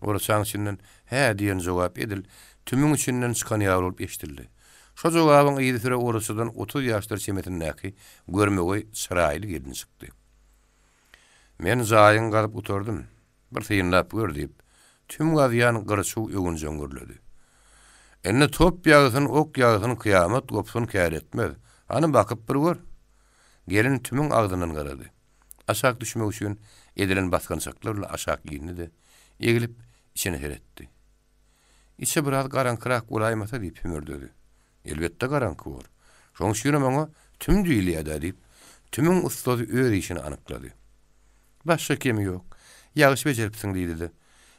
Oraçaň içinden "Hä" diýen jogap edil, tümüň içinden çykan ýaly bolup eşdildi. Şo jogabyň ýygy süre oraçydan 30 ýaşlar çemetindäki görmegi sıraýly gelin çykdy. "Men zaýyň galyp oturdum. Bir tynlap gör" diýip tüm gazyan gyrşyk öwün jöngürledi. "Enne top ýagysyn, ok ýagysyn kıyamat gopsun kär etmez. Any bakyp bir gör." Gelin tümüň agdynyň garady. Aşak düşmek üçin edilen baskançaklarla aşak ýygyny egilip içine heretdi. İçe biraz garankyrak bolaýmasa diýip hümürdedi. Elbetde garanky bor. Şoň şüýre maňa tüm diýilýär diýip tümüň ustady öz işini anyklady. Başga kim ýok. Ýagyş bejeripsiň diýdi.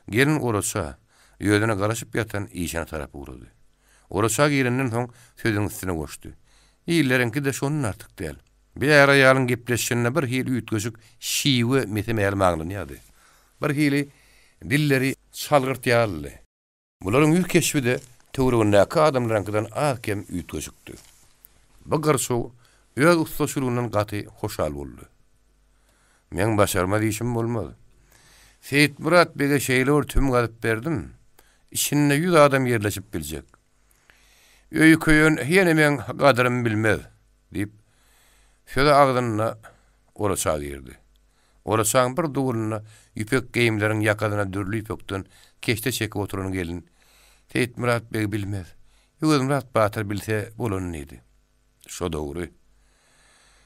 Gelin oraça ýödüne garaşyp ýatan işine tarapy urady. Oraça girinden soň sözüň üstüne goşdy. "Ýyllerinki de şonun artyk däl. Bir ara ýalyň gepleşişine bir hili ütgöşük şiwe mesemel maglanyýardy. Bir hili dilleri çalgyrtýarly. Bularyň ýür keşbi de töwregindäki adamlaryňkydan ahkem ütgöşükdi. Bu garşy öz ustaşylygyndan gaty hoşal boldy. Men başarma diýişim bolmady. Seyit Murat bege şeýler tüm galyp berdim. İçinde 100 adam ýerleşip biljek. Öýü köýün ýene men gadyrymy bilmez" diýip şöyle agdyna oraça girdi. Oraçaň bir duguluna ýüpek geýimleriň ýakadyna dürli ýüpekden keşte çekip oturan gelin. Seyit Murat beg bilmez. Ýögün Murat Batyr bilse bolan idi. Şo dogry.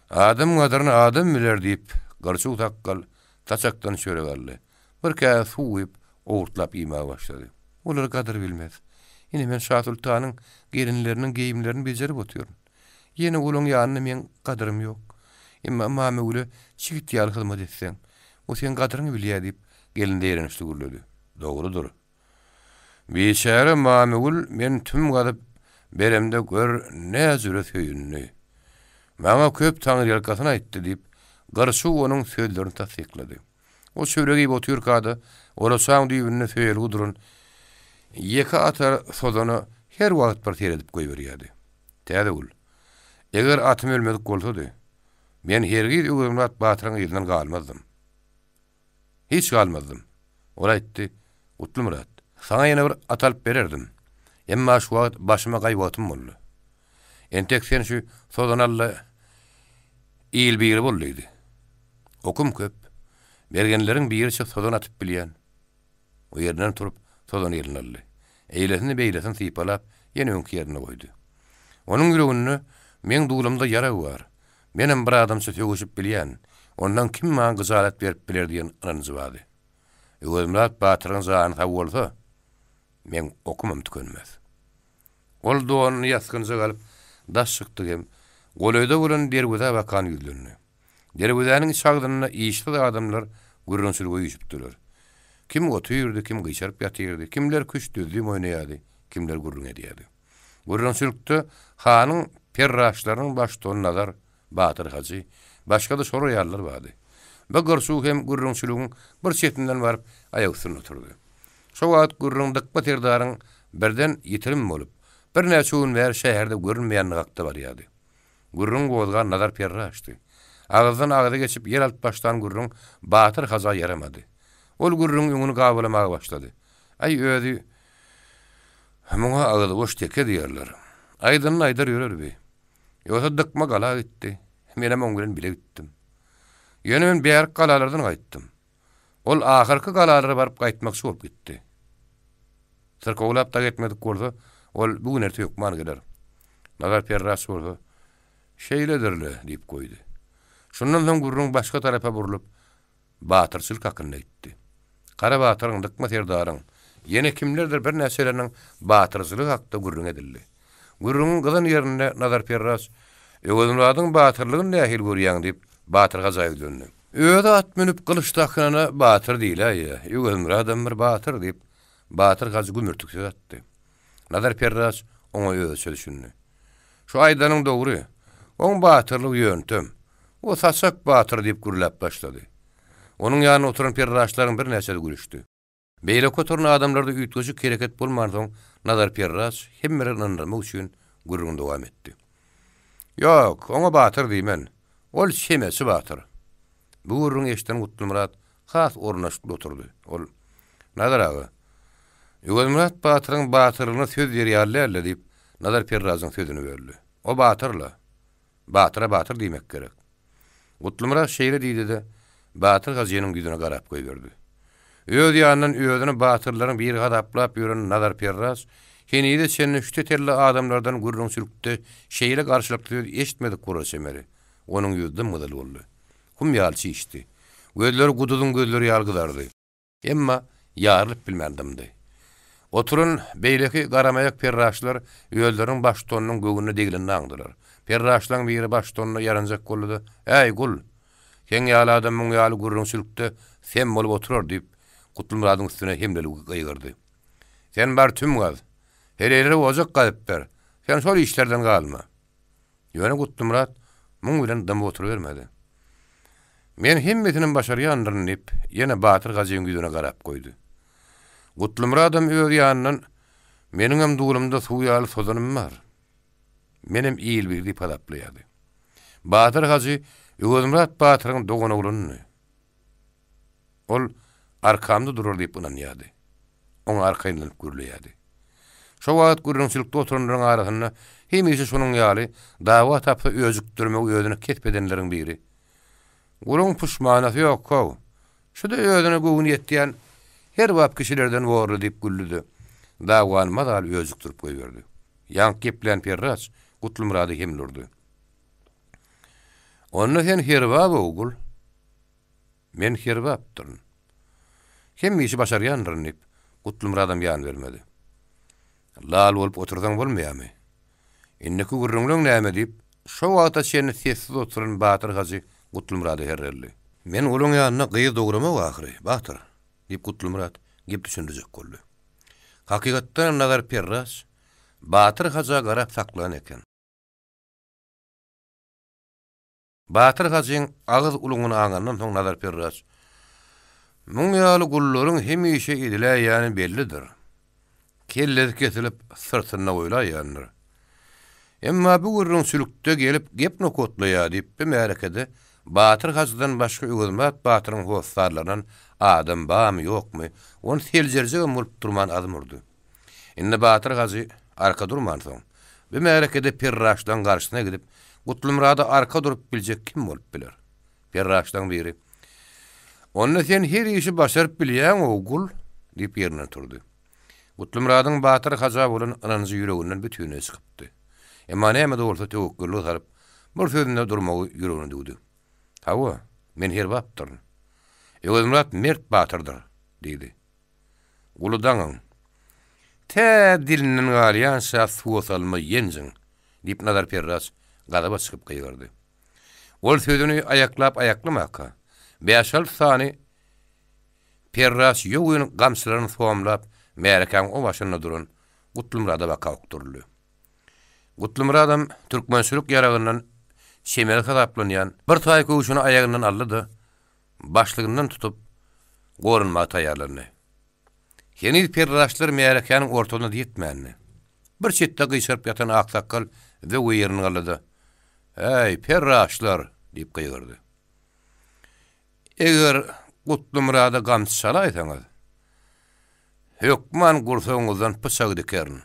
Adam gadyryny adam biler diýip garşyk takkal taçakdan şöre galdy. Bir käs suwup owurtlap ýyma başlady. Olar gadyr bilmez. Ine men Şah Sultanyň gelinleriniň geýimlerini bejerip oturýarym. Yeni ulun ýanyna men gadyrym ýok. Emma mamule çigit ýaly hyzmat etseň, o sen gadyryny bilýär diýip gelin deýrenişli gürledi. Dogrudur. Beşäre mamul men tüm gadyp beremde gör näzüre söýünni. Maňa köp taňyr ýalkasyny aýtdy diýip garşy onuň sözlerini tasdiklady. O şöhregi botyrkady, oraçaň diýibini söýeli gudurun. Ýeka atar sodany her wagt bir teredip goýberýärdi. "Tädewil, eger atym ölmedik bolsady, men hergiz Murat Batyryň ýylynyň galmazdym. Hiç galmazdym." Ol aýtdy, "Utly Murat, sana ýene bir at alyp bererdim. Emma şu wagt başyma gaýbatym boldy. Entek sen şu sodanalla ýyl biri boldy. Okum köp. Bergenleriň biri çy sodan atyp bilýän." O ýerden turup sodan ýeline aldy. Eýlesini beýlesin sypalap ýene öňki ýerine goýdy. Onuň ýüreginde "Men dugulymda ýara bar. Menem bir adamça tögüşip bilýän. Ondan kim maňa gyzalat berip biler" diýen ananjy bardy. Murat Batyryň zany taw bolsa, men okumam tükenmez. Ol doň ýaskynja galyp daş çykdy hem golöýde bolan derwede bakan ýüzlerini. Derwedeniň çagdyna ýyşdy adamlar gürrünçil goýuşupdylar. Kim otyrdy, kim gyşaryp ýatyrdy, kimler küçdüzi oýnaýardy, kimler gurrun edýärdi. Gurrunçylykda hanyň perraşlarynyň başdan nazar Batyr Haji, başga da soru ýarlar bardy. Bu garşy hem gurrunçylygyň bir çetinden baryp aýak üstüne oturdy. Şo wagt gurrundyk baterdaryň birden ýitirim bolup, bir näçe gün bäri şäherde görünmeýän gakda barýardy. Gurrun gowulgan nazar perraşdy. Agzdan agza geçip yer alt başdan gurrun Batyr Haja yaramady. Ol gurrun öňüni gabylamaga başlady. Ay özi, "Muňa agzy boş teke" diýerler. Aydın aydar yörerbi. Yosa dıkma gala gitti. Menem oňgylen bile gittim. Ýöne men bärik galalardan gaýtdym. Ol ahyrky galalara baryp gaýtmakçy bolup gitdi. Sırkowlap da gitmedik bolsa, ol bugün erti ýokman geler. Nazar perras bolsa, şeýledirle diýip goýdy. Şondan soň gurrun başga tarapa burulyp, batyrçylyk hakynda gitdi. Kara batyryň dykma serdaryň, ýene kimlerdir bir näseleriň batyrçylyk hakda gurrun edildi. Gurrun gyzan ýerinde Nazar perras, "Öwelmadyň batyrlygyny nähil görýäň" diýip batyrga jaýy döndü. Öýde at minip gylyç takynana batyr diýler, öwelmä bir batyr diýip batyr gazy gümürtükse atdy. Nazar perras oňa öýse düşündi. Şu aýdanyň dogry, oň batyrlyk ýöntem. O saçak batyr diýip gürläp başlady. Onuň ýanyna oturan perraşlaryň bir näseli gülüşdi. Beýle koturun adamlarda üýtgüçi kereket bolman soň Nazar perras hemmerini ynanmak üçin gurrun dowam etdi. "Ýok, oňa batyr diýmen. Ol şemesi batyr." Bu gurrun eşden Gutulmurat has ornaşyp oturdy. Ol: "Nazar ağa, Gutulmurat batyryň batyrlygyny söz berýärler" diýip Nazar perrasyň sözüni berdi. "O batyrla. Batyra batyr diýmek gerek." Gutulmurat şeýle diýdi-de, batyr gazynyň ýüzüne garap goýberdi. Öz ýanyndan özüne batyrlaryň bir gadaplap ýören Nazar perras, "Henide seni üçte terli adamlardan gurrun sürükde şeýle garşylyp eşitmedik guraşemeri." Onuň ýüzünde mydal boldy. Hum ýalçy içdi. Gözleri gududyň gözleri ýalgydardy. Emma ýarylyp bilmerdimdi. Oturun beýleki garamayak perraşlar ýölderiň baştonunyň göwüne degilini aňdylar. Perraşlaryň biri baştonuny yaranjak boldy. "Ey gul, keň ýaly adamyň ýaly gurrun sürükde sen bolup oturar" diýip Gutulmuradyň üstüne hemleli gaýgyrdy. "Sen bar tüm gaz. Hereleri ozak galyp ber. Sen şol işlerden galma." Ýöne Gutulmurat muň bilen dam oturuvermedi. Men himmetiniň başarýandyryň diýip ýene batyr gazyň ýüzüne garap goýdy. Gutulmuradym öz ýanyndan "Meniň hem dulumda suw ýaly sozanym bar. Menem iýil bir diýip alaplaýady." Batyr gazy Gutulmurat batyryň dogana ulandy. Ol arkamda durur diýip ynanýady. Oň arkyndan gürleýärdi. Şo wagt gurrun sylykda oturanlaryň arasyna hemişe şonuň ýaly dawa tapsa özükdirmek özüne ketmedenleriň biri. "Gurrun puşmanasy ýok kow. Şuda özüne göwün ýetýän her wagt kişilerden wagry" diýip güldü. Dawan madal özükdirip goýberdi. Ýank geplen perras Gutulmurady hemlurdy. "Onu sen herbab ogul." "Men herbapdyryn." "Hemmişe başarýandyryň" diýip Gutulmuradym ýan bermedi. "Lal bolup otursaň bolmaýarmy? Inneki gurrunlaň näme?" diýip şo wagtda seni sessiz oturan batyr gazy Gutulmurady herreldi. "Men olaň ýanyna gyýy dograma wagry, batyr" diýip Gutulmurat gep düşündirjek boldy. Hakykatdan Nazar perras batyr gaza garap saklan eken. Batyr gazyň agyz ulugyny aňandan soň Nazar perras: "Muň ýaly gullaryň hemişe ediläýäni bellidir. Kelleri kesilip sırtyna goýulaýandyr. Emma bu gurrun sülükde gelip gep nokotlaýar" diýip bir märekede batyr gazydan başga öwelmät batyryň howsarlarynyň adam bamy ýokmy, onu seljerje bolup durman adam urdy. Indi batyr gazy arka durman soň bir märekede perraşdan garşyna gidip Gutulmurady arka durup biljek kim bolup biler? Perraşdan biri: "Onu sen her işi başaryp bilýän ogul" diýip ýerinden turdy. Gutulmuradyň batyr gaza bolan ananyzy ýüreginden bütüne çykypdy. Emma näme de bolsa töwekkülli garyp bir sözünde durmagy ýüregine dugdy. "Hawa, men herbapdyryn. Gutulmurat mert batyrdyr" diýdi. "Guludaňyň te dilinden galýan şah suw salma ýenjiň" diýip Nazar perras gadaba çykyp gaýgardy. Ol sözüni ayaklap beşal sany perras ýöwüň gamçylaryny soňlap märekäň o başynda duran Gutulmurada bakak durly. Gutulmuradam türkmençilik ýaragyndan şemel gadaplanýan bir taý köşüni ayagyndan aldy, başlygyndan tutup gorunma taýarlandy. Yeni perraşlar märekäniň ortagyna ýetmänni. Bir çetde gyşaryp ýatan aksakal we ýerini aldy. "Ey perraşlar" diýip gaýgardy. "Eger Gutulmurada gamçy çalaýsaňyz, hökman gursoňyzdan pyşak dikerin.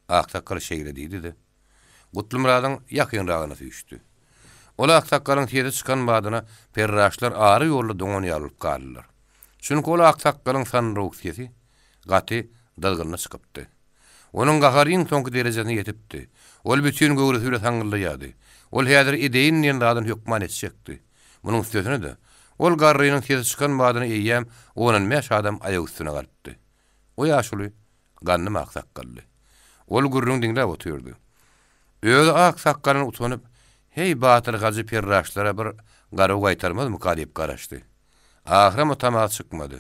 Aksaqqal şeýlediydi-de. Gutlumradyň ýakynragyna süýşdi. Ol Aksaqqalyň tede çykan badyna perraşlar ary ýolly doňany alyp galdylar. Çünki ol Aksaqqalyň sanrowksy gaty dalgyna çykypdy. Onuň gaharyň soňky derejesine ýetipdi. Ol bütün göwresine taňgylýady. Ol häzir ideýin ýendadan hökman etjekdi. Munyň sözüne de ol garrynyň tede çykan badyna eýýäm, onuň meş adam aýak üstüne galpdy. O ýaşuly gannym Aksaqqaly. Ol gurrun diňläp oturdy. Öýde Aksaqqalyň utanyp, "Hey batyr gazy perraşlara bir garaw gaýtarmazmy?" diýip garaşdy. Ahyrama tamal çykmady.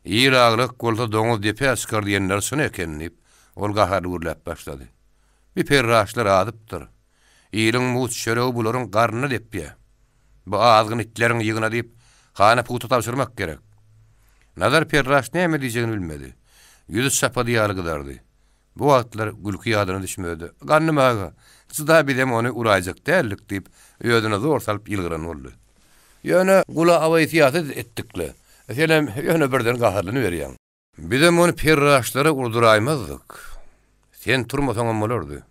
Ýyraglyk golda doňuz depe askar diýenler şunu ekenlip, ol gahar urlap başlady. Bir perraşlar adypdyr. Ýylyň mut şörew bularyň garnyny depýär. Bu azgyn itleriň ýygyna diýip, hana putu tapşyrmak gerek. Nazar perraş näme diýjegini bilmedi. Ýüzi sapady ýalygydardy. Bu wagtlar gülki ýadyna düşmedi. Gannym aga, syda bilem onu uraýjak dällik diýip, öýdüne zor salyp ýylgyran boldy. Ýöne gula awaýtiýaty etdikle. Senem ýöne birden gaharlyny berýän. Bizem onu perraşlara urduraýmazdyk. Sen turmasaň bolardy.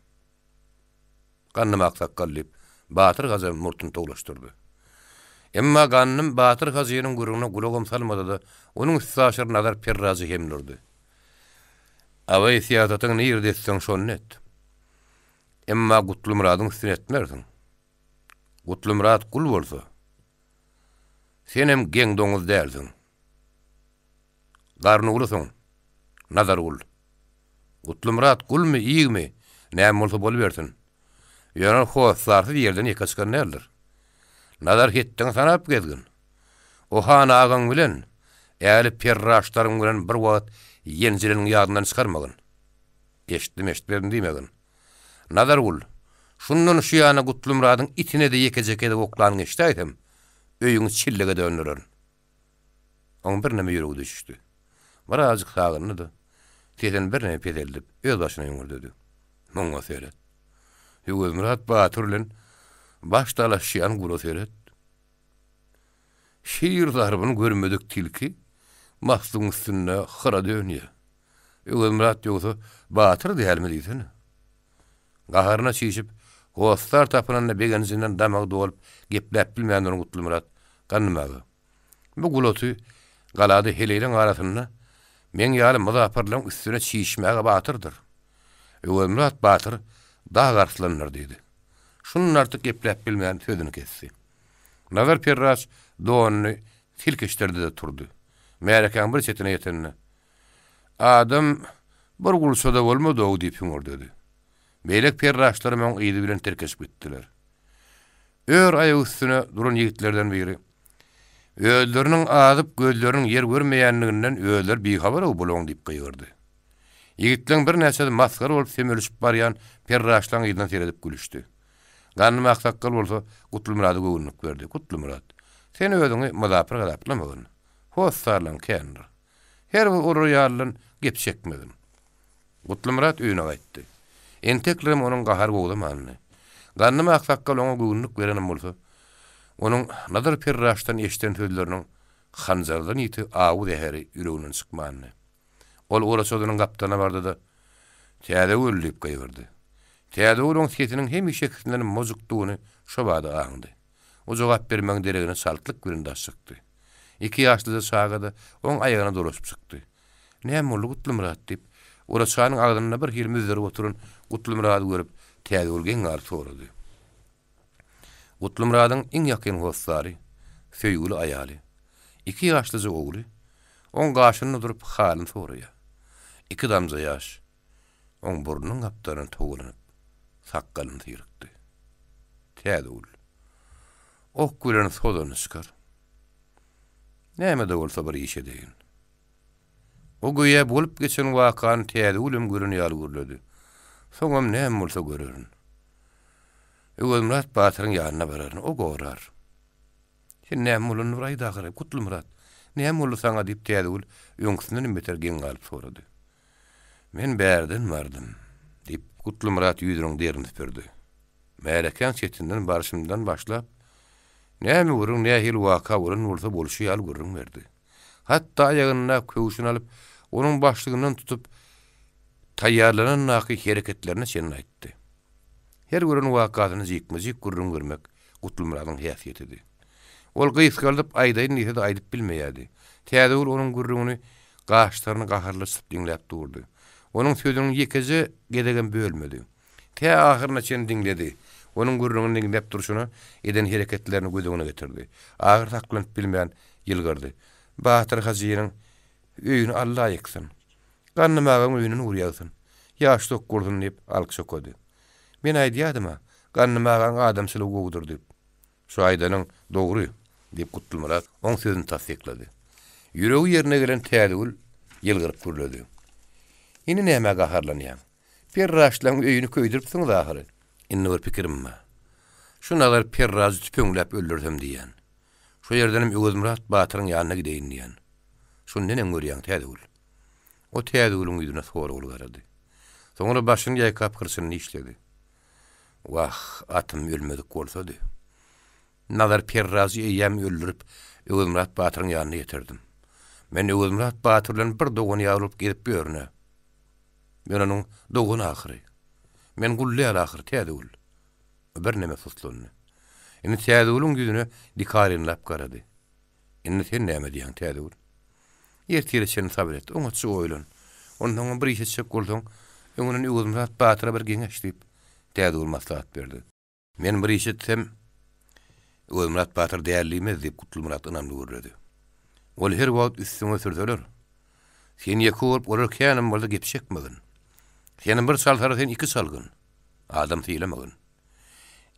Gannym Aksaqqal diýip, Batyr gaza murtun toglaşdyrdy. Emma gannym Batyr gazynyň gurugyna gulagam salmady da, onuň üstüne nazar perrazy hemlirdi. Away siýasatyň näde etseň şonu et. Emma Gutlumradyň üstüne etmerdiň. Gutlumrad gul bolsa, senem geň doňuz däldiň. Garny ulasyň, nazar ul. Gutlumrad gulmy, iýigmi, näme bolsa bolubersin. Ýöne hoýsardy ýerden ýekaçkan nädir? Nazar hetdiň sanap gezgin. O hana agaň bilen, äli perraşlaryň bilen bir wagt ýenjiliniň ýadyndan çykarmagyn. Eşitdim diýmegin. Nazar ul. Şundan şu ýana Gutlumradyň itine de ýekejeke de oklanyň eşdäýdim. Öýüňi çillige döndürün. Oň bir näme ýüregi düşdi. Birazjyk sagyndy. Teden bir näme pedeldip, öz başyna ýöňürdi. Muňa seýret. Ýöňürmät Batyrlyň başdalaşýan gura seýret. Şiir zarbyny görmedik tilki, mahsuň üstüne hyra dönýär. Ýöňürmät ýogsa Batyr diýelmi diýsen. Gaharyna çyşyp, hostar tapynanda begenjinden damak dolup, gepläp bilmeýän Gutlumrat gannymagy. Bu gulaty galady heleýleň arasyna men ýaly muzafarlaryň üstüne çyşmäge Batyrdyr. Ýöňürmät Batyr daha garslanlar diýdi. Şunun artyk gepläp bilmeýän sözüni kesdi. Nazar perraş doňuny tilkeşdirdi de turdy. Märekäň bir çetine ýetenne. Adam bir gulşada bolmady o diýip ýöňürdi. Beýlek perraşlar men ýydy bilen terkeşip gitdiler. Ör aýagy üstüne duran ýigitlerden biri. Öýleriniň azyp gözleriniň ýer görmeýänliginden öýler bihabar boluň diýip gyýyrdy. Ýigitleň bir näçe maskar bolup semölüşip barýan perraşlaryň ýygyna seredip gülüşdi. Gannym Aksaqqal bolsa Gutlumrady göwnük berdi. Gutlumrad, sen öýüňi mazapyr galaplamagyň. Hossarlaň kendir. Her bir uraýarlyň gep çekmegin. Gutlumrad öýüne gaýtdy. Enteklerim onuň gahar gowdamany. Gannym Aksaqqal oňa göwnük berenem bolsa, onuň nazar perraşdan eşden sözleriniň hanjardan ýiti awu deheri ýüreginden çykmany. Ol oraçodynyň gapdana bardy da, "Täze öldüp gaýyrdy." Täze onuň setiniň hem şeklinden mozukdugyny şobady aňdy. O jogap bermeň deregine saltlyk birinde çykdy. Iki ýaşly sagada oň aýagyna dolaşyp çykdy. "Näme boldy Gutlumrat?" diýip, oraçanyň agdyna bir hil müzderip oturan Gutlumrady görüp, täze ölgen gar sorady. Gutlumradyň iň ýakyn hostary, söýgüli aýaly. Iki ýaşlyjy ogly, oň gaşyny durup halyny soraýar. Iki damja ýaş, oň burnunyň gapdaryny togulanyp, sakkalyny syrykdy. Täze ul. Ok gülen sodany çykar. Näme de bolsa bir iş edeýin. O goýa bolup geçen wakany täze ulum görüni ýaly. Soňam näme bolsa görerin. Ýöňürmät Batyryň ýanyna bararyň, o gorar. Sen näme bolan Nuraýda garap, Gutlumrat? Näme boldy saňa diýip täze ul öňküsinden beter gen galyp sorady. Men bärden bardym, diýip Gutlumrat ýüzüniň derini süpürdi. Märekäň çetinden barşymdan başlap, näme gurun, näme hil waka gurun bolsa bolşy ýaly gurun berdi. Hatda aýagyna köwüşini alyp, onuň başlygyndan tutup tayyarlanan naky hereketlerine şenin aýtdy. Her görün wakatyny jykmyjyk gurrun görmek Gutulmuradyň häsiýetidi. Ol gysgalyp aýdaýyn näse aýdyp bilmeýärdi. Täze onuň gurruny gaşlaryny gaharlaşyp diňläp durdy. Onuň sözüniň ýekezi gedegen bölmedi. Tä ahyryna çen diňledi. Onuň gurrunyň diňläp durşuny eden hereketlerini gözüne getirdi. Agyr taklanyp bilmeýän ýylgyrdy. Batyr hazynyň öýüni Allah ýeksyn. Gannymagam öýünü urýarsyn. Ýaşlyk gurdun diýip alkyş okady. Men aýdýadym, gannymagam adamçylyk gowdur diýip. Şu aýdanyň dogry diýip Gutulmurat oň sözüni tasdiklady. Ýüregi ýerine gelen täzegül ýylgyryp gürledi. Indi näme gaharlanýar? Perraşlaň öýüni köýdiripsiň zahyry. Indi bir pikirim var. Şunalar perraz tüpüňläp öldürsem diýen. Şu ýerdenim Gutulmurat batyryň ýanyna gideýin diýen. Şunu nenen görýän täzegül. O täzegüliň ýüzüne soragul garady. Soňra başyny ýaýkap kyrsyny işledi. Wah, atym ölmedik bolsady. Nazar perrazy ýem öldürüp Gutulmurat batyryň ýanyna getirdim. Men Gutulmurat batyryň bir doguny ýalyp gelip görne. Men onuň doguny ahyry. Men gullýar ahyry täzegül. Bir näme suslandy. Indi täzegüliň ýüzüne dikarinlap garady. Indi sen näme diýen täzegül? Ýertire seni sabr et. Oňa çy oýlan. Ondan bir işe çek bolsaň, öňünden Gutulmurat batyra bir geňeş diýip täzegül maslahat berdi. Men bir işe etsem Gutulmurat batyr däýerliýmez diýip Gutulmurat ynanly gördi. Ol her wagt üstüňe sürseler. Sen ýekip urarkänim bolsa gepşekmegin. Senin bir salsara sen iki salgın. Adam teylemegin.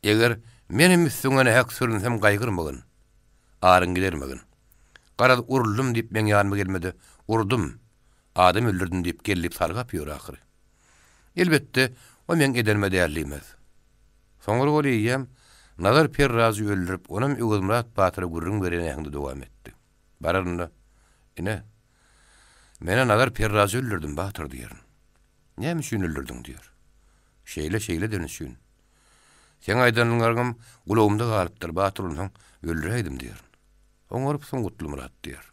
Eger menim üstüňe hak sürünsem gaýgyrmagyn. Aryn gidermegin. Garad uruldum diýip men ýanyma gelmedi. Urdum. Adam öldürdüm diýip gelip sargap ýör ahyry. Elbetde o men edenme däýerliýmez. Soňra bolýam nazar perrazy öldürüp onam Gutulmurat batyra gurrun berene ýaňda dowam etdi. Bararynda ine mene nazar perrazy öldürdüm batyr diýerin. Näme üçin öldürdüň diýer. Şeýle dönüşün. Sen aýdanyňlarym gulawymda galypdyr batyryň öldüreýdim diýer. Oňarypsyň Gutulmurat diýer.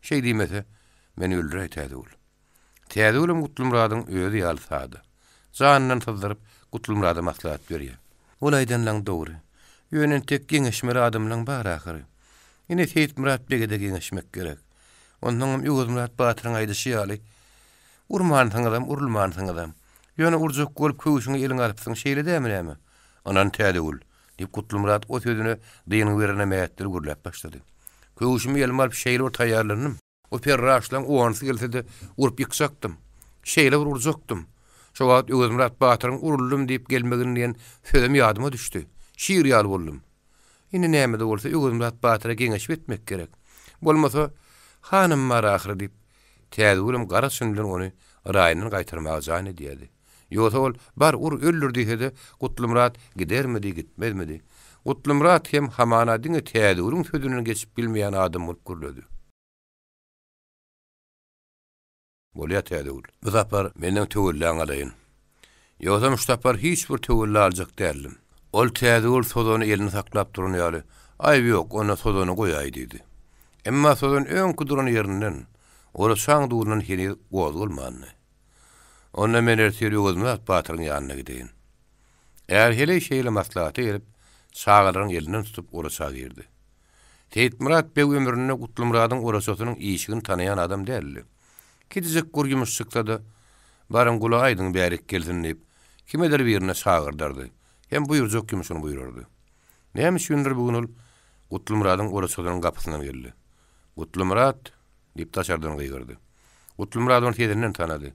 Şeý diýmese meni öldüreý täzegül. Täzegülim Gutulmuradyň öýüdi ýalsady. Janyndan tızdyryp Gutulmurada maslahat berýär. Ol aýdanlaň dogry. Ýönen tek geňeşmeli adamlaň bar ahyry. Ine Seyit Murat begede geňeşmek gerek. Ondan Gutulmurat batyryň aýdyşy ýaly. Urmansyň adam, urulmansyň adam. Ýöne urjak bolup köwüşiňe eliň alypsyň şeýle dämi? Anan täzegül diýip Gutulmurat o sözüni diýeniň berene mäýetdir gürläp başlady. Köwüşimi elim alyp şeýle taýýarlanym. O perraşlaň owansy gelse urup ýyksaktym. Şeýle urjakdym. Şo wagt Gutulmurat batyryň uruldum diýip gelmegini diýen sözüm ýadyma düşdi. Şiir ýaly boldum. Indi näme de bolsa Gutulmurat batyra geňeşip etmek gerek. Bolmasa hanım mar ahyry diýip täzegülim gara sündürün onu raýynyň gaýtarmagy jany diýdi. Ýogsa ol bar öldür diýse Gutulmurat gidermidi, gitmezmidi. Gutulmurat hem hamana diňe täzegüliň sözüni geçip bilmeýän adam bolup görledi. Bolýa täzegül. Bu zapar menden töwelläň alaýyn. Ýogsa muştapar hiç bir töwelle aljak dälim. Ol täzegül sodany elini saklap duran ýaly. Aýby ýok, ona sodany goýaý diýdi. Emma sodan öňkü duran ýerinden ora şaň durunan hini gozulmandy. Onda men erteri Gutulmurat batyryň ýanyna gideýin. Eger hele şeýle maslahat berip, çağalaryň elinden tutup orasa girdi. Seyit Murat beg ömrüne Gutulmuradyň orasasynyň işigini tanayan adam däldi. Kedijek gurgymyş çykdy. Barın gula aýdyň bärik gelsin diýip, kimedir birine çağırdardy. Hem buyurjak kim şunu buyurardy. Näme üçindir bugün ol Gutulmuradyň orasasynyň gapysyna geldi. Gutulmurat diýip taşardan gyýgyrdy. Gutulmurat onu tezenden tanady.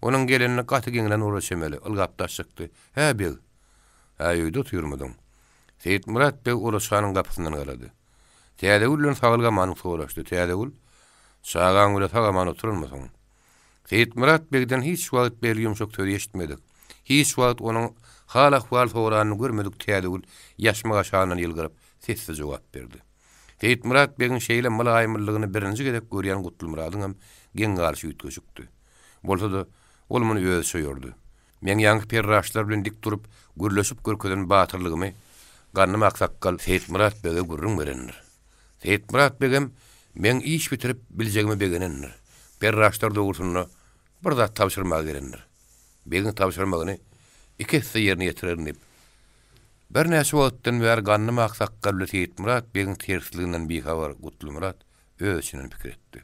Onuň gelenine gaty geňlen uğraşamely, ılgapdaşykdy. Hä beg. Aýydy oturmadyň. Seyit Murat beg uğraşanyň gapysyna galady. Täzegül sagylgamany soraşdy. Täzegül şagan gule tagamany oturmasyň. Seyit Murat begden hiç wagt belýümşok söz eşitmedik. Hiç wagt onuň hal ahwal soranyny görmedik. Täzegül ýaşmaga şanyny ýylgyryp sessiz jogap berdi. Seyit Murat begin şeýle malaýymlygyny birinji gedek görýän Gutulmuradyň hem geň garşy ýetgeşikdi. Bolsa da ol muny öýe söýürdi. Men ýangy perraşlar bilen dik durup gürleşip görkeden batyrlygymy garnym aksakkal Seyit Murat bege gurrun berendir. Seyit Murat begem men iş bitirip biljegimi begenendir. Perraşlar dogrusyny bir zat tapşyrmagy gerendir. Begin tapşyrmagyny ikisi ýerine ýetirerin diýip. Bir näçe wagtdan bäri ganny maksakka Seyit Murat begin tersliginden bir habar Gutlu Murat öz içinden pikir etdi.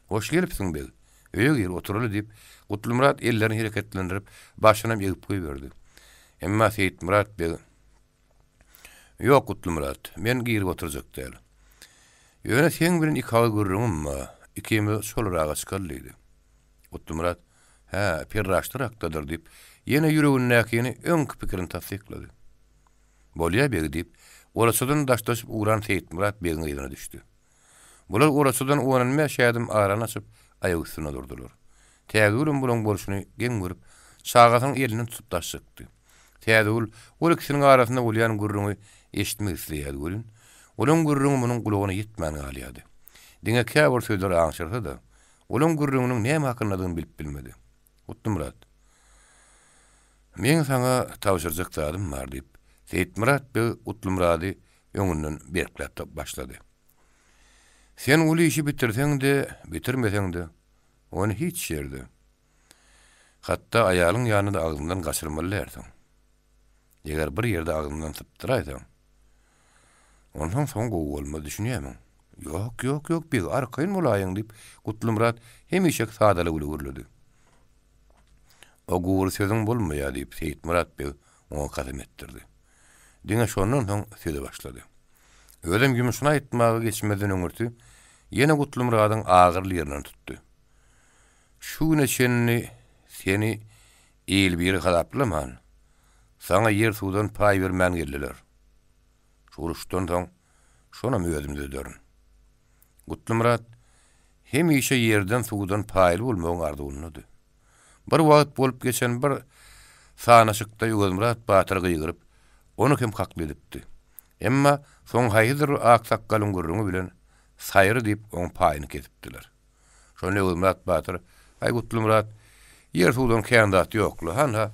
Hoş gelipsiň beg. Öýe gir oturuly diýip Gutlu Murat ellerini hereketlendirip başyna ýegyp goýberdi. Emma Seyit Murat beg "Ýok Gutlu Murat, men girip oturjak däl. Ýöne sen bilen iki hawa görürümmi? Ikimiz şolaraga çykallydy." Gutlu Murat "Ha, pirraşdyrakdadyr" diýip ýene ýüregindäkini öňkü pikirini tasdiklady. "Bolýa beg" diýip oraçydan daşdaşyp uğran Seyit Murat begin ýerine düşdi. Bular oraçydan uğranma şädim aran açyp aýak üstüne durdular. Tägülüm bulan bolşuny geň görüp şagatyň elini tutup daşykdy. Tägül ol ikisiniň arasynda bolýan gürrüňi eşitmek isleýär görün. Olan gürrüňi munyň gulagyna ýetmän galýady. Diňe käbir söýler aňşyrsa da, olan gürrüňiniň näme hakyndadygyny bilip bilmedi. Gutlu Murat "Men sana tapşyrjak zadym bar" diýip Seyit Murat be Gutlu Murady öňünden berkläp başlady. "Sen uly işi bitirseň de, bitirmeseň de, ony hiç ýerde. Hatda aýalyň ýanynda agzyndan gaçyrmalyarsyň. Eger bir ýerde agzyndan typdyraýsaň, ondan soň gowy bolma düşünýärmi?" Ýok, bir arkaýyn bolaýyň" diýip Gutlu Murat hemişe sadaly gülürlüdi. "O gowy sözüň bolmaýar" diýip Seyit Murat be oňa kasam etdirdi. Diňe şondan soň söze başlady. Ödem gümüşüni aýtmagy geçmeden öňürti, ýene Gutlu Muradyň agyrly ýerinden tutdy. "Şu neçenni seni el bir galaplaman. Sana yer sudan pay bermän geldiler. Şuruşdan soň şona möýedimde dörün." Gutlu Murat hemişe yerden sudan paýly bolmagyň arzuwundy. Bir wagt bolup geçen bir sanaşykda Ýögel Murat Batyr gyýgyryp onu kim hakly edipdi. Emma soň haýyr aksakkalaň gürrüňi bilen saýry diýip oň paýyny kesipdiler. Şonu Ýögel Murat Batyr "Ay Gutlu Murat, yer sudan kendat ýoklu. Hanha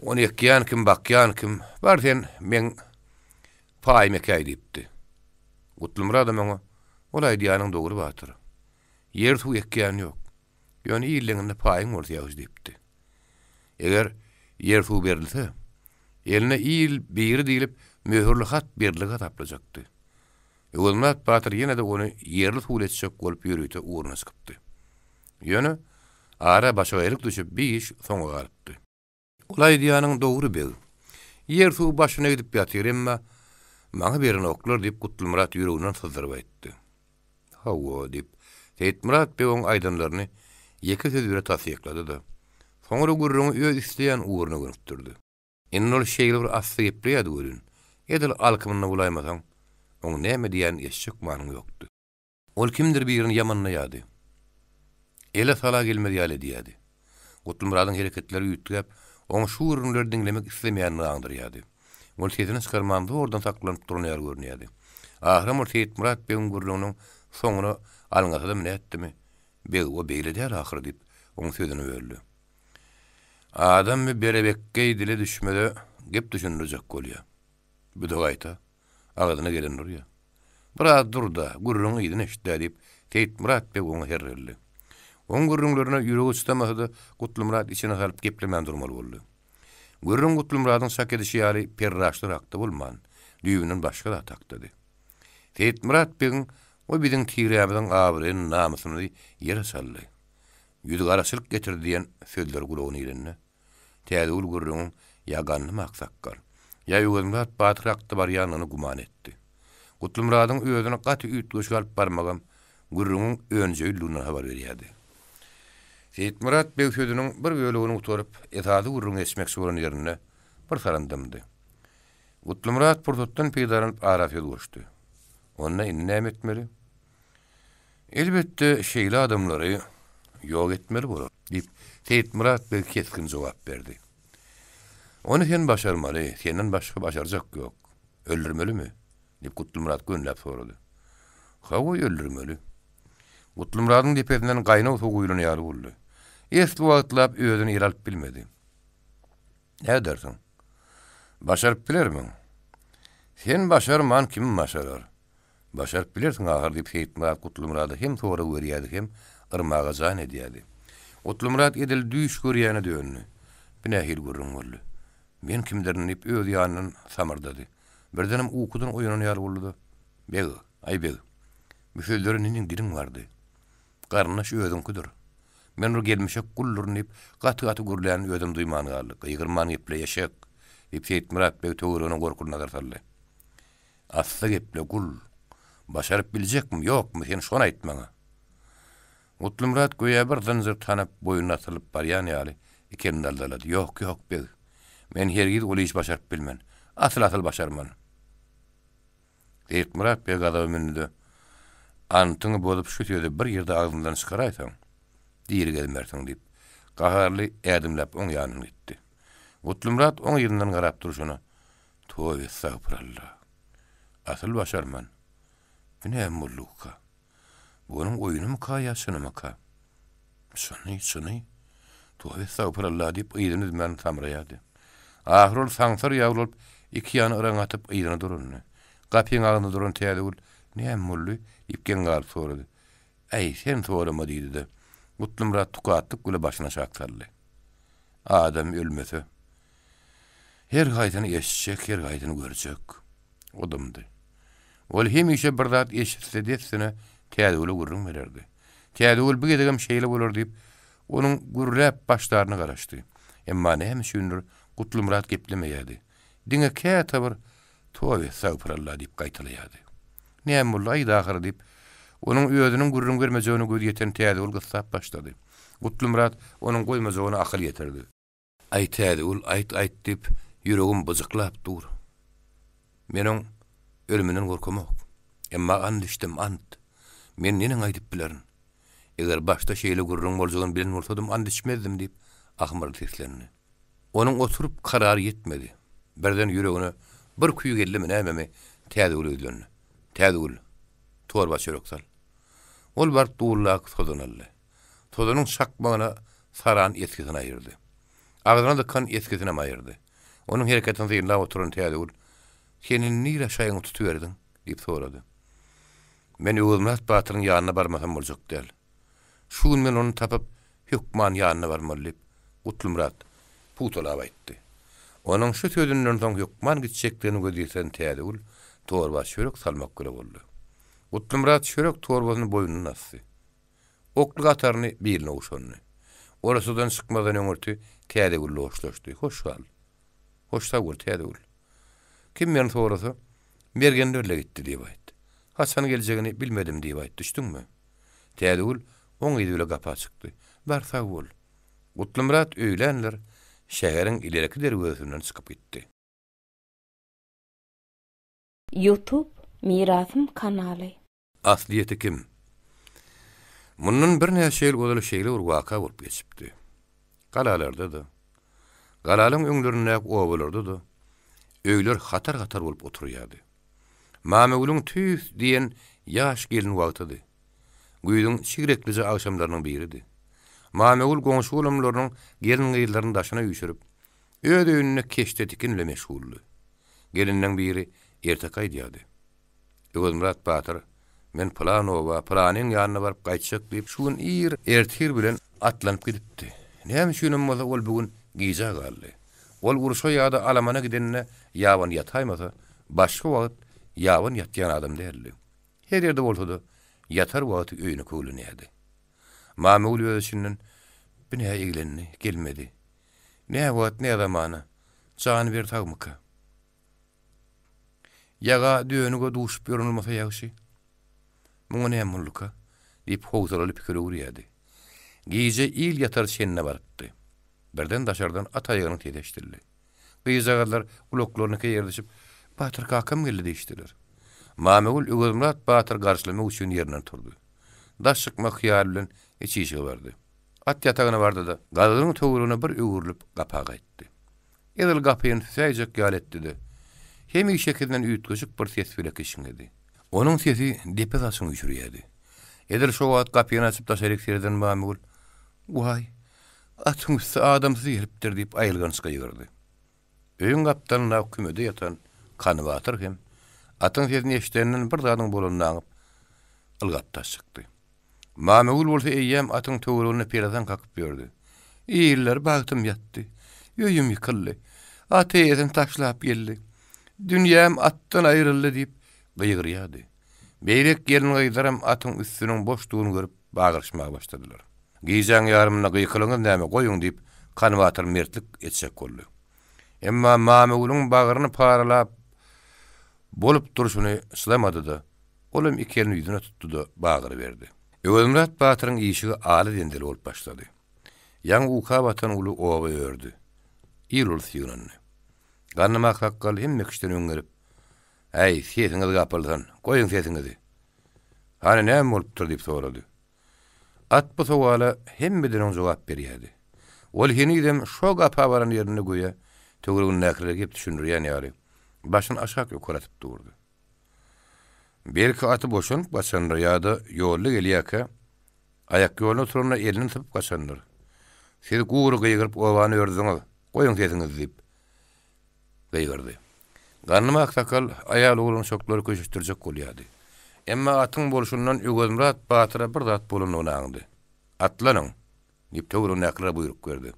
onu ýekýän kim, bakýan kim? Bar sen men paýymy käý" diýipdi. Gutlu Murat meňe "Olay diýanyň dogry Batyr. Yer su ýekýän ýok. Ýöne ýyllygyny paýyň bolýar" diýipdi. "Eger yer su berilse, eline ýyl biri diýilip möhürli hat beriligi taplajakdy." Ýögel Murat Batyr ýene de onu ýerli suw etjek bolup ýürüýte uğruna çykypdy. Ýöne ara başa erik düşüp bir iş soňa galypdy. "Olay diýanyň dogry beg. Yer suw başyna gidip ýatyr emma maňa berini oklar" diýip Gutlu Murat ýüreginden sızdyryp aýtdy. "Hawa" diýip Seyit Murat be oň aýdanlaryny ýeke söz bilen tasdiklady da soňra gürrüňi öz isleýän uğruna görüpdirdi. "Indi ol şeýle bir asly gepleýärdi görün. Edil alkymyna bulaýmasaň, oň näme diýän eşçek manyň ýokdy. Ol kimdir birini ýamanlaýardy. Ele sala gelmedi ýaly diýärdi. Gutlu Muradyň hereketleri ýütgäp, oň şu ürünleri diňlemek islemeýänini aňdyrýardy. Ol sesini çykarmanda ordan saklanyp durýar görünýärdi. Ahyrym ol Seyit Murat beň gürrüňiniň soňuna alňasym näetdimi? Beg o beýle däl ahyr diýip oň sözüni böldi. "Adam mı berebekke dile düşmede gep düşünürecek bolýar. Bu da gaýta, agadyna gelen durýar. Biraz durda, gürrüňi ýedin eşitdi" diýip Seyit Murat be oňa herreldi. Oň gürrüňlerine ýüregi tutamasa da Gutlu Murat içine galyp geplemän durmaly boldy. Gürrüň Gutlu Muradyň şak edişi ýaly perraşdyrakda bolman, düýbünden başga da takdydy. Seyit Murat beň o biziň tiýräbden abryn namysyny ýere saldy. Ýüzü garaşylyk getirdi diýen sözler gulagyny ýerine. Täzül gürrüň ýaganly maksakkar. Ýa Ýögel Murat Batyr hakda barýanyny guman etdi. Gutlu Muradyň özüne gaty üýtgeş alyp barmagam gürrüň öňjüýlüğinden habar berýärdi. Seyit Murat be sözüniň bir bölegini uturup etady gürrüň esmek soran ýerine bir sarandymdy. Gutlu Murat purdutdan peýdaranyp ara söz goşdy. "Onda indi näme etmeli?" "Elbetde şeýle adamlary ýok etmeli bolar" diýip Seyit Murat bir keskin jogap berdi. "Onu sen başarmaly, senden başga başarjak ýok. Öldürmelimi?" diýip Gutlu Murat gönläp sorady. "Hawa öldürmeli." Gutlu Muradyň depesinden gaýnaw suw guýulyny ýaly boldy. Esli wagtlap özüni ýeralyp bilmedi. "Näme dersiň? Başaryp bilermi?" "Sen başarman kim başarar? Başaryp bilersiň ahyr" diýip Seyit Murat Gutlu Murady hem sora berýärdi hem yrmaga jan edýärdi. Gutlu Murat edil düýş görýäne döndü. Binähil gurrun boldy. Men kimlerin ip öz ýanyny samyrdydy. Birdenem ukudan oýunan ýaly boldy. Beg, ay beg. Müfelleriniň diriň bardy. Garnaş özüňkidir. Men ru gelmişek gullurnyp gaty-gaty gurlayan özüm duýman galdy. Ygyrman geple ýaşak. Ip Seyit Murat beg töwereňe gorkuna gartarly. Asla geple gul. Başaryp biljekmi, ýokmy, sen şonu aýtmaňa. Gutly Murat goýa bir zynjyr tanyp boýuna atylyp barýan ýaly ikeni daldalady. Ýok beg. Men hergiz ol iş başaryp bilmen. Asıl başarman. Seyit Murat beg adam mende. Antyňy bolup şu ýerde bir ýerde agzyndan çykaraýsaň, diýeri gelmersiň diýip, gaharly ädimläp oň ýanyna gitdi. Gutly Murat oň ýerinden garap durşuny, "Towe estağfurullah. Asyl başarman. Bine mulluka. Bunyň oýuny ka ýaşanymy ka?" Şuny. Towe estağfurullah diýip ýygyny men samraýady. Ahyrul saňsar ýaglyp iki ýany ıraň atyp ýygyny durunny. Gapyň agynda duran täze "Näme mullu?" ipken galyp sorady. "Ey, sen sorama" diýdi. Gutly Murat tukatyp güle başyna şaktarly. Adam ölmese her gaýdyny eşitjek, her gaýdyny görjek. Odamdy. Ol hemişe bir zat eşitse depsine täze ulu gurrun bererdi. Täze ul bu gedegem şeýle bolar diýip onuň gurrap başlaryny garaşdy. Emma näme şundur Gutly Murat geplemeýärdi. Diňe käte bir "Towe estağfurullah" diýip gaýtalaýardy. Näme bolay dahyr diýip onuň özüniň gurrun bermejegini göz ýeten täze ul gyssap başlady. Gutly Murat onuň goýmajagyna akyl ýetirdi. "Aý täze ul, aýt diýip ýüregim bıjyklap dur. Meniň ölümünden gorkamok. Emma andişdim ant. Men neniň aýdyp bilerin? Eger başda şeýle gurrun boljagyny bilen bolsadym andişmezdim" diýip ahmar seslendi. Onuň oturup karar ýetmedi. Birden ýüregine bir kuýu geldi näme täze ul öýlendi. "Täze ul, torba çörek sal." Ol bar tuğullak sozunally. Sozunun şakmagyna saran eskisini aýyrdy. Agzyna dıkan eskisine aýyrdy. Onuň hereketini ýylap oturan täze ul, "Senin nire şaýyňy tutýardyň?" diýip sorady. "Men Öwürmäs batyryň ýanyna barmasam boljak däl. Şuň men onu tapyp hükman ýanyna barmaly" diýip Gutly Murat putulap aýtdy. Onuň şu sözünden soň hükman gitjeklerini gözýän täze ul torba çörek salmak gerek boldy. Gutly Murat çörek torbasyny boýnuna assy. Okly gataryny birine uşandy. Orasydan çykmadan öňürti täze uly oşlaşdy. Hoşsa ul täze ul. Kim meni sorasa, "Mergen öyle gitti" diýip aýtdy. "Haçan geljegini bilmedim" diýip aýtdy. Düşdüňmi? Täze ul oň ýüzüne gapa çykdy. "Barsa ul." Gutly Murat öýlenler şäheriň ileriki derwesinden çykyp gitdi. YouTube Mirasym kanaly. Asliýeti kim? Munun bir näçe ýyl bolan şeýle bir waka bolup geçipdi. Galalarda da. Galalyň öňlerinde owalarda da. Öýler hatar bolup oturýardy. Mamegulun tüýs diýen ýaş gelin wagtydy. Güýdüň şigreklije agşamlarynyň biridi. Mamegul goňşy olamlarynyň gelin gyýlaryny daşyna ýüşürip, öýde önüne keşde dikinle meşguldy. Gelinniň biri ertekay diýdi. Öwür Murat Batyr, "Men planowa, planyň ýanyna baryp gaýtjak" diýip şuň ertir bilen atlanyp gidipdi. Näme şunun bolsa ol bugün giýja galdy. Ol uruşa ýa-da alamana gidenine ýaban ýataýmasa, başga wagt ýaban ýatýan adam däldi. Her ýerde bolsa-da ýatar wagty öýüne köwlenýärdi. Mamul özünden "Bine eglenni, gelmedi. Ne wagt ne zamana? Can bir tagmyka. Yaga düýünüge duşup ýörülmese ýagşy. Muňa näme mulluka?" diýip howzalaly pikir urýardy. Giýje il ýatar şenne barypdy. Birden daşardan ataýygyny tedeşdirdi. Gyýjagadlar uloklaryny keýerdişip, "Batyr kakam geldi" diýişdiler. Mamul Öwür Murat Batyr garşylamak üçin ýerinden turdy. Daş çykmak hyýaly bilen içişe bardy. At ýatagyna bardy da, gazynyň töweregine bir öwürlüp gapa gaýtdy. Edil gapyny säýjek ýaletdi. Hemi şekilden üýtgüçük bir ses bile kişnedi. Onuň sesi depesasyň üçürýärdi. Edil şu wagt gapyny açyp daşaryk serden Mamul, "Way, atyň üstü adamsy ýelipdir" diýip aýylganyşga ýygyrdy. Öýüň gapdalyna kümede ýatan Kany Batyr hem atyň sesini eşitenden bir zadyň bolanyny ılgap taşykdy. Mamul bolsa eýýäm atyň töweregine perazan kakyp berdi. "Ýyller bagtym ýatdy. Ýüýüm ýykyldy. Aty ýerden taşlap geldi. Dünýäm atdan aýryldy diýip gıýgyrýady. Beýrek gelin gıýdaram atyň üstüniň boşdugyny görüp bagyrşmaga başladylar. Giýjaň ýarymyna gıýkylyňy näme goýuň diýip kanwatyr mertlik etjek boldy. Emma Mamegul'un bagyryny paralap bolup duruşuny sylamady da, olam ikeni ýüzüne tutdy da bagyry berdi. Öwelmurat Batyryň işigi aly dendeli bolup başlady. Ýaňy uka batan uly owa ördü. İrul sygynyny. Garnymak hakkal hemme kişden öňgerip, "Ey, sesiňiz gapyldan, goýuň sesiňizi." "Hany näme bolupdyr?" diýip sorady. At bu sowala hemmeden jogap berýärdi. Ol henidem şo gapa baran ýerine goýa, tögürüň näkirle gep düşünýär ýaly. Başyny aşağı ýokaratyp durdy. Belki aty boşanyp başandyr ýa-da ýolly gelýäke, ayak ýoluna oturanda elini typyp gaçandyr. "Siz guguru gıýgyryp owany ördüňiz, goýuň sesiňizi" diýip gıýgyrdy. Garnymak sakal aýal oglunyň şoklary köşüşdirjek bolýardy. Emma atyň bolşundan Öwelmurat Batyra bir zat bolanyny aňdy. "Atlanyň" diýip tögürüň näkirle buýruk berdi.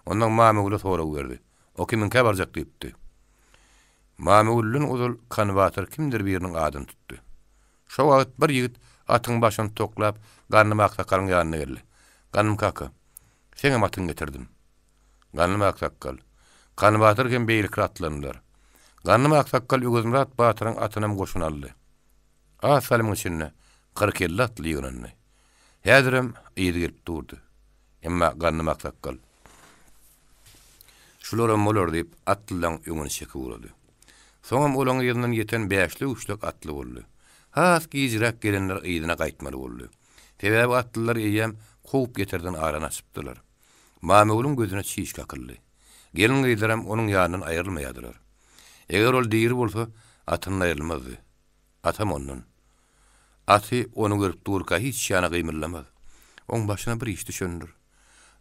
Ondan Mamegul'a sorag berdi. "O kiminkä barjak?" diýipdi. Mamegul'ün uzul kanwatyr kimdir biriniň adyny tutdy. Şo wagt bir ýigit atyň başyny toklap Garnymak sakalyň ýanyna geldi. "Ganym kaka, seňe atyň getirdim." Garnymak sakal Kanwatyr hem beýlik atlandylar. Garnymak sakal Öwelmurat Batyryň atynam goşun aldy. Asalyň içinde 40 atly ýönünde. Häzirim ýedi gelip durdy. Emma Garnymak sakal "Şulara bolar" diýip atlyň öňüne çekip urady. Soňam olaň ýerinden ýeten 5-li 3-lük atly boldy. Has giýjirek gelenler ýydyna gaýtmaly boldy. Sebäbi atlylar ýem gowy getirden aran açypdylar. Mamegul'un gözüne çiş kakyldy. Gelin gıýdaram onuň ýanyndan aýrylmaýardylar. Eger ol diýir bolsa, atyndan aýrylmazdy. Atam ondan. Aty onu görüp durka hiç ýana gymyrlamaz. Oň başyna bir iş düşündir.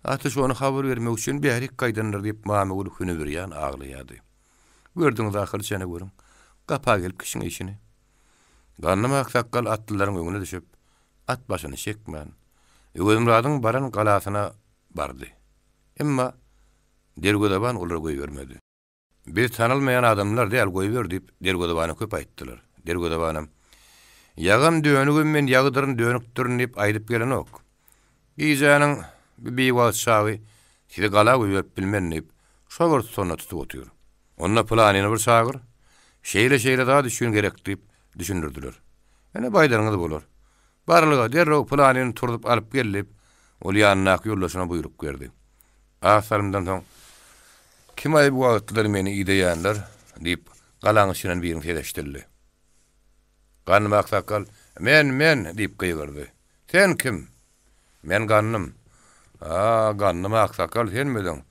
Aty şonu habar bermek üçin bärik gaýdandyr diýip Mamegul hüne bir ýan aglaýardy. Gördüňiz ahir çene görüň. Gapa gelip kişiň işini. Garnymak sakal atlylaryň öňüne düşüp, at başyny çekmän. Öwelmuratyň baran galasyna bardy. Emma Dergodaban olar goýbermedi. Bir tanylmayan adamlar däl goýber diýip Dergodabany köp aýtdylar. Dergodabanam "Ýagam dönügüm men ýagdyryn dönükdirin" diýip aýdyp gelen ok. Giýjanyň bir wagt şawy "Size gala goýup bilmen" diýip şowurt sonna tutup otyr. Onna planyny bir şagyr, şeýle daha düşün gerek diýip düşündirdiler. Ene baýdaryňyz bolar. Barlyga derrew planyny turdup alyp gelip, ol ýanyna ýollaşyna buyruk berdi. Asalymdan soň "Kim aýy bu wagtlar meni ýeýänler?" diýip galaň içinden birini sereşdirdi. Garnymak sakal "Men" diýip gıýgyrdy. "Sen kim?" "Men Garnym." Garnymak sakal "Senmediň?"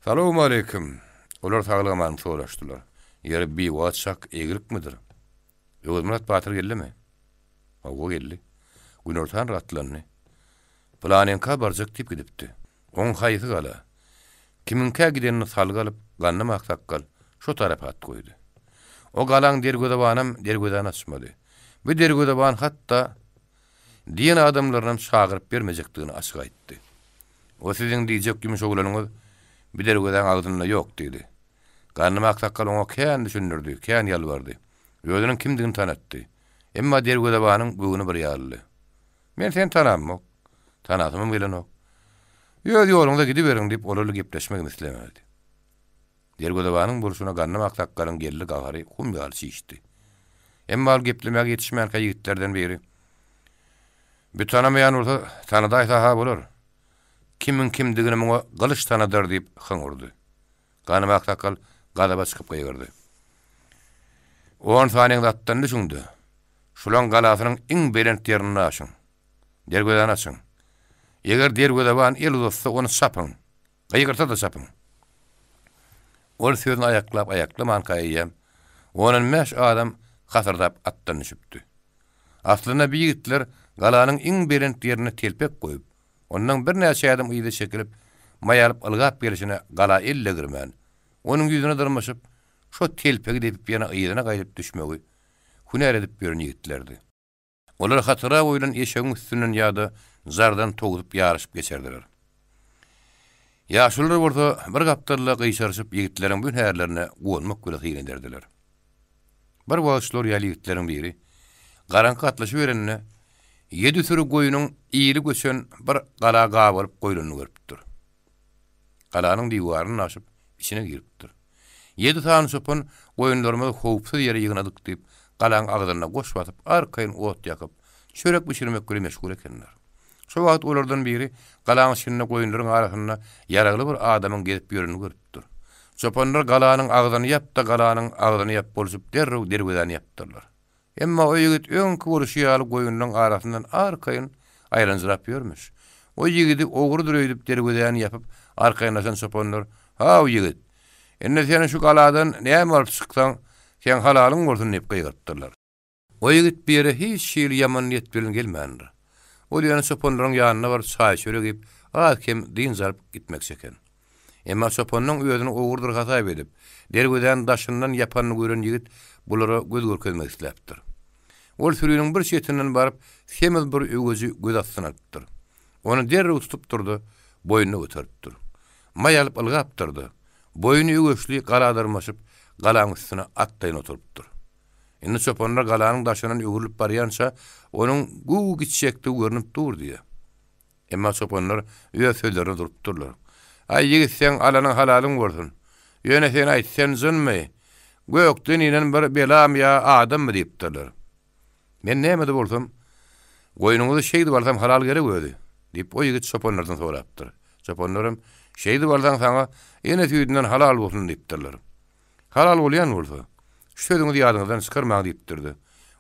"Salam aleykum." Olar saglygamany soraşdylar. "Ýeri bir wagt şak egirikmidir?" "Öwelmurat Batyr geldimi?" "Owa geldi." "Günortan ratlandy." "Planynka barjak diýip gidipdi." "Oň haýsy gala?" "Kiminkä gidenini salgalyp Garnymak sakal şo tarapa at goýdy." O galaň Dergodabanam dergodan açmady. Bu Dergodaban hatda diýen adamlaryň şagyryp bermejekdigini açyk aýtdy. "O siziň diýjek gümüş oglanyňyz bir dergodan agdynda ýok" diýdi. Garnymak sakal oňa kän düşündirdi, kän ýalbardy. Özüniň kimdigini tanatdy. Emma Dergodabanyň göwüni bir ýaly. "Men seni tanamok. Tanatymam gelenok. Ýöz ýolunda gidiberiň" diýip olarly gepleşmek islemedi. Dergodabanyň burşuna Garnymak sakalyň geldi gagary kum ýaly çiýişdi. Emma ol geplemäge ýetişmän ýigitlerden biri "Bir tanamayan bolsa, tanadaýsa ha bolar. Kimin kimdigini muňa gylyş tanadyr" diýip haňurdy. Garnymak sakal galaba çykyp gıýgyrdy. 10 saniýe zatdan düşündi. Şulan galasynyň iň berent ýerine aşyň. Dergodan açyň. Eger Dergodaban el dostsa onu sapyň. Gıýgyrsa da sapyň. Ol sözüni ayaklaman kaýýam. Onun 5 adam hasırdap atdan düşüpdi. Aslynda bir ýigitler galanyň iň berent ýerine telpek goýup, ondan bir näçe adam ýygy çekilip, maýalyp ılgap gelişine gala elle girmän. Onuň ýüzüne dyrmaşyp, şo telpegi depip ýana ýygyna gaýdyp düşmegi hünär edip bilen ýigitlerdi. Olar hatyra boýlan eşegiň üstünden ýa-da zardan togutup ýaryşyp geçerdiler. Ýaşular bolsa bir gapdarla gysarşyp ýigitleriň bütün härlerine goňmak bilen hyň ederdiler. Bir wagtlar ýaly ýigitleriň biri garanky atlaşy berenine 7 sürü goýunyň iýili göçen bir gala gabyryp goýunyny görüpdir. Galanyň diýwaryny aşyp içine giripdir. 7 tane sopun goýunlarymyzy howpsuz ýere ýygynadyk diýip galaň agzyna goş batyp arkaýyn ot ýakyp çörek bişirmek bilen meşgul ekenler. Şu wagt olardan biri galaň şinne goýunlaryň arasyna ýaragly bir adamyň gelip ýörüni görüpdir. Çopanlar galanyň agzyny ýapda galanyň agzyny ýap bolsup derrew derweden ýapdyrlar. Emma o ýigit öňkü görüşýäli goýunlaryň arasyndan arkaýyn aýranjyrap ýörmüş. O ýigidi ogry düreýdip derweden ýapyp arkaýyndan çopanlar "Ha ýigit, enne sen şu galadan näme alyp çyksaň, sen halalyň bolsun" diýip gaýrypdyrlar. O ýigit bir ýere hiç şeýle ýaman niýet bilen gelmändir. O ýany çopanlaryň ýanyna barıp çaý çöregip, "Hakim din zaryp gitmek çeken." Emma çopanyň özüni ogurdur hata edip, derweden daşyndan ýapanyny gören ýigit bulara göz görkezmek isläpdir. Ol sürüniň bir şetinden barıp, hemel bir öwüji göz atsynadyr. Onu derrew tutup durdy, boýnuny göteripdir. Maýalyp ylgapdyrdy. Boýuny öwüşli galadarmaşyp, galaň üstüne atdaýyn oturupdyr. Indi çopanlar galanyň daşynyň öwürlüp barýança, onuň guw gitşekdi görünüp durdy. Emma çopanlar öýe sözlerine durupdyrlar. "Ay ýigit, sen alanyň halalyň bolsun. Ýöne sen aýtsan zynmy? Gökden inen bir belam ýa adammy?" diýipdirler. "Men näme bolsam, goýunuňyzy şeýdi bolsam halal gerek öýdi" diýip o ýigit çopanlardan sorapdyr. Çopanlarym "Şeýdi bolsaň saňa ene tüýünden halal bolsun" diýipdirler. "Halal bolýan bolsa, şöýdüňiz ýadyňyzdan çykarmaň" diýipdirdi.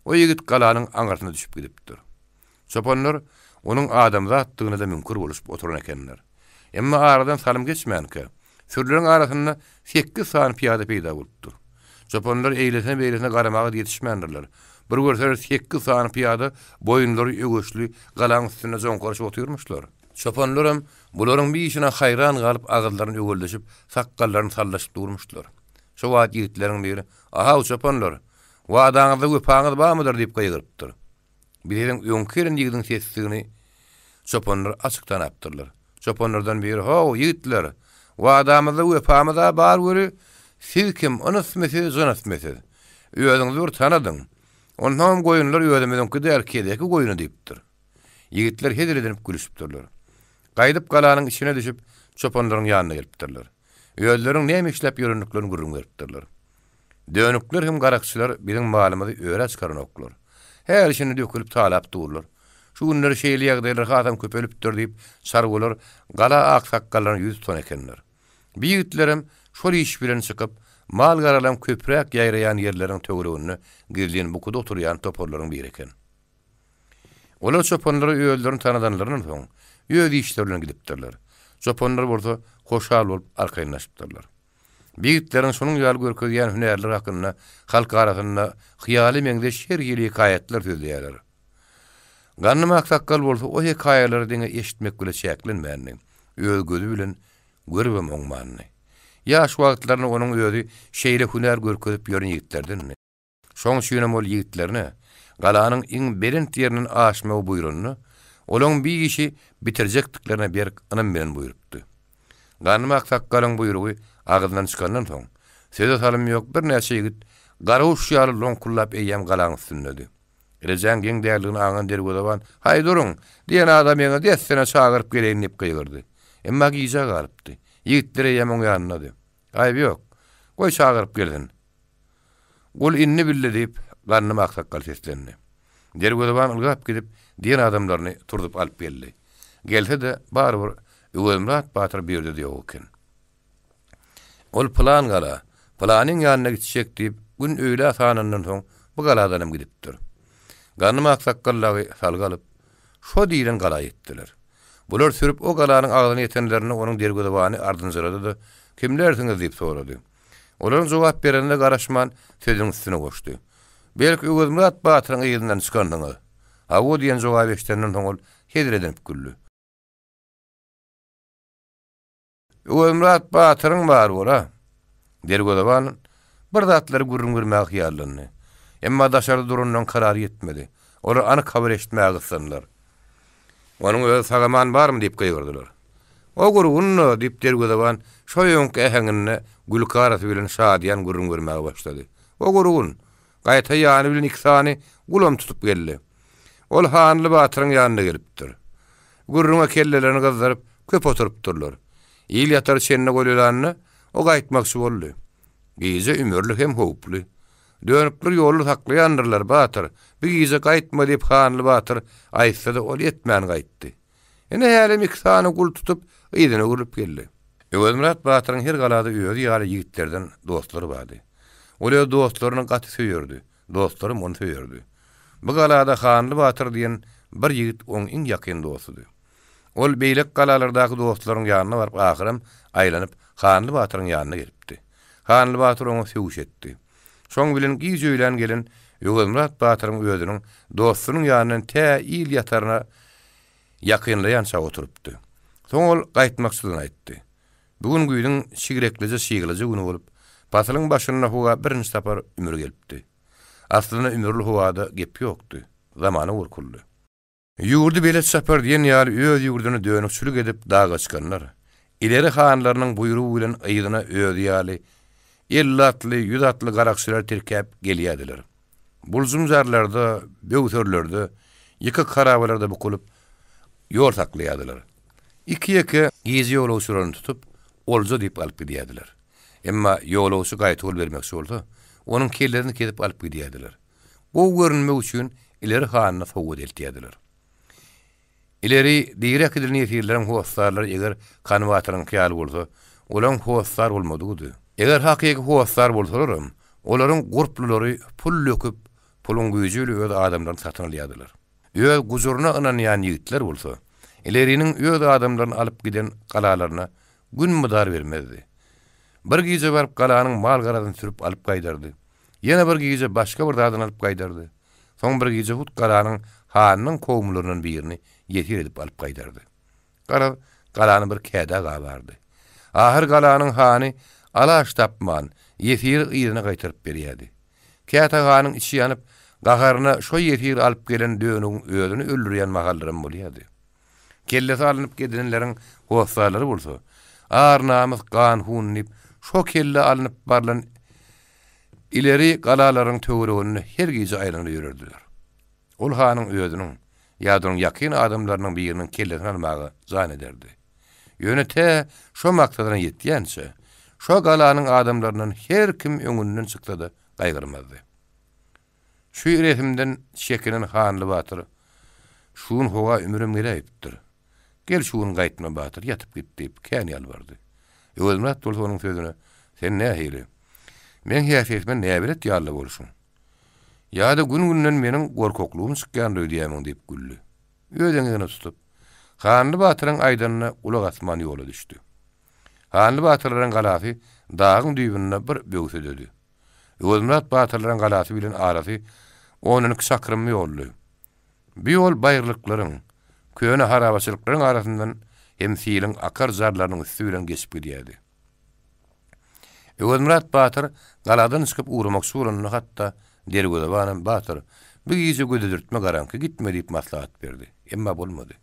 O ýigit galanyň aňartyna düşüp gidipdir. Çopanlar onuň adamzatdygyna da mümkün boluşyp oturan ekenler. Emma aradan salym geçmänkä, sürleriň arasynda 8 san piýada peýda bolupdyr. Çopanlar eýlesine garamaga ýetişmändirler. Bir görseler 8 san piýada boýunlary öwüşli galaň üstüne joňkarşy oturmuşlar. Çopanlarym bularyň bir işine haýran galyp agyrlaryny öwelleşip, sakkallaryny sallaşyp durmuşlar. Şu wagt ýigitleriň biri "Aha çopanlar, wadaňyzda göpaňyz barmydyr?" diýip gaýrypdyr. Bileň öňkirin ýigidiň sesligini çopanlar açykdan apdyrlar. Çopanlardan biri "Ha ýigitler, wadamyzda göpaňyz bar göri, siz kim? Onusmysy, jonasmysy? Öýüňizi bir tanadyň. Ondan goýunlar öýdemeden giderkedeki goýuny" diýipdir. Ýigitler hedir edip gülüşipdirler. Gaýdyp galanyň içine düşüp çopanlaryň ýanyna gelipdirler. Öýleriň näme işläp ýöründiklerini görüňlerdir. Dönükler hem garakçylar biziň malymyzy öýre çykaran oklar. Her işini dökülip talap durlar. Şu günleri şeýle ýagdaýlar hatam köpelipdir diýip sargolar gala aksakkallaryň ýüz ton ekenler. Ýigitlerim şol iş bilen çykyp mal garalan köprek ýaýraýan ýerleriň töweregini girdiň bukuda oturýan toporlaryň biri eken. Olar çopanlary öýlerini tanadanlarynyň soň öýdi işlerine gidipdirler. Çopanlar bolsa hoşal bolup arkaýynlaşypdyrlar. Ýigitlerin şonuň ýaly görkezýän hünärleri hakynda halk arasynda hyýaly meňde şergili hikaýetler sözleýärler. Ganymy aksakkal bolsa o hikaýalary diňe eşitmek bilen şäklenmänni. Öz gözü bilen görmem oňmanny. Ýaş wagtlaryny onuň öýdi şeýle hünär görkezip ýören ýigitlerden. Şoň şüýnem ol ýigitlerine galanyň iň berent ýeriniň aşmagy buýrunyny olaň bir işi bitirjekdiklerine bir anam bilen buýrupdy. Ganymy aksakkalaň buýrugy agzyndan çykandan soň söze salym ýok bir näçe ýigit garawuş ýaly loňkullap eýýäm galaň üstünde. Rejan geň därligini aňan derwadawan "Hay duruň" diýen adam ýene dessene çagyryp geleýin diýip gaýyrdy. Emma giýja galypdy. Ýigitler ýamon ýanyna. "Aýb ýok. Goý çagyryp gelin." Gol inni bille diýip ganymy aksakkal seslendi. Derwadawan ylgap gidip diýen adamlaryny turdup alyp geldi. Gelse de barbyr Öwelmurat Batyr berdi diýip oken. Ol plan gala, planyň ýanyna gitjek diýip gün öýle sanandan soň bu galadan gidipdir. Ganymy aksakkallary salgalyp şo diýen gala etdiler. Bular sürüp o galanyň agzyna ýetenlerini onuň dergedewany ardynjyrady da "Kimlersiňiz?" diýip sorady. Olaryň jogap berende garaşman sözüň üstüne goşdy. "Belki Öwelmurat Batyryň ýerinden çykandyňyz." Hawa diýen jogap eşitenden soň ol hedir edip güldü. "Öwelmurat Batyryň bar bola." Dergedewan bir zatlary gürrüňürmäk ýalyny. Emma daşary durundan karar ýetmedi. Olar anyk habar eşitmäge ysynlar. "Onuň öz sagaman barmy?" diýip gaýyrdylar. O gurgunno dip dergödeban şoýonk äheňine gülkarasy bilen şadyan gurrun görmäge başlady. O gurgun gaýta ýany bilen ikisany gulam tutup geldi. Ol Hanly Batyryň ýanyna gelipdir. Gurrunga kellelerini gazdaryp köp oturupdyrlar. İl ýatar çenne golýaranyny o gaýtmakçy boldy. Gize ümürlük hem howply. Dönüpler ýolu saklaýandyrlar Batyr. Bir gize gaýtma diýip Hanly Batyr aýtsa da ol etmän gaýtdy. Ene hälim ikisany gul tutup ýydyna gurup geldi. Öwelmurat Batyryň her galada öýüri ýaly ýigitlerden dostlary bardy. Olar dostlaryny gaty söýerdi. Dostlary onu söýerdi. Bu galada Hanly Batyr diýen bir ýigit oň iň ýakyn dostudy. Ol beýlek galalardaky dostlaryň ýanyna baryp ahyrym aýlanyp Hanly Batyryň ýanyna gelipdi. Hanly Batyr onu söwüş etdi. Şoň bilen gize öýlen gelen Öwelmurat Batyryň özüniň dostunyň ýanyna tä il ýataryna ýakynlaýança oturupdy. Soň ol gaýtmakçylygyny aýtdy. Bugün güýdüň şigrekleje şigleje güni bolup, pasylyň başyna howa birinji sapar ümür gelipdi. Aslynda ümürli howada gep ýokdy. Zamany urkuldy. Ýurdy belet sapar diýen ýaly öz ýurduny dönükçülük edip daga çykanlar. İleri hanlarynyň buýrugy bilen ýygyna öz ýaly 50 atly, 100 atly garakçylar terkep gelýärdiler. Bulzumjarlarda, böwtörlerde, ýyky karabalarda bukulup ýol saklaýardylar. Iki gizi ýolawçylaryny tutup, olja diýip alyp gidýärdiler. Emma ýolawçy gaýta ol bermekçi bolsa, onuň kellerini kedip alyp gidýärdiler. Bu görünmek üçin ileri hanyna sowga deltýärdiler. İleri direk edilýän ýetirlerin howastarlary eger kanwatyryň kyýaly bolsa, olaň howastar bolmadygy. Eger hakyky howastar bolsalar, olaryň gurplulary pul löküp, pulun güýjüli öz adamlaryny satyn alýardylar. Öz guzuruna ynanýan ýigitler bolsa, ileriniň öz adamlaryny alyp giden galalaryna gün mudar bermezdi. Bir gize barıp galanyň mal garadyny sürüp alyp gaýdardy. Ýene bir gize başga bir dadan alyp gaýdardy. Soň bir gize hut galanyň hanynyň kowmlarynyň birini ýetir edip alyp gaýdardy. Galany bir käde gabardy. Ahir galanyň hany alaş tapman, ýetir ýerine gaýtaryp berýärdi. Käte ganyň içi ýanyp, gagaryna şo ýetir alyp gelen döwüniň özüni öldürýän mahallarym bolýardy. Kellesi alınıp gidenlerin howastarlary bolsa, arnamyz gan hunnip, şo kelle alınıp barlan ileri galalaryň töweregini her gize aýlanyp ýörerdiler. Ol hanyň özüniň ýa-da ýakyn adamlarynyň biriniň kellesini almagy zan ederdi. Ýönete şo maksadyna ýetýänçe, şo galanyň adamlarynyň her kim öňünden çyksa da gaýgyrmazdy. Şu resimden şekilin Hanly Batyr, şuň howa ümürüm gelipdir. Gel şuň gaýtma Batyr, ýatyp gitdi, kän ýalbardy. Öwelmurat bolsa onuň sözüne, sen nähili? Men häsiýetmen näbilet ýarly bolşuň. Ýa-da gün-günden meniň gorkoklugum çykýandy diýämiň diýip güldü. Öýdüňe tutup, Hanly Batyryň aýdanyna ulak asman ýola düşdi. Hanly Batyryň galasy dagyň düýbünde bir böwse dödi. Öwelmurat Batyryň galasy bilen arasy 12 çakrym ýoldy. Bir ýol baýrlyklaryň, köne harabaçylyklaryň arasyndan hem siýilen akar zarlarynyň üstü bilen geçip gidýärdi. Öwelmurat Batyr galadan çykyp uğramakçy bolanyny hatda dergöde banan Batyr bir gize gödürtme garanky gitme diýip maslahat berdi. Emma bolmady.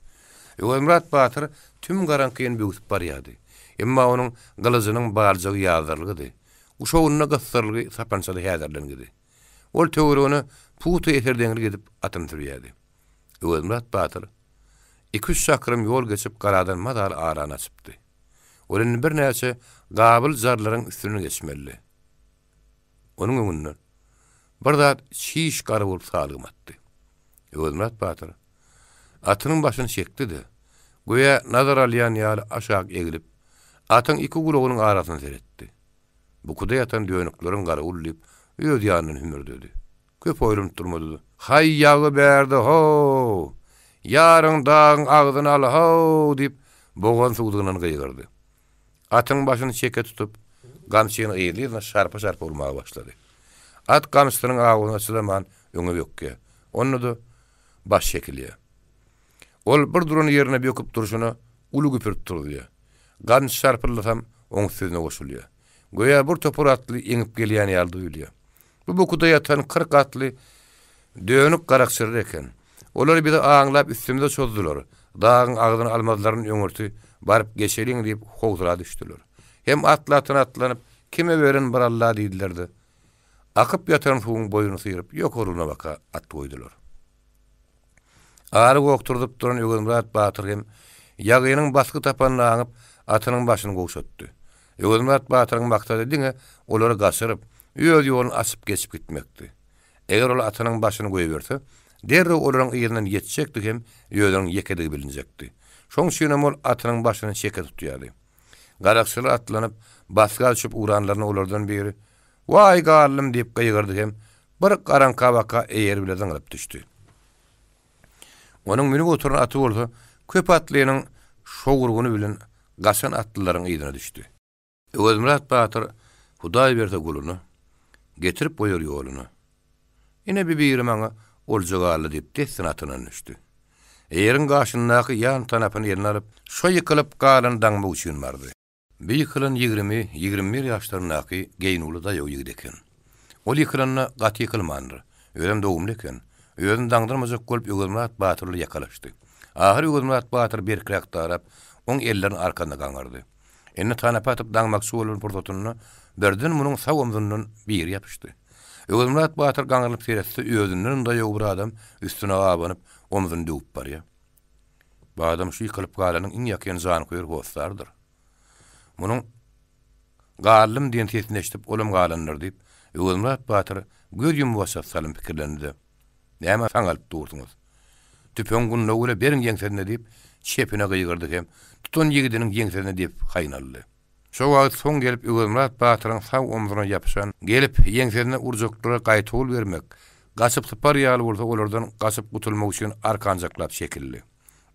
Öwelmurat Batyr tüm garankyny böwüp barýardy. Emma onuň gylyjynyň barjagy ýazarlygydy. Uşagyna gassarlygy sapansada häzerlenýärdi. Ol töweregini putu eterdeňli gidip atyn sürýärdi. Öwelmurat Batyr 200 çakrym ýol geçip garadan madal arana çypdy. Onuň bir näçe gabyl zarlaryň üstüne geçmeli. Onuň öňünden bir zat şiş gara bolup salgymatdy. Öwelmurat Batyr atynyň başyny çekdi-de, goýa nazar alýan ýaly aşağı egilip, atyň iki gulagynyň arasyna seretdi. Bukuda ýatan döňükleriň gara ullyp, öz ýanyny hümürdedi. Köp oýrun durmady. Hay ýagy berdi ho! Yarın dağın ağzını al ho! Diýip boğan suwdygyndan gıýgyrdy. Atyň başyny çeke tutup, gamçyny eýilýär, şarpa-şarpa bolmaga başlady. At gamçynyň agyny açylaman öňe ýokky. Onu da baş şekilýär. Ol bir duruny ýerine böküp duruşyna uly güpürip durdy. Gamç şarpylasam oň sözüne goşulýar. Goýa bir topur atly eňip gelýän ýaly duýulýar. Bu bokuda ýatan 40 atly dönük garakçylar eken. Olary bir aňlap üstümde çözdylar. dağın ağzını almazların öňürti barıp geçeliň diýip howzura düşdiler. Hem atlanıp kime beren bir Allah diýdilerdi. Akıp yatan suwun boyunu sıyırıp yok oluna baka at koydular. Ağrı gokturdup duran Ögünmurat Batyr hem ýagynyň baskı tapanına aňyp atynyň başyny gowşatdy. Ögünmurat Batyryň maksady diňe olary gaçyryp, öz ýoluny açyp geçip gitmekdi. Eger ol atynyň başyny goýberse, derre olaryň ýerinden ýetjekdi hem ýöňüň ýekedigi bilinjekdi. Şoň üçin ol atynyň başyny çeke tutýardy. Garakçylar atlanyp, baskı açyp uranlaryny olardan biri "Vay gallym" diýip gaýgyrdy hem bir garanka baka eýer bile zaňyp düşdi. Onun minip oturan atı bolsa, köp atlynyň şogurguny bilen gaçan atlylaryň ýygyna düşdi. Ögünmurat Batyr Hudaý berdi guluny, getirip boýar ýoluny. Ine biri maňa oljagarly diýip dessin atynyň düşdi. Eýeriň gaşyndaky ýan tanapyny ýerine alyp, şo ýykylyp galan daňma üçin bardy. Bir ýykylyn 20-21 ýaşlaryndaky geýnuli daýaw ýigit eken. Ol ýykylanyna gaty ýykylmandy. Özüm dogumly eken. Özüň daňdyrmajak bolup Ögünmurat Batyrly ýakalaşdy. Ahir Ögünmurat Batyr berkirek tarap, oň ellerini arkandan gaňardy. Enne tanap atyp daňmakçy bolan portotuny birden munyň sag omzundan bir ýapyşdy. Ögünmurat Batyr gaňaryp seretdi, özünden daýaw bir adam üstüne abanyp omzuny döwüp barýar. Bu adam şu ýykylyp galanyň iň ýakyn jany koýar gowstardyr. Munyň gallym diýen tesneşdip olam galanlar diýip Ögünmurat Batyr göz ýumwasat salym pikirlendi. Näme saňalyp durdyňyz? Tüpöň gününe göre beriň ýeňsene diýip çepine gyýgyrdy hem tutun ýigidiniň ýeňsene diýip haýnaldy. Şo wagt soň gelip Ögünmurat Batyryň sag omzuna ýapyşan, gelip ýeňsene urjuklara gaýtol bermek, gaçyp sypar ýaly bolsa olardan gaçyp gutulmak üçin arkanjaklap şekilli.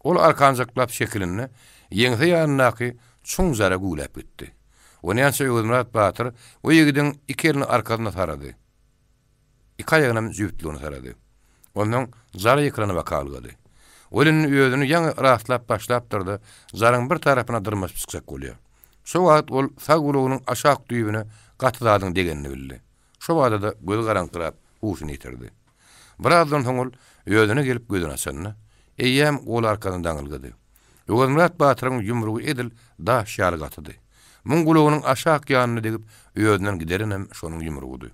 Ol arkanjaklap şekilini ýeňse ýanynaky çoň zara gulap gitdi. Onyança Ögünmurat Batyr o ýigidin iki elini arkasyna sarady. İki aýagynyň jüptligini sarady. Ondan zara ýekrana bakalgady. Olanyň özüni ýaňy rastlap başlapdyrdy. Zaryň bir tarapyna dyrmaşyp çykjak bolýar. Şo wagt ol sag gulugynyň aşak düýbüne gatyladyň degenini bildi. Şo wagtda göz garankyrap uşuny ýitirdi. Birazdan soň ol özüne gelip gözüni açanna, eýýäm ol arkadan daňylgady. Ögünmurat Batyryň ýumrugy edil daş ýaly gatydy. Muň gulugynyň aşak ýanyny degip özünden giderinem şonuň ýumrugydy.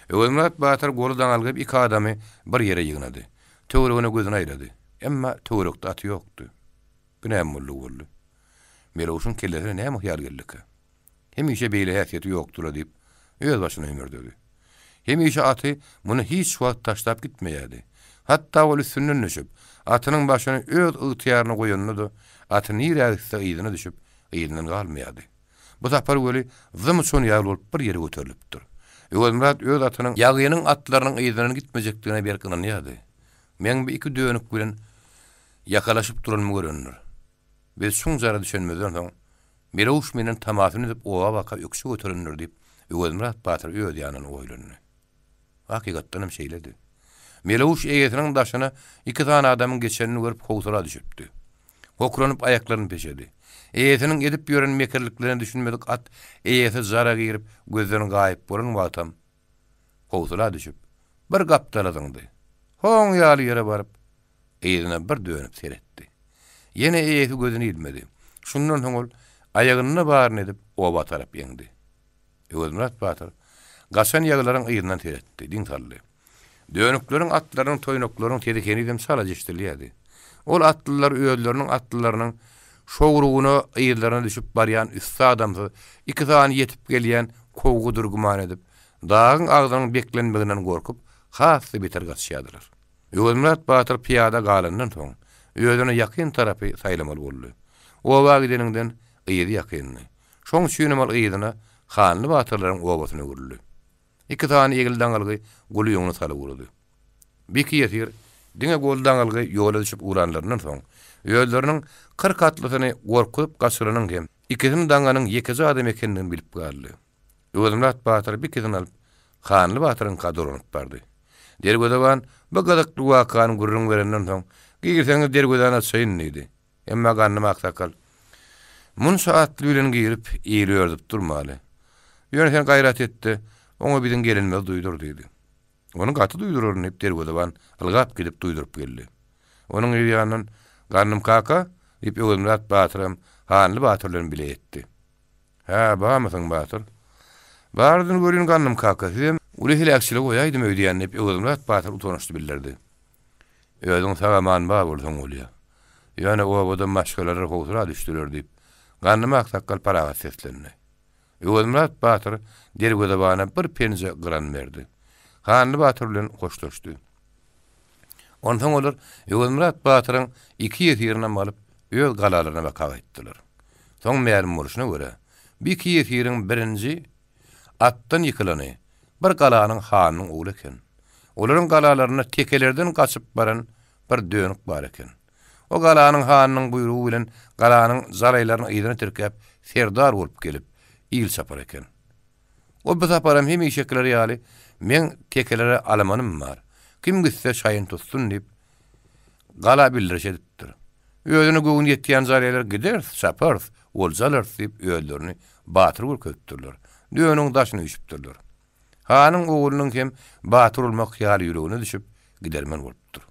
Ögünmurat Batyr golu daňylyp iki adamy bir ýere ýygnady. Töweregine gözüni aýrady. Emma töwerekde aty ýokdy. Bu näme boldy? Melowşun kelleri näme hyýar geldik? Hemişe beýle häsiýeti ýokdur diýip öz başyna ýmürdi. Hemişe aty muny hiç wagt taşlap gitmeýärdi. Hatta ol üstünden düşüp, atynyň başyny öz ygtyýaryna goýanyny da atyny ýerälse ýygyna düşüp, ýygynyň galmaýardy. Bu tapar göli zym şon ýaly bolup bir ýere göterilipdir. Ögünmurat öz atynyň ýagynyň atlarynyň ýygynyň gitmejekdigine berkinanýardy. Men bir iki dönük bilen ýakalaşyp duranmy görünür. Biz şoň jara düşünmeden soň Melowş menen tamasyny edip owa baka öksü götürünür diýip Ögünmurat Batyr öz ýanyny oýlany. Hakykatdan hem şeýledi. Melowş eýetiniň daşyna iki tane adamyň geçenini görüp howsura düşüpdi. Hokranyp aýaklaryny peşedi. Eýetiniň edip ýören mekerliklerini düşünmedik at eýeti zara girip gözlerini gaýyp bolan wagtam howsura düşüp bir gapdaladyňdy. Hoň ýaly ýere baryp eýetine bir dönüp seretdi. Yine eýeti gözüni ilmedi. Şundan soň ol aýagyny barny edip oba tarap ýeňdi. Ögünmurat Batyr gaçan ýaglaryň ýygynyň seretdi, diň saldy. Dönükleriň atlaryň toýnoklaryň tedekeni dem sala jeştilýärdi. Ol atlylar öýlerini atlylarynyň şogrugyna ýyllaryna düşüp barýan üstü adamdy iki tane ýetip gelýän kowgu durguman edip, dağın agdaryň beklenmeginden gorkup, hasy beter gaçýardylar. Ögünmurat Batyr piýada galandan soň özüne ýakyn tarapy saýlamaly boldy. O wagtyndan ýedi ýakynny. Şoň üçin mal ýygyna Hanly Batyrlaryň obasyna gürüldi. İki tane ýegil daňyly guly ýoňuna salyp urdy. Biki ýetir, diňe gol daňyly ýola düşüp uranlarynyň soň öýleriniň 40 atlysyny gorkup gaçyranyň hem ikisini daňanyň ýekiji adam ekenini bilip galdy. Ögünmurat Batyr bikizini alyp Hanly Batyryň kadronup bardy. Dergödewan bu gadakly wakany gurrun berenden soň giýirseňiz dergöden açaýyn diýdi. Emma ganny maksakal. Mun saatly bilen girip ýerlerdip durmaly. Ýöne gaýrat etdi. Oňa biziň gelinmez duýdur diýdi. Onuň gaty duýdururny dergödewan algap gidip duýdurup geldi. Onuň ýanyndan Gannım kaka, dip Öwelmurat Batyram hanly batyrlaryny bile etdi. Ha, barmysyň Batyr? Bardyň görün gannım kaka, hem uly hilakçylyk goýaýdym öýdýän dip Öwelmurat Batyr utanışdy bildirdi. Özüň sagaman ba bolsaň bolýar. Ýöne o bodan maşgalary howsura düşdüler dip. Gannym aksakkal paraga seslendi. Öwelmurat Batyr dergöde bana bir penje gyran berdi. Hanly Batyr bilen hoşlaşdy. Ondan olur, Öwelmurat Batyryň iki ýetirine alyp öz galalaryna bakak etdiler. Soň mälim boluşyna görä, bir iki ýetiriň birinji atdan ýykylany bir galanyň hanyň oğlu eken. Olaryň galalaryna tekelerden gaçyp baran bir dönük bar eken. O galanyň hanyň buyrugy bilen galanyň zaraýlaryny ýygyna tirkep serdar bolup gelip ýyl sapar eken. O bu saparam hem işekler ýaly, men tekelere alamanym bar. Kim gitse şaýyn tutsun dip gala bildirişedipdir. Özüni göwün ýetýän zaraýlar gider, sapar, oljalar dip öýlerini Batyr görkezdirler. Döňüň daşyny üşüpdirler. Hanyň oğlunyň hem Batyr bolmak ýaly ýüregine düşüp gidermen bolupdyr.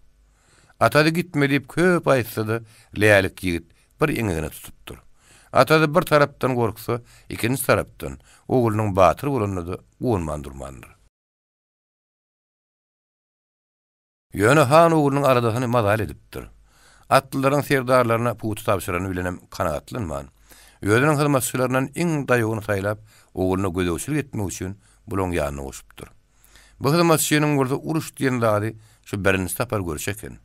Atady gitme dip köp aýtdy, leýalik ýigit bir eňigine tutupdyr. Atady bir tarapdan gorksa, ikinji tarapdan oğlunyň Batyr bolanyny goňmandyrmandyr. Ýöne han oğlunyň aradasyny mazal edipdir. Atlylaryň serdarlaryna putu tapşyrany bilenem kanagatlanman. Özüniň hyzmatçylarynyň iň daýygyny saýlap, oğluny gödäwçilik etmek üçin bulan ýanyna goşupdyr. Bu hyzmatçynyň burada uruş diýen zady şu birini tapar görüşeken.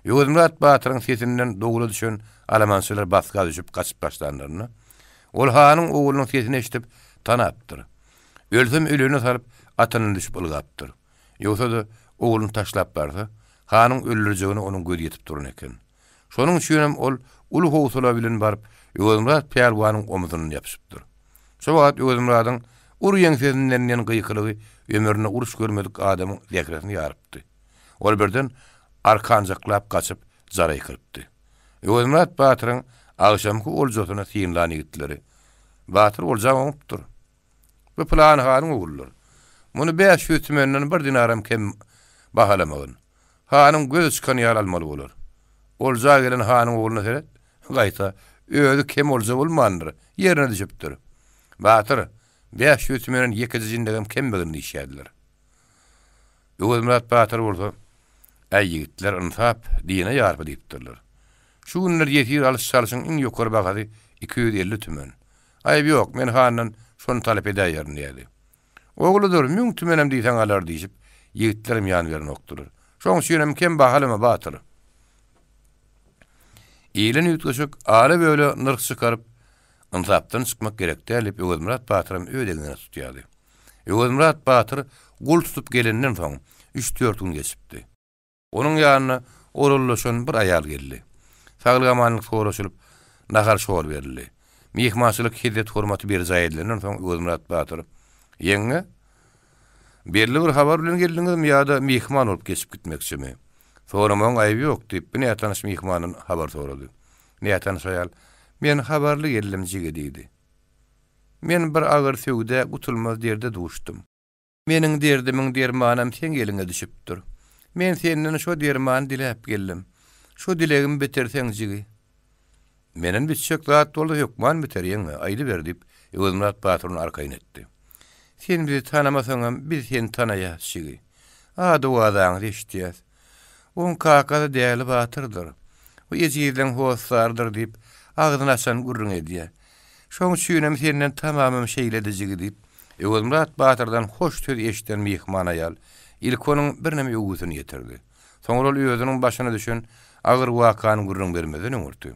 Öwelmurat Batyryň sesinden dogula düşen Almançylar baska düşüp gaçyp başlanlaryny. Ol hanyň oğlunyň sesini eşitip tanapdyr. Ölsem ölüne saryp atanyny düşüp ılgapdyr. Ýogsa-da oğluny taşlap barsa, hanyň öldürjegini onuň göz ýetip durun eken. Şonuň üçin ol uly howsala bilen baryp Öwelmurat Pärwanyň omuzuna ýapyşypdyr. Şo wagt Öwelmuratyň urýan sesinden gyýkylygy ömürine uruş görmedik adamyň zäkresini ýarypdy. Ol birden arkanjaklap gaçyp zaraý kiripdi. Öwelmurat Batyryň agşamky oljasyna syýynlan ýigitleri. Batyr olja oňupdyr. Bu plan hanyň ogullar. Muny 500 tümenden bir dinaram kem bahalamagyn. Hanyň göz çykan ýar almaly bolar. Olja gelen hanyň oğluny seret, gaýta özü kem olja bolmandyr, ýerine düşüpdir. Batyr 500 tümenden ýekizindegem kem begini işädiler. Öwelmurat Batyr bolsa, "Äy ýigitler, insap diýene ýarpy" diýipdirler. Şu günler ýetir alış-salyşyň iň ýokary bahasy 250 tümen. Aýb ýok, men hanyň şonu talep edäýärin diýdi. Ogludur, 1000 tümenem diýsen alar diýip, ýigitlerim ýan beren okdylar. Şoň şeýlem kem bahalama Batyr. Ýylyň ýetgeşik ala böyle nyrk çykaryp, insapdan çykmak gerek diýip Öwelmurat Batyryň öýdegine tutýardy. Öwelmurat Batyr gul tutup gelenden soň 3-4 gün geçipdi. Onuň ýanyna orullaşan bir aýal geldi. Saglygamanyk soraşylyp, nahar şol berildi. Mihmançylyk hizmet hormaty bir zaýedlenen soň Öwelmurat Batyr, "Ýeňe, belli bir habar bilen geldiňizmi ýa-da mihman olup geçip gitmekçimi?" "Soramam aýby ýok" diýip näme tanış mihmanyň habar sorady. Näme tanış aýal, "Men habarly geldim" diýdi. "Men bir agyr söwde gutulmaz derde duşdum. Meniň derdimiň dermanam sen geliňe düşüpdir. Men senden şo derman dilep geldim. Şo dilegim biterseň jigi." "Menen bitjek zat boldy ýokman biter ýeňe" aýdy berdip Öwelmurat Batyryň arkaýyna etdi. "Sen bizi tanamasaňam biz seni tanaýas jigi. Ady wadaň eşitýäs. On kakada däli Batyrdyr. O ýeziden howsardyr" diýip agzyny açan gurrun edýär. "Şoň üçin senden tamamym şeýledi jigi" diýip Öwelmurat Batyrdan hoş söz eşiten mihman aýal ilk onuň bir näme öwüsini ýetirdi. Soňra ol özüniň başyna düşen agyr wakany gurrun bermeden öňürdi.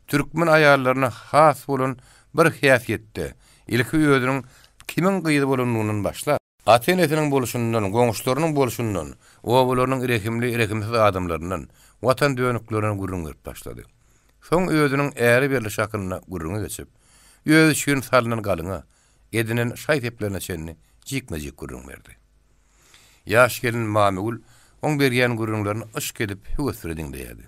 Türkmen aýallaryna has bolan bir häsiýetde ilki özüniň kimin gyýdy bolanynyň başlar. Atenetiniň boluşundan, goňuşlarynyň boluşundan, owularynyň irekimsiz adamlarynyň, watan dönüklerine gurrun berip başlady. Soň özüniň äri berli şakynyna gurrun geçip, öz üçün salynan galyňa, edinen şaýteplerine çenni jikmejik gurrun berdi. Ýaş gelin Mamegül oň berýän gurrunlaryny ışk edip höwesdirdiň diýdi.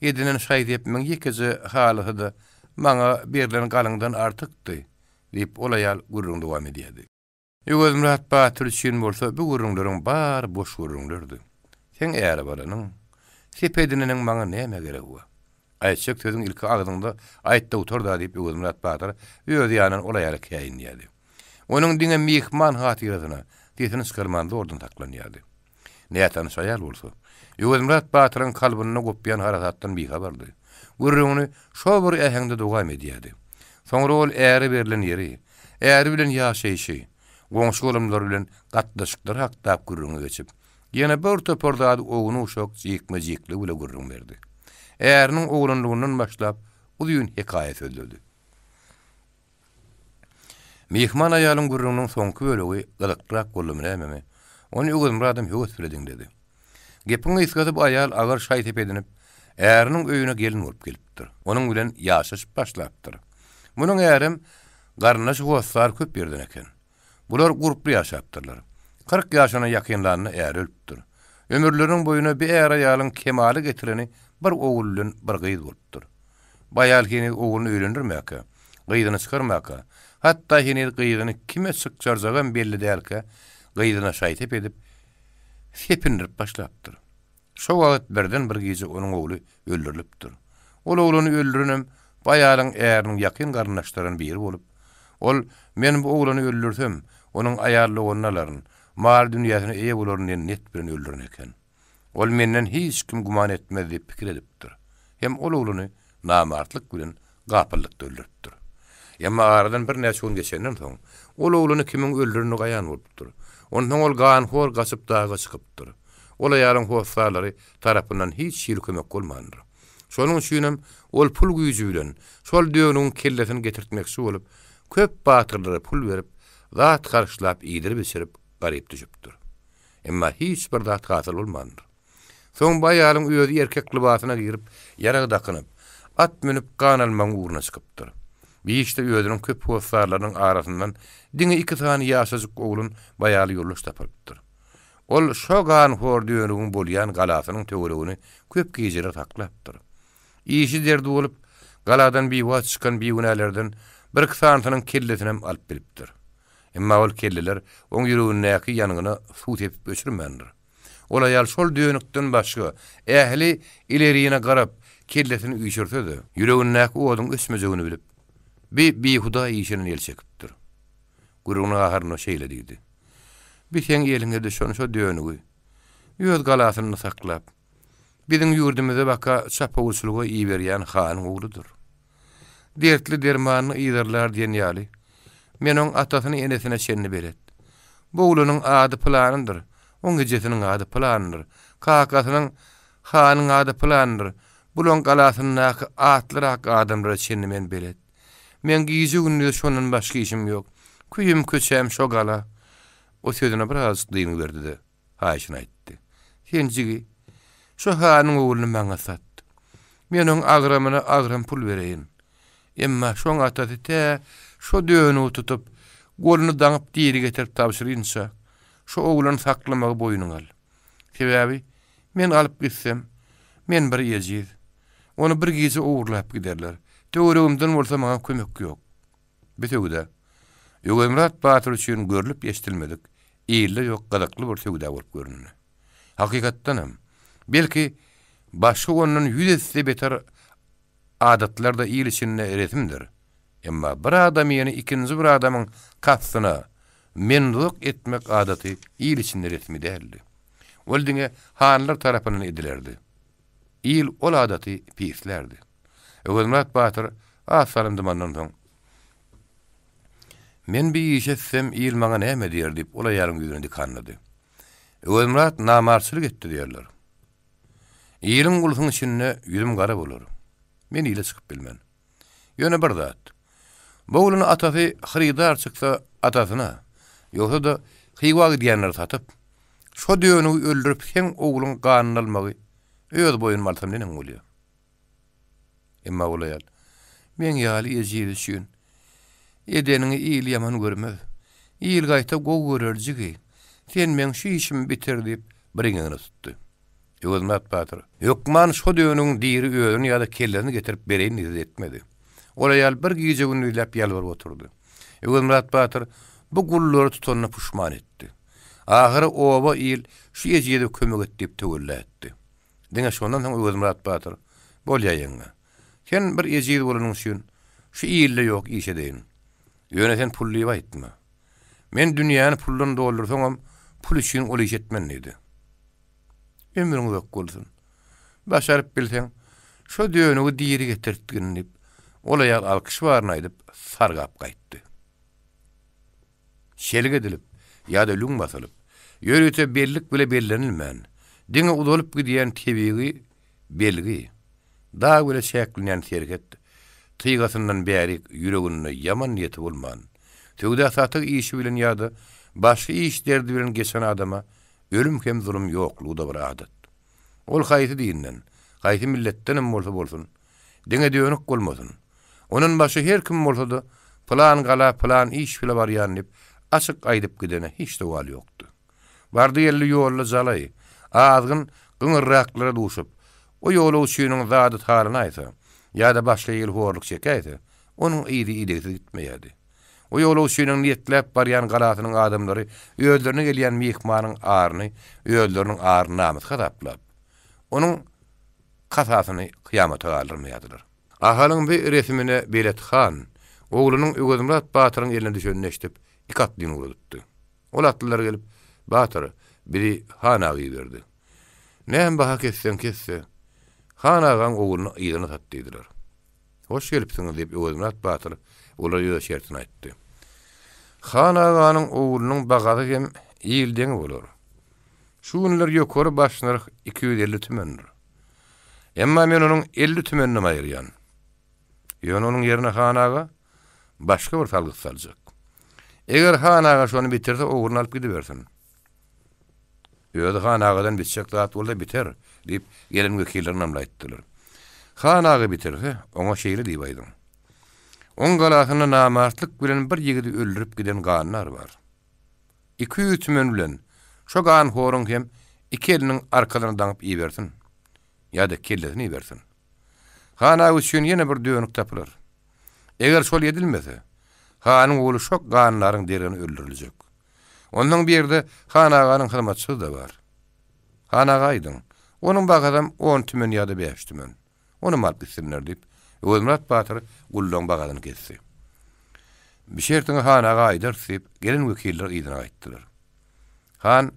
Edinen şaýtepmiň ýekiji halyda maňa berilen galyňdan artykdy diýip olaýal gurrun dowam edýärdi. Öwelmurat Batyr üçin bolsa bu gurrunlaryň bar boş gurrunlardy. Sen äri balanyň sepediniň maňa näme geregi bar? Aýtjak sözüň ilki agdynda aýtda oturda diýip Öwür Murat Batyr öýdi ýanan olaýaly käýinýärdi. Onuň diňe mihman hatyrasyna diýsini çykarmanda ordan taklanýardy. Näýatan şaýal bolsa, Öwür Murat Batyryň kalbyna gopýan harakatdan bihabardy. Gürrüňini şo bir ähengde dogam edýärdi. Soňra ol äri berilen ýeri, äri bilen ýaşaýşy, goňşy golamlar bilen gatnaşyklar hakda gürrüňe geçip, ýene bir töpörda oğunu uşak jikme-jikli bile gürrüň berdi. Äriň oğlanlygyndan başlap uzun hekaýe sözledi. Mihman aýalyň gürrüňiň soňky bölegi gylykrak bolmaly emmi. Onu Öwür Muradym höwes biledin dedi. Gepiň isgatyp aýal agar şaýtyp edinip, äriň öýüne gelin bolup gelipdir. Onuň bilen ýaşaşyp başlapdyr. Munyň ärim garnaş gowslar köp berden eken. Bular guruply ýaşapdyrlar. 40 ýaşyna ýakynlaryny äri ölüpdir. Ömürleriň boýuna bir äri ýalyň kemaly getireni bir oğul bilen bir gyýz bolupdyr. Baýal hini oğluny öýlendirmäke, gyýzyny çykarmaka, hatda hini gyýzyny kime çykjarjagan belli dälke, gyýzyna şaýtyp edip sepindirip başlapdyr. Şo wagt birden bir gece onuň oğlu öldürilipdir. Ol oğluny öldürenem baýalyň äriň ýakyn garnaşlaryň biri bolup, ol men bu oğluny öldürsem, onuň aýarly onnalaryň, mal dünýäsine eýe bolaryn net bilen öldürän eken. Ol menden hiç kim guman etmez diýip pikir edipdir. Hem ol oğluny namartlyk bilen gapylykda öldüripdir. Emma aradan bir näçe gün geçenden soň ol oğluny kimiň öldürýäni gaýan bolupdyr. Ondan ol ganhor gaçyp dağa çykypdyr. Ol aýalyň howsarlary tarapyndan hiç şeýle kömek bolmandyr. Şonuň üçin ol pul güýji bilen şol düýüniň kellesini getirtmekçi bolup, köp batyrlara pul berip, zat karşylap ýydyryp içirip garyp düşüpdir. Emma hiç bir zat gatyl bolmandyr. Soň baýalyň öýüdi erkek libasyna girip, ýaraga dakynyp, at minip ganalmaň uğruna çykypdyr. Biýişde öýüdüň köp howsarlarynyň arasyndan diňe 2 tane ýaşasyk oglun baýaly ýoldaş tapypdyr. Ol şo ganhor düýüniň bolýan galasynyň töweregini köp gejere taklapdyr. İşi derdi bolup, galadan bir wagt çykan biýünelerden bir kısantynyň kellesini hem alyp bilipdir. Emma ol kelleler oň ýüregindäki ýanygyna suw tepip öçürmendir. Ol aýal şol düýünükden başga ähli ileriýine garap kellesini üýşürse-de, ýüregindäki oduň ösmejegini bilip, bir huda işini el çekipdir. Guruna aharno şeýle diýdi. Bir sen ýeliňde şo düýünügi, ýöz galasyny saklap, biziň ýurdumyza baka çapa usulga iý berýän han ogludur. Dertli dermanyny ýyrlar diýen ýaly, men oň atasyny enesine şenni beret. Bu oglunyň ady planyndyr, oň gejesiniň ady planyndyr, kakasynyň hanyň ady planyndyr. Bulan galasynyň atlyrak adamlara şenni men beret. Men giýji günde şonun başga işim ýok. Küýüm köçäm şo gala. O sözüne biraz dyň berdi-de, haýyşyna aýtdy. Henjigi, şo hanyň oğluny maňa satdy. Men oň agramyna agram pul bereýin. Emma şoň atasy te şo düýüni tutup, goluny daňyp diýeri getirip tapşyrynça, şo oğluny saklamagy boýnuňa al. Sebäbi, men alyp gitsem, men bir ýejiz. Onu bir gece uğurlap giderler. Töweregimden bolsa maňa kömek ýok. Betegide, Öwür Murat Batyr üçin görülip ýeşdilmedik. Ýyly ýok gadakly bir töwede bolup görünýär. Hakykatdanam, belki başga ondan 100 beter adatlar da ýyl içinde eretimdir. Emma bir adam ýene ikinji bir adamyň kapsyna menlik etmek adaty ýyl içinde eretimi däldi. Ol diňe hanlar tarapyndan edilerdi. Ýyl ol adaty pislerdi. Öwür Murat Batyr asalyndymandan soň men bir iş etsem ýyl maňa näme diýer diýip ola ýaryň ýüzüne dikanlady. Öwür Murat namarçylyk etdi diýerler. Ýylyň gulusyň içinde ýüzüm gara bolar. Men ýyle çykyp bilmän. Ýöne bir zat. Bu guluny atasy xaridar çyksa atasyna, ýoksa da hyýwag diýenler satyp, şo düýüni öldürip sen oğlun ganyny almagy öz boyun malsam nenen bolýar. Emma olaýar. Men ýaly ejir üçin edeniňi ýyl ýaman görmez. Ýyl gaýta gow görerjigi. Sen men şu işimi bitir diýip biriňini tutdy. Öwür Murat Batyr, "Ýokman şo düýüniň diri öýüni ýa-da kellesini getirip bereýin" diýip etmedi. Olaýal bir gije gün ýylap ýalbaryp oturdy. Öwür Murat Batyr bu gullary tutanyna puşman etdi. Ahyry oba ýyl şu ejide kömek etdi diýip töwellätdi. Diňe şondan soň Öwür Murat Batyr, "Bolýaýyňa. Sen bir ejid bolanyň üçin şu ýylle ýok işe deýin. Ýöne sen pully aýtma. Men dünýäni pullan doldursaňam pul üçin ol iş etmen neydi? Ömrüň uzak bolsun. Başaryp bilseň, şu döňüňi diýeri getirtgin dip, olaýar alkyş baryn aýdyp sargap gaýtdy. Şelik edilip, ýa-da lüň basylyp, ýörüte bellik bile bellenilmän, diňe udalyp gidýän tebiği belgi, daha böyle şäklinýän serket, tygasyndan bäri ýüreginde ýaman niýeti bolman, töwde satyk işi bilen ýa-da başga işlerdi bilen geçen adama ölüm hem zulüm ýoklugy da bir adat. Ol haýsy dinden, haýsy milletdenem bolsa bolsun, diňe döňük bolmasyn. Onun başı her kim bolsa-da plan gala plan iş bile barýan dip açyk aýdyp gidene hiç de wal ýokdy. Bardy ýerli ýolla zalay, azgyn gyňyrraklara duşup, o ýola üçin zady taryny aýsa, ýa-da başga ýyl horluk çekäýse, onuň ýygy gitmeýärdi. O ýola üçin niýetlep barýan galatynyň adamlary öýlerine gelýän mihmanyň aryny, öýleriniň aryny namus gadaplap, onuň kasasyny kıyamata galdyrmaýardylar. Ahalyň bir resmine Belet Han, oğlunyň Ögözmürat Batyryň eline düşenini eşitip, ikatlyny urudypdy. Ol atlylar gelip, Batyry biri Han agy berdi. Näme baha kesse, Han agaň oğluny ýygyny satdydylar. Hoş gelipsiňiz diýip Ögözmürat Batyr olar ýöne şertini aýtdy. Han aganyň oğlunyň bagady hem ýyldyň bolar. Şu günler ýokary başlanýar 250 tümendir. Emma men onuň 50 tümenini aýyrýan. Ýöne onuň ýerine Han aga başga bir salgyk saljak. Eger Han aga şonu bitirse oğluny alyp gidibersin. Ýöne Han agadan bitjek zat bolsa biter diýip gelin wekillerini namlaýtdylar. Han aga bitirse oňa şeýle diýip aýdym. On galasyna namartlyk bilen bir ýigidi öldürüp giden ganlar bar. 200 tümen bilen şo gan horuň hem iki eliniň arkadan daňyp iýersin. ýa-da kellesini iýersin. Hana üçin ýene bir döňük tapylar. Eger şol edilmese, hanyň oğlu şo ganlaryň derini öldüriljek. Ondan bir yerde Hana aganyň hyzmatçysy da bar. Hana aýdyň, onuň bagadam 10 tümen ýa-da 5 tümen. Onu mal gitsinler diýip, Ögözmürat Batyr gullaň bagadyny kesdi. Bir şertiňi Hana aýdyr diýip, gelin wekiller ýygyna aýtdylar. Han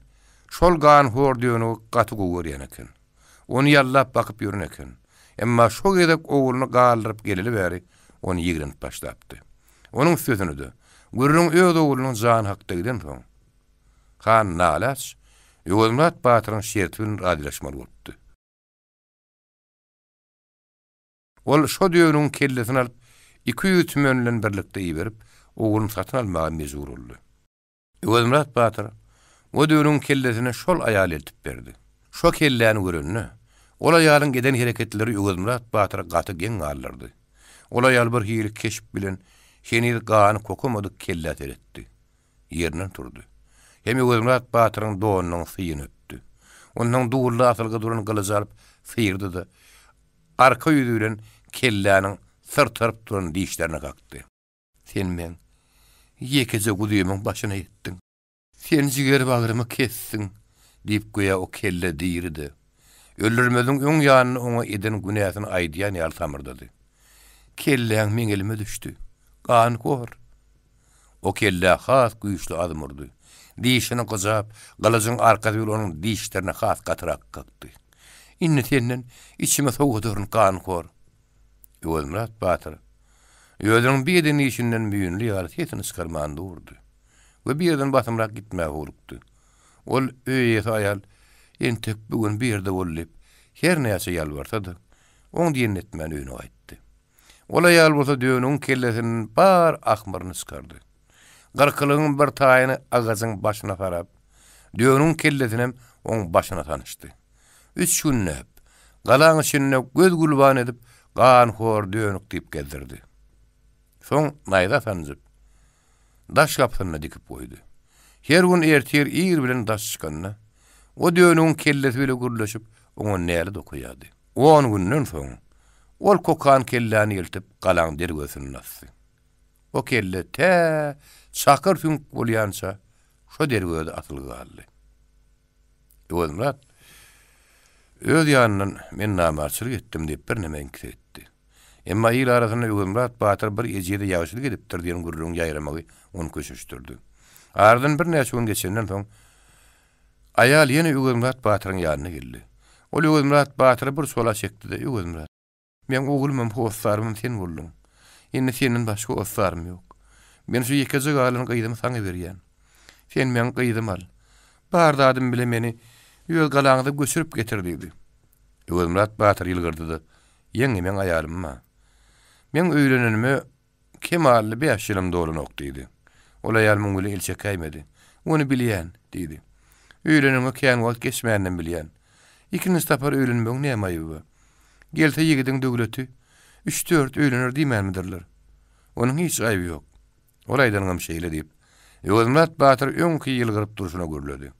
şol gan hor diýeni gaty görýän eken. Onu ýallap bakyp ýörün eken. Emma şo gedek oğluny galdyryp geleli bäri onu ýigren başlapdy. Onuň sözüni de görüň öz oğlunyň jan hakdagydan soň Han nalas Ögözmürat Batyryň şertini radylaşmaly bolupdy. Ol şo döňüň kellesini alyp 200 tümen bilen birlikde ýerip oğluny satyn almagy mejbur boldy. Ögözmürat Batyr o döňüň kellesini şol aýal eltip berdi. Şo kelläni görünni, ol aýalyň geden hereketleri Ögözmürat Batyr gaty geň alyrdy. Ol aýal bir hiýlik keşip bilen şenil gany kokamadyk kelle teretdi. Ýerinden turdy. Hem Ögözmürat Batyryň donunyň syýyny öpdi. Onuň duurly asylga duran gylyjy alyp syýyrdy da arka ýüzü bilen kelläniň sırtarıp duran dişlerine kakdy. Sen men ýekece gudyýymyň başyna ýetdiň. Sen jiger bagyrymy kessin diýip goýa o kelle diýirdi. Öldürmediň öň ýanyny oňa eden günäsini aýdýan ýal samyrdy. Kelläň meň elime düşdi. Gan kor. O kelle has güýçli adamyrdy. Dişini gyzap, gylyjyň arkasy bilen onuň dişlerine has gatyrak kakdy. Inni senden içime soğudurun kan kor. Ögözmürat Batyr ýöňüň bir eden işinden büýünli ýaly sesini çykarmandy urdy. We bir ýerden basymrak gitmäge bolupdy. Ol öýe aýal entek bugün bir ýerde bolyp her näçe ýalbarsa-da oň diýen etmän öýüne aýtdy. Ol aýal bolsa döňüň kellesinin bar akmaryny çykardy. Garkylygyň bir taýyny agazyň başyna farap, döňüň kellesini oň başyna tanyşdy. 3 günnäp, galaň içinde göz gulban edip, gan hor döňük diýip gezdirdi. Soň naýda sanjyp, daş kapsyna dikip goýdy. Her gün ertir ýyr bilen daş çykanyna, o döňüň kellesi bile gurlaşyp, oňa näle dokuýardy. 10 günden soň, ol kokan kelläni ýeltip, galaň dergösüni nassy. O kelle çakyr tüňk bolýança, şo dergöde atylgy aldy. Ögözmürat öz ýanynyň men namarçylyk etdim diýip bir näme etdi. Emma ýyl arasynda Ýugurmurat Batyr bir ejede ýagşylyk edipdir diýen gurrun ýaýramagy onu köşüşdirdi. Ardan bir näçe gün geçenden soň aýal ýene Ýugurmurat Batyryň ýanyna geldi. Ol Ýugurmurat Batyry bir sola çekdi-de, Ýugurmurat, men oglumam howslarym sen boldum. Indi senden başga howslarym ýok. Men şu ýekejek alyny gyýdymy saňa berýän. Sen men gyýdym al. Bardadym bile meni ýöl galaňyda göçürüp getirdi. Ýugurmurat Batyr ýylgyrdy-da, ýeňe men aýalymma. Men öýlenenime kemally 5 ýylym dolanok diýdi. Ol aýal muňly ilçe käýmedi. Onu bilýän diýdi. Öýlenenime kän wagt geçmänden bilýän. İkiniz tapar öýlenmeň näme aýyby? Gelse ýigidiň döwleti 3-4 öýlenir diýmänmidirler. Onuň hiç aýby ýok. Olaýdan gam şeýle diýip Ýugurmurat Batyr öňki ýylgyryp duruşyna görledi.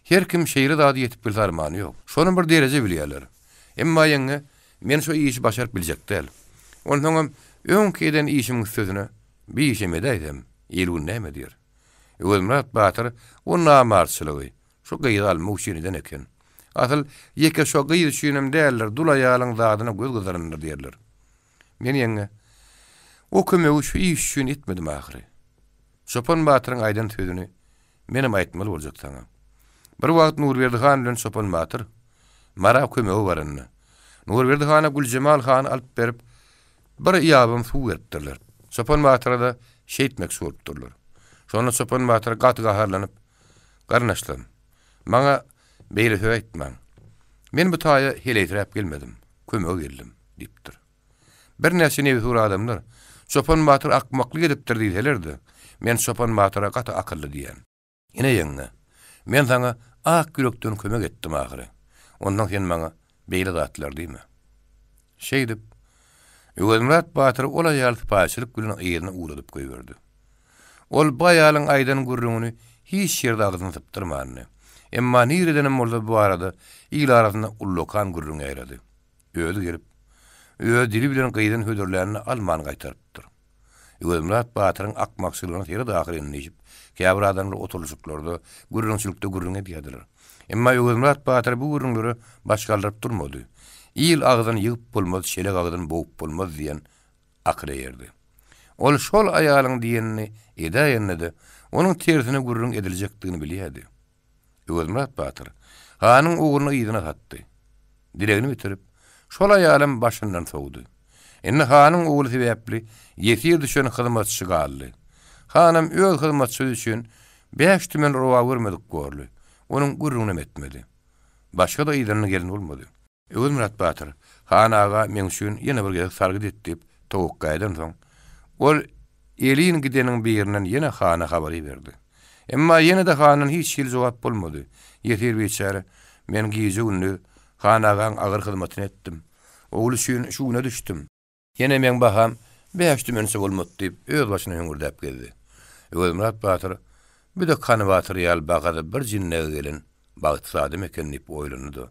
Her kim şeýle dady ýetip bil armany ýok. Şonu bir derece bilýärler. Emma ýeňe men şu işi başaryp biljek däl. Onuň öňkiden işimiň sözüne bir işe medeýdim. Ýyl näme diýer? Ýugurmurat Batyr o namarçylygy şu gyýal muşiniden eken. Asıl ýeke şu gyýy şünem däller, dulaýalyň zadyna göz gyzaryndyr diýerler. Men ýeňe o kömegi şu iş üçin etmedim ahire. Çopan Batyryň aýdan sözüni menem aýtmaly boljak saňa. Bir wagt Nurberdi han bilen Çopan Batyr mara kömegi barynny. Nurberdi hana Güljemal han alyp berip bir ýabym suw beripdirler. Çopan Batyra da şeýtmek soýupdyrlar. Şonu Çopan Batyr gaty gaharlanyp garnaşlym. Maňa beýle söz aýtmaň. Men bu taýa heleýtirip gelmedim. Kömegi geldim diýipdir. Bir näçe nebi sur adamlar Çopan Batyr akmaklyk edipdir diýerlerdi. Men Çopan Batyra gaty akylly diýen. Ine ýeňne. Men saňa ak yürekden kömek etdim ahire. Ondan sen maňa beýle zatlar diýme. Şeýdip Ýugurmurat Batyr ol aýal paýçylyk bilen ýerine uğradyp goýberdi. Ol baýalyň aýdan gurruny hiç ýerde agzyny sypdyrmany. Emma niredenem bolsa bu arada ýyl arasynda ullokan gurrun aýrady. Öýdi gelip dili bilen gyýdan hödürlerini alman gaýtarypdyr. Ýugurmurat Batyryň akmakçylygyny ýere dahylyny ýyp, käbir adamlar oturuşyklarda gurrunçylykda gurrun edýärler. Emma Ýugurmurat Batyr bu gurrunlary başgalyryp durmady. Ýyl agzyny ýygyp bolmaz, şelek agzyny boğup bolmaz diýen akly ýerdi. Ol şol aýalyň diýenini edäýände onuň tersine gurrun ediljekdigini bilýärdi. Ýugurmurat Batyr hanyň ugruny ýygyna hatdy. Dilegini bitirip şol aýalym başyndan sowdy. Enne hanyň ugly sebäpli ýetir düşen hyzmatçy galdy. Hanam öz hyzmatçy üçin 5 tümen rowa görmedik görli. Onuň gurruny etmedi. Başga da ýygyny gelin bolmady. Ýugurmurat Batyr hanaga men üçin ýene bir gezek sargy etdi, towuk gaýdan soň ol elin gideniň birinden ýene hana habary berdi. Emma ýene de hanyň hiç ýyl jogap bolmady. Ýetir beçara men giýje günü hanagaň agyr hyzmatyny etdim. Oğul üçin şuna düşdüm. Ýene men baham 5 tümense bolmady diýip öz başyna höňürdäp geldi. Ýugurmurat Batyr bir de kany Batyr ýal bagada bir jinne gelin bagtsadym eken diýip oýlanydy.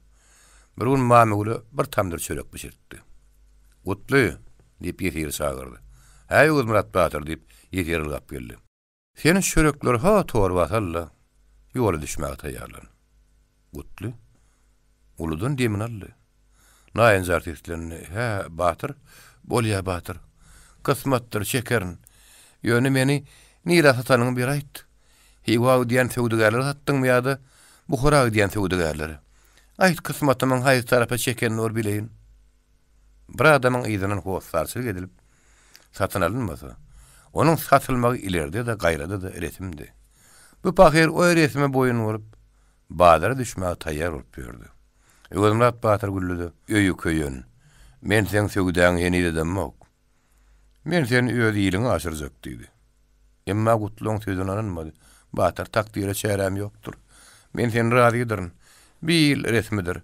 Bir gün mamugly bir tamdyr çörek bişirdi. "Gutly" diýip ýetir sagyrdy. "Häý Ýugurmurat Batyr" diýip ýetir ýylyp geldi. "Senin çörekler ha tor watalla. Ýola düşmäge taýýarlan." "Gutly" uludan demin aldy. Naýan zartyslerini, "Ha Batyr, bolýa Batyr. Kysmatdyr şekerin. Ýöne meni nira satanyň bir aýt. Hiwa diýen söwdügerler satdyň ýa-da Buhara diýen söwdügerler. Aýt kysmatymyň haýy tarapy çekenini or bileýin." Bir adamyň ýygynyň howsarçylyk edilip satyn alynmasa, onuň satylmagy ileride de gaýrada da resimdi. Bu pahyr o resime boyun vurup badara düşmäge taýýar bolup ýördi. Ýugurmurat Batyr güllüdi. "Öýü köýün. Men sen söwdäň ýeni edemok. Men seni öz ýylyňy aşyrjak" diýdi. Emma gutluň sözüne ananmady. Batyr takdire çärem ýokdur. Men seni razy edirin. Bir resmidir.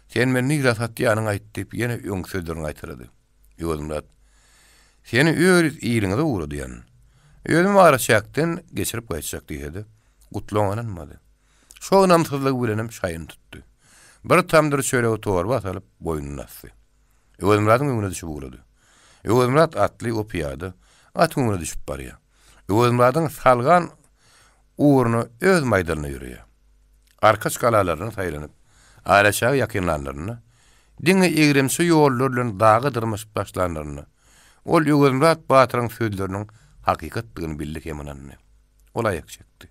Sen men nigra satýanyň aýt diýip ýene öň sözlerini aýtyrdy. Ýugurmurat seni öz ýylyňyza uğradýan. Özüm araşakdan geçirip gaýtjak diýdi. Gutluň ananmady. Şol namsızlyk bilenim şaýyn tutdy. Bir tamdyr çöregi torba asalyp boýnuny assy. Ýugurmuratyň öňüne düşüp ugrady. Ýugurmurat atly opýady. At öňüne düşüp barýar. Ýugurmuratyň salgan uğruny öz maýdanyna ýürüýär. Arka çkalalaryny saýlanyp, aýraşagy ýakynlanlaryny Diňe egremsi ýollar bilen dagy dyrmaşyp başlanlaryny. Ol Ýögümrat Batyryň sözleriniň hakykatdygyny bildik hemenanny. Olay çekdi.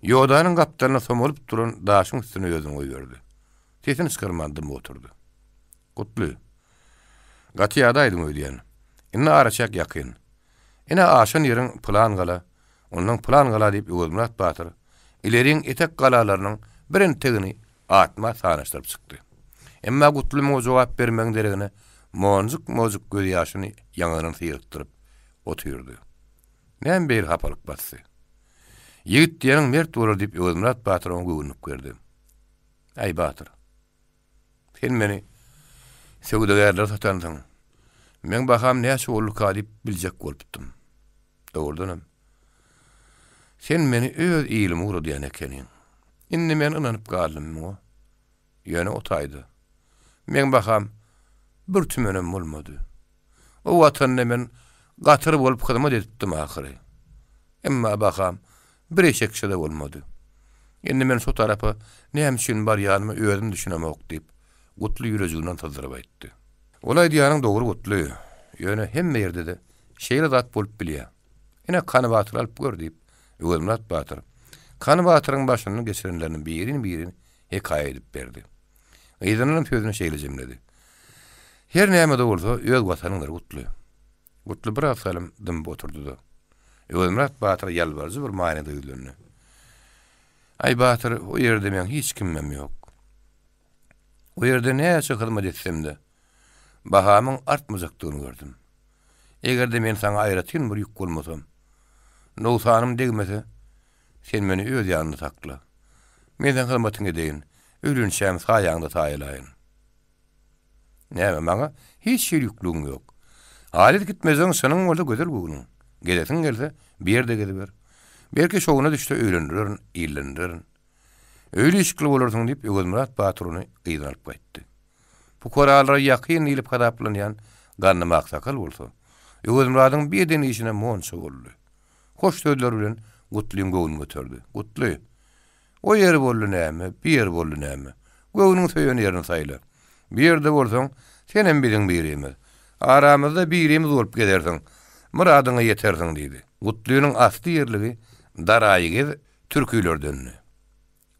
Ýodanyň gapdaryna somolup duran daşyň üstüne özüň goýberdi. Sesini çykyrmandy oturdy. Gutly. Gatyada aýdym öýdýän. Inne araçak ýakyn. Ine aşan ýeriň plan gala, onuň plan gala diýip Ýögümrat Batyr ileriň etek galalarynyň birini tegini atma sanaşdyryp çykdy. Emma Gutly moňa jogap bermeň deregine moňjuk göz ýaşyny ýaňynyň syýrtyryp oturdy. Näme bir hapalyk bassy. Ýigit diýeniň mert bolar diýip Ýögümrat Batyr oňa göwnüp berdi. Aý Batyr. Sen meni söwdegärler satandyň. Men baham näçe boluk adyp biljek bolupdym. Dogrudanam. Sen meni öz iýilimi uradýan ekeniň. Indi men inanyp galdym o. Ýöne otaydy. Men baham bir tümenem bolmady. O watanyna men gatyr bolup hyzmat etdim ahyry. Emma baham bir eşekşe de bolmady. Indi men şu tarapy näme üçin bar ýanyma özüm düşünemek diýip Gutly ýüreginden tazyryp aýtdy. Olay diýanyň dogry Gutly. Ýöne hemme ýerde de şeýle zat bolup bilýär. Ine Kany Batyr alyp gör diýip Ýögümrat Batyr Kany Batyryň başyny geçirenleriniň birini hekaýa edip berdi. Ýygynyň sözüne şeýle jemledi. Her näme de bolsa öz watanyňdyr Gutly. Gutly bir asalym dym oturdy da. Ýögümrat Batyr ýalbarjy bir maýna duýuldy. Aý Batyr, o ýerde men hiç kimem ýok. O ýerde näçe hyzmat etsem-de bahamyň artmajakdygyny gördüm. Egerde men saňa aýratyn bir ýük bolmasam, nowsanym degmese, sen meni öz ýanyna sakla. Menden hyzmatyňy deýin, ölünçäm saýaňda taýlaýyn. Näme maňa hiç ýüklüğüm ýok. Alet gitmeziň senin bolsa gözel bugün. Gelesiň gelse bir ýerde gelip ber. Belki şoňuna düşse öýrendirin, ýylendirin. Öýle işkili bolarsyň diýip Ýögümrat Batyryny gyýdalyp gaýtdy. Bu koralara ýakyn ýylyp gadaplanýan ganny maksakal bolsa, Ýögümratyň bir deni işine monça boldy. Hoş sözler bilen Gutlyň göwüni göterdi. Gutly, o ýer boldy näme, bir ýer boldy näme. Göwüniň söýen ýerini saýla. Bir ýerde bolsaň, senem biziň birimiz. Aramyzda birimiz bolup gidersiň. Muradyňa ýetersiň diýdi. Gutlynyň asly ýerligi Daraýygy türküýlerden.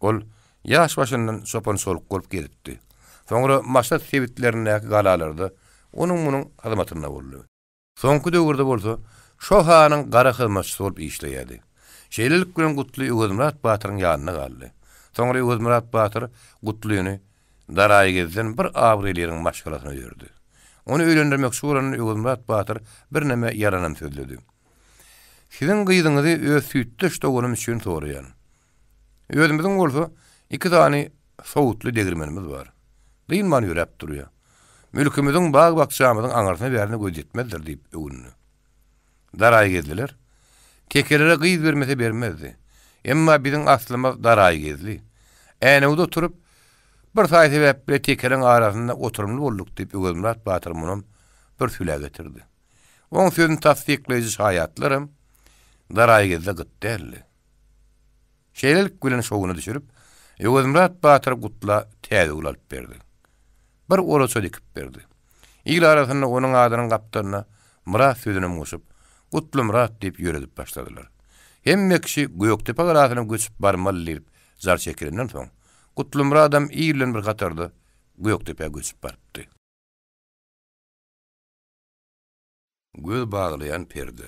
Ol ýaş başyndan sopan solup bolup gidipdi. Soňra maksat sebitlerine galalarda onuň munyň hyzmatyna boldy. Soňky döwürde bolsa, şo hanyň gara hyzmatçysy bolup işleýärdi. Şeýlelik bilen Gutly Ýögümrat Batyryň ýanyna galdy. Soňra Ýögümrat Batyr Gutlyny Daraýygydan bir awreleriň maşgalasyna ýördi. Onu öýlendirmek şuran Ýögümrat Batyr bir näme ýaranan sözledi. Sizin gyýdyňyzy öz süýtdeş dogunum üçin soraýan. Özümiziň bolsa, 2 tane sowutly degirmenimiz bar. Dynman ýörep durýar. Mülkümiziň bag bakçamyzyň aňarsyna bärini gözetmezdir diýip öwünni. Daraý gezdiler. Kekelere gyýz bermese bermezdi. Emma biziň aslymyz daraý gezli. Äne oturup bir saýy sebäp bilen tekeleň arasynda oturumly bolduk diýip Ýögümrat Batyr munyň bir süle getirdi. Oň sözüni tasdikleýiji şaýatlarym daraý gezde gitdäli. Şeýlelik bilen şoňuna düşürüp Ýögümrat Batyr Gutla täze ulyp berdi. Bir oraça dikip berdi. İl arasynda onuň adynyň gapdaryna Murat sözüne goşup Gutly Murat diýip ýöredip başladylar. Hemme kişi Göýektepe garasyna göçüp barmaly diýip zar çekilenden soň Gutly Muradam iýlen bir gatarda Göýektepe göçüp barpdy. Göz baglayan perde.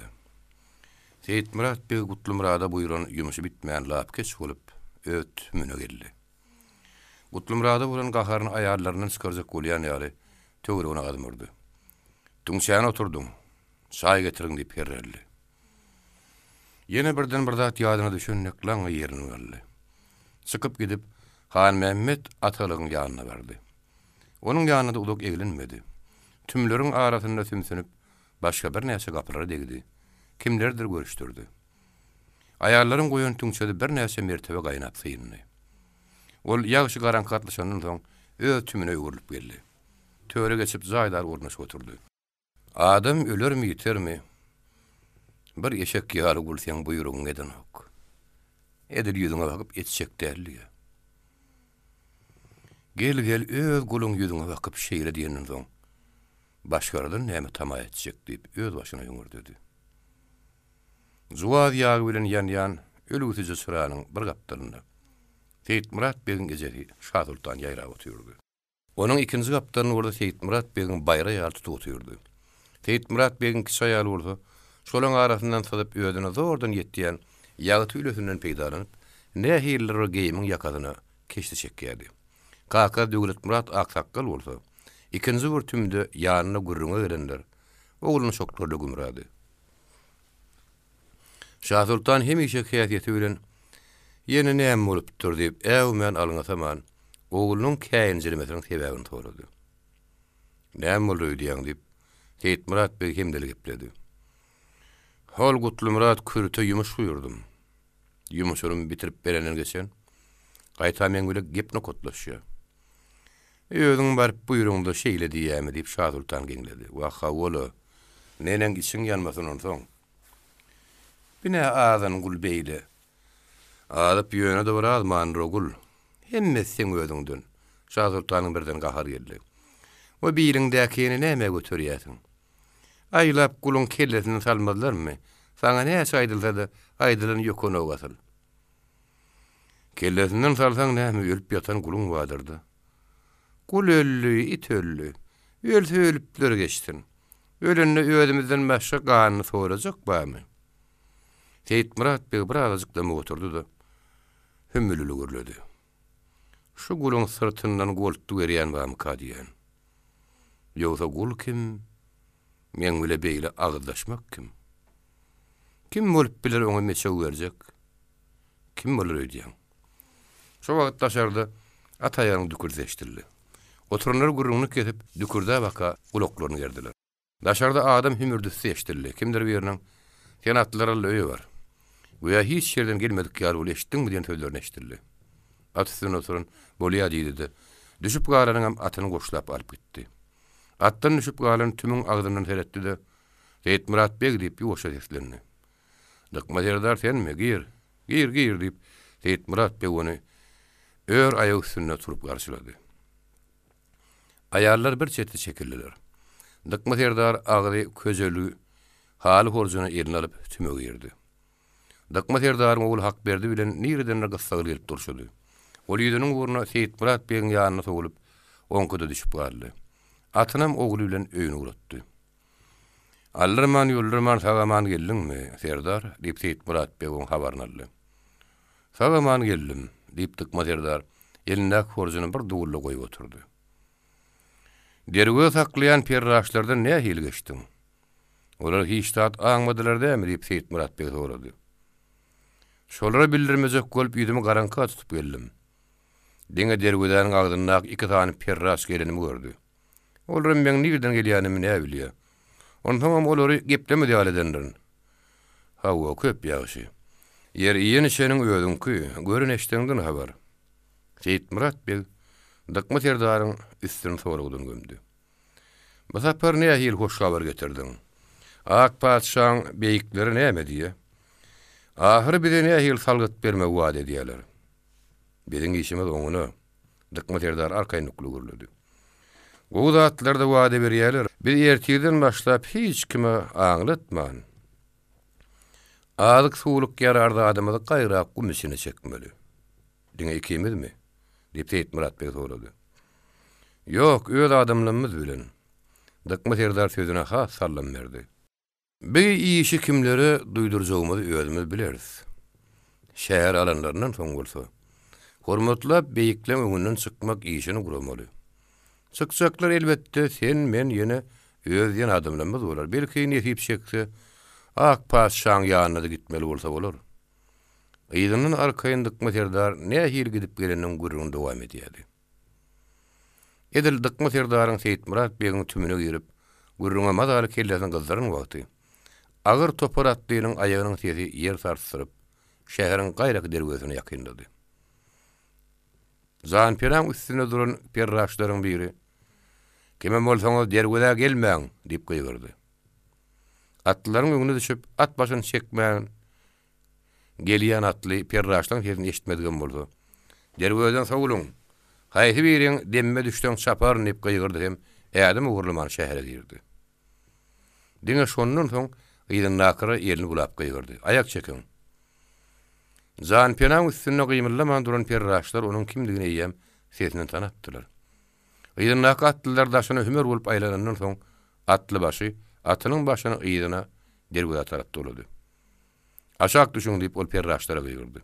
Seyit Murat bir Gutly Murada buýran ýumuşy bitmeýän lap keç bolup öt müne geldi. Gutly Murada bolan gaharyny aýarlarynyň çykarjak bolýan ýaly töwre ona gadymyrdy. Tüňçäne oturdum. Çay getirin diýip herreldi. Ýene birden bir zat ýadyna düşennek laňa ýerini geldi. Çykyp gidip Han Mehmet atalygyň ýanyna berdi. Onuň ýanyna da ulak egilinmedi. Tümleriň arasynda tümsünüp başga bir näçe gaplara degdi. Kimlerdir görüşdürdi. Aýarlaryň goýan tüňçede bir näçe mertebe gaýnap syýyndy. Ol ýagşy garankatlyşandan soň öz tümüne öwürlüp geldi. Töre geçip zaýdar urnaş oturdy. Adam ölermi ýitermi? Bir eşek ýaly bolsaň buýrugyň eden ok. Edil ýüzüňe bakyp etşek däli. Gel öz gulun yüzüne bakıp şeýle diýenden soň başgaradan näme tama etjek diýip öz başyna ýöňürdi. Zuwaz ýagy bilen ýan-ýan ölügütici sıranyň bir gapdalyna Seyit Murat Begin gejeri Şah Sultan ýaýrap oturýardy. Onuň ikinji gapdalyny orada Seyit Murat Begin bayra ýaly tutup oturýardy. Seyit Murat Begin kişi ýaly bolsa, şolaň arasyndan salyp özüne zordan ýetdiýän ýagy tüýlesinden peýdalanyp, nähirler geýimiň ýakadyna keşdi çekýärdi. Kaka Döwlet Murat aksakkal bolsa, ikinji bir tümde ýanyna gurrunga gelenler, ogluny şoklarly gümradi. Şah Sultan hemişe häsiýeti bilen ýene näme bolupdyr diýip äwmen alyňasaman oglunyň käýinjilemesiniň sebäbini sorady. Näme boldy diýen diýip Seyit Murat Bey hemdeli gepledi. Hol Gutlu Murat kürte yumuş buyurdum. Yumuşurum bitirip berenen geçen. Gaýta men güle gepne kotlaşýar. Özüň barıp buyruğunda şeýle diýämi diýip Şah Sultan geňledi. Waha wala. Nenen giçiň ýanmasyn onsoň. Bine ağzan gul beýle. Alıp ýöne de biraz manrogul. Hemme sen özüňden. Şah Sultanyň birden gahar geldi. O biýliňdäkini näme götürýärsiň? Aýlap gulun kellesini salmadylarmy? Saňa näçe aýdylsa-da aýdylan ýokuna ogasyl. Kellesinden salsaň näme ölüp ýatan gulun wadyrdy. Gul öllü, it öllü. Ölse ölüpler geçtin. Ölünni özümizden başga ganyny sorajak bämi? Seyit Murat Bey birazjyklama oturdy da hümmülülü gürledi. Şu gulun sırtyndan goltdy gerýän bämi kadiýän? Ýogsa gul kim? Men bile beýle agdaşmak kim? Kim bolup biler oňa meçe berjek? Kim bolar öýdýän? Şu wagt daşarda ataýanyň dükürde eşdildi. Oturanlar gurrunu kesip dükürde baka gulaklaryny gerdiler. Daşarda adam hümürdüsi eşdildi. Kimdir biriniň sen atlara löýe bar. Goýa hiç ýerden gelmedik ýaly ol eşitdiňmi diýen sözlerini eşdildi. At üstüne oturan bolýa diýdi. Düşüp galanyň atyny goşlap alyp gitdi. Attan düşüp galan tümüň agdyndan seretdi de Seyit Murat Bey diýip ýoşa seslendi. Dıkma serdar senmi? Gir diýip Seyit Murat Bey onu ör aýagy üstüne turup garşylady. Aýarlar bir çetde çekildiler. Dıkma serdar agdy közölü haly horjuna eline alyp tümege girdi. Dıkma serdar ogul hak berdi bilen nireden gyssagy gelip durşdy. Ol ýüzüniň buruna Seyit Murat Bey'in ýanyna sogulup oňkyda düşüp galdy. Atynam ogly bilen öýüne uratdy. Allarman ýollarman sagaman geldiňmi, serdar? Diýip Seyit Murat Bey oň habaryny aldy. Sagaman geldim, diýip dıkma serdar elindäki horjuny bir dugully goýup oturdy. Derwe saklayan perraşlardan ne hil geçtin? Olar hiç tat aňmadylar dämi diýip Seyit Murat Bey sorady. Şolara bildirmejek bolup ýüzümi garanka tutup geldim. Diňe derweden agdynda iki tane perraş gelenimi gördü. Olar men nirden gelýänimi ne bilýär? Ondan olary gepleme diýal edenler. Hawa köp ýaşy. Yer ýene şeňiň özüňki görüneşdiňden habar. Seyit Murat Bey dıkma serdaryň üstüne soragdan gömdi. Bu sapar ne hil hoş habar getirdiň? Ak padşahyň beýikleri näme diýe? Ahir bir ne hil salgyt berme wada edýärler. Biziň işimiz oňuny dıkma serdar arkaýy nukly gürledi. O zatlar da wada berýärler. Bir ertirden başlap hiç kime aňlatman. Alyk suwluk ýararda adamyny gaýrak gümüşine çekmeli. Diňe ikimizmi? Diýip Seyit Murat Bey sorady. Ýok, öz adamlarymyz bilen. Dıkma serdar sözüne has sallam berdi. Bir işi kimlere duýdurjagymyzy özümiz bileriz. Şäher alanlarynyň soň bolsa, hormatlap beýikle öňünden çykmak işini guramaly. Çykjaklar elbetde sen men ýene öz ýan adamlarymyz bolar. Belki nesip çekse ak padşahyň ýanyna da gitmeli bolsa bolar. Ýygynyň arkaýyn dıkma serdar ne hil gidip geleniň gurrunda dowam edýärdi. Edil dıkma serdaryň Seyit Murat Bey'in tümüne girip gurrunga madaly kellesini gyzdyryň wagty. Agyr topar atdynyň aýagynyň sesi ýer sarsyryp şäheriň gaýrak derwesine ýakynlady. Zan peran üstüne duran perraşlaryň biri "Kime bolsaňyz derwede gelmäň" diýip goýurdy. Atlaryň öňüne düşüp at başyny çekmäň gelýän atly perraşlaryň sesini eşitmedigen boldy. "Derweden sowulun. Haýsy biriň demme düşden çapar nip gıýgyrdy hem ädim uğurlaman şähere girdi. Diňe şondan soň ýygyň nakary ýerini bulap gıýgyrdy. Ayak çekin. Zan penaň üstüne gymyllaman duran perraşlar onuň kimdigini eýem sesinden tanapdylar. Ýygyň nakary atlylar daşyna hümer bolup aýlanandan soň atly başy atynyň başyny ýygyna derwede tarap dolady. Aşak düşüň diýip ol perraşlara gıýgyrdy.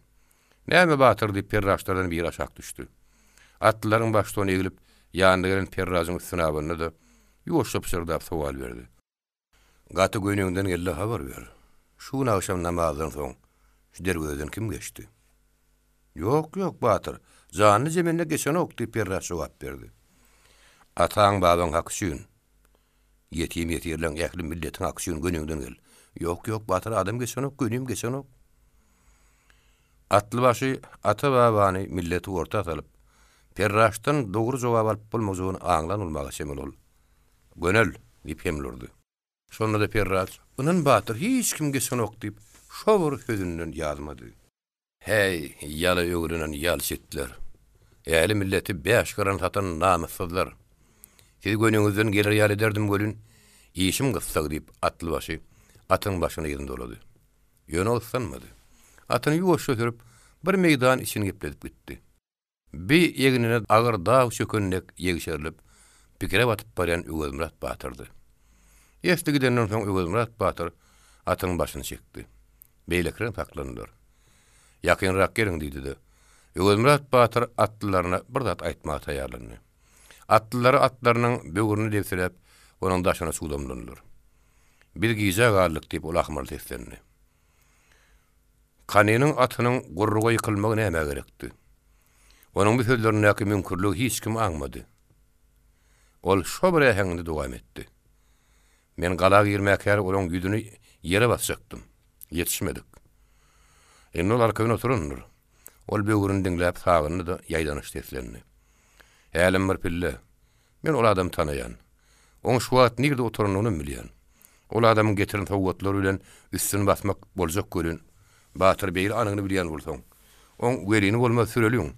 Näme batyr diýip perraşlardan biri aşak düşdi. Atlylaryň başyny egilip ýanynda gelen perraşyň üstüne abandy da ýoşup sırda sowal berdi. Gaty göýnüňden geldi habar ber. Şu akşam namazdan soň şu derweden kim geçdi? Yok batyr. Zany jemende geçen ok diýip perraş jogap berdi. Ataň babaň haksyn. Yetim yetirlen ähli milletiň haksyn göýnüňden gel. Yok batyr adam geçen ok göýnüm geçen ok. Atly başy ata babany milleti orta alyp perraşdan dogry jogap alyp bolmagyny aňlan ulmaga şemel ol. Gönül diýip hemlurdy. Şonda da perraş, "Bunun batyr hiç kim geçen ok" diýip şowur sözünden ýazmady. Hey, ýaly öwrünen ýal şetler. Ähli milleti beş garan satan namyssyzlar. Siz göňüňizden gelir ýaly ederdim gölün. İşim gyssak diýip atly başy atyň başyna ýerinde bolady. Ýöne olsanmady. Atyny ýuwaş götürüp bir meýdan içine gepledip gitdi. Bir ýeginine agyr daw çökünnek ýegişerilip pikire batyp barýan Öwelmurat batyrdy. Ýesti gidenden soň Öwelmurat batyr atyň başyny çekdi. Beýlekren taklandylar. Ýakynrak geliň diýdi. Öwelmurat batyr atlylaryna bir zat aýtmagy taýýarlandy. Atlylary atlarynyň böwrüni depselep onuň daşyna suwdamlandylar. Bir giza garlyk diýip ol ahmal teslendi. Kanynyň atynyň gurruga ýykylmagy näme gerekdi? Onuň bu sözlerindäki mümkinligi hiç kim aňmady. Ol şo bir ähengde dowam etdi. Men gala girmäkär olaň ýüzüni ýere basjakdym. Ýetişmedik. Endi olar köýne oturundyr. Ol böwrüni diňläp sagyny da ýaýdanyş teslendi. Älim bir pille. Men ol adam tanaýan. Oň şu wagt nirde oturunyny bilýän. Ol adamyň getiren tawgatlary bilen üstüne basmak boljak görün. Batyr beýle anyny bilýän bolsaň. Oň welini bolmaz süreliň.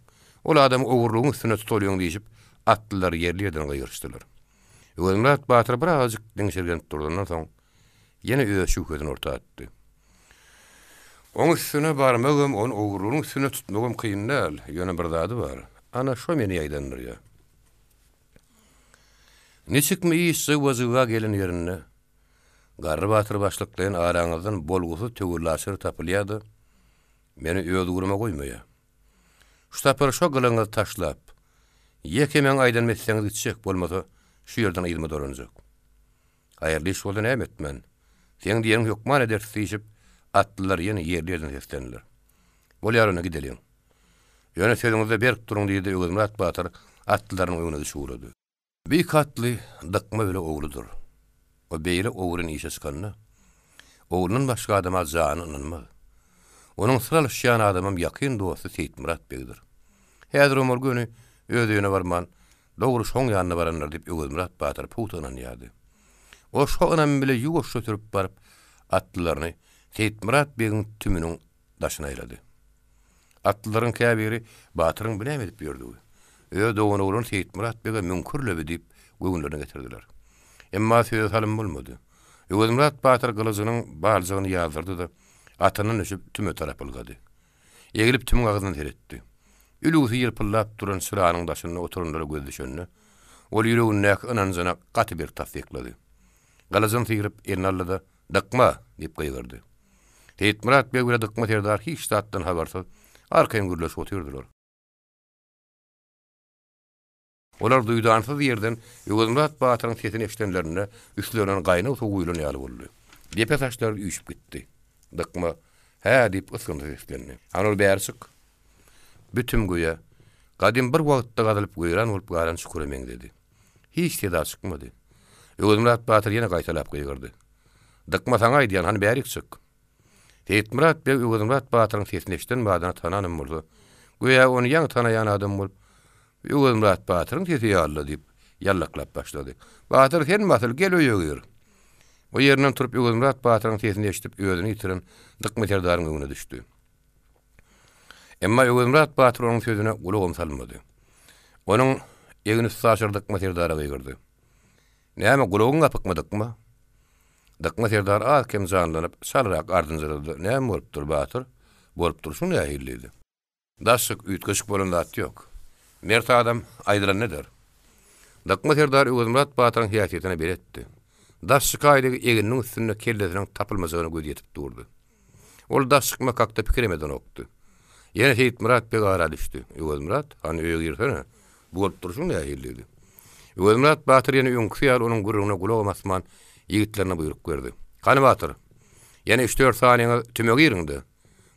Ol adam owurlugyň üstüne tutulýan diýip atlylar ýerlerden gaýyrşdylar. Öwelmurat batyr bir azyk diňşirgen durdandan soň ýene öýüşü gözüni orta atdy. Oň üstüne barmagym, onu owurlugyň üstüne tutmagym kynyn däl. Ýöne bir zady bar. Ana şo meni ýaýdandyr. Neçikmi işi wazyga gelen ýerine Garry batyr başlyklayan araňyzdan bolgusy tögürläşir tapylýady. Meni öz guruma goýmaýa. Şu tapyr şo gylyňy taşlap, ýekemeň aýdan metseňiz gitjek bolmasa, şu ýerden ýylyma doranjak. Aýerli iş boldy näme etmen? Seň diýeň hukman edersi diýip atlylar ýene ýerlerden seslendiler. Bol ýaryna gideliň. Ýöne sözüňizde berip duruň diýdi Öwelmurat batyr atlylaryň öňüne düşürdi. Bir katly dykma bile owludur. O beýle owrun işe çykanyna. Owrunun başga adama zany inanmaz. Onuň sıralışýan adamym ýakyn dosty Seýitmurat begdir. Häzir ömür göni öýüne barman, dogry şoň ýanyna baranlar diýip Öwelmurat batyr putunan ýady. O şoňam bile ýuwaş götürüp baryp atlylaryny Seýitmurat begiň tümüniň daşyna aýlady. Atlylaryň käbiri batyryň bilen edip ýördi. Dogany urun Seýitmurat bege mümkürlebi diýip göwünlerine getirdiler. Emma söýüz halym bolmady. Öwelmurat batyr gylyjynyň balzygyny ýazdyrdy da atynyň öşüp tüme tarap ylgady. Egilip tümüň agyzyny teretdi. Ülüsi ýyrpyllap duran sıranyň daşyna oturundyra göz düşenni. Ol ýüregine ananjana gaty bir tafsiklady. Gylyjyny tigirip elini aldy, "Dykma" diýip gaýgyrdy. Seýitmurat bege dykma terdar hiç zatdan habarsyz arkaň gürleşip otyrdylar. Olar duýdansız ýerden Öwelmurat batyryň sesini eşitenlerine üstlerine gaýnaw soğuýlan ýaly boldy. Depe taşlar üýşüp gitdi. Dykma, "Hä" diýip ysgyndy seslendi. Anol bärçik. Bütün goýa, gadym bir wagtda gadylyp goýran bolup garan şükürmeň dedi. Hiç seda çykmady. Öwelmurat batyr ýene gaýtalap gaýgyrdy. "Dykma saňa aýdýan, hani bärik çyk." Seýitmurat beg Öwelmurat batyryň sesini eşiten badan tananym boldy. Goýa onu ýa tanaýan adam bolup Öwelmurat batyryň sesi ýaly diýip ýallaklap başlady. Batyr sen masyl gel öýügir. O ýerinden turup Öwelmurat batyryň sesini eşitip özüni ýitiren dykma terdaryň öňüne düşdi. Emma Öwelmurat batyr onuň sözüne gulak salmady. Onun egini saşırdık materdara gıygırdı. Näme gulagyň apykmadykmy? Dykma serdar az kem janlanyp salyrak ardynjylady. Näme bolupdyr Batyr? Bolup durşun nähillidi. Daşyk üýtgeşik bolan zat ýok. Mert adam aýdylan nedir? Dykma serdar Öwürmurat Batyryň hiýatyna beretdi. Daşyk aýdygy eginiň üstünde kellesiniň tapylmasygyny göz ýetip durdy. Ol daşyk makakda pikiremeden okdy. Ýene Öwürmurat bek ara düşdi. Öwürmurat, hani öýe girsene. Bolup durşun nähillidi. Öwürmurat Batyr ýene öňküýär onuň gurruna gulaw masman ýigitlerine buyruk berdi. Kany Batyr, ýene 3-4 saniýe tümegi ýerinde.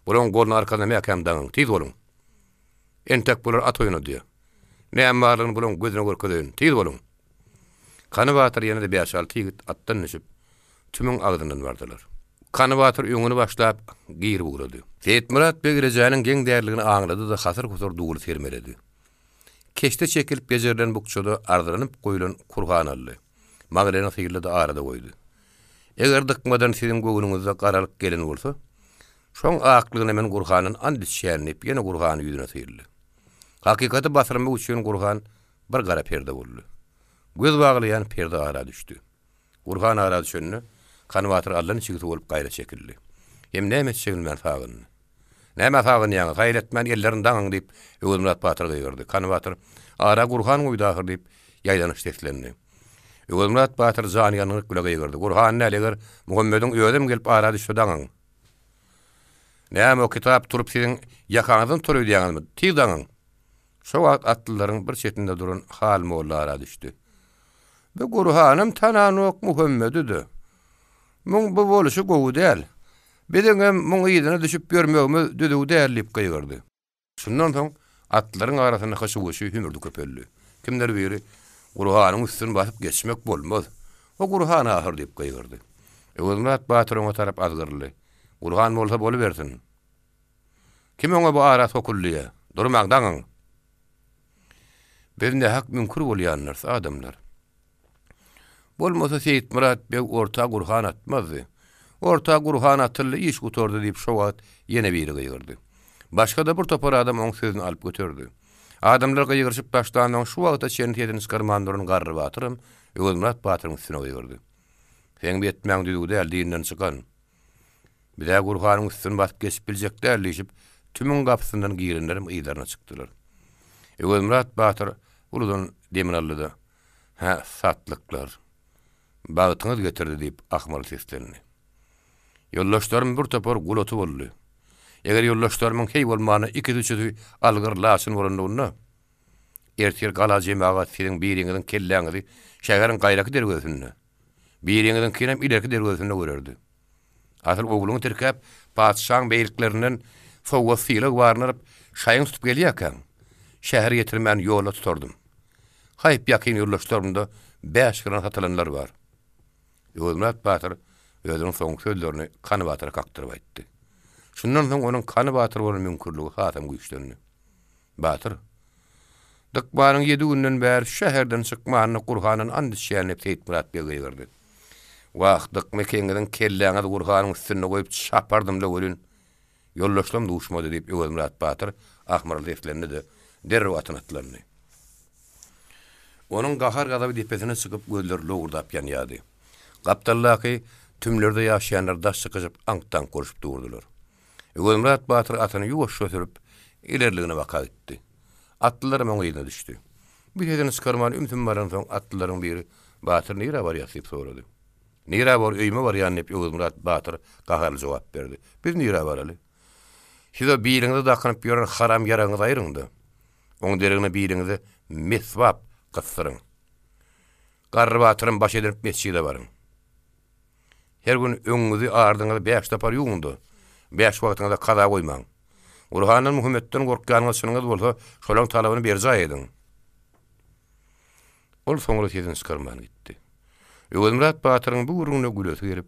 Bulan golun arkadan mäkem daňyň, tiz bolun. Entek bular at oýuny diýär. Näme barlygyny bulan gözüne görkezýän, tiz bolun. Kany Batyr ýene de 5-6 ýigit atdan düşüp tümüň agdyndan bardylar. Kany Batyr öňüni başlap giyir bugrady. Öwürmurat bek rejanyň geň därligini aňlady da hasır kusur duguly sermeledi. Keşte çekilip bezerlen bukçoda ardırınıp koyulan kurgan allı. Mağrena sıyırlı da arada koydu. Eger dıkmadan sizin göğününüzde karalık gelin olsa, şoň aklygyn hemen kurganın andis şernip yine kurganı yüzüne sıyırlı. Hakikati basırmak üçün kurgan bir kara perde bollu. Göz bağlayan perde ara düştü. Kurgan ara düşönünü Kany Batyr Allah'ın çigiti olup gayra çekildi. Hem näme çekilmän fagyn. Näme fagyn ýa-ni gaýretmän ellerini daňyň diýip Öwürmurat Batyr gaýyrdy. Kany Batyr ara gurhan goýdahır diýip ýaýlanyş deslendi. Öwürmurat Batyr zanyanyň güle gaýyrdy. Gurhan näleger Muhammediň öýdem gelip ara düşdi daňyň. Näme o kitap turup siziň ýakaňyzdan turup diýäňizmi? Tiz daňyň. Şo wagt atlylaryň bir çetinde duran hal molla ara düşdi. Bu Gurhanym tananok Muhammedidir. Muň bu boluşy gowy däl. Bedeňem muň ýydyna düşüp görmegimi düdüg därlip gaýyrdy. Şundan soň atlaryň arasyna haşygy hümürdi köpelli. Kimler biri Gurhanyň üstüne basyp geçmek bolmaz. O Gurhan ahir diýip gaýyrdy. Öwürmurat Batyr oňa tarap azgyrly. Gurhan bolsa bolubersin. Kim oňa bu ara sokullyýa? Durmakdaň. Bizde hak mümkün bolýanlar adamlar. Bolmasa Öwürmurat bek orta Gurhan atmazdy. Orta Gurhan atylly iş gutordy diýip şo wagt ýene biri gaýyrdy. Başga da bir topar adam oň sözüni alyp götürdi. Adamlar gaýyrşyp başlandan şu wagtda çenit ýetini skarmandyryň garry Batyrym Öwürmurat Batyryň üstüne gaýyrdy. Sen betmäň diýdi däl diýinden çykan. Bile Gurhanyň üstüne basyp geçip biljek dälişip tümüň gapysyndan giýirenlerim ýylaryna çykdylar. Öwürmurat Batyr uludan demin aldy. Ha, satlyklar. Bagtyňyz getirdi diýip ahmal seslendi. Yollaşlarım bir topar gulatu boldy. Eger yollaşlarymyň hey bolmany iki-üçü algyrlasyn bolandygyna ertir galajymaga siziň biriňiziň kelläňizi şäheriň gaýraky dergözünde. Biriňiziň kirem ilerki dergözünde görerdi. Asyl ogluny terkep paçşaň beýliklerinden sowa sylyk barnyp şaýyň tutup gelýärken şäher ýetirmän ýola tutardym. Haýyp ýakyn yollaşlarymda 5 granat atylanlar bar. Öwürmurat Batyr özüniň soňky sözlerini Kany Batyra kakdyryp aýtdy. Şundan soň onuň Kany Batyr bolan mümkinligi hatam güýçlendi. Batyr, dykbanyň 7 günden bäri şäherden çykmanyny Gurhanyň andys şäherine Öwürmurat bek gaýyrdy. Wagt dykmekeňiň kelläňiz Gurhanyň üstüne goýup şapardym da bolun. Yollaşlam duşmady diýip Öwürmurat Batyr ahmarly deflerini de derrew atlandy. Onuň gahar gadaby depesine çykyp gözleri lowurdap ýanýady. Gapdallaky tümlerde ýaşaýanlar daş çykyjyp aňkdan görüşüp durdular. Öwürmurat Batyr atyny ýuwaş götürüp ilerligine baka etdi. Atlylar oňyna düşdi. Bir ýerden çykarman ümsüm baran soň atlylaryň biri Batyr nira barýar diýip sorady. Nira bar öýme bar ýanyp Öwürmurat Batyr gaharly jogap berdi. Biz nira baraly. Size biriňizi dakanyp ýören haram ýaraňyz aýryňdy. Oň derine biriňizi meswap gysdyryň. Garry Batyryň baş edip mesçide baryň. Her gün öňüňizi ardyňyza 5 tapar ýuňdy. 5 wagtyňyzda kaza goýmaň. Gurhanyň Muhammedden gorkanyňyz şunuňyz bolsa, şolaň talabyny berjä ediň. Ol soňra ýedin çykarman gitdi. Öwürmurat Batyryň bu gurruna gülesi gelip,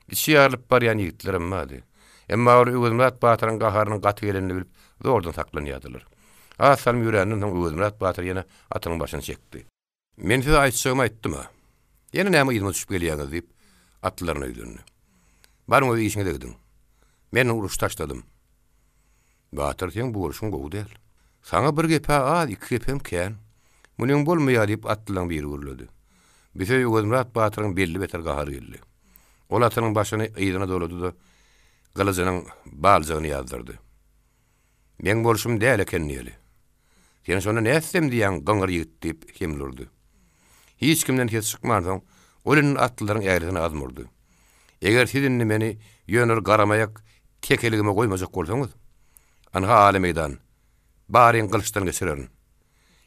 içi ýarylyp barýan ýigitlerim mady. Emma Öwürmurat Batyryň gaharynyň gaty gelenini bilip, zordan saklanýardylar. Asal ýüreginden Öwürmurat Batyr ýene atynyň başyny çekdi. Men size aýtjagym aýtdym. Ýene näme ýylyma düşüp gelýäňiz diýip atlaryna öýdündi. Barmy o işiňe degdim. Men uruş taşladym. Batyr sen bu uruşun gowy däl. Saňa bir gepä az, iki gepem kän. Munyň bolmaýar diýip atlyň biri gürledi. Bize Ýöwemrat Batyryň belli beter gahary geldi. Ol atynyň başyny ýygyna dolady-da gylyjynyň baljagyny ýazdyrdy. Men bolşum däl eken diýeli. Sen şonu näsem diýen gaňyr ýigit diýip hemlurdy. Hiç kimden hes çykmardyň, olanyň atlylaryň ägrini azmurdy. Eger sizinni meni ýöner garamayak tekeligime goýmajak bolsaňyz, anha aly meýdan baryň gylyçdan geçirerin.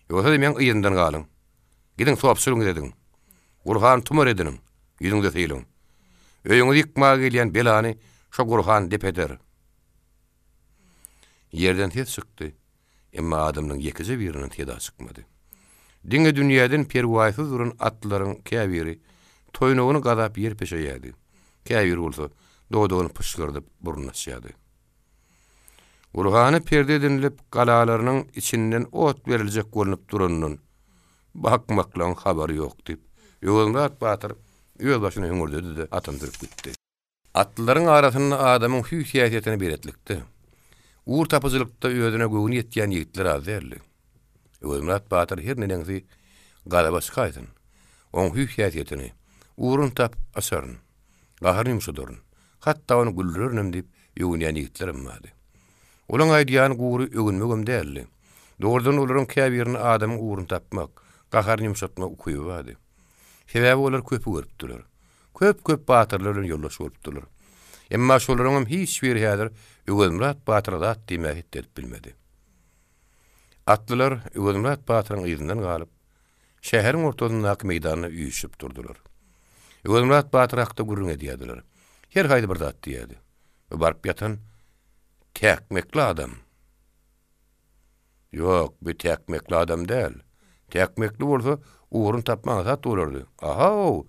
Ýogsa men ýyndan galyň. Gidin sowap sürüň dediň. Gurhan tumar ediniň, ýüzüňde seýliň. Öýüňiz ýykma gelýän belany şo gurhan dep eder. Yerden hes çykdy. Emma adamyň ýekize biriniň teda çykmady. Diňe dünýäden perwaýsyz duran atlaryň käbiri toýnagyny gadap yer peşe ýady. Käbir bolsa doýdogyny pışgyrdyp burunlaşýady. Gurhany perde edinilip galalarynyň içinden ot beriljek görünüp duranyň bakmaklaň habary ýok diýip Ýöwemrat Batyr öýe başyna höňürdedi-de atyndyryp gitdi. Atlaryň arasynda adamyň hüýsiýetini beretlikdi. Uğur tapıcılıkta özüne göğün yetýän ýigitler az derli. Ýöwemrat Batyr her nedensi galaba çykaýdyn. Oň hüýsiýetini uğurun tap asaryn. Gahary ýumşadyryn. Hatda onu güldürürnem diýip ýöňýän ýigitler emmady. Olaň aýdýan uğuru ögünmegem derli. Dogrudan olaryň käbirini adamyň uğurun tapmak, gahary ýumşatmak ukyby bady. Sebäbi olar köpü görüpdiler. Köp batyrlar bilen ýollaşyp görüpdiler. Emma şolaryň hiç bir häzir Ýöwemrat Batyr zat diýmek edip bilmedi. Atlylar Ýöwemrat Batyryň ýyzyndan galyp, şäheriň ortasyndaky meýdanyna üýüşip durdular. Ýöwemrat Batyr hakda gurrun edýärdiler. Her haýdy bir zat diýdi. Barp ýatan täkmekli adam. Ýok, bu täkmekli adam däl. Täkmekli bolsa uğurun tapmagy zat bolardy. Aha,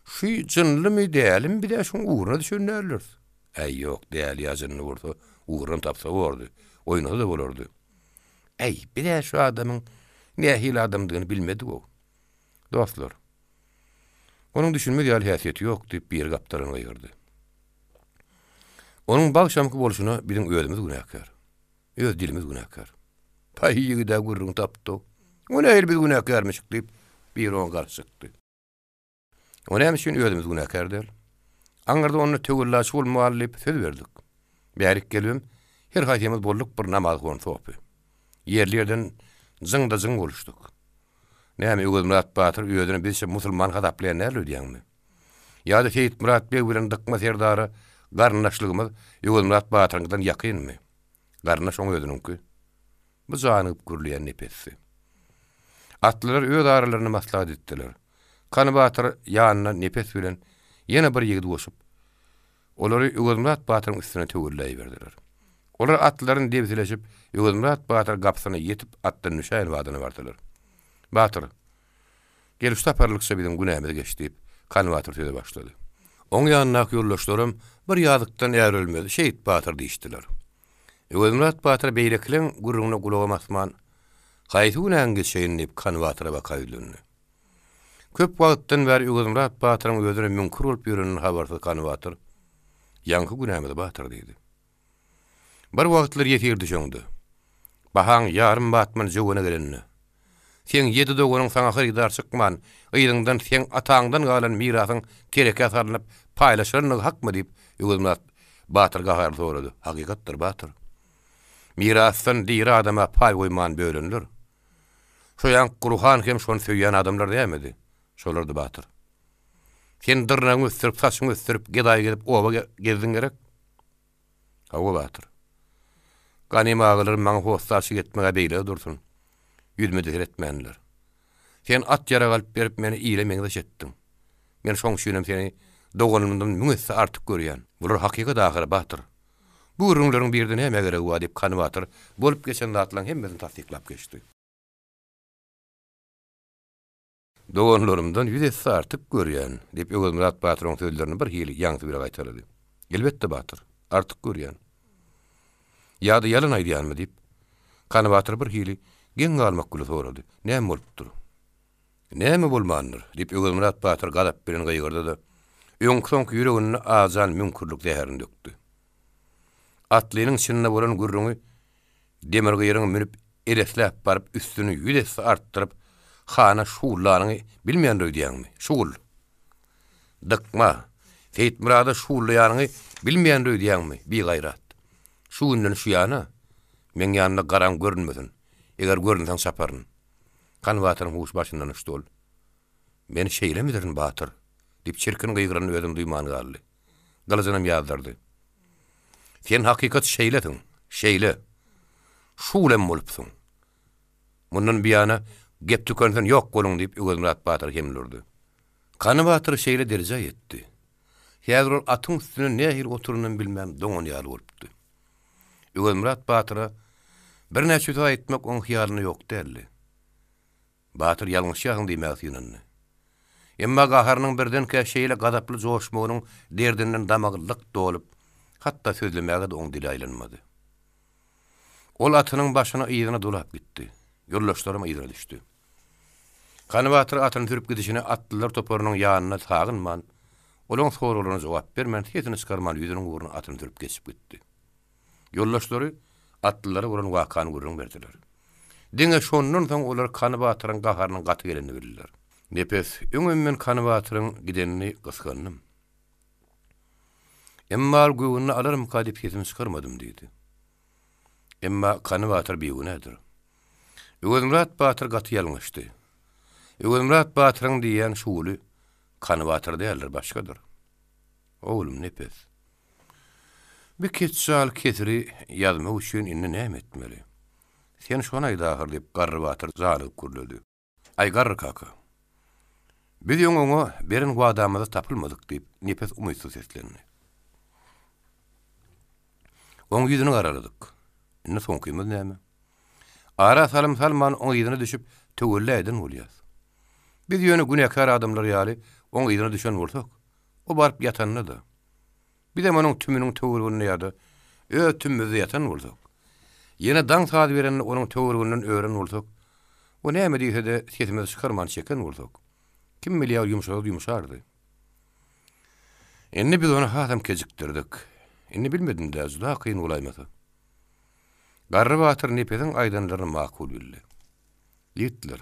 şu jynlymy dälim bir de şoň uğuruna düşünýärler. Ýok, däl ýazynly bolsa uğurun tapsa boldy. Oýnada da bolardy. Bir de şu adamyň nähil adamdygyny bilmedi o. Dostlar, onun düşünme ýaly häsiýeti ýok diýip bir gapdaryny aýyrdy. Onun bagşamky bolşuna biziň özümiz günäkär. Öz dilimiz günäkär. Paýygy da gurrun tapdy. O nähil biz günäkärmişik diýip bir on garşykdy. O näme üçin özümiz günäkärdir? Aňyrda onu tögüllaş bolmaly söz berdik. Bärik gelýän her haýymyz bolluk bir namaz goň sopy. Yerlerden zıngda zıng boluşduk. Näme Ýöwemrat Batyr özüne bizçe musulman hadaplaýan diýäňmi? Ýa-da Seyit Murat Bey bilen dıkma serdary garnaşlygymyz Ýöwemrat Batyryňdan ýakynmy? Garnaş oň özününki. Bu janyp gürleýän nepesi. Atlylar öz aralaryny maslahat etdiler. Kany Batyr ýanyna nepes bilen ýene bir ýigit goşup, olary Ýöwemrat Batyryň üstüne tögülläýi berdiler. Olar atlaryny debsileşip Ýöwemrat Batyr gapsyna ýetip atdan nüşäl wadyna bardylar. Batyr, gel ustaparlykça biziň günämiz geçdi, Kany Batyr söze başlady. Oň ýanyna ýollaşlarym bir ýazykdan ýarylmady, Şeýit Batyr diýişdiler. Ýöwemrat Batyr beýrekliň gurruna gulaga basman, gaýsy günäň geçeýin diýip Kany Batyra bakaýdyny. Köp wagtdan bäri Ýöwemrat Batyryň özüne münkür bolup ýörenini habarsyz Kany Batyr, ýaňky günämiz Batyr diýdi. Bir wagtlar ýetirdi şoňdy. Bahaň ýarym batman jogyna gelenini. Sen 7 dogonyň saňa hyrdar çykman, ýygyňdan sen ataňdan galan mirasyň kereke sarlyp paýlaşyryny hakmy diýip Ýöwemrat Batyr gahary sorady. Hakykatdyr Batyr. Mirasdan diýir adama paý goýman bölünler. Şoýan Gurhan hem şonu söýýän adamlar diýmedi. Şolardy Batyr. Sen dyrnagyny östirip, saçyňy östirip, gedaý gelip oba gezdiň gerek. Hawa Batyr. Ganym ağalar maňa hossaşy getmege beýle dursun. Ýüzüme etmänler. Sen at ýara galyp berip meni ýyle meňde çetdiň. Men şoň şünem seni doganymdan müňesi artyk görýän. Bu hakykat ahir Batyr. Bu ürünleriň birden hemme gerek wa diýip Kany Batyr bolup geçen zatlaryň hemmesini tasdiklap geçdi. Doganlarymdan ýüzesi artyk görýän diýip Ýöwemrat Batyryň sözlerini bir hili ýaňsy bir gaýtardy. Elbetde Batyr, artyk görýän. Ýa-da ýalan aýdýanmy diýip Kany Batyr bir hili geň galmak güli sorady. Näme bolupdyr? Näme bolmandyr? Diýip Ýöwemrat Batyr galap bilen gaýgyrdy da öňkü ýüregine azan mümkürlük zäherini dökdi. Atlynyň çynna bolan gurruny demir gyýryň minip eresläp baryp üstüni ýüdesi artdyryp hana şuullanyny bilmeýän diýýärmi? Şuul. Dıkma. Seyit Murada şuullaýanyny bilmeýän diýýärmi? Bir gaýrat. Şu günden şu ýana men ýanyna garan görünmesin. Eger görünsen saparyn. Kanwatyň huş başyndan uçdy ol. Meni şeýlemidirin Batyr? Dip çirkin gıygırany özüm duyman galdy. Galazanam ýazdyrdy. Sen hakykat şeýletin. Şeýle. Şulem bolupsyň. Mundan biýana gep tükensen ýok bolun diýip Öwelmurat Batyr hemlurdy. Kany Batyr şeýle derje etdi. Häzir ol atyň üstüne nähir oturunyny bilmem doňan ýaly bolupdy. Öwelmurat Batyra bir näçe söz aýtmak oň hyýalyny ýok derli. Batyr ýalňyş ýagyn diýmek ýönünni. Emma gaharynyň birden şeýle gadaply joşmagynyň derdinden damaglyk dolup, hatda sözlemäge de oň dili aýlanmady. Ol atynyň başyna ýygyna dolap gitdi. Ýoldaşlarym ýygyna düşdi. Kany Batyr atyny sürüp gidişine atlylar toparynyň ýanyna sagynman. Olaň soraglaryna jogap bermän, hetini çykarman ýüzüniň uğruna atyny sürüp geçip gitdi. Ýoldaşlary atlylara bolan wakany görüň berdiler. Diňe şondan soň olar Kany Batyryň gaharynyň gaty gelenini bildiler. Nepes, öňüm men Kany Batyryň gidenini gysgandym. Emma göwünni alarym kadip hetini çykarmadym diýdi. Emma Kany Batyr beýünedir. Öwelmurat Batyr gaty ýalňyşdy. Öwelmurat Batyryň diýen şuuly Kany Batyr däldir, başgadyr. Oğlum nepes. Bir keçsal ketiri ýazmak üçin inni näme etmeli? Sen şonu aýdahar diýip Garry Batyr zalyp gürledi. Ay Garry kaka. Biz ýoňa berin wadamyza tapylmadyk diýip nepes umytsuz seslendi. Oň ýüzüni garaladyk. Inni soňkymyz näme? Ara Salman oň ýüzüne düşüp töwelläden bolýar. Biz ýöne günäkar adamlar ýaly oň ýüzüne düşen bolsak, o baryp ýatanyna da. Bir de onun tümünün töwürgünde ýa-da tümüzde ýatan bolsak. Ýene daň saat berenni onun töwürgünden öwren bolsak, o näme diýse-de sesimizi çykarman çeken bolsak. Kim bilýär ýumşardy. Indi biz onu hasam kejikdirdik. Indi bilmedim-de juda kyn bolaýmasy. Garry Batyr nepesiň aýdanlaryny makul bildi. Ýitler.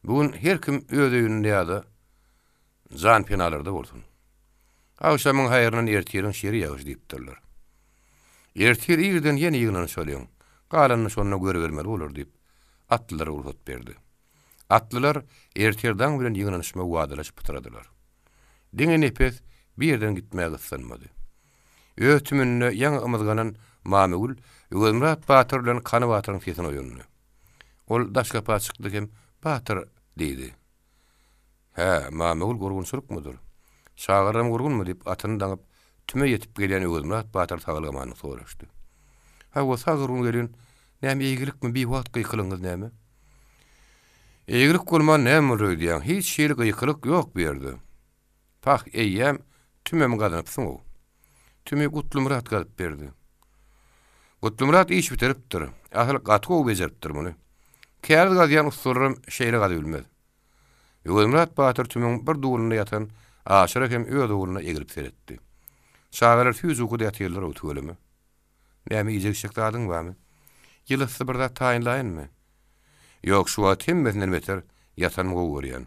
Bugün her kim öz öýünde ýa-da jan penalarda bolsun. Awşamyň haýyrynyň ertiýeriň şeri ýagyş diýipdirler. Ertir ýerden ýene ýygynyň söýleň. Galanyny şonuna göre bermeli bolar diýip atlylara ulgat berdi. Atlylar ertirden bilen ýygynyşma wadalaşyp pytradylar. Diňe nepes bir ýerden gitmäge sanmady. Ötümünde ýaňy ymyzganan Mamegül Öwelmurat Batyr bilen Kany Batyryň sesini oýundy. Ol daşgapa çykdy hem Batyr diýdi. Ha, Mamegül gurgunçylykmydyr? Şagarym gurgunmy diýip atyny daňyp tüme ýetip gelýän Öwelmurat Batyr tagalgamany soraşdy. Ha, o sagyryn gelýän näme ýegilikmi bir wagt gykylyňyz näme? Eýgilik bolman näme diýýän? Hiç şeýle gykylyk ýok berdi. Pah eýýäm tümem gadanypsyň o. Tüme Gutlumrat galyp berdi. Gutlumrat iş bitiripdir. Asyl gatgo bejeripdir muny. Kär gadýan usturym şeýle gady bilmez. Öwelmurat Batyr tümüň bir dugulunda ýatan aşyra hem öz duguluna egilip seretdi. Şagarlar füzugu da ýatyrlar otulmy? Näme ýeşek dadyň barmy? Ýylysy birde taýinlaýynmy? Ýok, şu wagt hemmesinden beter ýatan gowurýan.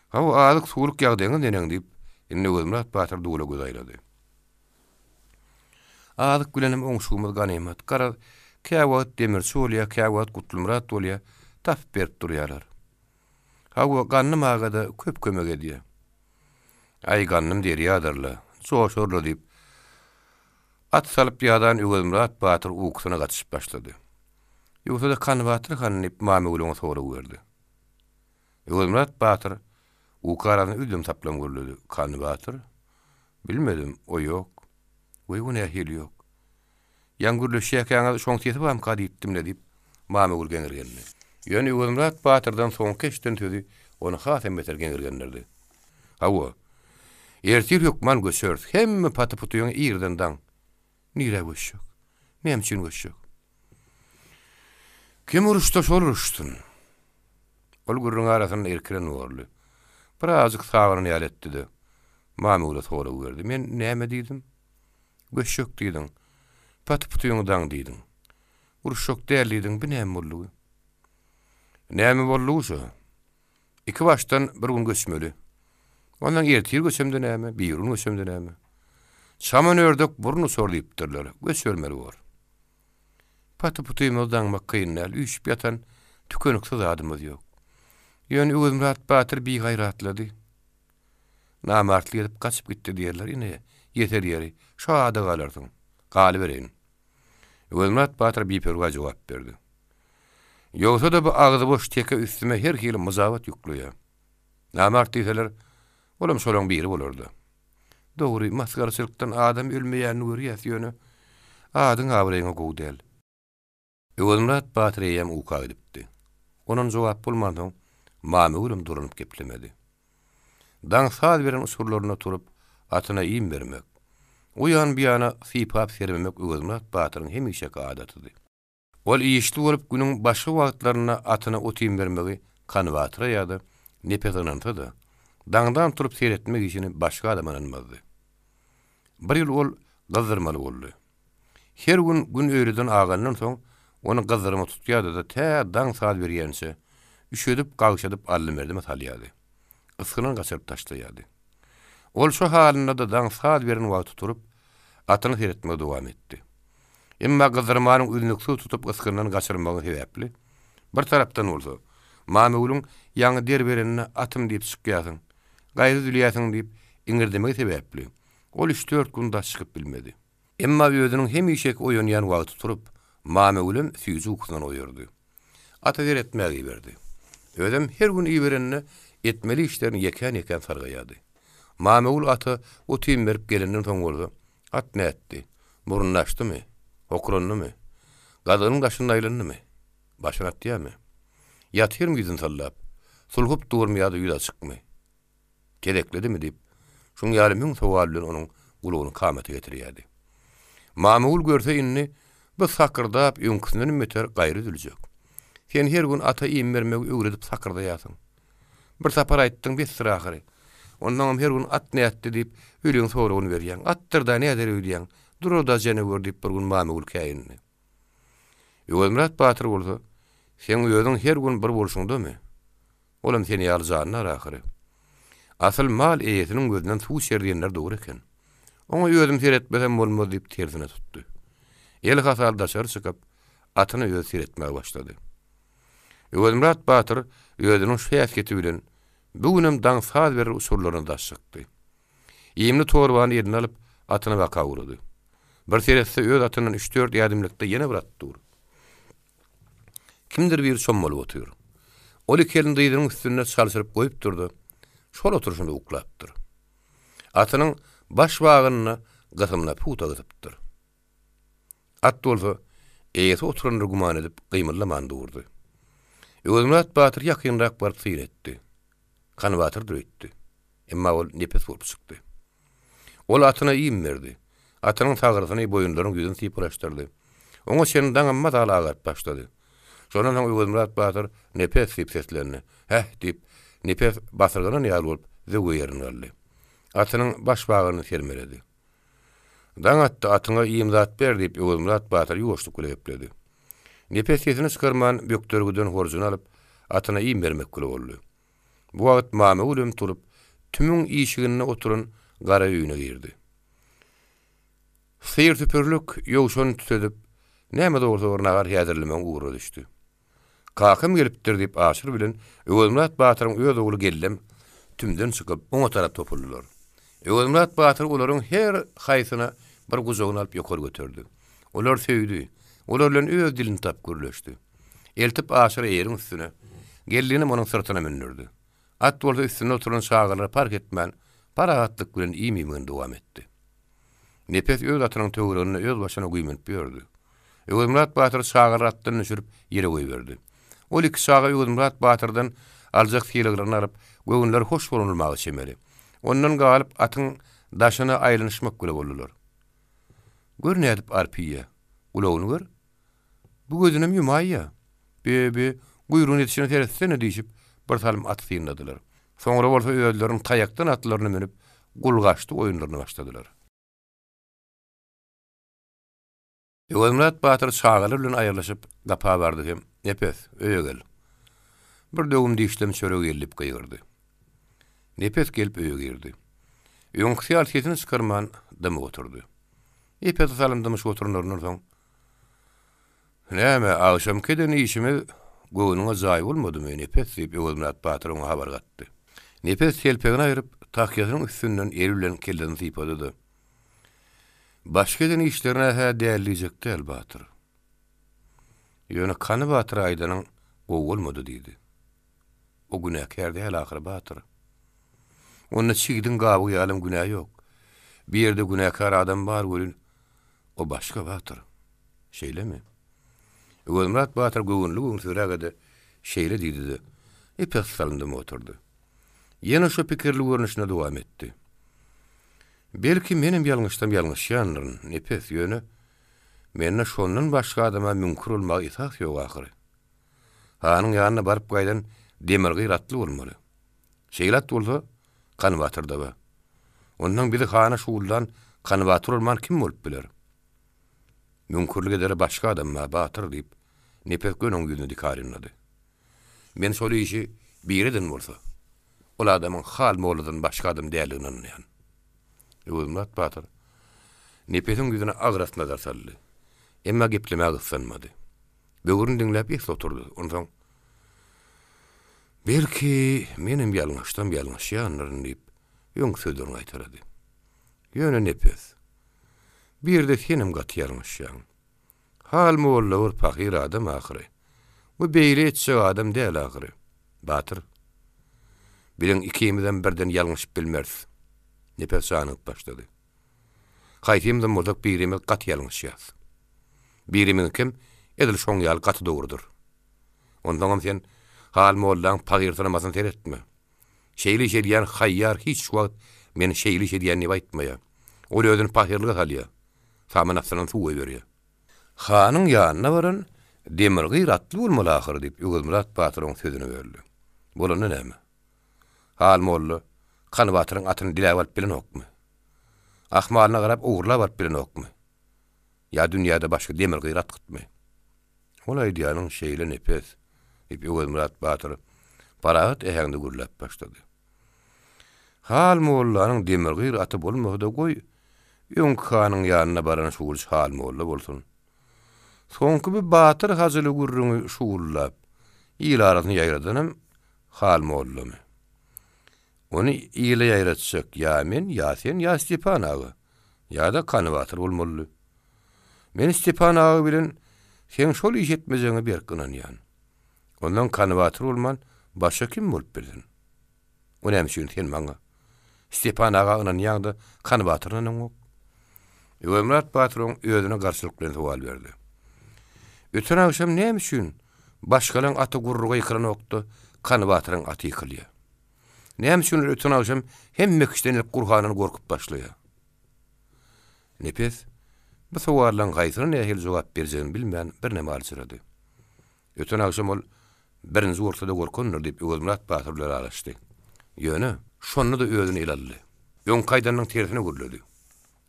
Ha, o alyk suwluk ýagdaýyny deneň diýip, indi Öwelmurat Batyr dugula göz aýlady. Alyk bilenim oňşugymyz ganymat. Gara käwat demir şolya, käwat Gutlumrat bolýa, tap berip durýarlar. Ha, o gannym agada köp kömek edýär. Ay gannym derýärler. Soşorlar diýip at salyp ýadan Öwelmurat Batyr ukysyna gatyşyp başlady. Ýogsa da Kany Batyr hanyp Mamegülüň sora berdi. Öwelmurat Batyr ukarany üdüm taplam görledi. Kany Batyr bilmedim, o ýok. Oý o nähili ýok. Ýangurly şeýkäňe şoň tetip hem kady etdim diýip Mamegül geňirgendi. Ýöne Öwelmurat Batyrdan soň keçden tözi onu hasam beter geňirgenlerdi. Hawa ertir ýokman göçört, hemme patyputyň ýerden daň. Nire göçük? Näme üçin göçük? Kim uruşda soruşdun? Ol gurrun arasynda erkiren boldy. Birazjyk sagyryny ýaletdi. Mamegül sora berdi. Men näme diýdim? Göçük diýdim. Patyputyň daň diýdim. Uruşok dälidiň bir näme boldy? Näme bolluýsa? İki baştan bir gün göçmeli. Ondan ertir göçemde näme, bir gün göçemde näme. Çaman ördek burnu sorlayıpdyrlar. Göçölmeli bor. Patı putuýymy daňmak kynal, üç yatan tükeniksiz adamymyz ýok. Ýöne Öwürmurat Batyr bir gaýratlady. Namartly edip kaçyp gitdi diýerler ine. Yeter ýeri. Şada galarsyň. Galy bereýin. Öwürmurat Batyr bir perwa jogap berdi. Ýogsa da bu agzy boş teke üstüme her hili muzawat ýükleýär. Namart diýseler, olam şolaň biri bolardy. Dogry, masgarçylykdan adam ölmeýän görýär ýöne. Adyň abyreňe gowdel. Öwürmurat Batyr ýem uka edipdi. Onuň jogap bolmadan mamy ölüm durunyp geplemedi. Daňsal beren usurlaryna turup atyna iýim bermek. Uyan bir yana sipap sermemek Öwürmurat Batyryň hemişeki adatydy. Ol iýişli bolup günüň başga wagtlaryna atyna otyym bermegi kanwatyra ýa-da nepetlenantydy. Daňdan turup seyretmek üçin başga adam ananmazdy. Bir ýyl ol gazdyrmaly boldy. Her gün öýreden agandan soň onu gazdyrma tutýardy da tä daň sal berýänçe üşedip gagşadyp allymerdim salýardy. Iskynyň gaçyryp taşlaýardy. Ol şu halynda da daň sal beren wagt tutup atyny seyretmege dowam etdi. Emma gazdyrmanyň ünlükçi tutup yskynyň gaçyrmagy sebäpli. Bir tarapdan bolsa, mamulun ýaňy der berenine atym diýip çykýasyň, gaýry dülýäsiň diýip iňirdemegi sebäpli. Ol 3-4 gün da çykyp bilmedi. Emma özüniň hemişek oýanýan wagty turup, mamulun süýji ukudan oýurdy. Ata öğretmegi berdi. Ödem her gün iý berenine etmeli işlerini ýeken sargaýady. Mamul ata o tüýüm berip gelenden soň boldy. At ne etdi? Burunlaşdymy? Okuranlymy? Gadynyň gaşyny aýlandymy? Başyna atdymy? Ýatyrmy ýüzüň sallap? Sulhup durmaýady ýüze çykmy? Gerekledimi diýip, şoň ýaly müň sowal bilen onuň gulugyny kamata getirýärdi. Mamul görse inni bu sakırdap ýüňküsinden meter gaýry düljek. Sen her gün ata iýim bermegi öwredip sakyrdaýasyň. Bir sapar aýtdyň bir sırahary. Ondan her gün at ne etdi diýip öýleň soragyny berýän. Attyrda ne eder öýleýän? Durada jene gördüp bir gün mamul käýinni. Öwürmurat Batyr bolsa, sen özüň her gün bir bolşuňdamy? Olam seni ýaljanyna ahary. Asıl mal eýetiniň gözünden suw şerdiýenler dogry eken. Oňa özüm seyretmesem bolmaz diýip tersine tutdy. El hasal daşar çykyp atyny öz seyretmäge başlady. Öwürmurat Batyr özüniň şäherketi bilen bugünem daň saz berer usurlaryny daşykdy. Ýemli torbany ýerine alyp atyna baka urdy. Bir seretse öz atynyň 3-4 ýadymlykda ýene bir at dur. Kimdir bir şommaly otyr. Oly kelin dyýdynyň üstüne çalşyryp goýup durdy. Şol oturuşynda uklapdyr. Atynyň baş wagyny gysymna puta gysypdyr. At bolsa eýesi oturanyny guman edip gymyllaman durdy. Öwürmurat Batyr ýakynrak barp seyretdi. Kanwatyr döýtdi. Emma ol nepes bolup çykdy. Ol atyna iýim berdi. Atynyň sagyrsyny boýunlaryň ýüzüni sypyraşdyrdy. Oňa şendan amma da alagat başlady. Şondan soň Öwürmurat Batyr nepes seslerini, "Heh" diýip nepes basyrgyny ýaly bolup zöwge ýerine aldy. Atynyň baş wagyny sermeledi. Daň atdy atyňa iýim zat ber diýip Öwürmurat Batyr ýoşdy gülepledi. Nepes sesini çykarman bökdörgüden horjyny alyp atyna iýim bermek güle boldy. Bu wagt mamulum turup tümüň işigine oturan gara öýüne girdi. Seyir tüpürlük ýowşany tütedip näme dogry nagar ýazyrlyman uğra düşdi. Kakym gelipdir diýip aşyr bilen Öwürmurat Batyryň öz ogly gellem tümden çykyp oňa tarap topuldylar. Öwürmurat Batyr olaryň her haýsyna bir gujogyny alyp ýokary götürdi. Olar söýdi. Olar bilen öz dilini tap gürleşdi. Eltip aşyr eýeriň üstüne geldiğini onuň sırtyna mindirdi. At bolsa üstüne oturan şagalary park etmän paragatlyk bilen iýmigini dowam etdi. Nepes öz atynyň töwereğine öz başyna güýmenip berdi. Öwürmurat Batyr şagal atdan düşürüp ýere goýberdi. Ol iki şaga Öwürmurat Batyrdan aljak fiýleglerini aryp göwnleri hoş bolunmagy çemeli. Ondan galyp atyň daşyna aýlanyşmak güle boldular. Gör nädip arpiýa? Ulagyny gör. Bu gözünem ýumaýa. Bebe guyruğun yetişine teretsene diýip bir salym at syýnadylar. Soňra bolsa öýdülerin taýakdan atlaryny menip gulgaçdy oýunlaryna başladylar. Öwürmurat Batyr şagaly bilen aýyrlaşyp gapa bardy hem nepes öýe gel. Bir dögüm dişlem çörek gelip gıyrdı. Nepes gelip öýe girdi. Öňün siyasetiini çykarman dymy oturdy. Epet salymdymy şu oturunlaryndan soň. Näme agşam keden işimi göwüňe zaý bolmadymy Nepes diýip Öwürmurat Batyr oňa habar gatdy. Nepes telpegini aýryp takyýatynyň üstünden erilen kelden sypady. Başga eden işlerine hä däliýekdi el Batyr. Ýöne kany Batyr aýdanyň gowulmady diýdi. O günäkärdi hel ahyry Batyr. Onda çigidin gaby ýalym günä ýok. Bir ýerde günäkär adam bar bolun, o başga Batyr. Şeýlemi? Öwürmurat Batyr göwünli sürägede şeýle diýdi. Epes salyndymy oturdy. Ýene şu pikirli görnüşine dowam etdi. Belki menim ýalňyşdam ýalňyşýandyr, Nepes ýöne. Menne şondan başga adama mümkin bolmagy ýsas ýok ahyry. Hanyň ýanyna baryp gaýdan demir gyratly bolmaly. Şeýlat bolsa, Kany Batyrda ba. Ondan biri hana şuuldan Kany Batyr bolman kim bolup biler? Mümkinlik ederi başga adam ma Batyr diýip Nepes göňüň ýüzüne dikarinlady. Men şol işi biriden bolsa, ol adamyň hal moladan başga adam däligini anlaýan. Öwürmurat Batyr Nepesiň ýüzüne agras nazar saldy. Emma geplemäge yssanmady. Böwürüni diňläp ýes oturdy. Ondan belki menim ýalňyşdam ýalňyşýandyr diýip ýöň sözlerini aýtardy. Ýöne Nepes. Bir de senim gaty ýalňyşýan. Hal mollawur pahir adam ahyry. Bu beýle etşe adam däl ahyry. Batyr. Bilen ikimizden birden ýalňyş bilmez. Nepes anyp başlady. Haýtymdan bolsak birime gaty ýalňyşýas. Birimin kim? Edil şoň ýal gaty dogurdur. Ondan sen hal mollan pagyrtyrmasyn teretme. Şeýle şeýleýän haýyar hiç wagt meni şeýle şeýleýänni aýtmaýar. Ol özüni pagyrlyga salýar. Saman aslan suwy berýär. Hanyň ýanyna baran demir gyratly bolmaly ahyry diýip Öwürmurat Batyryň sözüni berdi. Bolany näme? Hal mollu Kany Batyryň atyny diläp alyp bilen okmy? Ahmalyna garap uğurlap alyp bilen okmy? Ya dünýäde başga demir gyrat gytmy? Ola ideýanyň şeýle Nepes diýip Öwürmurat Batyr parahat ehäňde gürläp başlady. Hal mollanyň demir gyraty bolmagda goý, ýöň kanyň ýanyna baran şuwul hal molla bolsun. Soňky bir Batyr hazyly gürrüňi şuwullap, ýyl arasyny ýaýradym hal mollamy. Onu ýyle ýaýratsak, ýa men, ýa sen, ýa Stepan ağa, ýa da Kany Batyr bolmaly. Men Stepan ağa bilen sen şol iş etmejeňi berkinanýan. Ondan Kany Batyr bolman başga kim bolup bilen? O näme üçin sen maňa? Stepan ağa onan ýagda Kany Batyryň ok. Öwürmurat Batyryň özüne garşylyk bilen sowal berdi. Öten agşam näme üçin başgalarň aty gurruga ýykyran okdy, Kany Batyryň aty ýykylýar? Näme üçin öten agşam hemme kişidenlik Gurhanyny gorkup başlaýar? Nepes bu sowallaryň gaýsyna nähil jogap berjegini bilmän bir näme alçyrady. Öten agşam ol birinji ortada gorkandyr diýip Öwürmurat Batyr bilen araşdy. Ýöne şonu da özüne ilaldy. Öň kaýdanyň tersine gürledi.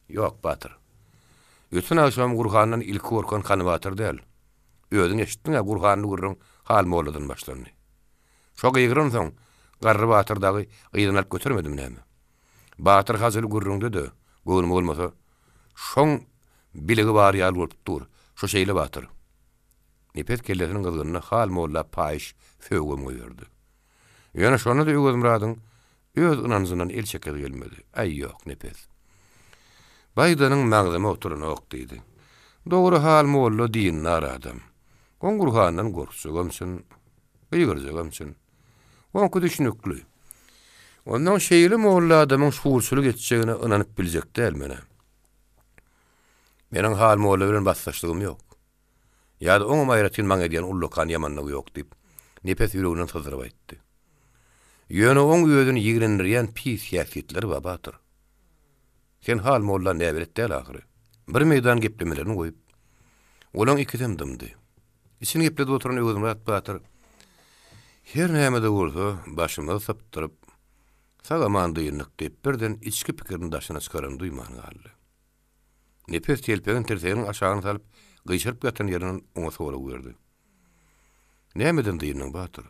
Ýok Batyr. Öten agşam Gurhanyň ilki gorkan Kany Batyr däl. Özüň eşitdiňä Gurhanyny gürrüň hal molladan başlandy. Şo gyýgyryn soň Garry Batyrdagy gyýdan alyp götürmedim näme? Batyr hazyl gürrüňde de göwnüm bolmasa şoň biligi bar ýal bolup dur. Şo şeýle Batyr. Nepes kelletiniň gyzgynyna hal molla paýş föwgüm goýurdy. Ýöne şonu da Öwürmuratyň öz ynanjyndan el çeker gelmedi. Ay ýok Nepes. Baýdanyň magzymy oturan ok diýdi. Dogry hal molla diýin nar adam. Gurhandan gorksagamsyn, gyýgyrjagamsyn. Onky düşünükli. Ondan şeýle molla adamyň şuwulçylyk etjegine ynanyp biljek däl mene. Meniň hal molla bilen bassaşlygym ýok. Ýa-da oňa aýratyn maň edýän ullukan ýamanlygy ýok diýip Nepes ýüreginden syzyryp aýtdy. Ýöne oň özüni ýigrendirýän pis ýasyetler we Batyr. Sen hal molla näbiret däl ahyry. Bir meýdan geplemelerini goýup, olaň ikidem dymdy. İçini gepledi oturan Öwürmurat Batyr. Her näme-de bolsa başymy saptyryp, sagaman dyýnyk diýip birden içki pikirini daşyna çykaran duýman galdy. Nepes telpegin tersegiň aşagyna salyp, gyşyryp ýatan ýerinden oňa sowal berdi. Nämeden dyýnyň Batyr?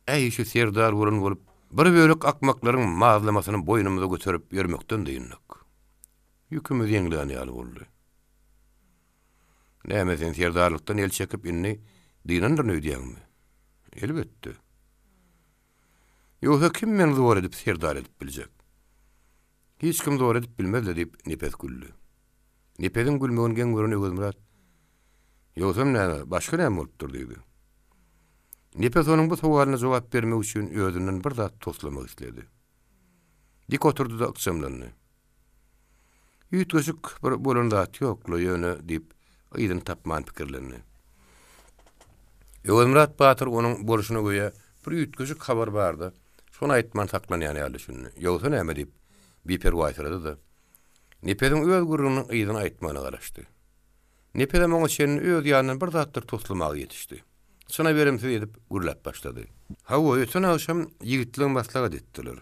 Şu serdar urun bolup, bir bölük akmaklaryň mazlamasyny boynumyza götürip ýörmekden diýindik. Ýükümüz ýeňlen ýaly boldy. Näme sen serdarlykdan el çekip inni diýendir öýdýärmi? Elbetde. Ýogsa kim meni zor edip serdar edip biljek? Hiç kim zor edip bilmez diýip Nipet güldü. Nipet'in gülmegini gen görüni Özmurat. Ýogsa näme, başga näme bolupdyr diýdi. Nipet onuň bu sowalyna jogap bermek üçin özünden bir zat toslamak istedi. Dik oturdu da akşamlandy. Ýütgeşik bir bolanda ýokly ýöne diýip ýydan tapman pikirlerini. Özmurat Batyr onuň boluşuna goýa bir ýütgeşik habar bardy. Şonu aýtman saklanýan ýaly şunu. Ýogsa näme diýip biperwa aýtyrdy da. Nipet'in öz gurrunyň ýydan aýtmana garaşdy. Nipet onuň şenin öz ýanyna bir zatdyr toslamagy ýetişdi. Şuna berimsiz edip gürläp başlady. Hawa ötün akşam ýigitliň baslaga detdiler.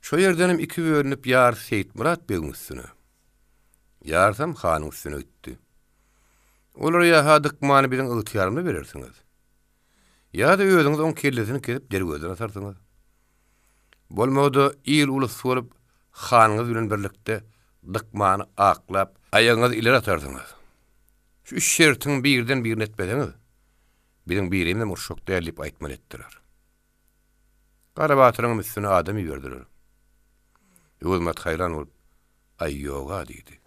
Şo ýerdenim iki bölünip ýar Seyit Murat begiň üstüne. Ýarsam hanyň üstüne gitdi. Olar ýa dykmany bilen ygtyýarmy berersiňiz. Ýa-da özüňiz oň kellesini kesip dergözüne atarsyňyz. Bolmady ýyl ulus bolup hanyňyz bilen birlikde dykmany aklap aýaňyzy ileri atarsyňyz. Şu üç şertiň birden birini etmediňiz. Biziň birimde murşok däýip aýtman etdiler. Gara Batyryň üstüne adam ýerdiler. Özmurat haýran bolup, "Ay ýoga" diýdi.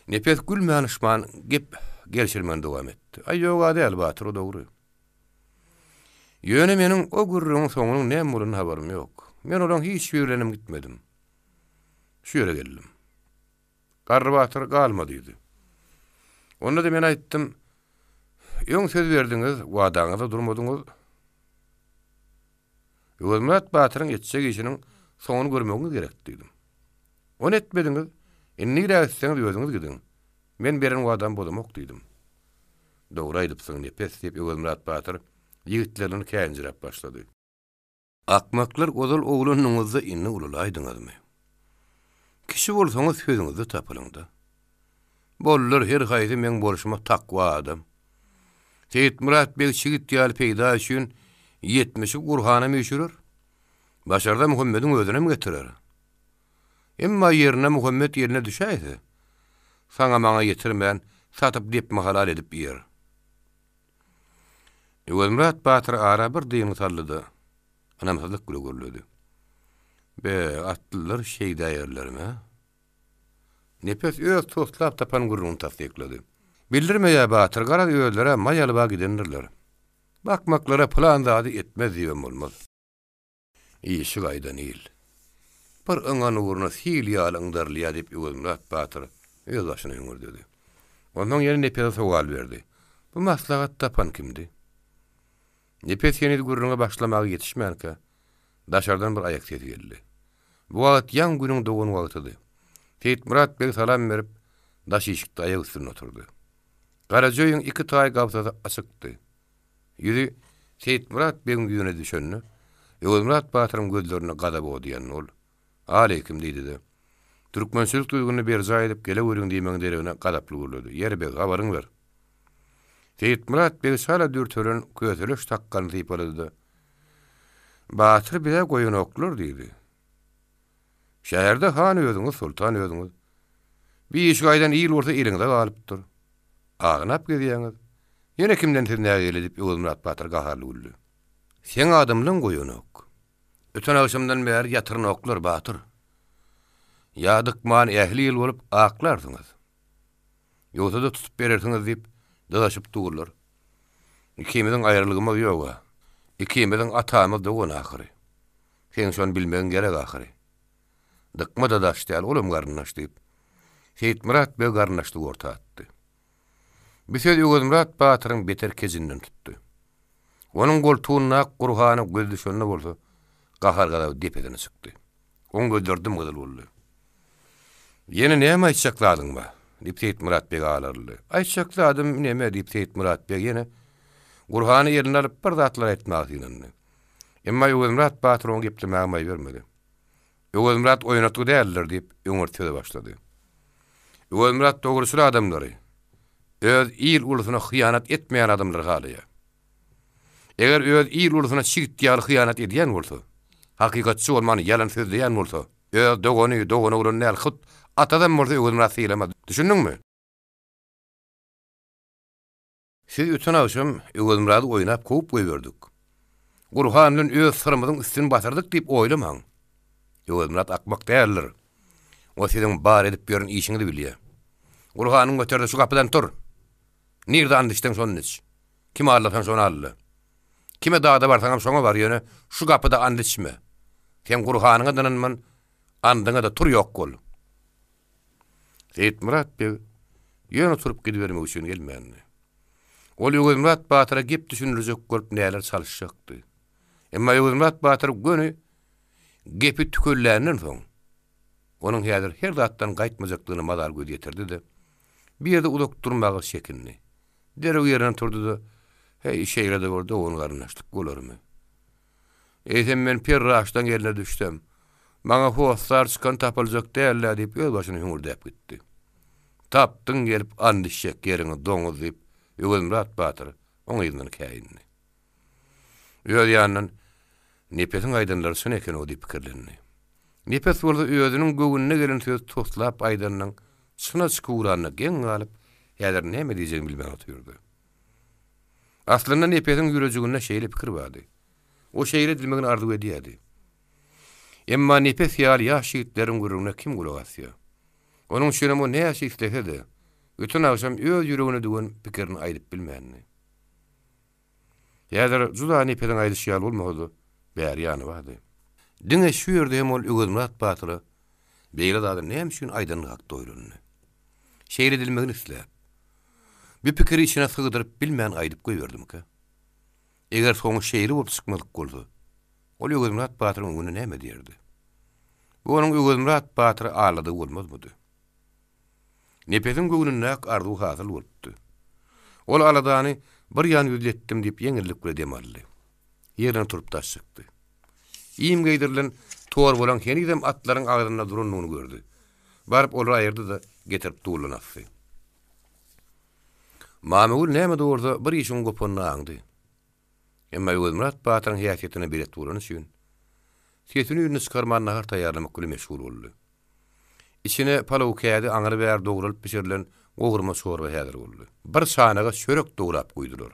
Nipet gülmän ışman gep gelşirmen dowam etdi. "Ay ýoga däl Batyr, o dogry. Ýöne meniň o gurruň soňunyň näme bolan habarym ýok. Men olaň hiç ýörenim gitmedim. Şu ýere geldim. Garry Batyr galma" diýdi. Onda da men aýtdym, "Ýöň söz berdiňiz, wadaňyzda durmadyňyz." Özmurat Batyryň etjek işiniň soňuny görmegiňiz gerek diýdim. "Onu etmediňiz, inni ýa-da özüňiz gidiň. Men beren wadam bolamok" diýdim. "Dogry aýdypsyň Nipet" diýip Özmurat Batyr ýigitlerini känjirep başlady. "Akmaklar ozal oglanyňyzda inni ululaýdyňyzmy? Kişi bolsaňyz sözüňizde tapylyňda. Bollar her haýsy men boluşma takwa adam. Seyit Murat beg şigit ýaly peýda üçin 70 Gurhana meşhurur. Başarda Muhammed'in özüne mi getirer? Emma yerine Muhammed yerine düşäýse, saňa maňa ýetirmän satyp dep halal edip ýer." Özmurat Batyr ara bir diýim sallydy. Anamsyzlyk gülügürledi. "Be, atlylar şey daýerlermi?" Nipet öz toslap tapan gurruny tasdiklady. "Bildirmeýär Batyr, gara öýlere maýalyba gidendirler. Bakmaklara plan zady etmez diýem bolmaz." "Işy gaýdan il. Bir öňan uğruna sil ýalyňdarlyğa" diýip Özmurat Batyr öz başyna öňürdedi. Ondan ýene Nipet'e sowal berdi. "Bu maslahat tapan kimdi?" Nipet ýene gurruňa başlamagy ýetişmänkä, daşardan bir aýak sesi geldi. Bu wagt ýan günüň dogan wagtydy. Seyit Murat beg salam berip, daş işikde aýak üstüne oturdy. Garajoýyň iki taý gapsasy açykdy. Ýüzi Seyit Murat begiň ýöne düşenni, Özmurat Batyryň gözlerine gadap odýan ol. "Aleýkim" diýdi de. Türkmençilik duyguny berza edip gele görüň diýmeň derine gadaply boldy. "Ýere beg habaryň ber." Seyit Murat beg sala dürtören köýseleş takkany diýip "Batyr bile goýun oklar" diýdi. "Şäherde han özüňiz, sultan özüňiz. Bir iş gaýdan ýyl bolsa eliňizde galypdyr. Agnap gezýäňiz. Ýene kimden tirnäge gelip Özmurat Batyr gaharly güldü. "Sen adamlyň goýun ok. Öten akşamdan bäri ýatyryn oklar Batyr. Ýa-dykman ähli ýyl bolup aklarsyňyz. Ýogsa da tutup berersiňiz" diýip dalaşyp durlar. "Ikimiziň aýrylygymyz ýok. Ikimiziň atamyz dogan ahyry. Sen şonu bilmegen gerek ahyry. Dykma da daş däl, olam garnaş" diýip Seyit Murat beg garnaşdy orta atdy. Bised Özmurat Batyryň beter kezinden tutdy. Onuň goltugyna Gurhany göz düşende bolsa, gahar gadap depedine çykdy. Oň gözlerdim gyzyl boldy. "Ýene näme aýtjakladyňmy?" diýip Seyit Murat beg alarly. "Aýtjakladym näme?" diýip Seyit Murat beg ýene Gurhany ýerine alyp bir zatlar etmek diýlendi. Emma Özmurat Batyr oň geplemäge maý bermedi. Özmurat oýnatyk däldir diýip öňürtüde başlady. Özmurat dogrusyly adamlary, öz ýyl ulusuna hyýanat etmeýän adamlar galyýar. Eger öz iyil ulusuna çigitdiýär hyýanat edýän bolsa, hakykatçy bolmany ýalan sözleýän bolsa, öz dogony ulan näl hut atadan bolsa özüni rasylamaz. Düşündiňmi? Siz ötün akşam özümrady oýnap koýup goýberdik. Gurhan bilen öz sırymyzyň üstüni batyrdyk diýip oýlamaň. Özümrad akmak däldir. O siziň bar edip ýörün işiňizi bilýär. Gurhanyň götürdi şu kapydan tur. Nirde andyşdyň şonu iç. Kim arlasan şonu ally. Kime dağda barsaňam şoňa bar ýöne şu kapyda andyşma. Sen Gurhanyňa dynanman, andyňa da tur ýok bol. Seyit Murat bey ýöne turup gidibermek üçin gelmänni. Ol Ýögümrat Batyra gep düşünürjek görüp näler çalyşjakdy. Emma Ýögümrat Batyr göni gepi tükellärden soň onuň häzir her zatdan gaýtmajaklygyny madar göz ýetirdi-de. Bir ýerde ulak durmagy şekinli. Derew ýerinden turdy da, "Hey, şeýle-de boldy, onuň garnaşdyk bolarmy? Eýsem men perraşdan gelýär düşdüm. Maňa howslar çykan tapyljak däller" diýip öz başyny hüngürdäp gitdi. Tapdyň gelip andyşjak ýeriňi doňuz diýip Ýögümrat Batyr oňa ýylyny käýindi. Öz ýanyndan nepesiň aýdanlary şone eken o diýip pikirlendi. Nepes bolsa özüniň göwünine gelen söz toslap aýdanyň şuna çykýuranyna geň galyp, häzir näme diýjegini bilmän otyrdy. Aslynda nepesiň ýürejiginde şeýle pikir bardy. O şeýle dilmegini arzu edýärdi. Emma nepes ýaly ýaş ýigitleriň gurruna kim gulak asýar? Onuň şeýle o näçe istese-de, bütün akşam öz ýüregine düwen pikirini aýdyp bilmänni. Ýa-da juda nepesiň aýdyşýaly bolmady, bäri ýany bardy. Diňe şu ýerde hem ol Ýögümrat Batyry beýle zady näme üçin aýdanyk hakda oýlandy. Şeýle dilmegini isläp, bir pikiri içine sığdyryp bilmän aýdyp goýberdimki. Eger soňy şeýle bolup çykmalyk bolsa, ol Ýögümrat Batyryň öňüne näme diýerdi? Bu onuň Ýögümrat Batyry alady bolmazmydy? Nepesiň göwnüne arzu hasyl bolupdy. Ol aladany bir ýan ýüzletdim diýip ýeňillik bilen demaldy. Ýerden turup daşykdy. İyim geýdirilen tor bolan kenidem atlaryň agyrynda duranyny gördü. Barıp olar aýyrdy da getirip duýlanasy. Mamul näme dogurda bir işin gopanyny aňdy. Emma Ýögümrat Batyryň häsiýetine bilet durany üçin sesini ýüne çykarman nahar taýýarlamak bilen meşgul boldy. İçine palaw kädi aňyry bäri doguralyp pişirilen gowurma şorba häzir boldy. Bir sanaga çörek dograp goýdular.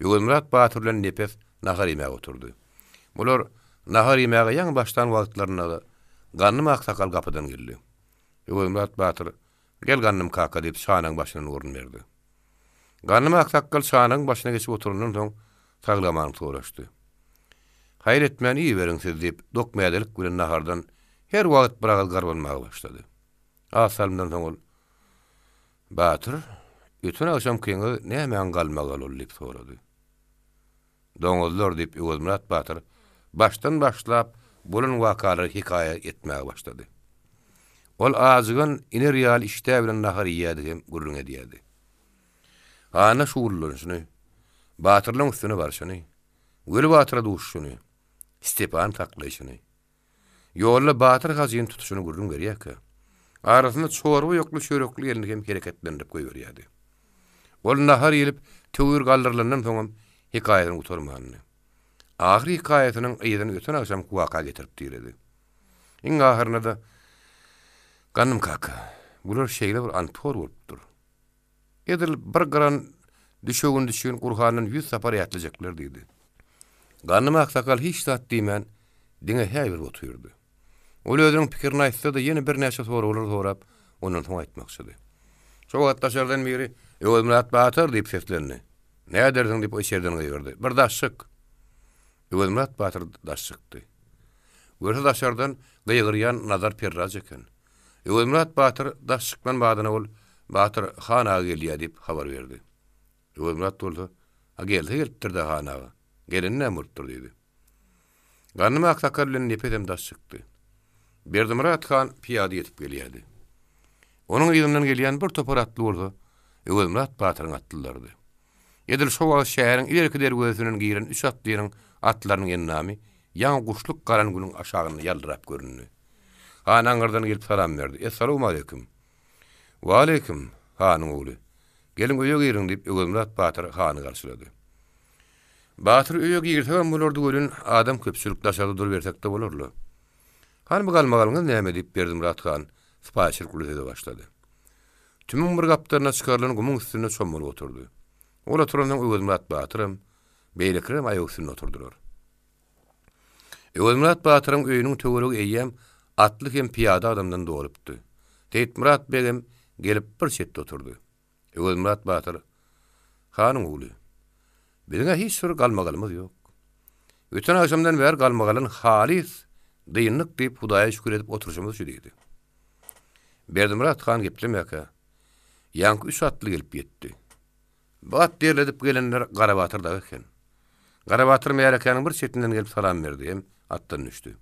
Ýögümrat Batyr bilen nepes nahar ýemäge oturdy. Bular nahar ýemäge ýaňy başdan wagtlaryna Gannym aksakal kapydan geldi. Ýögümrat Batyr "Gel Gannym kaka" diýip şanyň başyna urun berdi. Gannym aksakal şanyň başyna geçip oturundan soň saglamany soraşdy. "Haýr etmän iyi beriň siz" diýip dokmaýadylyk bilen nahardan her wagt biragal garbanmagy başlady. Asalmdan soň ol "Batyr, ötün akşam keňe näme galmagal ol" diýip sorady. "Doňuzlar" diýip Ýögümrat Batyr başdan başlap bolan wakalary hikaýa etmäge başlady. Ol azygan iner ýaly işde bilen nahar ýýärdi hem gurrun edýärdi. Ana şuurlanyşyny, Batyrlyň üstüne barşyny, Göli Batyra duşşuny, Stepan taklaýşyny, ýolla Batyr gazyny tutuşyny gurrun gerýär. Arasynda çorba ýokly şörekli ýerinde hem hereketlendirip goýberýärdi. Ol nahar ýelip töwür galdyrlandan soň hikaýasyny utarmany. Ahir hikaýasynyň ýerine ötün akşam waka getirip diýildi. Iň ahyrynda da "Gannym kaka, bular şeýle bir antor bolupdyr. Edil bir gran düşegün düşün Gurhanyň 100 sapar ýatlyjaklar" diýdi. Gannym aksakal hiç zat diýmän diňe häýir oturdy. Ol özüniň pikirini aýtsa da ýene bir näçe soralar sorap, onuň soň aýtmakçydy. Şo wagtdaşlardan biri "Ýögümrat Batyr" diýip seslendi. "Näme dersiň?" diýip o şerden goýberdi. "Bir daşyk." Ýögümrat Batyr daşykdy. Görse daşardan gyýgyrýan nazar perraz eken. Ýögümrat Batyr daşykdan badyna ol Batyr hanaga gelýär diýip habar berdi. Ýögümrat boldy, "Ha gelipdir-de hanaga. Gelin näme bolupdyr?" diýdi. Gannym aksakal bilen nepedem daşykdy. Berdimurat han piyada yetip gelýärdi. Onuň ýygynyň gelýän bir topar atly bolsa, Ýögümrat Batyryň atlylardy. Edil şo wagt şäheriň ilerki derweziniň giren 3 atlynyň atlarynyň ýennamy ýaňy guşluk garan günüň aşagyny ýaldyrap görünýär. Han aňyrdan gelip salam berdi. "Assalamu aleykum." "Wa aleykum, hanyň ogly. Gelin öýe girin" diýip Ýögümrat Batyr hany garşylady. Batyr öýe girýän bolardy görün adam köpçülik daşagy dur bersek de bolarly. Hany galmagalyňyz näme diýip Berdimurat han sypaşyr kulüde başlady. Tümün bir gapdaryna çykarlan gumuň üstüne çömülip oturdy. Ola turandan Berdimurat Batyrym, beýlekrem aýagy üstüne oturdular. Berdimurat Batyryň öýüniň töweregi eýýäm atly hem piyada adamdan doğrupdy. Berdimurat begem gelip bir çetde oturdy. Berdimurat Batyr, "Hanyň ogly, biziňe hiç sur galmagalymyz ýok. Öten akşamdan bäri galmagalyň halis dynlyk diýip Hudaýa şükür edip oturuşymyz şu" diýdi. Berdimurat han geplemeka, ýanky 3 atly gelip ýetdi. Bu at derledip gelenler Garabatyrda eken. Garabatyr meýerekanyň bir çetinden gelip salam berdi hem atdan düşdi.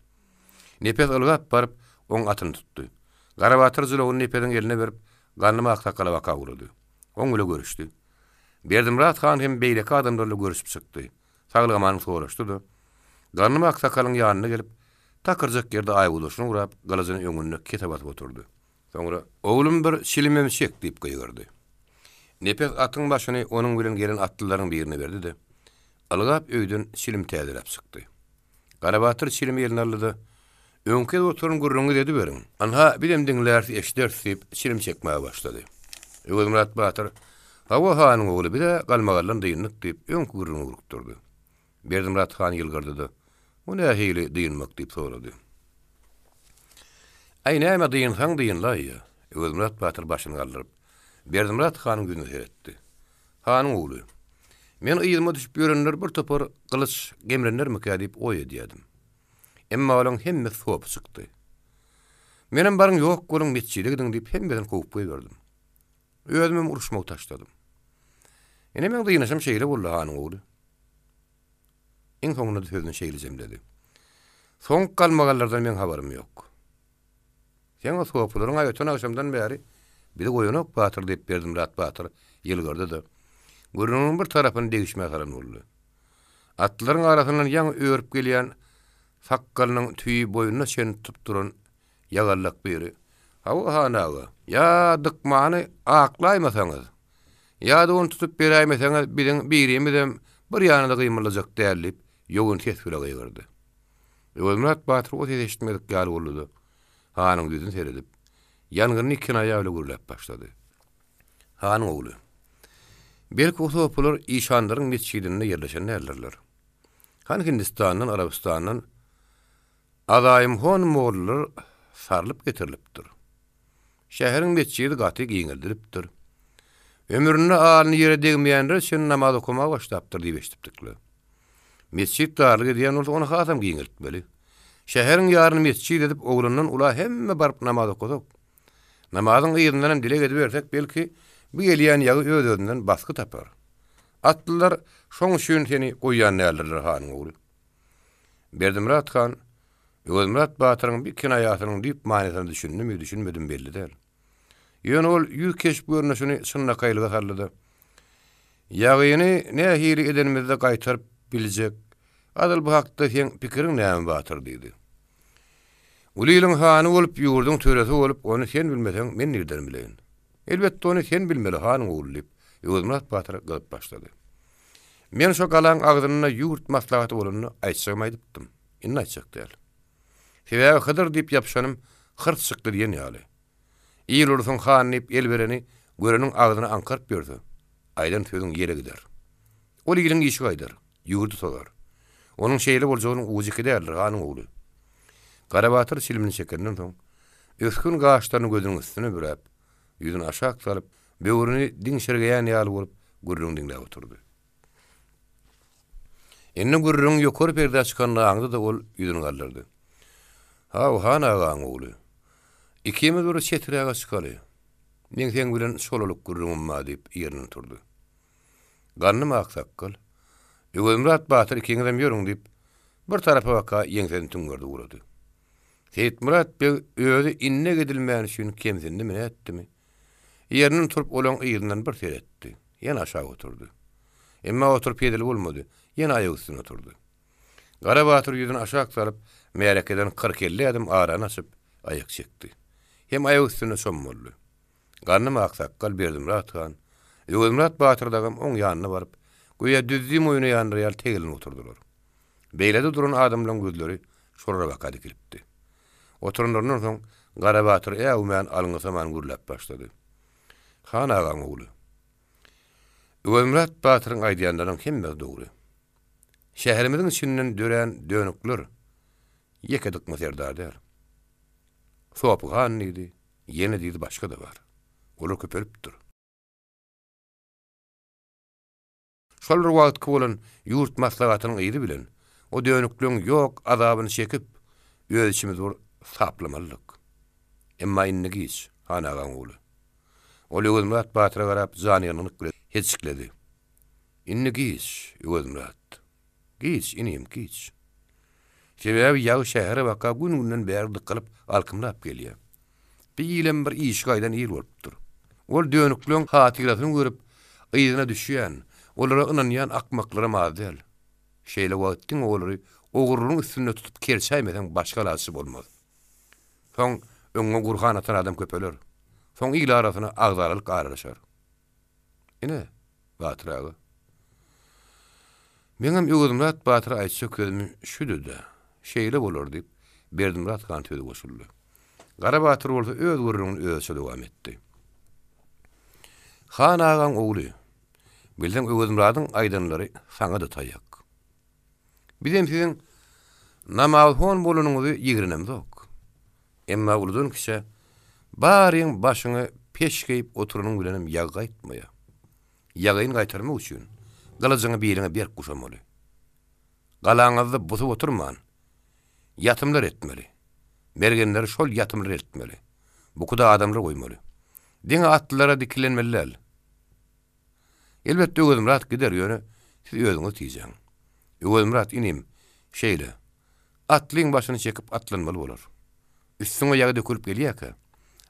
Nepet ılgap barıp oň atyny tutdy. Garabatyr zulagyny Nepetiň eline berip ganyma aksakala waka gurdy. Oň bilen görüşdi. Berdimurat han hem beýleki adamlarla görüşip çykdy. Saglygymany soraşdy da, ganyma aksakalyň ýanyna gelip takyrjak ýerde aýbuluşyny urap, galazyny öňüne ketip atyp oturdy. Soňra "Oglum bir şilimemşek" diýip goýgardy. Nepet atyň başyny onuň bilen gelen atlylaryň birine berdi de, algap öýden şilim täzirap çykdy. Garabatyr şilim ýeline aldy. "Öňke oturun gurruňy" dedi beriň. "Anha bilem diňler eşder" diýip şilim çekmäge başlady. Berdimurat Batyr, "Hawa hanyň ogly bir galmagalyň dynlyk" diýip öňke gurruňy urukturdy. Berdimurat han ýylgyrdy da, "Bu näme hili dynmak" diýip sorady. "Aý näme dynsaň dynlaý ýa." Berdimurat Batyr başyny galdyryp Berdimurat hanyň ýüzüne seretdi. "Hanyň ogly, men ýylyma düşüp ýörenler bir topar gylyç gemrenlermi diýip oý edýärdim. Emma olaň hemme sop çykdy. Menem baryň ýok goluň metçiligdiň diýip hemmeden kowyp goýberdim. Özümem uruşmagy taşladym. Ene men dynasam şeýle boldy hanyň ogly. Iň soňunda sözüni şeýlejem" dedi. "Soň galmagallardan men habarym ýok. Sen o sopularyň öten akşamdan bäri bir goýunak Batyr diýip Berdimurat Batyr ýylgyrdy da, gurrunyň bir tarapyny degişmäge garan boldy. Atlaryň arasyndan ýaňy öýrüp gelýän sakkalynyň tüýi boýuna şenip tuturan ýagallak biri. "Hawa hanaga, ýa dykmany aklaýmasaňyz, ýa da onu tutup beräýmeseňiz birimiz bir ýanyda gymylajak dälip ýogun tesbire goýgardy." Berdimurat Batyr o ses eşitmedik ýaly boldy. Hanyň ýüzüne seredip, ýangyrny iki aýagy bilen gürläp başlady. "Hanyň ogly, belki o sopular işanlaryň mesçidinde ýerleşen nälerler. Han Hindistandan, Arabistandan adaýym hon moğollar sarlyp getirilipdir. Şäheriň mesçidi gaty giňildiripdir. Ömrüne alyny ýere degmeýänler şeň namaz okumagy başlapdyr" diýip eşitipdikler. "Mesçid darlygy diýen ol onu hasam giňiltmeli. Şäheriň ýaryny mesçid edip oglundan ula hemme barıp namaz okusak. Namazyň ýerininden dile edip bersek belki bu gelýän ýagy öz-özünden basky tapar. Atlylar şoň üçin seni goýýan nälerler hanyň ogly." Berdimurat han Berdimurat Batyryň bir kinaýatynyň diýip manysyny düşündimi, düşünmedim belli däl. Ýöne ol ýük keşip görnüşini şunna kaýlyga sarlady. "Ýagyny ne hili edenimizde gaýtaryp biljek. Adal bu hakda sen pikiriň näme Batyr?" diýdi. "Ulylyň hany bolup ýurdun töresi bolup onu sen bilmeseň men nerden bileýin? Elbetde onu sen bilmeli hanyň ogly" diýip Berdimurat Batyr gylyp başlady. "Men şo galan agdyna ýurt maslahaty bolanyny aýtjagym aýdypdym. Indi aýtjak däl. Sebäbi Hydyr diýip ýapşanym hyrt çykdy diýen ýaly. Ýyl ursun han diýip el bereni göreniň agdyna ankaryp berdi. Aýdan sözüň ýere gider. Ol ýylyň işi gaýdar, ýurdu solar. Onuň şeýle boljagyny uzyky däldir hanyň ogly." Garabatyr şilimini çekenden soň öskün gaşlaryny gözüniň üstüne bürep, ýüzüni aşağı salyp, böwrüni diňşirgeýän ýaly bolup gurrun diňläp oturdy. Enne gurrun ýokary perde açykanyňda da ol ýüzüni galdyrdy. "Hawa hanaň ogly, ikimiz bir çetirege çykaly. Men sen bilen şolalyk gurrunma" diýip ýerinden turdy. "Ganyma aksakkal, Berdimurat Batyr ikiňizem ýörüň" diýip bir tarapa waka ýeňseni tüňgerdi urady. Berdimurat özü inne gedilmän üçin kemsindi mi etdimi? Ýerinden turup olaň ýerinden bir seretdi. Ýene aşağı oturdy. Emma oturup ýedil bolmady. Ýene aýagy üstüne oturdy. Garabatyr ýüzüni aşağı salyp, meýerekeden 40-50 adım aran açyp aýak çekdi. Hem aýagy üstüne çömmeldi. Ganyma aksakkal Berdimurat han Berdimurat Batyrdagyň oň ýanyna baryp, Goýa düzdüğüm oynayan real tegelin oturdular. Beýlede duran adamlaryň gözleri şorra bakady kiripdi. Oturunlardan soň Gara Batyr äwmen alyňysaman gürläp başlady. Han agaň ogly. Öwemrat Batyryň aýdýanlaryň hemme dogry. Şäherimiziň içinden dören dönükler ýekedik meserdäler. Sopgan idi, ýene diýdi başga da bar. Olar köpelipdir. Şol wagt bolan ýurt maslahatynyň ýyly bilen o dönüklüň ýok azabyny çekip öz içimiz bor saplamalyk. Emma inni giç han agaň ogly. Ol Öwemrat Batyra garap zanyanyny heçikledi. Inni giç Öwemrat. Giç inim giç. Sebäbi ýagy şähere waka gün-günden bäri dıkalyp alkymlap gelýär. Bir ýylym bir iş gaýdan ýer bolupdyr. Ol dönüklüň hatyrasyny görüp ýygyna düşýän, olara ynanýan akmaklara madel. Şeýle wagtdyň olary ogurluň üstüne tutup kerçäýmeden başga lasy bolmaz. Soň öňe gurhan atan adam köpeler. Soň ýyl arasyna agzaralyk araşar. Ine Batyragy. Meňem Öwemrat Batyr aýtsa közüm şudy-da. Şeýle bolar diýip Berdimrat kan tözi goşuldy. Gara Batyr bolsa öz gurrunun özü dowam etdi. Han agaň ogly. Bildiň Öwemratyň aýdanlary saňa da taýak. Bizem siziň namazhon bolunuňyzy ýigrenemzok. Emma uludun kişe baryň başyňy peşkeyip oturunyň bilenim ýag gaýtmaýa. Ýagyny gaýtarmak üçin galajaňy biriňe berk guşamaly. Galaňyzdy busup oturman. Yatımlar etmeli. Bergenleri şol yatımlar etmeli. Bu kuda adamlar goýmaly. Diňe atlylara dikilenmeliler. Elbetde Öwemrat gider ýöne siz özüňiz tiýjeň. Öwemrat inim şeýle. Atlyň başyny çekip atlanmaly bolar. Üstüňe ýagy dökülip gelýärkä.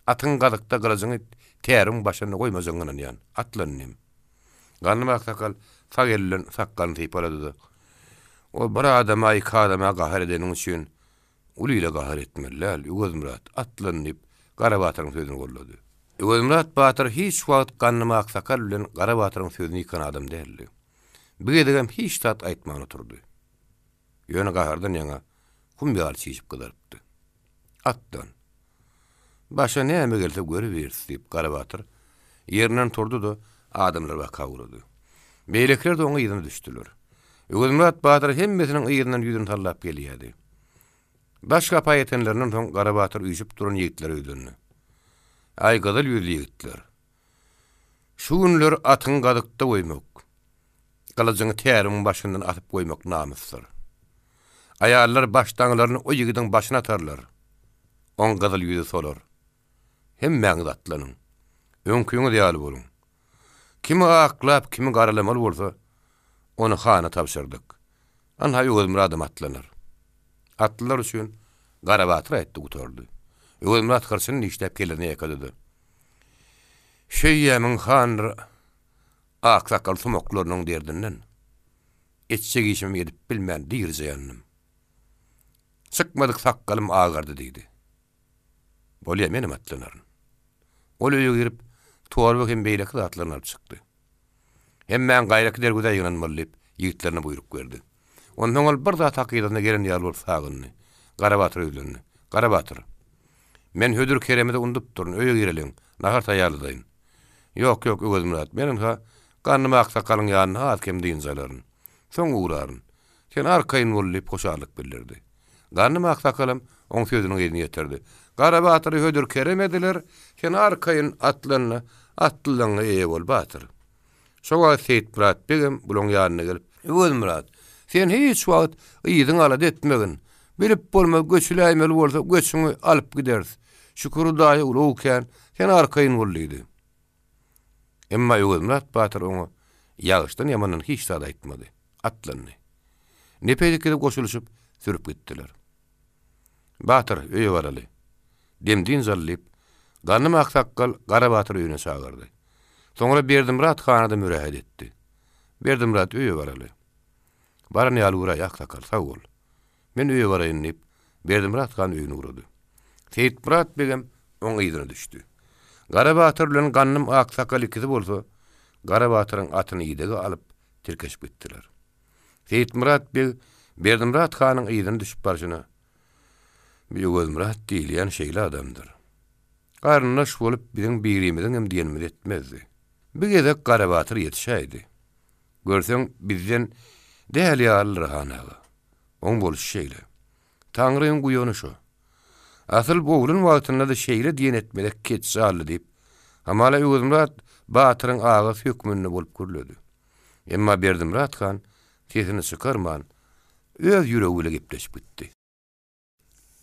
Atyň gadykda galajaňy täriň başyna goýmajagyny ýan atlanynym. Ganlymak sakal sagellen sakkalyny typ bolady. O bir adama iki adama gahar edeniň üçin ulyla gahar etmeliler. Öwemrat atlanyp Gara Batyryň sözüni gollady. Öwemrat Batyr hiç wagt ganlymak sakal bilen Gara Batyryň sözüni ýykan adam däldi. Bir gedegem hiç tat aýtmagan oturdy. Ýöne gahardan ýaňa kum ýar çyjyp gydarypdy. Atdan. Başa näme gelse görübersi diýip Gara Batyr ýerinden turdy-da adamlar waka urady. Beýlekler de oňa ýygyna düşdiler. Öwemrat Batyr hemmesiniň ýygynyň ýüzüni tallap gelýärdi. Başga paýetenlerinden soň Gara Batyr üýjüp duran ýigitler öýdündi. Ay gadyl ýüzlü ýigitler. Şu günler atyň gadykda goýmak. Galajaňy täriň başyndan atyp goýmak namysdyr. Aýallar başdaňlaryny o ýigidiň başyna atarlar. On gadyl ýüzi solar. Hemmeňiz atlanyň. Öňküňiz ýaly bolun. Kimi aklap, kimi garalamaly bolsa, onu hana tapşyrdyk. Anha Öwemrat atlanar. Atlılar üçin Gara Batyr aýtdy gutardy. Öwemrat garşyny işläp gelýärni ýekady. Şeýýämiň han aksakal sumoklarynyň derdinden etçek işimi edip bilmän diýirjeýändim. Çykmadyk sakkalym agardy diýdi. Bolýa menim atlanaryn. Ol öýe girip tuwar hem beýleki atlanar çykdy. Hemmen gaýraky dergüde ýynanmaly ýigitlerine buyruk berdi. Ondan ol bir zat hakydatyna gelen ýaly bolup sagyndy. Gara Batyr öýlendi. Gara Batyr. Men hödür keremede undup durun, öýe gireliň. Nahar taýýarlydyň. Ýok, Öwemrat. Menim ha gannyma aksakalyň ýanyna hakem diýin zalaryn. Soň uğraryn. Sen arkaýyn bolup hoşarlyk bildirdi. Gannyma aksakalym oň sözüniň ýerine ýetirdi. Gara Batyry hödür keremediler. Sen arkaýyn atlyňy eýe bol Batyr. Şoňa Seyitmurat begem buloň ýanyna gelip, Öwemrat, sen hiç wagt ýygyň alad etmegin. Bilip bolma göçüläýmeli bolsa göçüňi alyp gidersiz. Şükür daýy ulukän, sen arkaýyn bolýdy. Emma Öwemrat Batyr oňa ýagyşdan ýamanyň hiç zat aýtmady. Atlandy. Nepelikde goşuluşyp sürüp gitdiler. Batyr öýe baraly. Demdin zallyp, gannym aksakkal Gara Batyr öýüne çagyrdy. Soňra Berdimrat hanada mürahat etdi. Berdimrat öýe baraly. Barany ýaly aksakal, sag bol. Men öýe baraýyn diýip Berdimrat han öýüne urady. Seyitmurat begem oň ýygyna düşdi. Gara Batyr bilen gannym aksakal ikisi bolsa, Gara Batyryň atyny ýedege alyp tirkeşip gittiler. Seyit Murat Berdimurat Hanyň ýygyny düşüp barşyna. Göz Murat diýilýän şeýle adamdyr. Garnaş bolup biziň birimiziň hem diýenimiz etmezdi. Bir gezek Garabatyr ýetişäýdi. Görseň bizden däl ýalyr hanaga. Oň boluş şeýle. Taňryň guýanyşy. Asyl bowlun wagtynda da şeýle diýen etmelek ketsäli diýip, hamala Göz Murat Batyryň agy hökmünde bolup görledi. Emma Berdimurat Han sesini çykarman öz ýüregiyle gepleşip gitdi.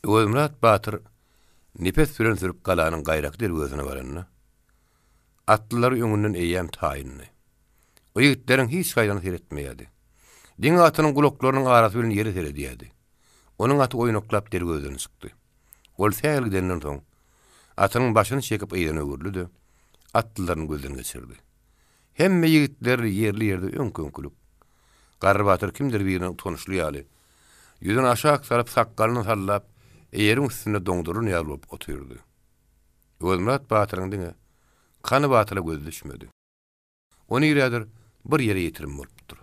Göz Murat Batyr nefes süren sürüp galanyň gaýrak derwezine baranyna. Atlylar öňünden eýýän taýynny. O ýigitleriň hiç gaýrany seretmeýärdi. Diň atynyň gulaklarynyň arasy bilen ýeri seredýärdi. Onuň aty oýnaklap derwezine çykdy. Ol säl gidenden soň atynyň başyny çekip eýdene öwürlüdi. Atlylaryň gözüne geçirdi. Hemme ýigitler ýerli ýerde öňköňkülük. Garabatyr kimdir biriniň tonuşly ýaly. Ýüzüni aşağı saryp sakkalyny sallap, eýeriň üstünde doňduruny ýalyp oturdy. Göz Murat Batyryň diňe kany batyra göz düşmedi. Ony ýeredir bir ýere ýetirim bolupdyr.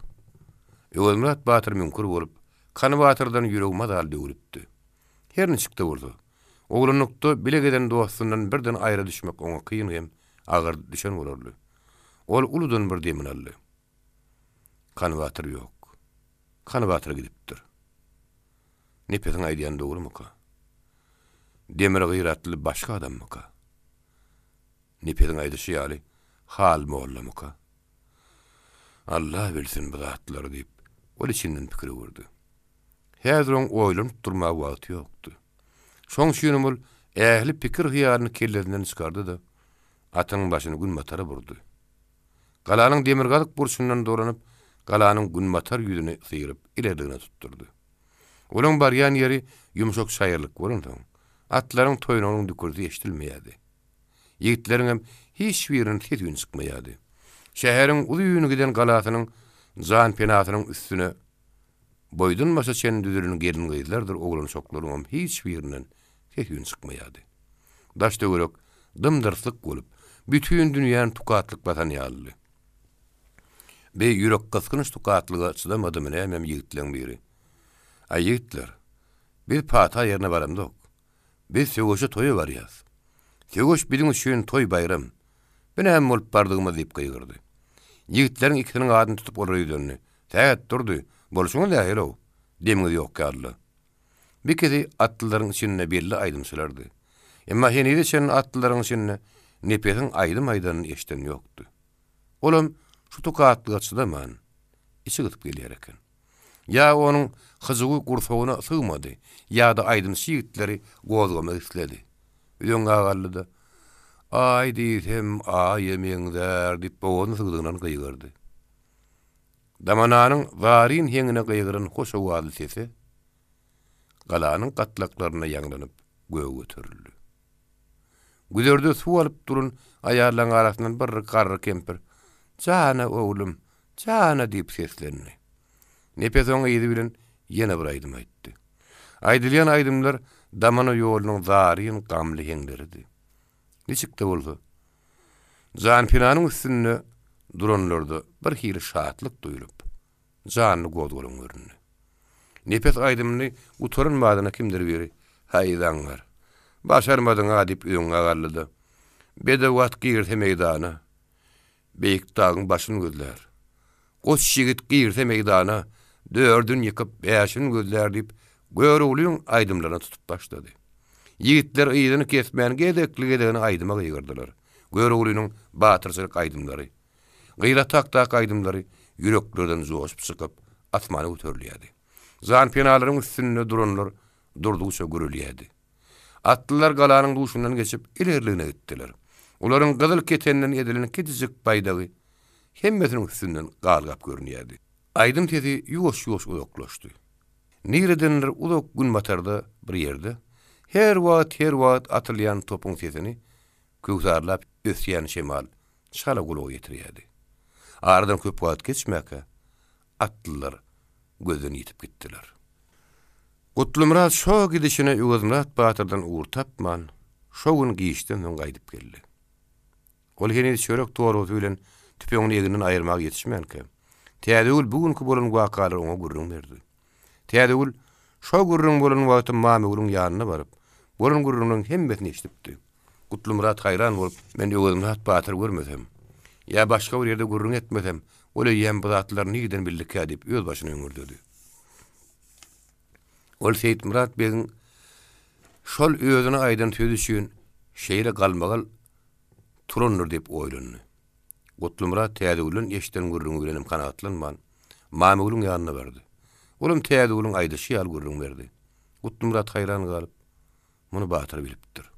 Göz Murat Batyr mümkür bolup, kany batyrdan ýüregime dal döwüripdi. Her niçikde boldy. Oglunlukda bilegeden dostundan birden aýra düşmek oňa kıyyn hem agyr düşen bolardy. Ol uludan bir demin aldy. Kany Batyr ýok. Kany Batyr gidipdir. Nepetiň aýdýan dogrumy-ka? Demir gyratly başga adammy-ka? Nepetiň aýdyşy ýaly hal mollamy-ka? Allah bilsin bu zatlary diýip, ol içinden pikir wurdy. Häzir oň oýlanyp durmak wagty ýokdy. Şoň şuňymyl ähli pikir hyýaryny kellerinden çykardy da atynyň başyny gün matara burdy. Galanyň demirgalyk burçundan doranyp, galanyň gün matar ýüzüne syýryp ilerligine tutturdy. Olaň barýan ýeri ýumşak şaýyrlyk göründi. Atlaryň toýunyň dükürdi eşdilmeýärdi. Ýigitleriň hem hiç biriniň sesini çykmaýardy. Şäheriň uly giden galatynyň jan penatynyň üstüne boýdunmasa çen düzürüň gelin gyzlardyr oglan şoklaryň hiç biriniň sesini çykmaýardy. Daş döwrek dymdyrsyk bolup, bütün dünýäni tukatlyk batan ýaly. Be ýürek gysgynyş tukatlyga çydamady mene hem ýigitleriň biri. Ay ýigitler, biz pata ýerine baramdyk. Biz söwüşe toýa barýas. Söwüş biziň üçin toý bayram. Bine hem bolup bardygymyz diýip gyýgyrdy. Ýigitleriň ikisiniň adyny tutup oraýdyny. Täget durdy. Bolşuňa lähelo. Demiňiz ýok garly. Bir kezi atlylaryň içinde belli aýdymçylardy. Emma henüde çen atlylaryň içinde nepetiň aýdym-aýdanyny eşden ýokdy. Olam şu tukatlyga çydaman. İçi gytyp gelýär eken. Ya onuň hyzygy gursawyna sygmady, ya da aýdymçy ýigitleri gozgama isledi. Üýüň agallydy. Ay diýsem, ay ýemeňler diýip boğany sygdygynan gyýgyrdy. Damananyň warin heňine gyýgyran hoş owady sesi galanyň gatlaklaryna ýaňlanyp göwe göterildi. Güzerde suw alyp durun aýarlaryň arasyndan bir garry kempir "Jana oglum, jana" diýip seslendi. Nepetoň ýedi bilen ýene bir aýdym aýtdy. Aýdylýan aýdymlar damana ýolunyň zaryn gamly heňleridi. Niçikde boldy? Jan pinanyň üstünde duranlarda bir hili şatlyk duýulyp, janyny gozgulan göründi. Nepet aýdymny utarynmadyna kimdir biri? Haýdanlar. Başarmadyň adyp öňe agarlydy. Bedewat girse meýdana. Beýik dagyň başyny gözler. Goç şigit girse meýdana, dördün ýykyp bäşini gözler diýip görüwliň aýdymlaryna tutup başlady. Ýigitler ýygyny kesmän gedekli gedegini aýdyma gyýgyrdylar. Görüwliň batyrçylyk aýdymlary, gyýratak aýdymlary ýüreklerden joşup çykyp atmany göterilýärdi. Zan penalaryň üstünde duranlar durdugyça görülýärdi. Atlylar galanyň duşundan geçip ilerligine gitdiler. Olaryň gyzyl ketenden edilen ketijik baýdagy hemmesiniň üstünden galgap görünýärdi. Aýdym tezi ýoş-ýoş uzaklaşdy. Niredenler uzak gün matarda bir ýerde her wagt atylýan topuň sesini köwsarlap ösýän şemal şala gulaw ýetirýärdi. Aradan köp wagt geçmäke atlylar gözden ýitip gitdiler. Gutlumrat şo gidişine Göz Murat Batyrdan uğur tapman, şo gün giýişden soň gaýdyp geldi. Ol heni çörek toru bilen tüpeňini ýeginden aýyrmak ýetişmänke. Täzeül bugünkü bolan wakalar oňa gurrun berdi. Täzeül şo gurrun bolan wagty Mamegulun ýanyna baryp, bolan gurrunyň hemmesini eşdipdi. Gutlumrat hayran bolup, men ýögüdüm hat batyr görmesem, ýa başga bir ýerde gurrun etmesem, ola ýem bu zatlar nigiden bildikkä diýip öz başyna öňürdüdi. Ol Seyit Murat begiň şol özüne aýdan söz üçin şeýle galmagal turandyr diýip oýlandy. Gutlumrat Täzeülün eşden gurrun bilenim kanatlanman, Mamegulun ýanyna bardy. Olum Täzeülün aýdyşy ýal gurrun berdi. Gutlumrat hayran galyp, muny batyr bilipdir.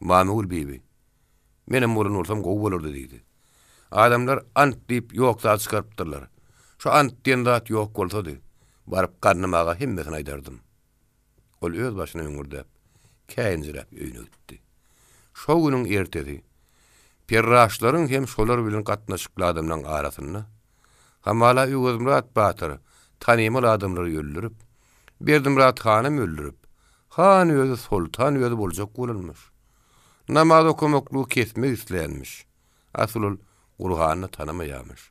Mamegul bibi, menem bolan bolsam gowy bolardy diýdi. Adamlar ant diýip ýoksa çykarpdyrlar. Şu ant diýen zat ýok bolsady, baryp garnymaga hemmesini aýdardym. Ol öz başyna öňürde käýinjirap öýüne gitdi. Şo günüň ertesi perraşlaryň hem şolar bilen gatnaşykly adamlaryň arasyna Hamala Ýüzümrat Batyr tanymal adamlary ýöldürip, Berdimrat hanym öldürip, han özü sultan özü boljak bolunmuş. Namaz okumakly kesmek isleýänmiş. Asyl Gurhanyny tanamaýarmyş.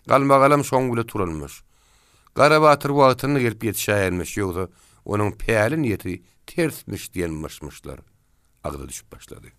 Galmagalam şoň bile turalmyş. Gara Batyr wagtyny gelip ýetişäýänmiş, ýogsa onuň päli niýeti tersmiş diýen mışmışlar. Agda düşüp başlady.